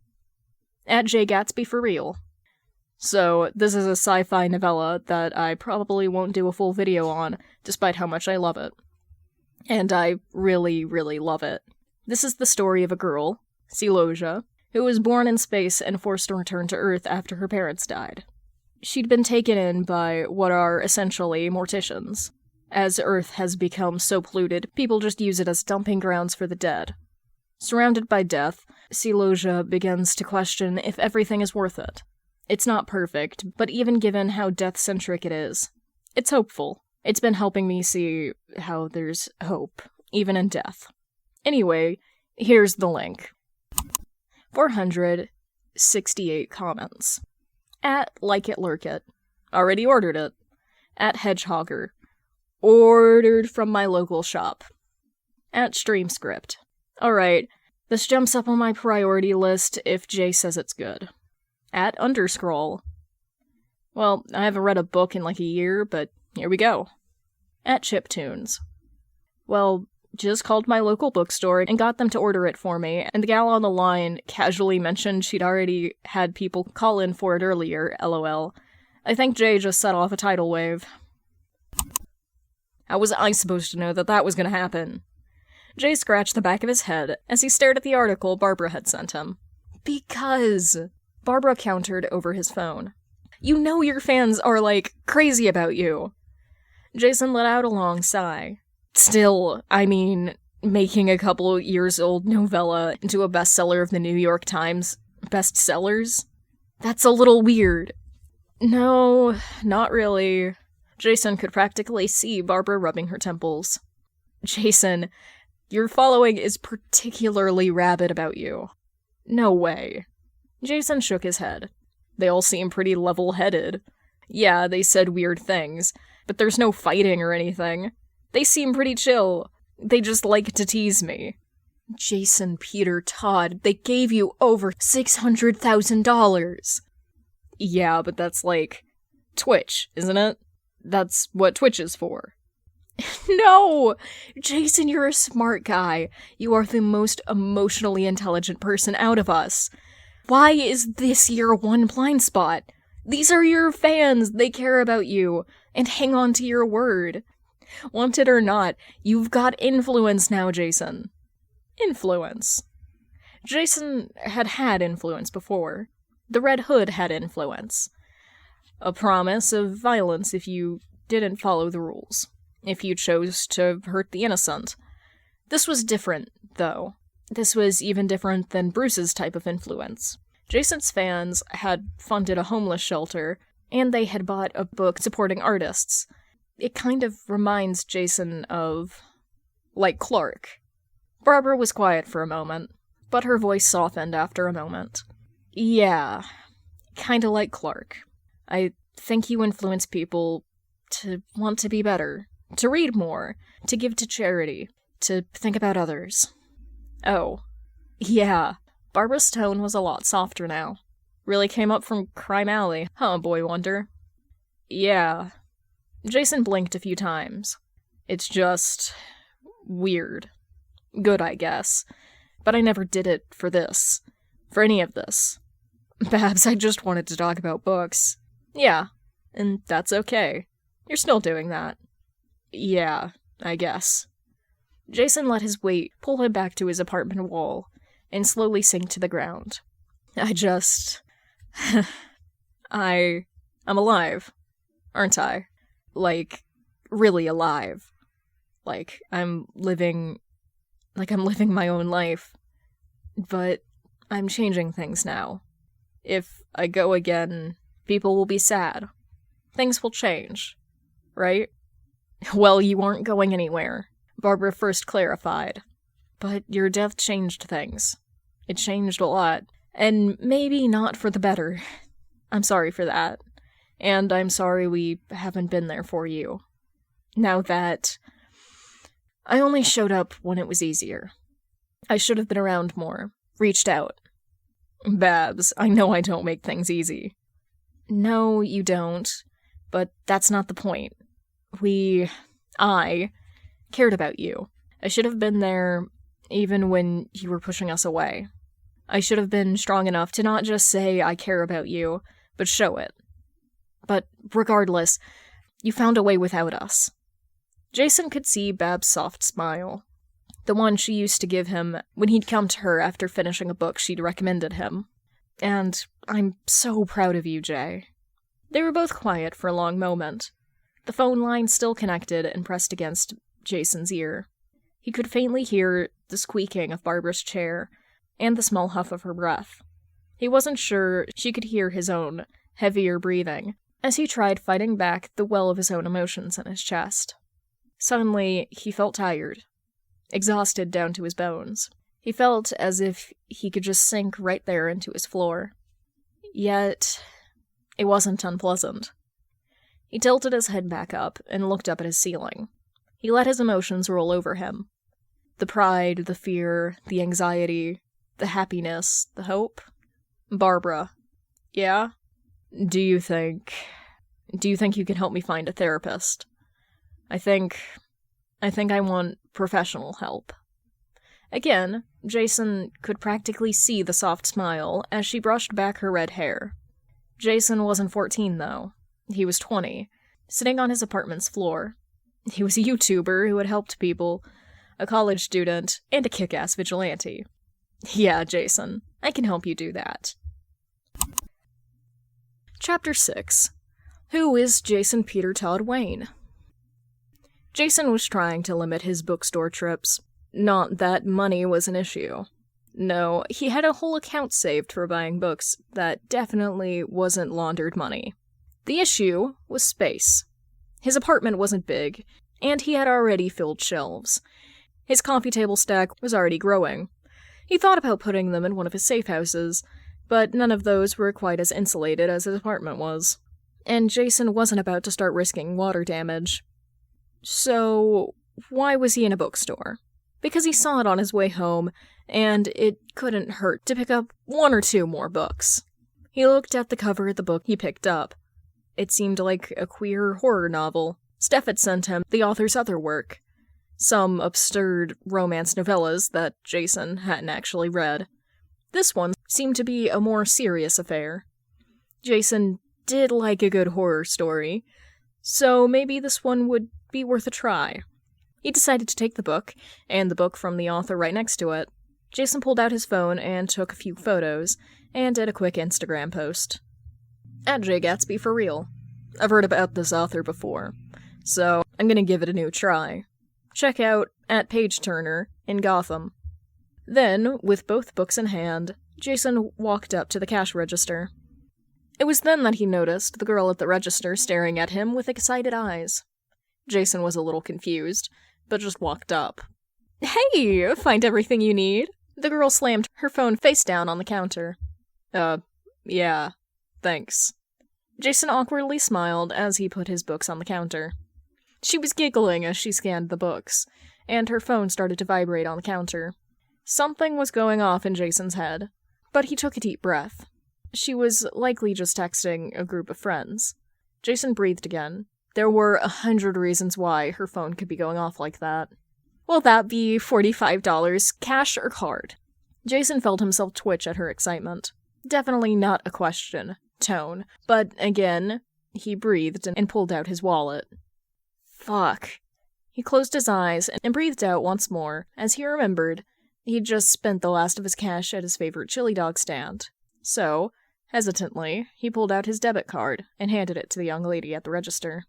At Jay Gatsby, for real. So, this is a sci-fi novella that I probably won't do a full video on, despite how much I love it. And I really, really love it. This is the story of a girl, Celosia, who was born in space and forced to return to Earth after her parents died. She'd been taken in by what are essentially morticians. As Earth has become so polluted, people just use it as dumping grounds for the dead. Surrounded by death, Celosia begins to question if everything is worth it. It's not perfect, but even given how death-centric it is, it's hopeful. It's been helping me see how there's hope, even in death. Anyway, here's the link. 468 comments. At Like It Lurk It. Already ordered it. At Hedgehogger. Ordered from my local shop. At StreamScript. Alright, this jumps up on my priority list if Jay says it's good. At Underscroll. Well, I haven't read a book in like a year, but here we go. At Chiptunes. Well, just called my local bookstore and got them to order it for me, and the gal on the line casually mentioned she'd already had people call in for it earlier, lol. I think Jay just set off a tidal wave. How was I supposed to know that that was gonna happen? Jay scratched the back of his head as he stared at the article Barbara had sent him. Because... Barbara countered over his phone. You know your fans are, like, crazy about you. Jason let out a long sigh. Still, I mean, making a couple years old novella into a bestseller of the New York Times bestsellers? That's a little weird. No, not really. Jason could practically see Barbara rubbing her temples. Jason, your following is particularly rabid about you. No way. Jason shook his head. They all seem pretty level-headed. Yeah, they said weird things, but there's no fighting or anything. They seem pretty chill. They just like to tease me. Jason Peter Todd, they gave you over $600,000. Yeah, but that's like Twitch, isn't it? That's what Twitch is for. No! Jason, you're a smart guy. You are the most emotionally intelligent person out of us. Why is this your one blind spot? These are your fans, they care about you, and hang on to your word. Want it or not, you've got influence now, Jason. Influence. Jason had influence before. The Red Hood had influence. A promise of violence if you didn't follow the rules. If you chose to hurt the innocent. This was different, though. This was even different than Bruce's type of influence. Jason's fans had funded a homeless shelter, and they had bought a book supporting artists. It kind of reminds Jason of... like Clark. Barbara was quiet for a moment, but her voice softened after a moment. Yeah, kinda like Clark. I think you influence people to want to be better, to read more, to give to charity, to think about others. Oh, yeah. Barbara's tone was a lot softer now. Really came up from Crime Alley, huh, Boy Wonder? Yeah. Jason blinked a few times. It's just... weird. Good, I guess. But I never did it for this. For any of this. Babs, I just wanted to talk about books. Yeah, and that's okay. You're still doing that. Yeah, I guess. Jason let his weight pull him back to his apartment wall, and slowly sink to the ground. I'm alive, aren't I? Like, really alive. Like, I'm living my own life. But I'm changing things now. If I go again, people will be sad. Things will change. Right? Well, you aren't going anywhere, Barbara first clarified. But your death changed things. It changed a lot. And maybe not for the better. I'm sorry for that. and I'm sorry we haven't been there for you. Now that I only showed up when it was easier. I should have been around more, reached out. Babs, I know I don't make things easy. No, you don't, but that's not the point. I cared about you. I should have been there even when you were pushing us away. I should have been strong enough to not just say I care about you, but show it. But regardless, you found a way without us. Jason could see Bab's soft smile, the one she used to give him when he'd come to her after finishing a book she'd recommended him. And I'm so proud of you, Jay. They were both quiet for a long moment. The phone line still connected and pressed against Jason's ear. He could faintly hear the squeaking of Barbara's chair and the small huff of her breath. He wasn't sure she could hear his own heavier breathing as he tried fighting back the well of his own emotions in his chest. Suddenly, he felt tired, exhausted down to his bones. He felt as if he could just sink right there into his floor. Yet, it wasn't unpleasant. He tilted his head back up and looked up at his ceiling. He let his emotions roll over him. The pride, the fear, the anxiety, the happiness, the hope. Barbara. Yeah? Do you think you can help me find a therapist? I think I want professional help. Again, Jason could practically see the soft smile as she brushed back her red hair. Jason wasn't 14, though. He was 20, sitting on his apartment's floor. He was a YouTuber who had helped people, a college student, and a kick-ass vigilante. Yeah, Jason, I can help you do that. Chapter 6. Who is Jason Peter Todd Wayne? Jason was trying to limit his bookstore trips. Not that money was an issue. No, he had a whole account saved for buying books that definitely wasn't laundered money. The issue was space. His apartment wasn't big, and he had already filled shelves. His coffee table stack was already growing. He thought about putting them in one of his safe houses, but none of those were quite as insulated as his apartment was. And Jason wasn't about to start risking water damage. So, why was he in a bookstore? Because he saw it on his way home, and it couldn't hurt to pick up 1 or 2 more books. He looked at the cover of the book he picked up. It seemed like a queer horror novel. Steph had sent him the author's other work. Some absurd romance novellas that Jason hadn't actually read. This one seemed to be a more serious affair. Jason did like a good horror story, so maybe this one would be worth a try. He decided to take the book, and the book from the author right next to it. Jason pulled out his phone and took a few photos, and did a quick Instagram post. At Jay Gatsby for real. I've heard about this author before, so I'm gonna give it a new try. Check out at Page Turner in Gotham. Then, with both books in hand, Jason walked up to the cash register. It was then that he noticed the girl at the register staring at him with excited eyes. Jason was a little confused, but just walked up. Hey, find everything you need? The girl slammed her phone face down on the counter. Yeah, thanks. Jason awkwardly smiled as he put his books on the counter. She was giggling as she scanned the books, and her phone started to vibrate on the counter. Something was going off in Jason's head, but he took a deep breath. She was likely just texting a group of friends. Jason breathed again. There were 100 reasons why her phone could be going off like that. Will that be $45, cash or card? Jason felt himself twitch at her excitement. Definitely not a question, tone, but again, he breathed and pulled out his wallet. Fuck. He closed his eyes and breathed out once more as he remembered he'd just spent the last of his cash at his favorite chili dog stand. So, hesitantly, he pulled out his debit card and handed it to the young lady at the register.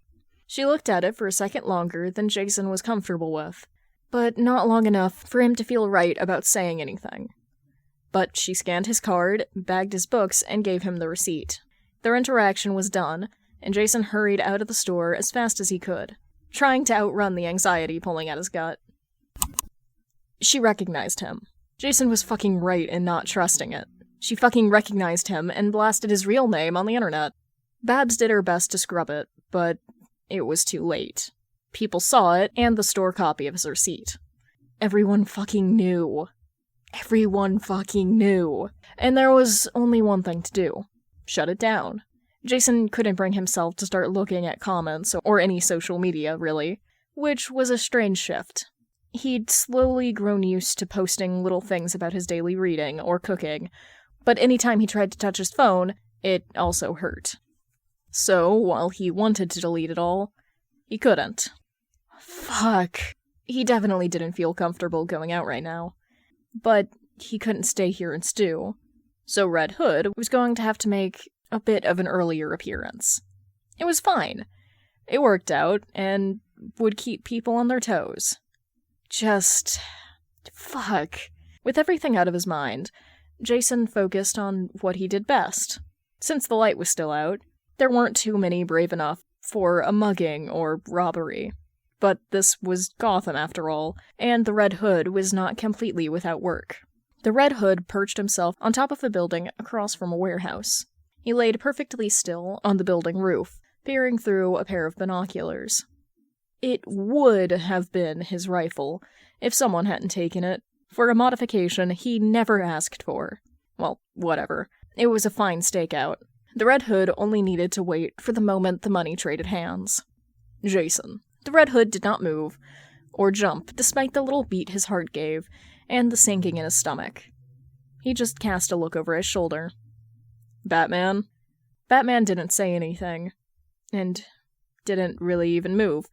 She looked at it for a second longer than Jason was comfortable with, but not long enough for him to feel right about saying anything. But she scanned his card, bagged his books, and gave him the receipt. Their interaction was done, and Jason hurried out of the store as fast as he could, trying to outrun the anxiety pulling at his gut. She recognized him. Jason was fucking right in not trusting it. She fucking recognized him and blasted his real name on the internet. Babs did her best to scrub it, but it was too late. People saw it, and the store copy of his receipt. Everyone fucking knew. Everyone fucking knew. And there was only one thing to do. Shut it down. Jason couldn't bring himself to start looking at comments or any social media, really, which was a strange shift. He'd slowly grown used to posting little things about his daily reading or cooking, but anytime he tried to touch his phone, it also hurt. So, while he wanted to delete it all, he couldn't. Fuck. He definitely didn't feel comfortable going out right now. But he couldn't stay here and stew. So Red Hood was going to have to make a bit of an earlier appearance. It was fine. It worked out, and would keep people on their toes. Just... fuck. With everything out of his mind, Jason focused on what he did best. Since the light was still out, there weren't too many brave enough for a mugging or robbery. But this was Gotham, after all, and the Red Hood was not completely without work. The Red Hood perched himself on top of a building across from a warehouse. He laid perfectly still on the building roof, peering through a pair of binoculars. It would have been his rifle, if someone hadn't taken it, for a modification he never asked for. Well, whatever. It was a fine stakeout. The Red Hood only needed to wait for the moment the money traded hands. Jason. The Red Hood did not move, or jump, despite the little beat his heart gave, and the sinking in his stomach. He just cast a look over his shoulder. Batman? Batman didn't say anything, and didn't really even move.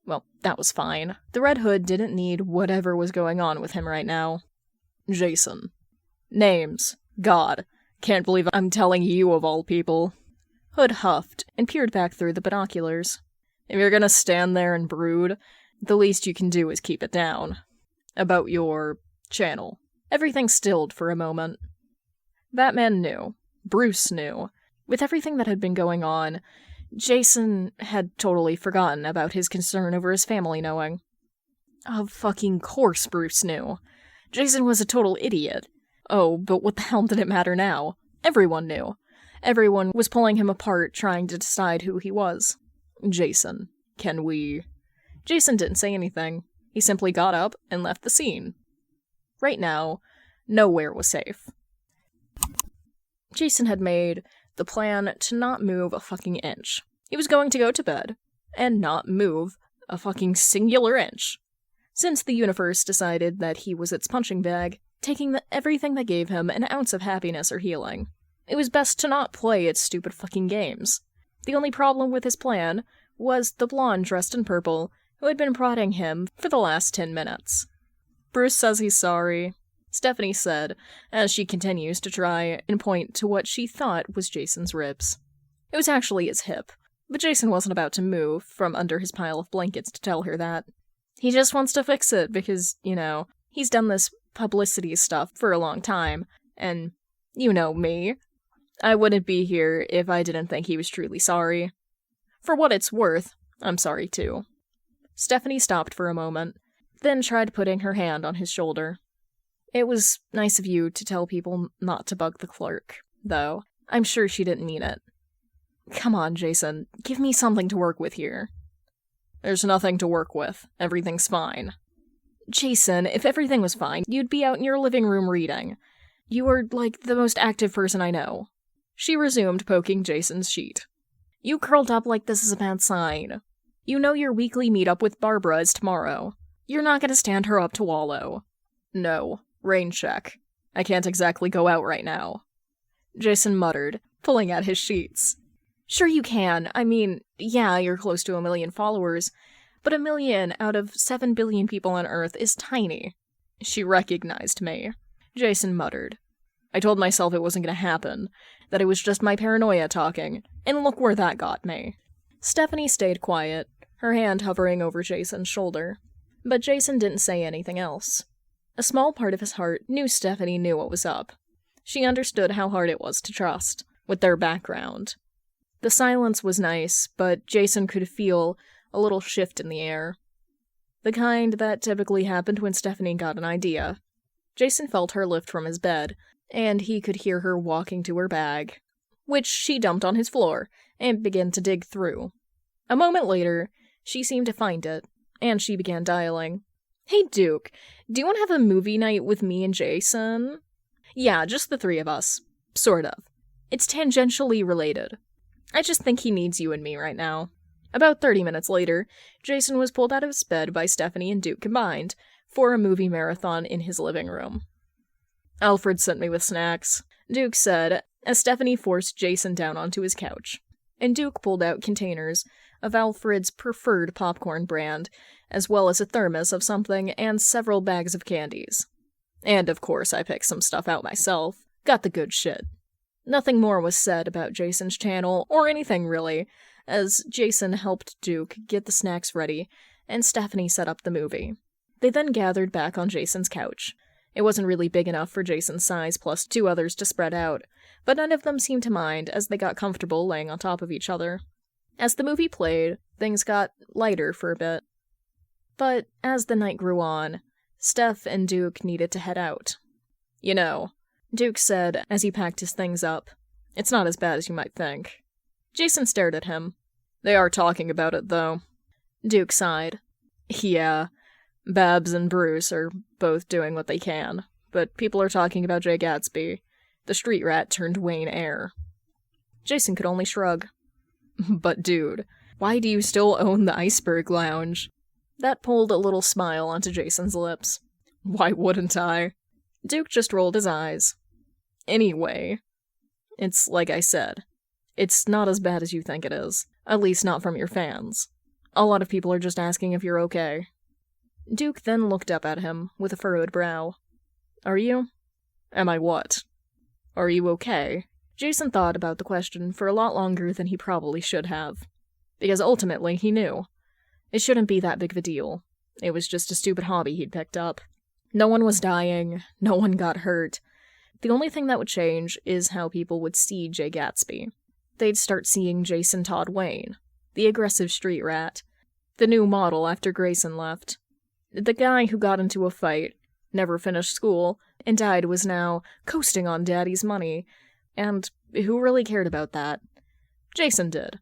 Well, that was fine. The Red Hood didn't need whatever was going on with him right now. Jason. Names. God. Can't believe I'm telling you of all people. Hood huffed and peered back through the binoculars. If you're gonna stand there and brood, the least you can do is keep it down. About your channel. Everything stilled for a moment. Batman knew. Bruce knew. With everything that had been going on, Jason had totally forgotten about his concern over his family knowing. Of fucking course Bruce knew. Jason was a total idiot. Oh, but what the hell did it matter now? Everyone knew. Everyone was pulling him apart, trying to decide who he was. Jason, can we... Jason didn't say anything. He simply got up and left the scene. Right now, nowhere was safe. Jason had made the plan to not move a fucking inch. He was going to go to bed and not move a fucking singular inch. Since the universe decided that he was its punching bag, taking everything that gave him an ounce of happiness or healing, it was best to not play its stupid fucking games. The only problem with his plan was the blonde dressed in purple who had been prodding him for the last 10 minutes. Bruce says he's sorry, Stephanie said, as she continues to try and point to what she thought was Jason's ribs. It was actually his hip, but Jason wasn't about to move from under his pile of blankets to tell her that. He just wants to fix it because, he's done this publicity stuff for a long time, and you know me. I wouldn't be here if I didn't think he was truly sorry. For what it's worth, I'm sorry too. Stephanie stopped for a moment, then tried putting her hand on his shoulder. It was nice of you to tell people not to bug the clerk, though. I'm sure she didn't mean it. Come on, Jason, give me something to work with here. There's nothing to work with. Everything's fine. Jason, if everything was fine, you'd be out in your living room reading. You are, the most active person I know. She resumed poking Jason's sheet. You curled up like this is a bad sign. You know your weekly meetup with Barbara is tomorrow. You're not gonna stand her up to wallow. No. Rain check. I can't exactly go out right now. Jason muttered, pulling at his sheets. Sure you can. I mean, yeah, you're close to 1 million followers, but 1 million out of 7 billion people on Earth is tiny. She recognized me. Jason muttered. I told myself it wasn't gonna happen, that it was just my paranoia talking, and look where that got me. Stephanie stayed quiet, her hand hovering over Jason's shoulder. But Jason didn't say anything else. A small part of his heart knew Stephanie knew what was up. She understood how hard it was to trust, with their background. The silence was nice, but Jason could feel a little shift in the air. The kind that typically happened when Stephanie got an idea. Jason felt her lift from his bed, and he could hear her walking to her bag. which she dumped on his floor and began to dig through. A moment later, she seemed to find it, and she began dialing. "Hey, Duke, do you want to have a movie night with me and Jason?" "Yeah, just the three of us. Sort of. It's tangentially related. I just think he needs you and me right now." About 30 minutes later, Jason was pulled out of his bed by Stephanie and Duke combined for a movie marathon in his living room. "Alfred sent me with snacks," Duke said, as Stephanie forced Jason down onto his couch, and Duke pulled out containers of Alfred's preferred popcorn brand, as well as a thermos of something and several bags of candies. And of course I picked some stuff out myself. Got the good shit. Nothing more was said about Jason's channel, or anything really, as Jason helped Duke get the snacks ready, and Stephanie set up the movie. They then gathered back on Jason's couch. It wasn't really big enough for Jason's size plus 2 others to spread out, but none of them seemed to mind as they got comfortable laying on top of each other. As the movie played, things got lighter for a bit. But as the night grew on, Steph and Duke needed to head out. "You know," Duke said as he packed his things up, "it's not as bad as you might think." Jason stared at him. "They are talking about it, though." Duke sighed. "Yeah, Babs and Bruce are both doing what they can, but people are talking about Jay Gatsby, the street rat turned Wayne heir." Jason could only shrug. "But dude, why do you still own the Iceberg Lounge?" That pulled a little smile onto Jason's lips. "Why wouldn't I?" Duke just rolled his eyes. "Anyway, it's like I said, it's not as bad as you think it is, at least not from your fans. A lot of people are just asking if you're okay." Duke then looked up at him with a furrowed brow. "Are you?" "Am I what?" "Are you okay?" Jason thought about the question for a lot longer than he probably should have. Because ultimately he knew. It shouldn't be that big of a deal. It was just a stupid hobby he'd picked up. No one was dying, no one got hurt. The only thing that would change is how people would see Jay Gatsby. They'd start seeing Jason Todd Wayne, the aggressive street rat, the new model after Grayson left. The guy who got into a fight, never finished school, and died was now coasting on daddy's money. And who really cared about that? Jason did.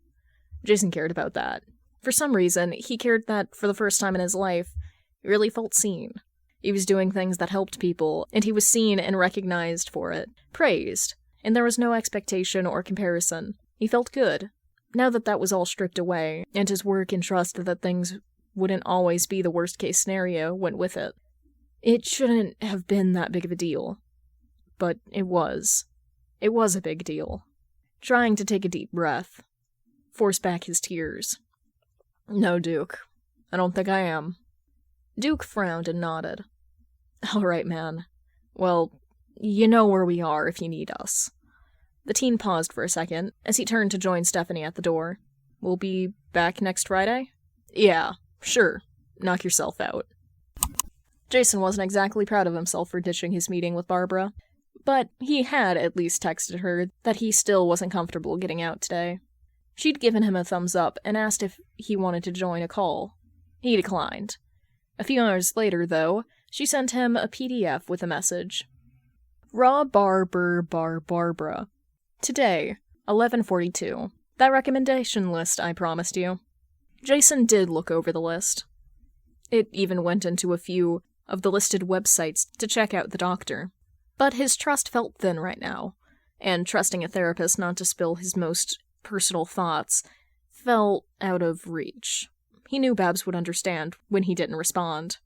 Jason cared about that. For some reason, he cared that, for the first time in his life, he really felt seen. He was doing things that helped people, and he was seen and recognized for it, praised, and there was no expectation or comparison. He felt good. Now that that was all stripped away, and his work and trust that things wouldn't always be the worst-case scenario went with it. It shouldn't have been that big of a deal. But it was. It was a big deal. Trying to take a deep breath. Force back his tears. "No, Duke. I don't think I am." Duke frowned and nodded. "All right, man. Well, you know where we are if you need us." The teen paused for a second as he turned to join Stephanie at the door. "We'll be back next Friday?" "Yeah, sure. Knock yourself out." Jason wasn't exactly proud of himself for ditching his meeting with Barbara, but he had at least texted her that he still wasn't comfortable getting out today. She'd given him a thumbs up and asked if he wanted to join a call. He declined. A few hours later, though, she sent him a PDF with a message. Barbara. Today, 11:42. That recommendation list I promised you. Jason did look over the list. It even went into a few of the listed websites to check out the doctor. But his trust felt thin right now, and trusting a therapist not to spill his most personal thoughts felt out of reach. He knew Babs would understand when he didn't respond.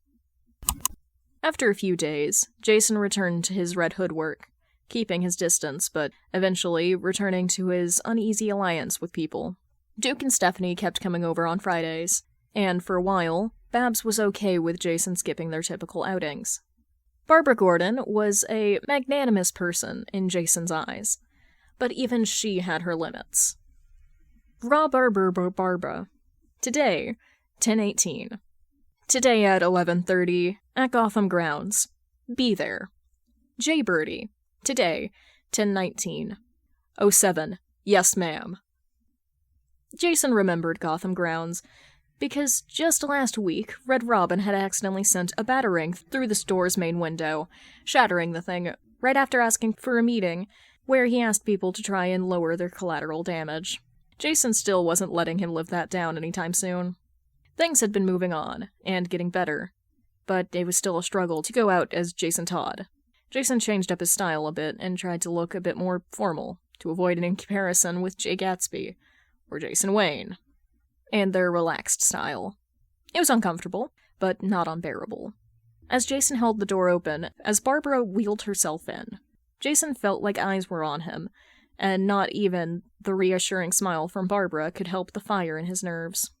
After a few days, Jason returned to his Red Hood work, keeping his distance, but eventually returning to his uneasy alliance with people. Duke and Stephanie kept coming over on Fridays, and for a while, Babs was okay with Jason skipping their typical outings. Barbara Gordon was a magnanimous person in Jason's eyes, but even she had her limits. Barbara. Today, 10:18. Today at 11:30, at Gotham Grounds. Be there. J. Birdie. Today, 10:19. 07. Yes, ma'am. Jason remembered Gotham Grounds, because just last week, Red Robin had accidentally sent a batarang through the store's main window, shattering the thing right after asking for a meeting where he asked people to try and lower their collateral damage. Jason still wasn't letting him live that down anytime soon. Things had been moving on, and getting better, but it was still a struggle to go out as Jason Todd. Jason changed up his style a bit and tried to look a bit more formal, to avoid any comparison with Jay Gatsby, or Jason Wayne, and their relaxed style. It was uncomfortable, but not unbearable. As Jason held the door open, as Barbara wheeled herself in, Jason felt like eyes were on him, and not even the reassuring smile from Barbara could help the fire in his nerves.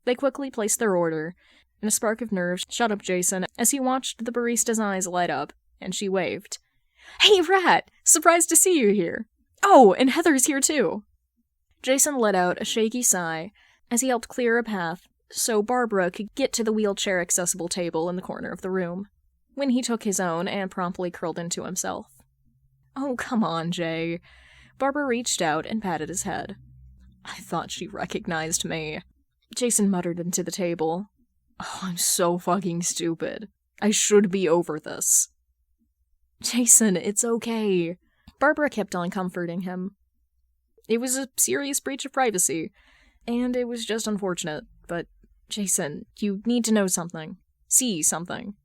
They quickly placed their order, and a spark of nerves shot up Jason as he watched the barista's eyes light up, and she waved. "Hey, Rat! Surprised to see you here! Oh, and Heather's here too!" Jason let out a shaky sigh as he helped clear a path so Barbara could get to the wheelchair-accessible table in the corner of the room, when he took his own and promptly curled into himself. "Oh, come on, Jay." Barbara reached out and patted his head. "I thought she recognized me." Jason muttered into the table. "Oh, I'm so fucking stupid. I should be over this." "Jason, it's okay." Barbara kept on comforting him. It was a serious breach of privacy, and it was just unfortunate, but Jason, you need to know something. See something.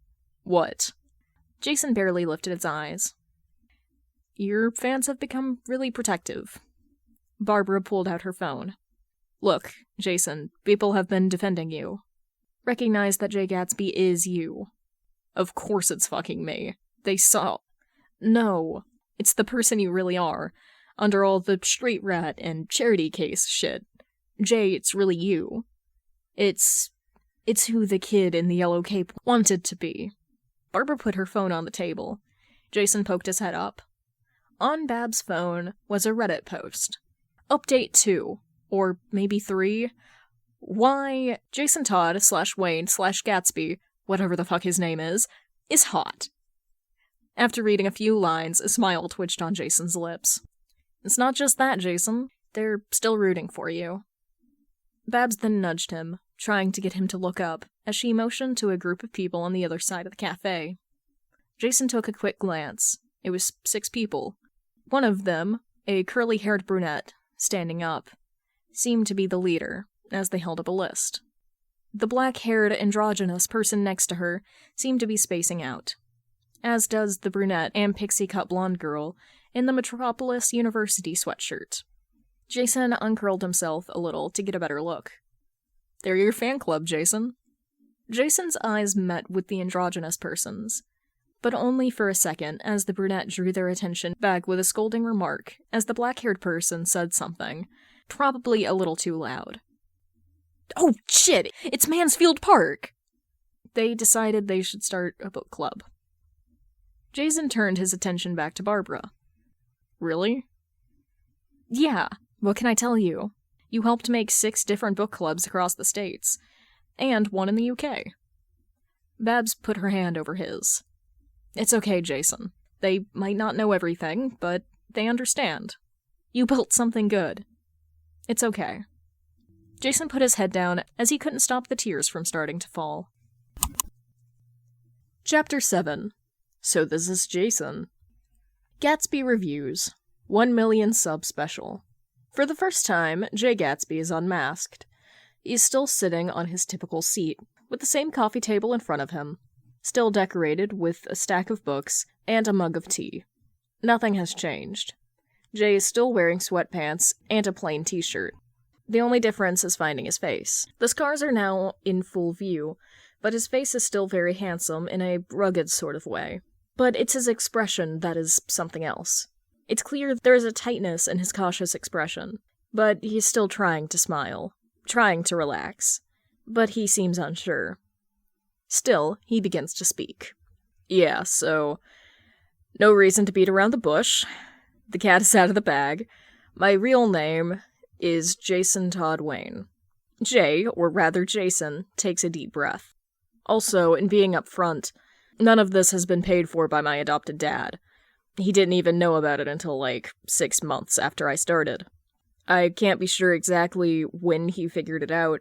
"What?" Jason barely lifted his eyes. "Your fans have become really protective." Barbara pulled out her phone. "Look, Jason, people have been defending you. Recognize that Jay Gatsby is you." "Of course it's fucking me. They saw..." "No, it's the person you really are, under all the street rat and charity case shit. Jay, it's really you. It's who the kid in the yellow cape wanted to be." Barbara put her phone on the table. Jason poked his head up. On Bab's phone was a Reddit post. Update 2, or maybe 3. Why Jason Todd /Wayne/Gatsby, whatever the fuck his name is hot. After reading a few lines, a smile twitched on Jason's lips. "It's not just that, Jason. They're still rooting for you." Babs then nudged him, trying to get him to look up, as she motioned to a group of people on the other side of the cafe. Jason took a quick glance. It was 6 people. One of them, a curly-haired brunette, standing up, seemed to be the leader, as they held up a list. The black-haired, androgynous person next to her seemed to be spacing out, as does the brunette and pixie-cut blonde girl in the Metropolis University sweatshirt. Jason uncurled himself a little to get a better look. "They're your fan club, Jason." Jason's eyes met with the androgynous person's, but only for a second as the brunette drew their attention back with a scolding remark as the black-haired person said something, probably a little too loud. "Oh, shit! It's Mansfield Park!" They decided they should start a book club. Jason turned his attention back to Barbara. "Really?" "Yeah, what can I tell you? You helped make 6 different book clubs across the states, and one in the UK. Babs put her hand over his. "It's okay, Jason. They might not know everything, but they understand. You built something good. It's okay." Jason put his head down as he couldn't stop the tears from starting to fall. Chapter 7. So this is Jason. Gatsby Reviews. 1 million sub special. For the first time, Jay Gatsby is unmasked. He's still sitting on his typical seat, with the same coffee table in front of him, still decorated with a stack of books and a mug of tea. Nothing has changed. Jay is still wearing sweatpants and a plain t-shirt. The only difference is finding his face. The scars are now in full view, but his face is still very handsome in a rugged sort of way. But it's his expression that is something else. It's clear there is a tightness in his cautious expression, but he's still trying to smile, trying to relax, but he seems unsure. Still, he begins to speak. "Yeah, so, no reason to beat around the bush. The cat is out of the bag. My real name is Jason Todd Wayne." Jay, or rather Jason, takes a deep breath. "Also, in being upfront, none of this has been paid for by my adopted dad. He didn't even know about it until 6 months after I started. I can't be sure exactly when he figured it out,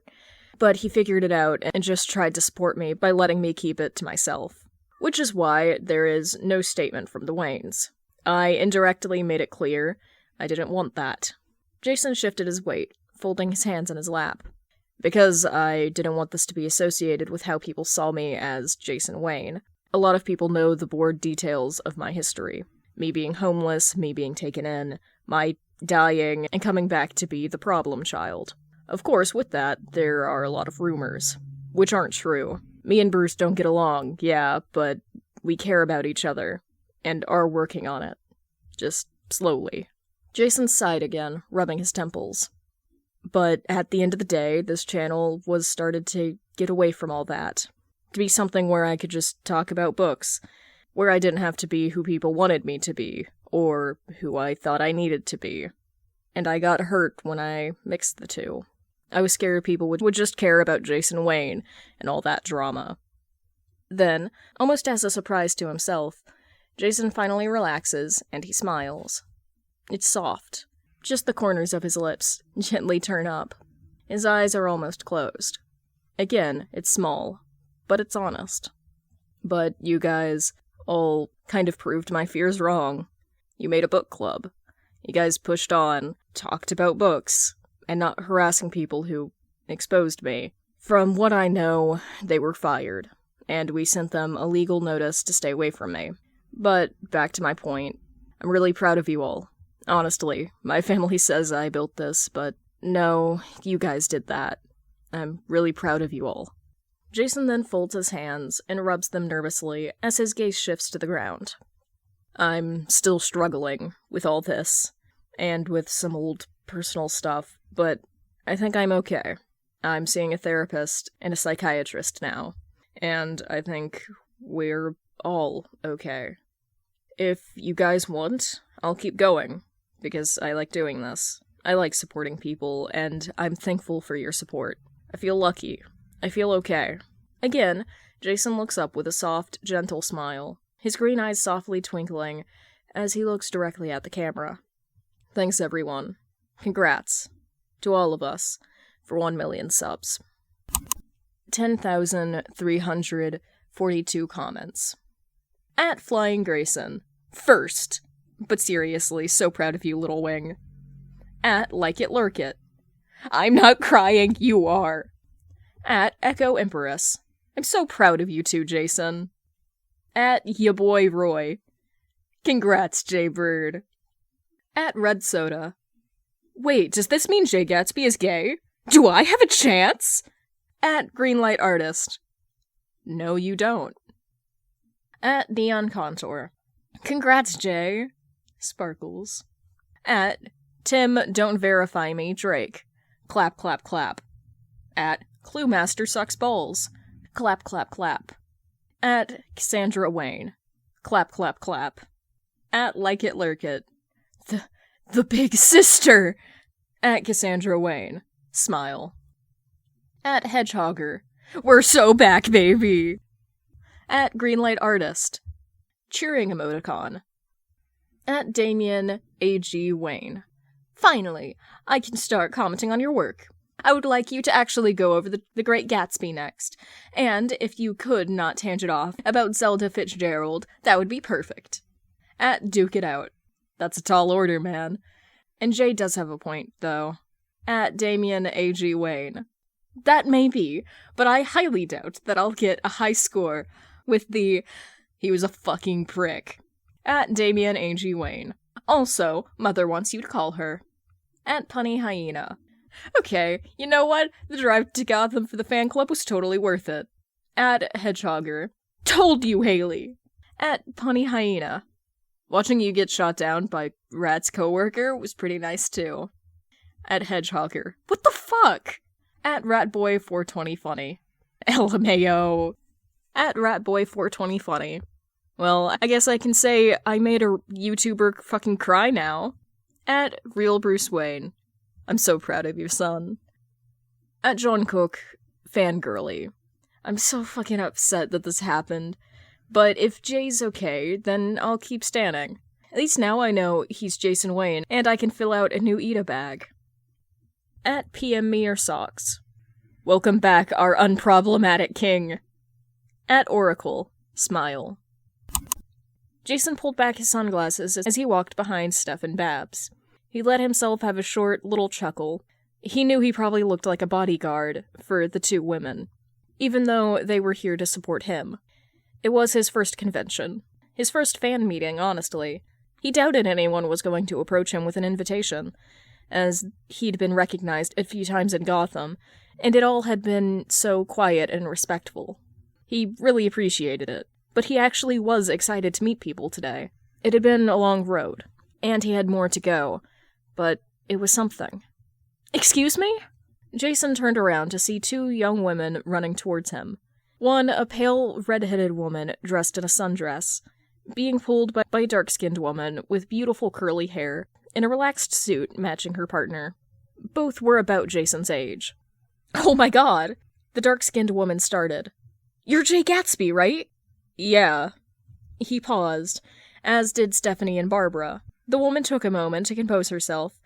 but he figured it out and just tried to support me by letting me keep it to myself. Which is why there is no statement from the Waynes. I indirectly made it clear I didn't want that. Jason shifted his weight, folding his hands in his lap. Because I didn't want this to be associated with how people saw me as Jason Wayne. A lot of people know the bored details of my history. Me being homeless, me being taken in, my dying, and coming back to be the problem child. Of course, with that, there are a lot of rumors, which aren't true. Me and Bruce don't get along, yeah, but we care about each other, and are working on it. Just slowly. Jason sighed again, rubbing his temples. But at the end of the day, this channel was started to get away from all that. To be something where I could just talk about books, where I didn't have to be who people wanted me to be, or who I thought I needed to be. And I got hurt when I mixed the two. I was scared people would just care about Jason Wayne and all that drama. Then, almost as a surprise to himself, Jason finally relaxes and he smiles. It's soft. Just the corners of his lips gently turn up. His eyes are almost closed. Again, it's small, but it's honest. But you guys all kind of proved my fears wrong. You made a book club. You guys pushed on, talked about books, and not harassing people who exposed me. From what I know, they were fired, and we sent them a legal notice to stay away from me. But, back to my point, I'm really proud of you all. Honestly, my family says I built this, but no, you guys did that. I'm really proud of you all. Jason then folds his hands and rubs them nervously as his gaze shifts to the ground. I'm still struggling with all this, and with some old personal stuff, but I think I'm okay. I'm seeing a therapist and a psychiatrist now, and I think we're all okay. If you guys want, I'll keep going, because I like doing this. I like supporting people, and I'm thankful for your support. I feel lucky. I feel okay. Again, Jason looks up with a soft, gentle smile, his green eyes softly twinkling as he looks directly at the camera. Thanks, everyone. Congrats. To all of us, for 1 million subs. 10,342 comments. At Flying Grayson. First. But seriously, so proud of you, little wing. At Like It Lurk It. I'm not crying, you are. At Echo Empress. I'm so proud of you too, Jason. At Ya Boy Roy. Congrats, Jaybird. At Red Soda. Wait, does this mean Jay Gatsby is gay? Do I have a chance? At Greenlight Artist. No, you don't. At Neon Contour. Congrats, Jay. Sparkles. At Tim Don't Verify Me Drake. Clap, clap, clap. At Cluemaster Sucks Balls. Clap, clap, clap. At Cassandra Wayne. Clap, clap, clap. At Like It Lurk It. The big sister! At Cassandra Wayne. Smile. At Hedgehogger. We're so back, baby! At Greenlight Artist. Cheering emoticon. At Damien A.G. Wayne. Finally, I can start commenting on your work. I would like you to actually go over the Great Gatsby next, and if you could not tangent off about Zelda Fitzgerald, that would be perfect. At Duke It Out. That's a tall order, man. And Jay does have a point, though. At Damien A.G. Wayne. That may be, but I highly doubt that I'll get a high score with the "he was a fucking prick." At Damien A.G. Wayne. Also, Mother wants you to call her. At Punny Hyena. Okay, you know what? The drive to Gotham for the fan club was totally worth it. At Hedgehogger. Told you, Haley! At Punny Hyena. Watching you get shot down by Rat's coworker was pretty nice too. At Hedgehogger. What the fuck? At Ratboy420funny. LMAO. At Ratboy420funny. Well, I guess I can say I made a YouTuber fucking cry now. At Real Bruce Wayne. I'm so proud of you, son. At John Cook, fangirly. I'm so fucking upset that this happened. But if Jay's okay, then I'll keep standing. At least now I know he's Jason Wayne, and I can fill out a new Ida bag. At PM Me Your Socks. Welcome back, our unproblematic king. At Oracle. Smile. Jason pulled back his sunglasses as he walked behind Steph and Babs. He let himself have a short, little chuckle. He knew he probably looked like a bodyguard for the two women, even though they were here to support him. It was his first convention. His first fan meeting, honestly. He doubted anyone was going to approach him with an invitation, as he'd been recognized a few times in Gotham, and it all had been so quiet and respectful. He really appreciated it, but he actually was excited to meet people today. It had been a long road, and he had more to go, but it was something. "Excuse me?" Jason turned around to see two young women running towards him. One, a pale, red-headed woman dressed in a sundress, being pulled by a dark-skinned woman with beautiful curly hair in a relaxed suit matching her partner. Both were about Jason's age. "Oh my god!" The dark-skinned woman started. "You're Jay Gatsby, right?" "Yeah." He paused, as did Stephanie and Barbara. The woman took a moment to compose herself,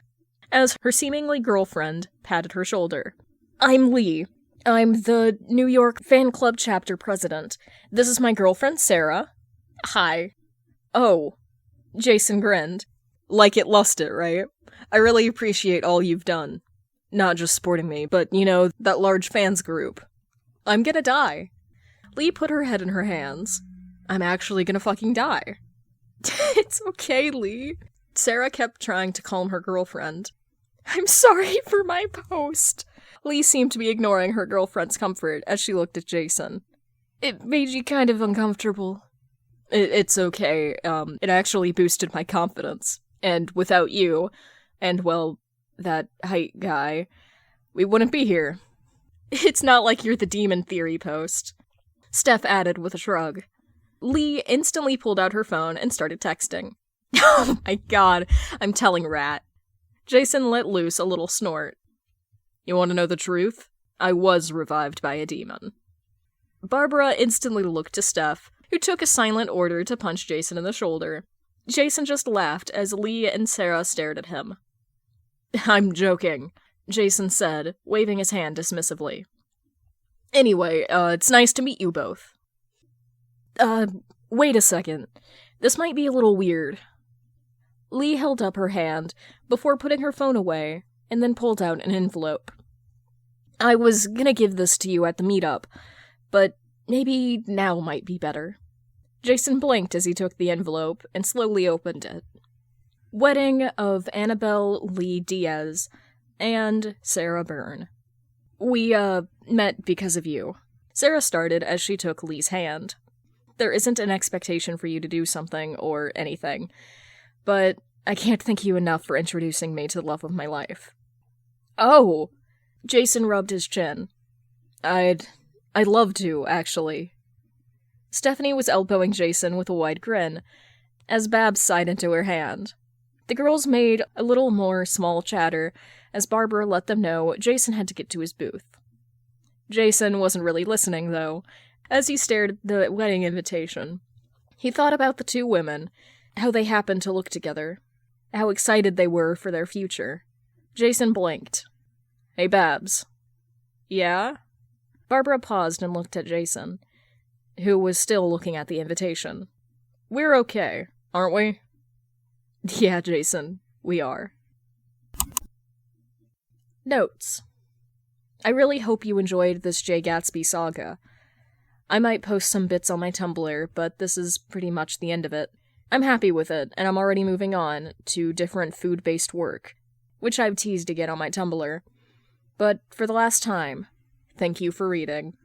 as her seemingly girlfriend patted her shoulder. "I'm Lee. I'm the New York fan club chapter president. This is my girlfriend, Sarah." "Hi." "Oh." Jason grinned. "Like it, lost it, right? I really appreciate all you've done. Not just supporting me, but, that large fans group. I'm gonna die." Lee put her head in her hands. "I'm actually gonna fucking die." "It's okay, Lee." Sarah kept trying to calm her girlfriend. "I'm sorry for my post." Lee seemed to be ignoring her girlfriend's comfort as she looked at Jason. "It made you kind of uncomfortable." It's okay. It actually boosted my confidence. And without you, and, well, that height guy, we wouldn't be here. It's not like you're the demon theory post," Steph added with a shrug. Lee instantly pulled out her phone and started texting. "Oh my god, I'm telling Rat." Jason let loose a little snort. "You want to know the truth? I was revived by a demon." Barbara instantly looked to Steph, who took a silent order to punch Jason in the shoulder. Jason just laughed as Lee and Sarah stared at him. "I'm joking," Jason said, waving his hand dismissively. "Anyway, it's nice to meet you both." Wait a second. This might be a little weird." Lee held up her hand before putting her phone away, and then pulled out an envelope. "I was gonna give this to you at the meetup, but maybe now might be better." Jason blinked as he took the envelope and slowly opened it. "Wedding of Annabelle Lee Diaz and Sarah Byrne. We, met because of you." Sarah started as she took Lee's hand. "There isn't an expectation for you to do something or anything, but I can't thank you enough for introducing me to the love of my life." "Oh!" Jason rubbed his chin. I'd love to, actually." Stephanie was elbowing Jason with a wide grin, as Babs sighed into her hand. The girls made a little more small chatter as Barbara let them know Jason had to get to his booth. Jason wasn't really listening, though, as he stared at the wedding invitation. He thought about the two women, how they happened to look together, how excited they were for their future. Jason blinked. "Hey, Babs." "Yeah?" Barbara paused and looked at Jason, who was still looking at the invitation. "We're okay, aren't we?" "Yeah, Jason, we are." Notes. I really hope you enjoyed this Jay Gatsby saga. I might post some bits on my Tumblr, but this is pretty much the end of it. I'm happy with it, and I'm already moving on to different food-based work, which I've teased again on my Tumblr. But for the last time, thank you for reading.